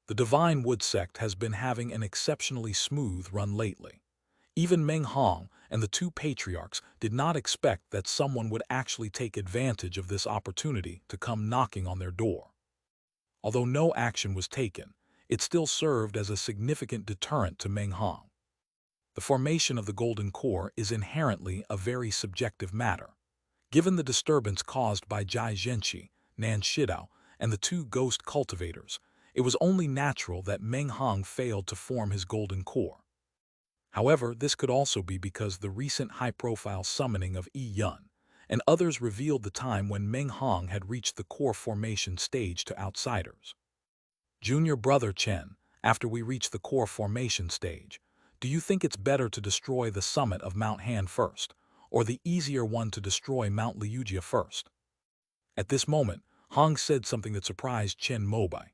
The Divine Wood sect has been having an exceptionally smooth run lately. Even Meng Hong and the two patriarchs did not expect that someone would actually take advantage of this opportunity to come knocking on their door. Although no action was taken, it still served as a significant deterrent to Meng Hong. The formation of the Golden Core is inherently a very subjective matter. Given the disturbance caused by Jai Zhenqi, Nan Shidao, and the two ghost cultivators, it was only natural that Meng Hong failed to form his Golden Core. However, this could also be because the recent high-profile summoning of Yi Yun and others revealed the time when Meng Hong had reached the core formation stage to outsiders. Junior brother Chen, after we reach the core formation stage, do you think it's better to destroy the summit of Mount Han first, or the easier one to destroy Mount Liujia first? At this moment, Hong said something that surprised Chen Mobai.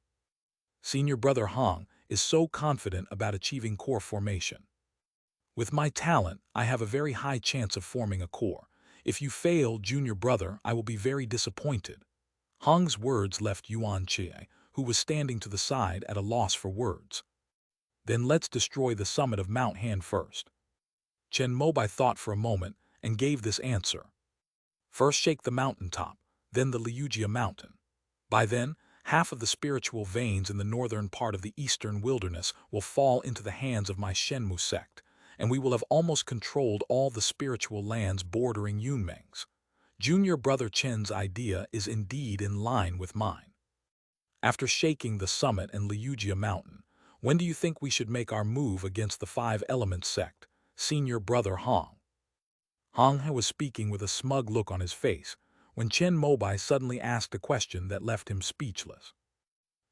Senior brother Hong is so confident about achieving core formation. With my talent, I have a very high chance of forming a core. If you fail, junior brother, I will be very disappointed. Hong's words left Yuan Chie, who was standing to the side at a loss for words. Then let's destroy the summit of Mount Han first. Chen Mobai thought for a moment and gave this answer. First shake the mountaintop, then the Liujia mountain. By then, half of the spiritual veins in the northern part of the eastern wilderness will fall into the hands of my Shenmu sect, and we will have almost controlled all the spiritual lands bordering Yunmeng's. Junior brother Chen's idea is indeed in line with mine. After shaking the summit and Liujia mountain, when do you think we should make our move against the Five Elements sect, senior brother Hong? Hong was speaking with a smug look on his face when Chen Mobai suddenly asked a question that left him speechless.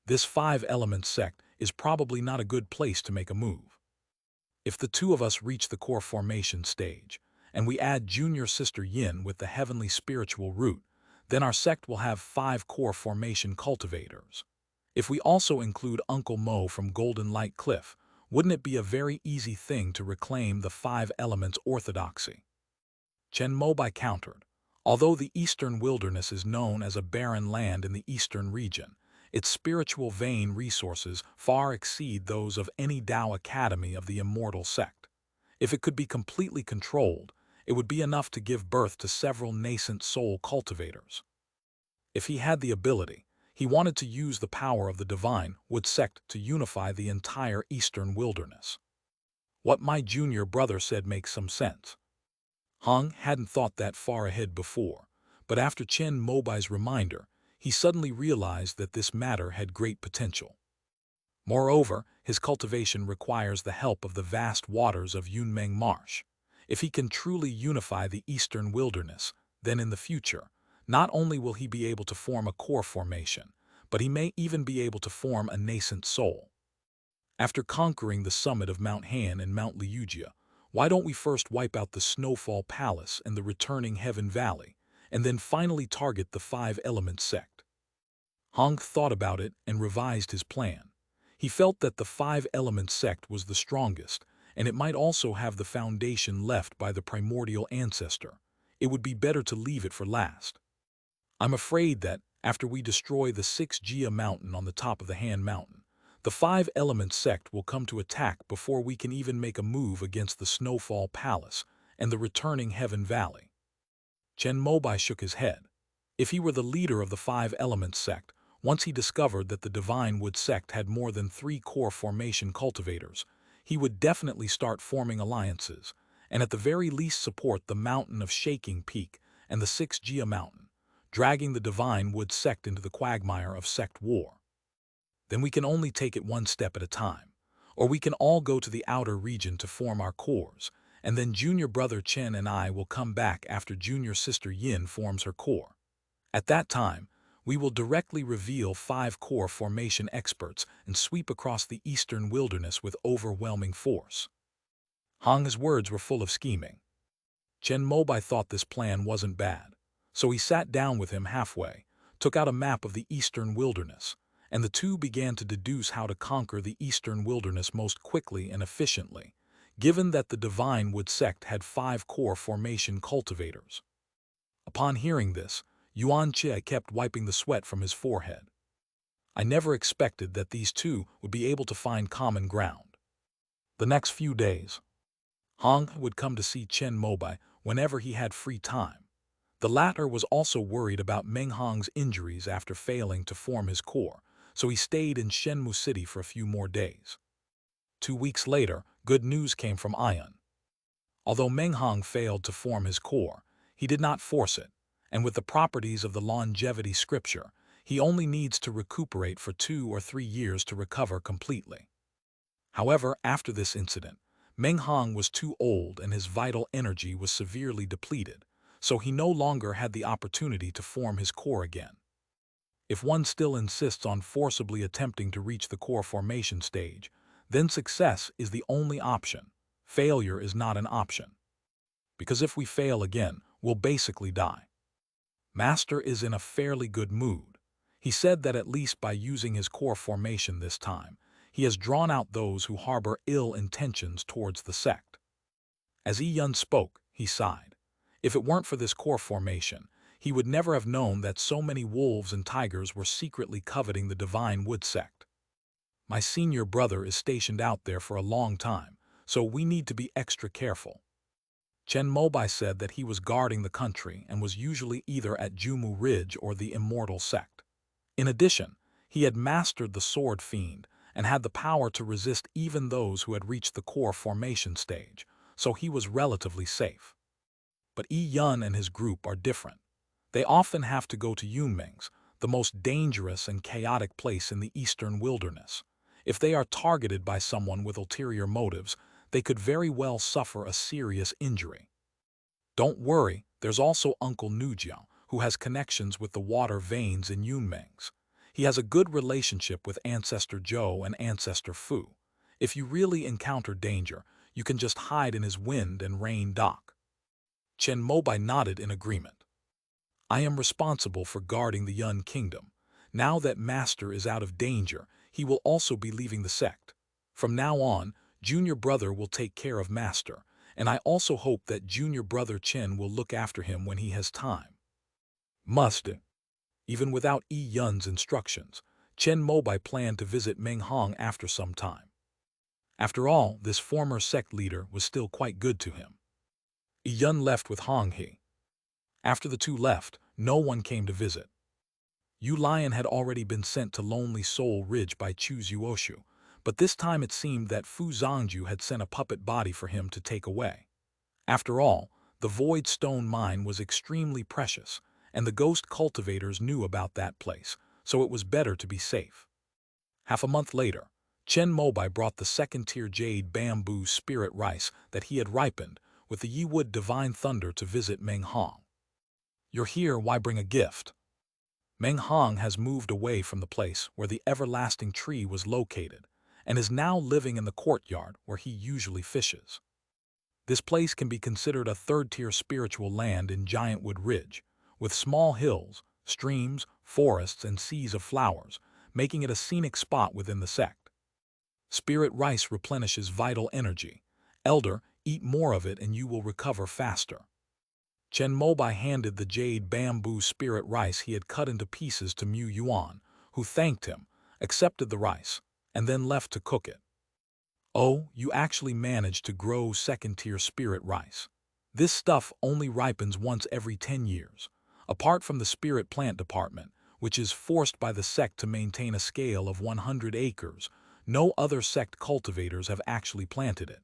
This Five Elements sect is probably not a good place to make a move. If the two of us reach the core formation stage, and we add junior sister Yin with the heavenly spiritual root, then our sect will have 5 core formation cultivators. If we also include Uncle Mo from Golden Light Cliff, wouldn't it be a very easy thing to reclaim the 5 elements orthodoxy? Chen Mobai countered. Although the eastern wilderness is known as a barren land in the eastern region, its spiritual vein resources far exceed those of any Dao Academy of the immortal sect. If it could be completely controlled, it would be enough to give birth to several nascent soul cultivators. If he had the ability, he wanted to use the power of the Divine Wood sect to unify the entire eastern wilderness. What my junior brother said makes some sense. Hong hadn't thought that far ahead before, but after Chen Mobai's reminder, he suddenly realized that this matter had great potential. Moreover, his cultivation requires the help of the vast waters of Yunmeng Marsh. If he can truly unify the eastern wilderness, then in the future, not only will he be able to form a core formation, but he may even be able to form a nascent soul. After conquering the summit of Mount Han and Mount Liujia, why don't we first wipe out the Snowfall Palace and the returning Heaven Valley, and then finally target the 5 Elements sect? Hong thought about it and revised his plan. He felt that the 5 Elements sect was the strongest, and it might also have the foundation left by the primordial ancestor. It would be better to leave it for last. I'm afraid that, after we destroy the 6 Jia mountain on the top of the Han mountain, The Five Elements sect will come to attack before we can even make a move against the Snowfall Palace and the returning Heaven Valley. Chen Mobai shook his head. If he were the leader of the Five Elements sect, once he discovered that the Divine Wood sect had more than 3 core formation cultivators, he would definitely start forming alliances, and at the very least support the Mountain of Shaking Peak and the 6 Gia Mountain, dragging the Divine Wood sect into the quagmire of sect war. Then we can only take it one step at a time, or we can all go to the outer region to form our cores, and then junior brother Chen and I will come back after junior sister Yin forms her core. At that time, we will directly reveal 5 core formation experts and sweep across the eastern wilderness with overwhelming force. Hang's words were full of scheming. Chen Mobai thought this plan wasn't bad, so he sat down with him halfway, took out a map of the eastern wilderness, and the two began to deduce how to conquer the eastern wilderness most quickly and efficiently, given that the Divine Wood sect had 5 core formation cultivators. Upon hearing this, Yuan Che kept wiping the sweat from his forehead. I never expected that these two would be able to find common ground. The next few days, Hang would come to see Chen Mobai whenever he had free time. The latter was also worried about Meng Hong's injuries after failing to form his core, so he stayed in Shenmu City for a few more days. 2 weeks later, good news came from Ayan. Although Meng Hong failed to form his core, he did not force it, and with the properties of the longevity scripture, he only needs to recuperate for 2 or 3 years to recover completely. However, after this incident, Meng Hong was too old and his vital energy was severely depleted, so he no longer had the opportunity to form his core again. If one still insists on forcibly attempting to reach the core formation stage, then success is the only option. Failure is not an option. Because if we fail again, we'll basically die. Master is in a fairly good mood. He said that at least by using his core formation this time, he has drawn out those who harbor ill intentions towards the sect. As Yi Yun spoke, he sighed. If it weren't for this core formation, he would never have known that so many wolves and tigers were secretly coveting the Divine Wood sect. My senior brother is stationed out there for a long time, so we need to be extra careful. Chen Mobai said that he was guarding the country and was usually either at Jumu Ridge or the Immortal sect. In addition, he had mastered the Sword Fiend and had the power to resist even those who had reached the core formation stage, so he was relatively safe. But Yi Yun and his group are different. They often have to go to Yunming's, the most dangerous and chaotic place in the eastern wilderness. If they are targeted by someone with ulterior motives, they could very well suffer a serious injury. Don't worry, there's also Uncle Nujiao, who has connections with the water veins in Yunming's. He has a good relationship with Ancestor Zhou and Ancestor Fu. If you really encounter danger, you can just hide in his wind and rain dock. Chen Mobai nodded in agreement. I am responsible for guarding the Yun Kingdom. Now that Master is out of danger, he will also be leaving the sect. From now on, Junior Brother will take care of Master, and I also hope that Junior Brother Chen will look after him when he has time. Must. Even without Yi Yun's instructions, Chen Mobai planned to visit Meng Hong after some time. After all, this former sect leader was still quite good to him. Yi Yun left with Hong He. After the two left, no one came to visit. Yu Lion had already been sent to Lonely Soul Ridge by Chu Zuoshu, but this time it seemed that Fu Zhangju had sent a puppet body for him to take away. After all, the Void Stone Mine was extremely precious, and the ghost cultivators knew about that place, so it was better to be safe. Half a month later, Chen Mobai brought the second-tier jade bamboo spirit rice that he had ripened with the Yiwood Divine Thunder to visit Meng Hong. You're here, why bring a gift? Meng Hong has moved away from the place where the everlasting tree was located and is now living in the courtyard where he usually fishes. This place can be considered a third-tier spiritual land in Giantwood Ridge, with small hills, streams, forests, and seas of flowers, making it a scenic spot within the sect. Spirit rice replenishes vital energy. Elder, eat more of it and you will recover faster. Chen Mobai handed the jade bamboo spirit rice he had cut into pieces to Mu Yuan, who thanked him, accepted the rice, and then left to cook it. Oh, you actually managed to grow second-tier spirit rice. This stuff only ripens once every 10 years. Apart from the spirit plant department, which is forced by the sect to maintain a scale of 100 acres, no other sect cultivators have actually planted it.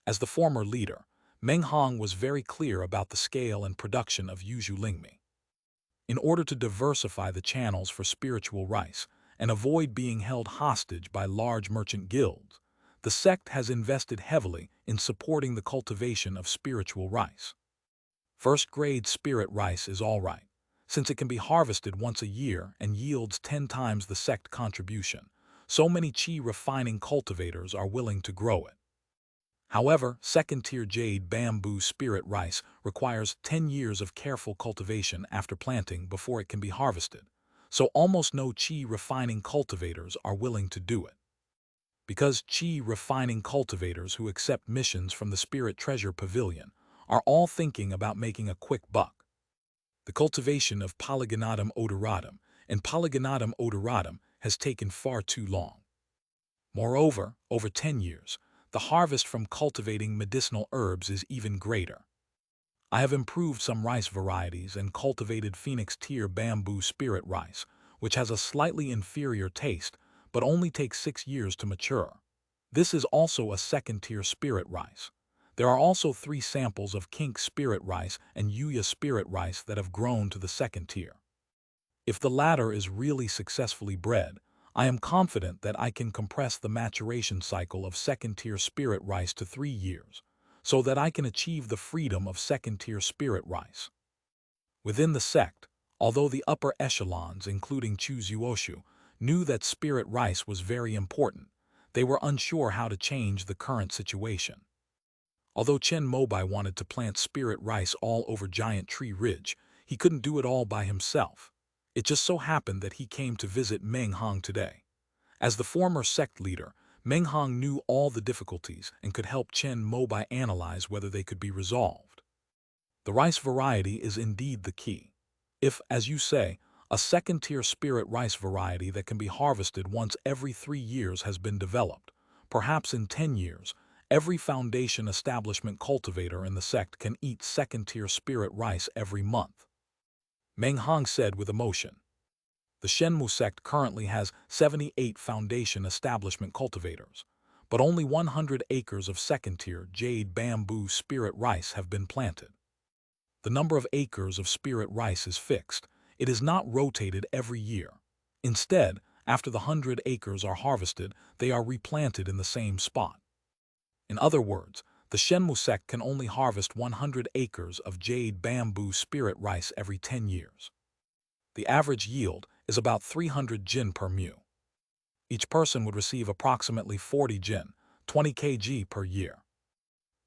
As the former leader, Meng Hong was very clear about the scale and production of Yuzhu Lingmi. In order to diversify the channels for spiritual rice and avoid being held hostage by large merchant guilds, the sect has invested heavily in supporting the cultivation of spiritual rice. First-grade spirit rice is all right, since it can be harvested once a year and yields 10 times the sect contribution. So many qi refining cultivators are willing to grow it. However, second-tier jade bamboo spirit rice requires 10 years of careful cultivation after planting before it can be harvested, so almost no qi refining cultivators are willing to do it. Because qi refining cultivators who accept missions from the Spirit Treasure Pavilion are all thinking about making a quick buck. The cultivation of Polygonatum odoratum and Polygonatum odoratum has taken far too long. Moreover, over 10 years, the harvest from cultivating medicinal herbs is even greater. I have improved some rice varieties and cultivated Phoenix tier bamboo spirit rice, which has a slightly inferior taste, but only takes 6 years to mature. This is also a second-tier spirit rice. There are also 3 samples of Kink spirit rice and Yuya spirit rice that have grown to the second tier. If the latter is really successfully bred, I am confident that I can compress the maturation cycle of second-tier spirit rice to 3 years, so that I can achieve the freedom of second-tier spirit rice. Within the sect, although the upper echelons, including Chu Zuoshu, knew that spirit rice was very important, they were unsure how to change the current situation. Although Chen Mobai wanted to plant spirit rice all over Giant Tree Ridge, he couldn't do it all by himself. It just so happened that he came to visit Meng Hong today. As the former sect leader, Meng Hong knew all the difficulties and could help Chen Mobai analyze whether they could be resolved. The rice variety is indeed the key. If, as you say, a second-tier spirit rice variety that can be harvested once every 3 years has been developed, perhaps in 10 years, every foundation establishment cultivator in the sect can eat second-tier spirit rice every month. Meng Hong said with emotion. The Shenmu sect currently has 78 foundation establishment cultivators, but only 100 acres of second-tier jade bamboo spirit rice have been planted. The number of acres of spirit rice is fixed. It is not rotated every year. Instead, after the 100 acres are harvested, they are replanted in the same spot. In other words, the Shenmu sect can only harvest 100 acres of jade bamboo spirit rice every 10 years. The average yield is about 300 jin per mu. Each person would receive approximately 40 jin, 20 kg per year.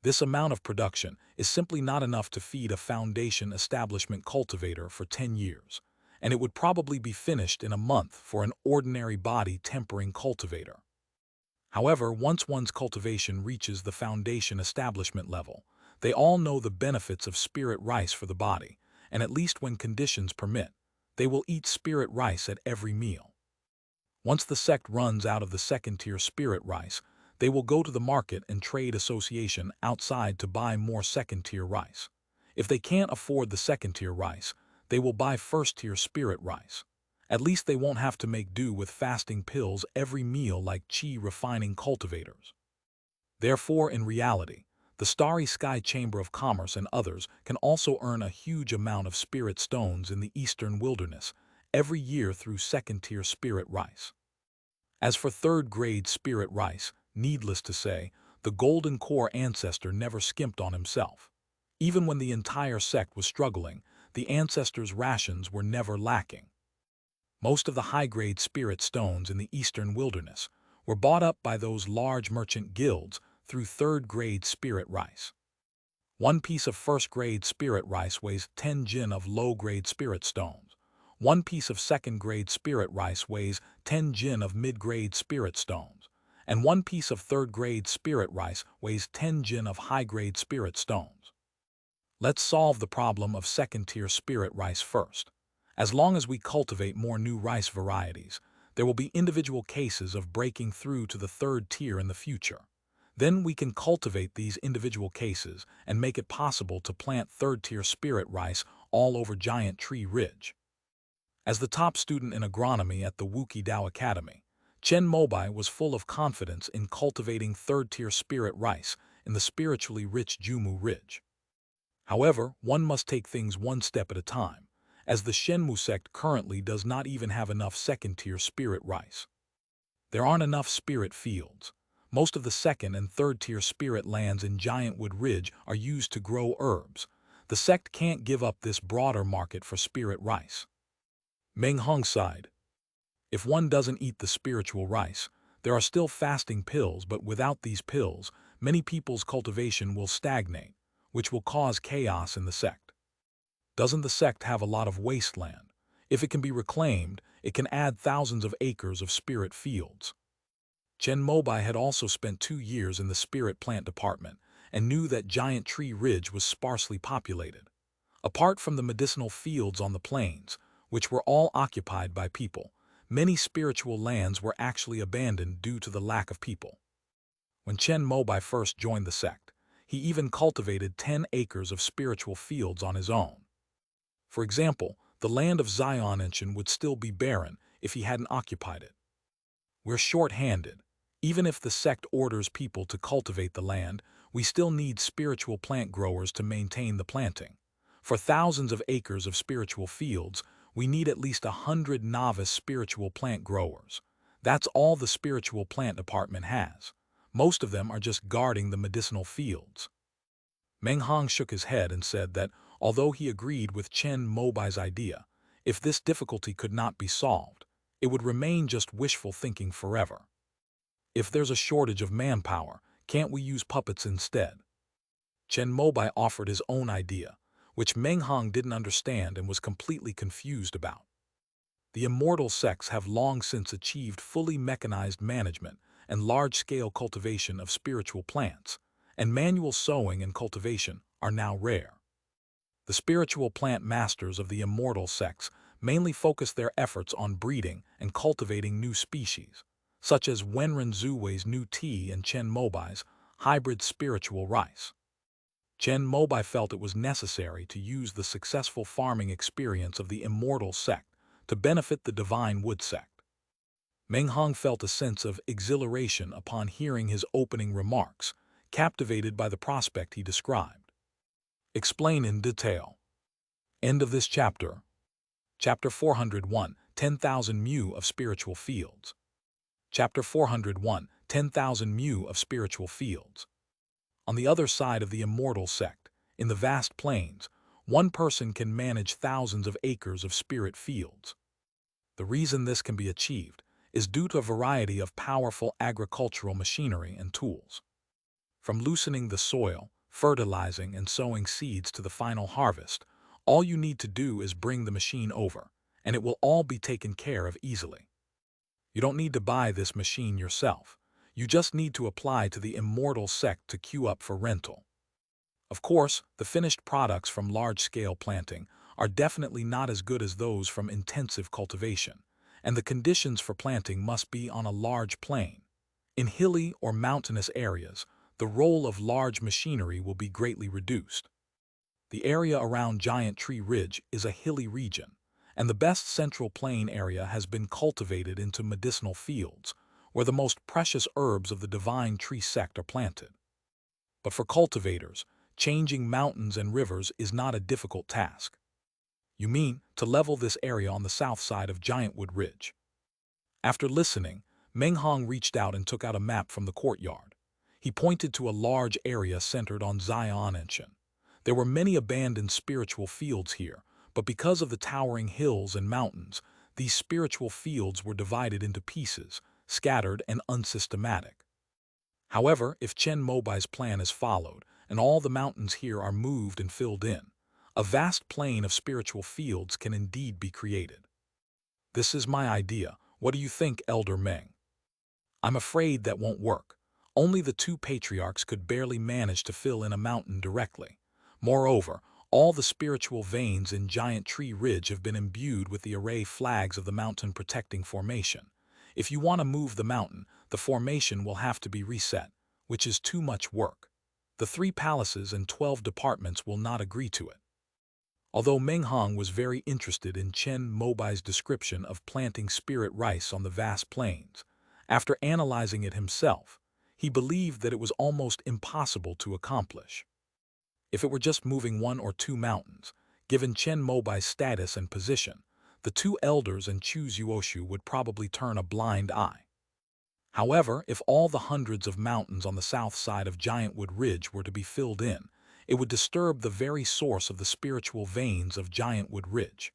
This amount of production is simply not enough to feed a foundation establishment cultivator for 10 years, and it would probably be finished in a month for an ordinary body tempering cultivator. However, once one's cultivation reaches the foundation establishment level, they all know the benefits of spirit rice for the body, and at least when conditions permit, they will eat spirit rice at every meal. Once the sect runs out of the second-tier spirit rice, they will go to the market and trade association outside to buy more second-tier rice. If they can't afford the second-tier rice, they will buy first-tier spirit rice. At least they won't have to make do with fasting pills every meal like qi refining cultivators. Therefore, in reality, the Starry Sky Chamber of Commerce and others can also earn a huge amount of spirit stones in the eastern wilderness every year through second-tier spirit rice. As for third-grade spirit rice, needless to say, the Golden Core ancestor never skimped on himself. Even when the entire sect was struggling, the ancestor's rations were never lacking. Most of the high-grade spirit stones in the eastern wilderness were bought up by those large merchant guilds through third-grade spirit rice. One piece of first-grade spirit rice weighs 10 jin of low-grade spirit stones. One piece of second-grade spirit rice weighs 10 jin of mid-grade spirit stones, and one piece of third-grade spirit rice weighs 10 jin of high-grade spirit stones. Let's solve the problem of second-tier spirit rice first. As long as we cultivate more new rice varieties, There will be individual cases of breaking through to the third tier in the future. Then we can cultivate these individual cases and make it possible to plant third-tier spirit rice all over Giant Tree Ridge. As the top student in agronomy at the Wuki Dao Academy, Chen Mobai was full of confidence in cultivating third-tier spirit rice in the spiritually rich Jumu Ridge. However, one must take things one step at a time, as the Shenmu sect currently does not even have enough second-tier spirit rice. There aren't enough spirit fields. Most of the second and third-tier spirit lands in Giantwood Ridge are used to grow herbs. The sect can't give up this broader market for spirit rice. Meng Hong sighed. If one doesn't eat the spiritual rice, there are still fasting pills, but without these pills, many people's cultivation will stagnate, which will cause chaos in the sect. Doesn't the sect have a lot of wasteland? If it can be reclaimed, it can add thousands of acres of spirit fields. Chen Mobai had also spent 2 years in the spirit plant department and knew that Giant Tree Ridge was sparsely populated. Apart from the medicinal fields on the plains, which were all occupied by people, many spiritual lands were actually abandoned due to the lack of people. When Chen Mobai first joined the sect, he even cultivated 10 acres of spiritual fields on his own. For example, the land of Xiaonanshan would still be barren if he hadn't occupied it. We're short-handed. Even if the sect orders people to cultivate the land, we still need spiritual plant growers to maintain the planting. For thousands of acres of spiritual fields, we need at least 100 novice spiritual plant growers. That's all the spiritual plant department has. Most of them are just guarding the medicinal fields. Meng Hong shook his head and said that, although he agreed with Chen Mobai's idea, if this difficulty could not be solved, it would remain just wishful thinking forever. If there's a shortage of manpower, can't we use puppets instead? Chen Mobai offered his own idea, which Meng Hong didn't understand and was completely confused about. The immortal sects have long since achieved fully mechanized management and large-scale cultivation of spiritual plants, and manual sowing and cultivation are now rare. The spiritual plant masters of the immortal sects mainly focus their efforts on breeding and cultivating new species, such as Wenren Zuwei's new tea and Chen Mobai's hybrid spiritual rice. Chen Mobai felt it was necessary to use the successful farming experience of the immortal sect to benefit the divine wood sect. Meng Hong felt a sense of exhilaration upon hearing his opening remarks, captivated by the prospect he described. Explain in detail. End of this chapter. Chapter 401, 10,000 mu of spiritual fields. Chapter 401, 10,000 mu of spiritual fields. On the other side of the immortal sect, in the vast plains, one person can manage thousands of acres of spirit fields. The reason this can be achieved is due to a variety of powerful agricultural machinery and tools. From loosening the soil, fertilizing and sowing seeds to the final harvest, all you need to do is bring the machine over, and it will all be taken care of easily. You don't need to buy this machine yourself. You just need to apply to the immortal sect to queue up for rental. Of course, the finished products from large-scale planting are definitely not as good as those from intensive cultivation, and the conditions for planting must be on a large plain. In hilly or mountainous areas, the role of large machinery will be greatly reduced. The area around Giant Tree Ridge is a hilly region, and the best central plain area has been cultivated into medicinal fields, where the most precious herbs of the divine tree sect are planted. But for cultivators, changing mountains and rivers is not a difficult task. You mean to level this area on the south side of Giantwood Ridge? After listening, Meng Hong reached out and took out a map from the courtyard. He pointed to a large area centered on Xiaonanshan. There were many abandoned spiritual fields here, but because of the towering hills and mountains, these spiritual fields were divided into pieces, scattered and unsystematic. However, if Chen Mobai's plan is followed, and all the mountains here are moved and filled in, a vast plain of spiritual fields can indeed be created. This is my idea. What do you think, Elder Meng? I'm afraid that won't work. Only the 2 patriarchs could barely manage to fill in a mountain directly. Moreover, all the spiritual veins in Giant Tree Ridge have been imbued with the array flags of the mountain protecting formation, If you want to move the mountain, the formation will have to be reset, which is too much work. The 3 palaces and 12 departments will not agree to it. Although Meng Hong was very interested in Chen Mobai's description of planting spirit rice on the vast plains, after analyzing it himself, he believed that it was almost impossible to accomplish. If it were just moving 1 or 2 mountains, given Chen Mobai's status and position, the 2 elders and Chu Zuoshu would probably turn a blind eye. However, if all the hundreds of mountains on the south side of Giantwood Ridge were to be filled in, it would disturb the very source of the spiritual veins of Giantwood Ridge.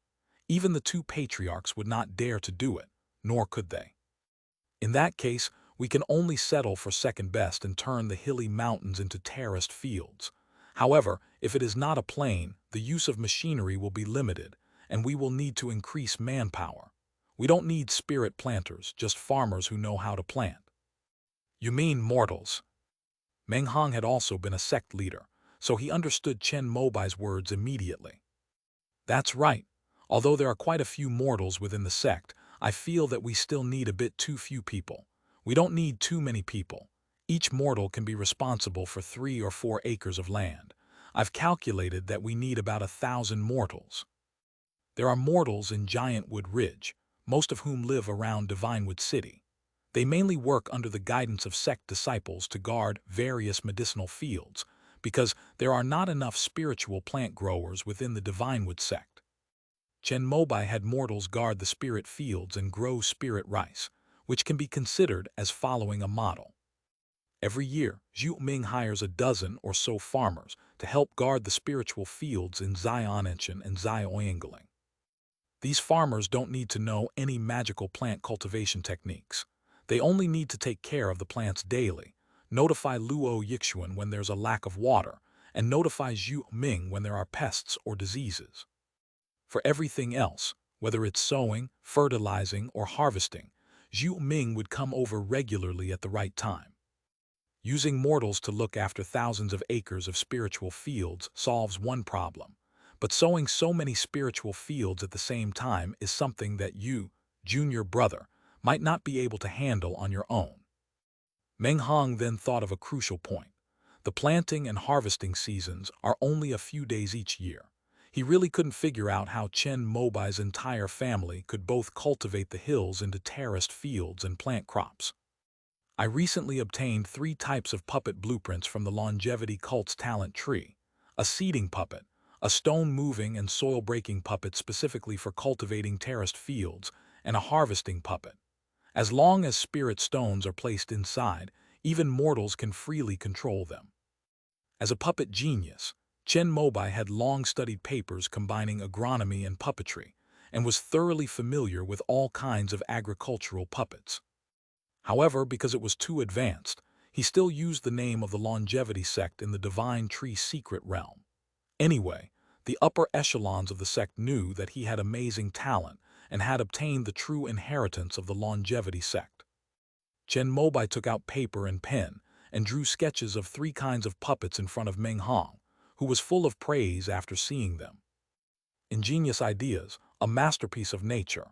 Even the 2 patriarchs would not dare to do it, nor could they. In that case, we can only settle for second best and turn the hilly mountains into terraced fields. However, if it is not a plain, the use of machinery will be limited, and we will need to increase manpower. We don't need spirit planters, just farmers who know how to plant. You mean mortals? Meng Hong had also been a sect leader, so he understood Chen Mobai's words immediately. That's right. Although there are quite a few mortals within the sect, I feel that we still need a bit too few people. We don't need too many people. Each mortal can be responsible for 3 or 4 acres of land. I've calculated that we need about 1,000 mortals. There are mortals in Giantwood Ridge, most of whom live around Divinewood City. They mainly work under the guidance of sect disciples to guard various medicinal fields, because there are not enough spiritual plant growers within the Divinewood sect. Chen Mobai had mortals guard the spirit fields and grow spirit rice, which can be considered as following a model. Every year, Zhu Ming hires a dozen or so farmers to help guard the spiritual fields in Zionenchen and Zioyangaling. These farmers don't need to know any magical plant cultivation techniques. They only need to take care of the plants daily, notify Luo Yixuan when there's a lack of water, and notify Zhu Ming when there are pests or diseases. For everything else, whether it's sowing, fertilizing, or harvesting, Zhu Ming would come over regularly at the right time. Using mortals to look after thousands of acres of spiritual fields solves one problem, but sowing so many spiritual fields at the same time is something that you, junior brother, might not be able to handle on your own. Meng Hong then thought of a crucial point. The planting and harvesting seasons are only a few days each year. He really couldn't figure out how Chen Mobai's entire family could both cultivate the hills into terraced fields and plant crops. I recently obtained 3 types of puppet blueprints from the Longevity Cult's talent tree: a seeding puppet, a stone-moving and soil-breaking puppet specifically for cultivating terraced fields, and a harvesting puppet. As long as spirit stones are placed inside, even mortals can freely control them. As a puppet genius, Chen Mobai had long studied papers combining agronomy and puppetry, and was thoroughly familiar with all kinds of agricultural puppets. However, because it was too advanced, he still used the name of the Longevity sect in the Divine Tree secret realm. Anyway, the upper echelons of the sect knew that he had amazing talent and had obtained the true inheritance of the Longevity sect. Chen Mobai took out paper and pen and drew sketches of 3 kinds of puppets in front of Meng Hong, who was full of praise after seeing them. Ingenious ideas, a masterpiece of nature.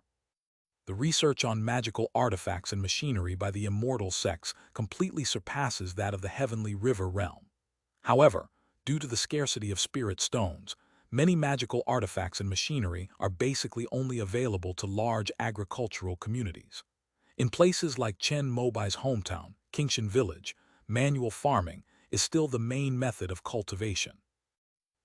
The research on magical artifacts and machinery by the immortal sects completely surpasses that of the heavenly river realm. However, due to the scarcity of spirit stones, many magical artifacts and machinery are basically only available to large agricultural communities. In places like Chen Mobai's hometown, Qingshan Village, manual farming is still the main method of cultivation.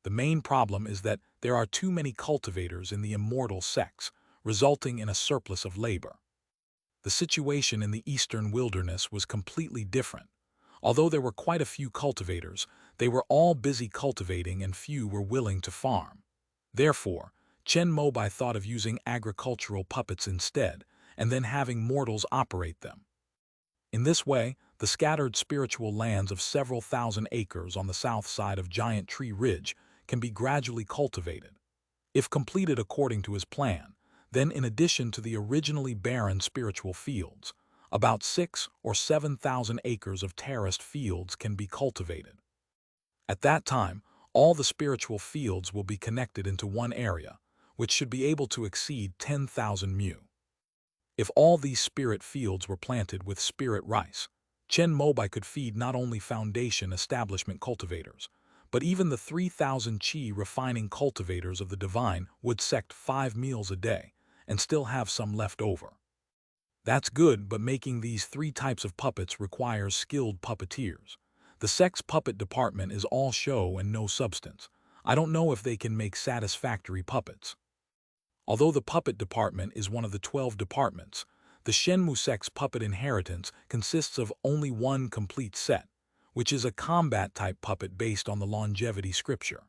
The main problem is that there are too many cultivators in the immortal sects, resulting in a surplus of labor. The situation in the eastern wilderness was completely different. Although there were quite a few cultivators, they were all busy cultivating and few were willing to farm. Therefore, Chen Mobai thought of using agricultural puppets instead, and then having mortals operate them. In this way, the scattered spiritual lands of several thousand acres on the south side of Giant Tree Ridge can be gradually cultivated. If completed according to his plan, then in addition to the originally barren spiritual fields, about 6,000 or 7,000 acres of terraced fields can be cultivated. At that time, all the spiritual fields will be connected into one area, which should be able to exceed 10,000 mu. If all these spirit fields were planted with spirit rice, Chen Mobai could feed not only foundation establishment cultivators, but even the 3,000 chi refining cultivators of the divine would sect 5 meals a day and still have some left over. That's good, but making these 3 types of puppets requires skilled puppeteers. The sect's puppet department is all show and no substance. I don't know if they can make satisfactory puppets. Although the puppet department is one of the 12 departments, the Shenmue sect's puppet inheritance consists of only one complete set, which is a combat-type puppet based on the longevity scripture.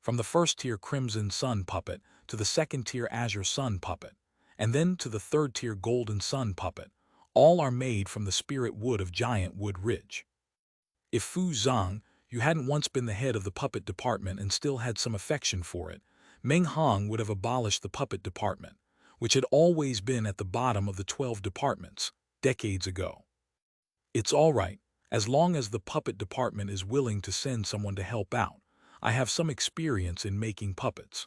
From the first-tier Crimson Sun puppet to the second-tier Azure Sun puppet, and then to the third-tier Golden Sun puppet, all are made from the spirit wood of Giant Wood Ridge. If Fu Zhang, you hadn't once been the head of the puppet department and still had some affection for it, Meng Hong would have abolished the puppet department, which had always been at the bottom of the 12 departments, decades ago. It's all right, as long as the puppet department is willing to send someone to help out. I have some experience in making puppets.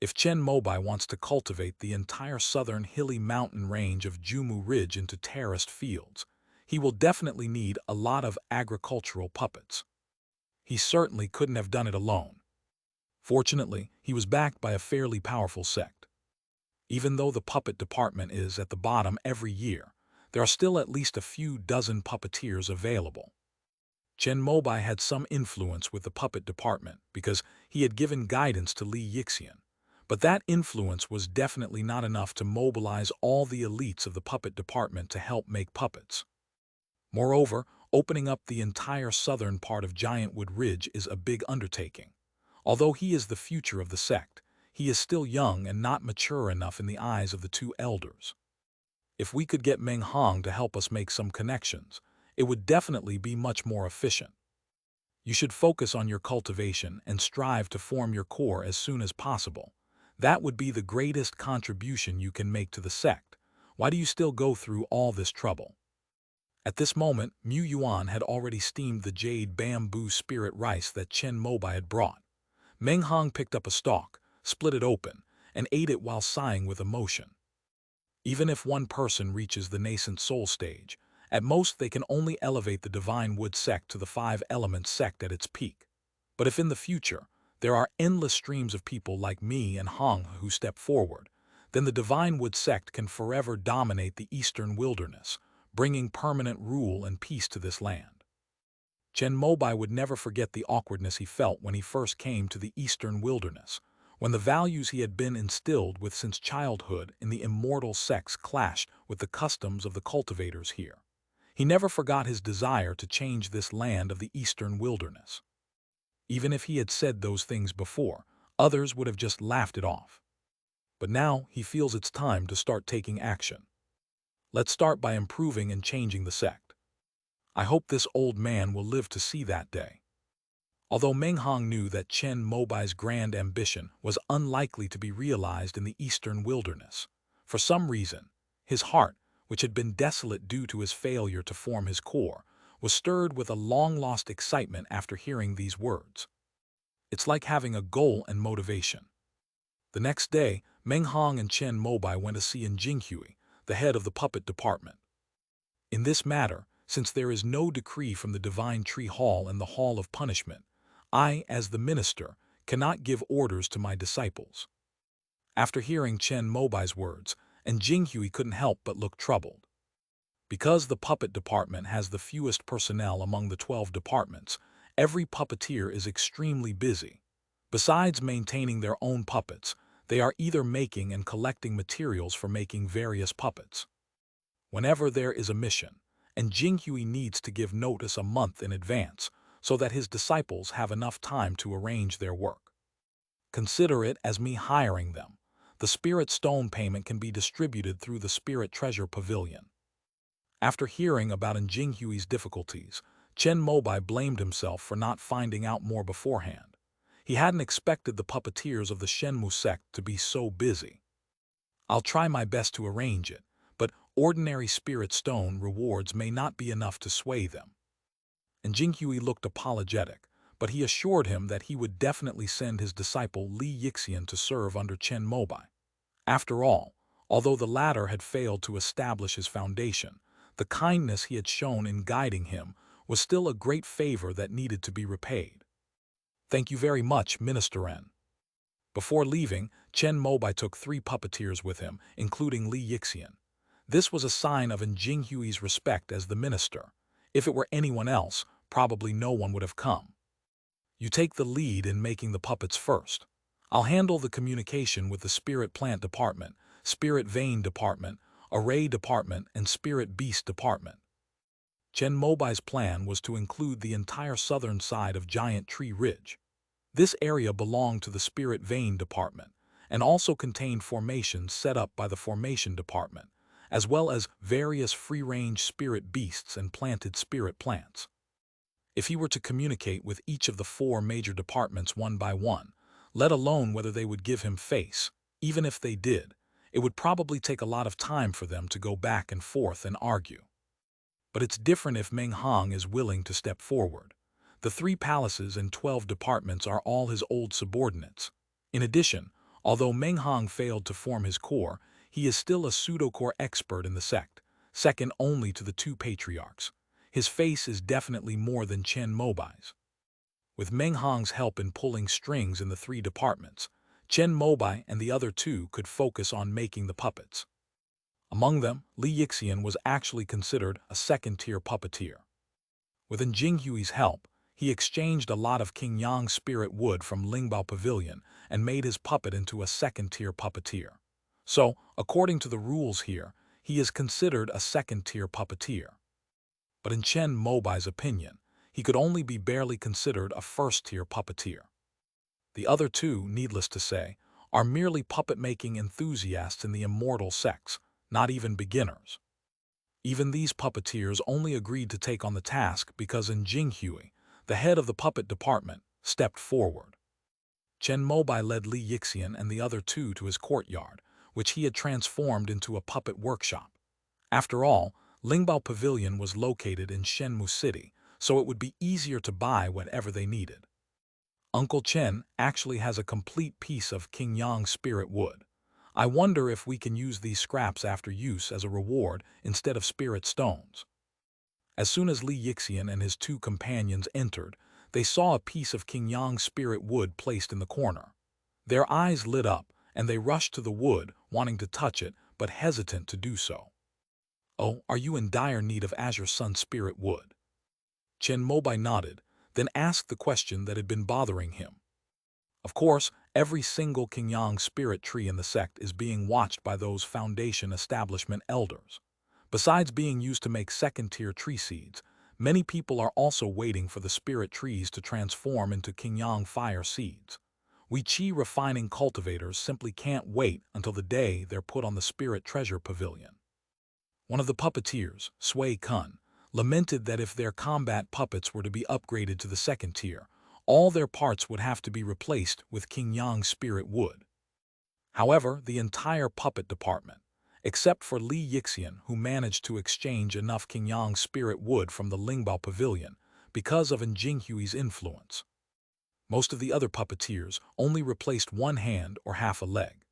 If Chen Mobai wants to cultivate the entire southern hilly mountain range of Jumu Ridge into terraced fields, he will definitely need a lot of agricultural puppets. He certainly couldn't have done it alone. Fortunately, he was backed by a fairly powerful sect. Even though the puppet department is at the bottom every year, there are still at least a few dozen puppeteers available. Chen Mobai had some influence with the puppet department because he had given guidance to Li Yixian, but that influence was definitely not enough to mobilize all the elites of the puppet department to help make puppets. Moreover, opening up the entire southern part of Giant Wood Ridge is a big undertaking. Although he is the future of the sect, he is still young and not mature enough in the eyes of the 2 elders. If we could get Meng Hong to help us make some connections, it would definitely be much more efficient. You should focus on your cultivation and strive to form your core as soon as possible. That would be the greatest contribution you can make to the sect. Why do you still go through all this trouble? At this moment, Mu Yuan had already steamed the jade bamboo spirit rice that Chen Mobai had brought. Meng Hong picked up a stalk, split it open, and ate it while sighing with emotion. Even if one person reaches the nascent soul stage, at most they can only elevate the divine wood sect to the 5-element sect at its peak. But if in the future, there are endless streams of people like me and Hong who step forward, then the divine wood sect can forever dominate the eastern wilderness, bringing permanent rule and peace to this land. Chen Mobai would never forget the awkwardness he felt when he first came to the eastern wilderness, when the values he had been instilled with since childhood in the immortal sects clashed with the customs of the cultivators here. He never forgot his desire to change this land of the eastern wilderness. Even if he had said those things before, others would have just laughed it off. But now he feels it's time to start taking action. Let's start by improving and changing the sect. I hope this old man will live to see that day. Although Meng Hong knew that Chen Mobai's grand ambition was unlikely to be realized in the eastern wilderness, for some reason, his heart, which had been desolate due to his failure to form his core, was stirred with a long-lost excitement after hearing these words. It's like having a goal and motivation. The next day, Meng Hong and Chen Mobai went to see Jinghui, the head of the puppet department. In this matter, since there is no decree from the Divine Tree Hall and the Hall of Punishment, I, as the minister, cannot give orders to my disciples. After hearing Chen Mobai's words, Jinghui couldn't help but look troubled. Because the puppet department has the fewest personnel among the 12 departments, every puppeteer is extremely busy. Besides maintaining their own puppets, they are either making and collecting materials for making various puppets. Whenever there is a mission, Jinghui needs to give notice a month in advance so that his disciples have enough time to arrange their work. Consider it as me hiring them. The spirit stone payment can be distributed through the spirit treasure pavilion. After hearing about Jinghui's difficulties, Chen Mobai blamed himself for not finding out more beforehand. He hadn't expected the puppeteers of the Shenmue sect to be so busy. I'll try my best to arrange it, but ordinary spirit stone rewards may not be enough to sway them. Jinghui looked apologetic, but he assured him that he would definitely send his disciple Li Yixian to serve under Chen Mobai. After all Although the latter had failed to establish his foundation, the kindness he had shown in guiding him was still a great favor that needed to be repaid. "Thank you very much, Minister N." Before leaving, Chen Mobai took 3 puppeteers with him, including Li Yixian. This was a sign of Jinghui's respect as the minister. If it were anyone else, probably no one would have come. "You take the lead in making the puppets first. I'll handle the communication with the spirit plant department, spirit vein department, array department, and spirit beast department." Chen Mobai's plan was to include the entire southern side of Giant Tree Ridge. This area belonged to the Spirit Vein Department and also contained formations set up by the Formation Department, as well as various free-range spirit beasts and planted spirit plants. If he were to communicate with each of the 4 major departments one by one, let alone whether they would give him face, even if they did, it would probably take a lot of time for them to go back and forth and argue. But it's different if Meng Hong is willing to step forward. The 3 palaces and 12 departments are all his old subordinates. In addition, although Meng Hong failed to form his core, he is still a pseudo-core expert in the sect, second only to the 2 patriarchs. His face is definitely more than Chen Mobai's. With Meng Hong's help in pulling strings in the 3 departments, Chen Mobai and the other 2 could focus on making the puppets. Among them, Li Yixian was actually considered a second-tier puppeteer. With Jinghui's help, he exchanged a lot of King Yang's spirit wood from Lingbao Pavilion and made his puppet into a second-tier puppeteer. So, according to the rules here, he is considered a second-tier puppeteer. But in Chen Mobai's opinion, he could only be barely considered a first-tier puppeteer. The other 2, needless to say, are merely puppet-making enthusiasts in the immortal sects, not even beginners. Even these puppeteers only agreed to take on the task because Jinghui, the head of the puppet department, stepped forward. Chen Mobai led Li Yixian and the other 2 to his courtyard, which he had transformed into a puppet workshop. After all, Lingbao Pavilion was located in Shenmu City, so it would be easier to buy whatever they needed. Uncle Chen actually has a complete piece of King Yang's spirit wood. I wonder if we can use these scraps after use as a reward instead of spirit stones. As soon as Li Yixian and his 2 companions entered, they saw a piece of King Yang's spirit wood placed in the corner. Their eyes lit up, and they rushed to the wood, wanting to touch it, but hesitant to do so. "Oh, are you in dire need of Azure Sun spirit wood?" Chen Mobai nodded, then asked the question that had been bothering him. Of course, every single King Yang spirit tree in the sect is being watched by those Foundation Establishment elders. Besides being used to make second-tier tree seeds, many people are also waiting for the spirit trees to transform into King Yang fire seeds. We Qi refining cultivators simply can't wait until the day they're put on the spirit treasure pavilion. One of the puppeteers, Sui Kun, lamented that if their combat puppets were to be upgraded to the second tier, all their parts would have to be replaced with King Yang's spirit wood. However, the entire puppet department, except for Li Yixian, who managed to exchange enough King Yang's spirit wood from the Lingbao Pavilion because of Jinghui's influence. Most of the other puppeteers only replaced one hand or half a leg.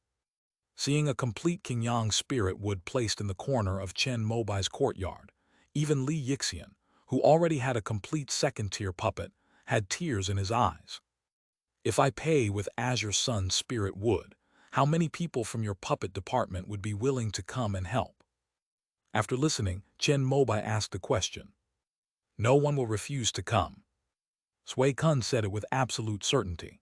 Seeing a complete King Yang spirit wood placed in the corner of Chen Mobai's courtyard, even Li Yixian, who already had a complete second-tier puppet, had tears in his eyes. "If I pay with Azure Sun's spirit wood, how many people from your puppet department would be willing to come and help?" After listening, Chen Mobai asked the question. "No one will refuse to come." Sui Kun said it with absolute certainty.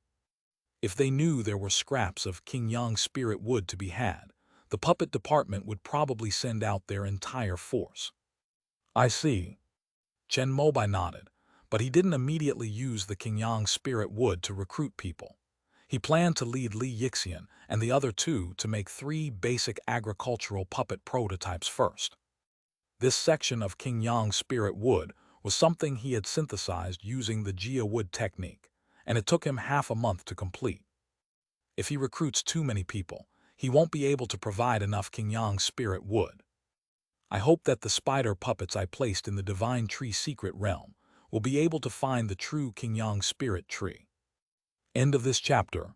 If they knew there were scraps of King Yang's spirit wood to be had, the puppet department would probably send out their entire force. "I see." Chen Mobai nodded, but he didn't immediately use the King Yang spirit wood to recruit people. He planned to lead Li Yixian and the other 2 to make 3 basic agricultural puppet prototypes first. This section of King Yang's spirit wood was something he had synthesized using the Jia wood technique, and it took him half a month to complete. If he recruits too many people, he won't be able to provide enough King Yang's spirit wood. I hope that the spider puppets I placed in the Divine Tree Secret Realm will be able to find the true King Yang spirit tree. End of this chapter.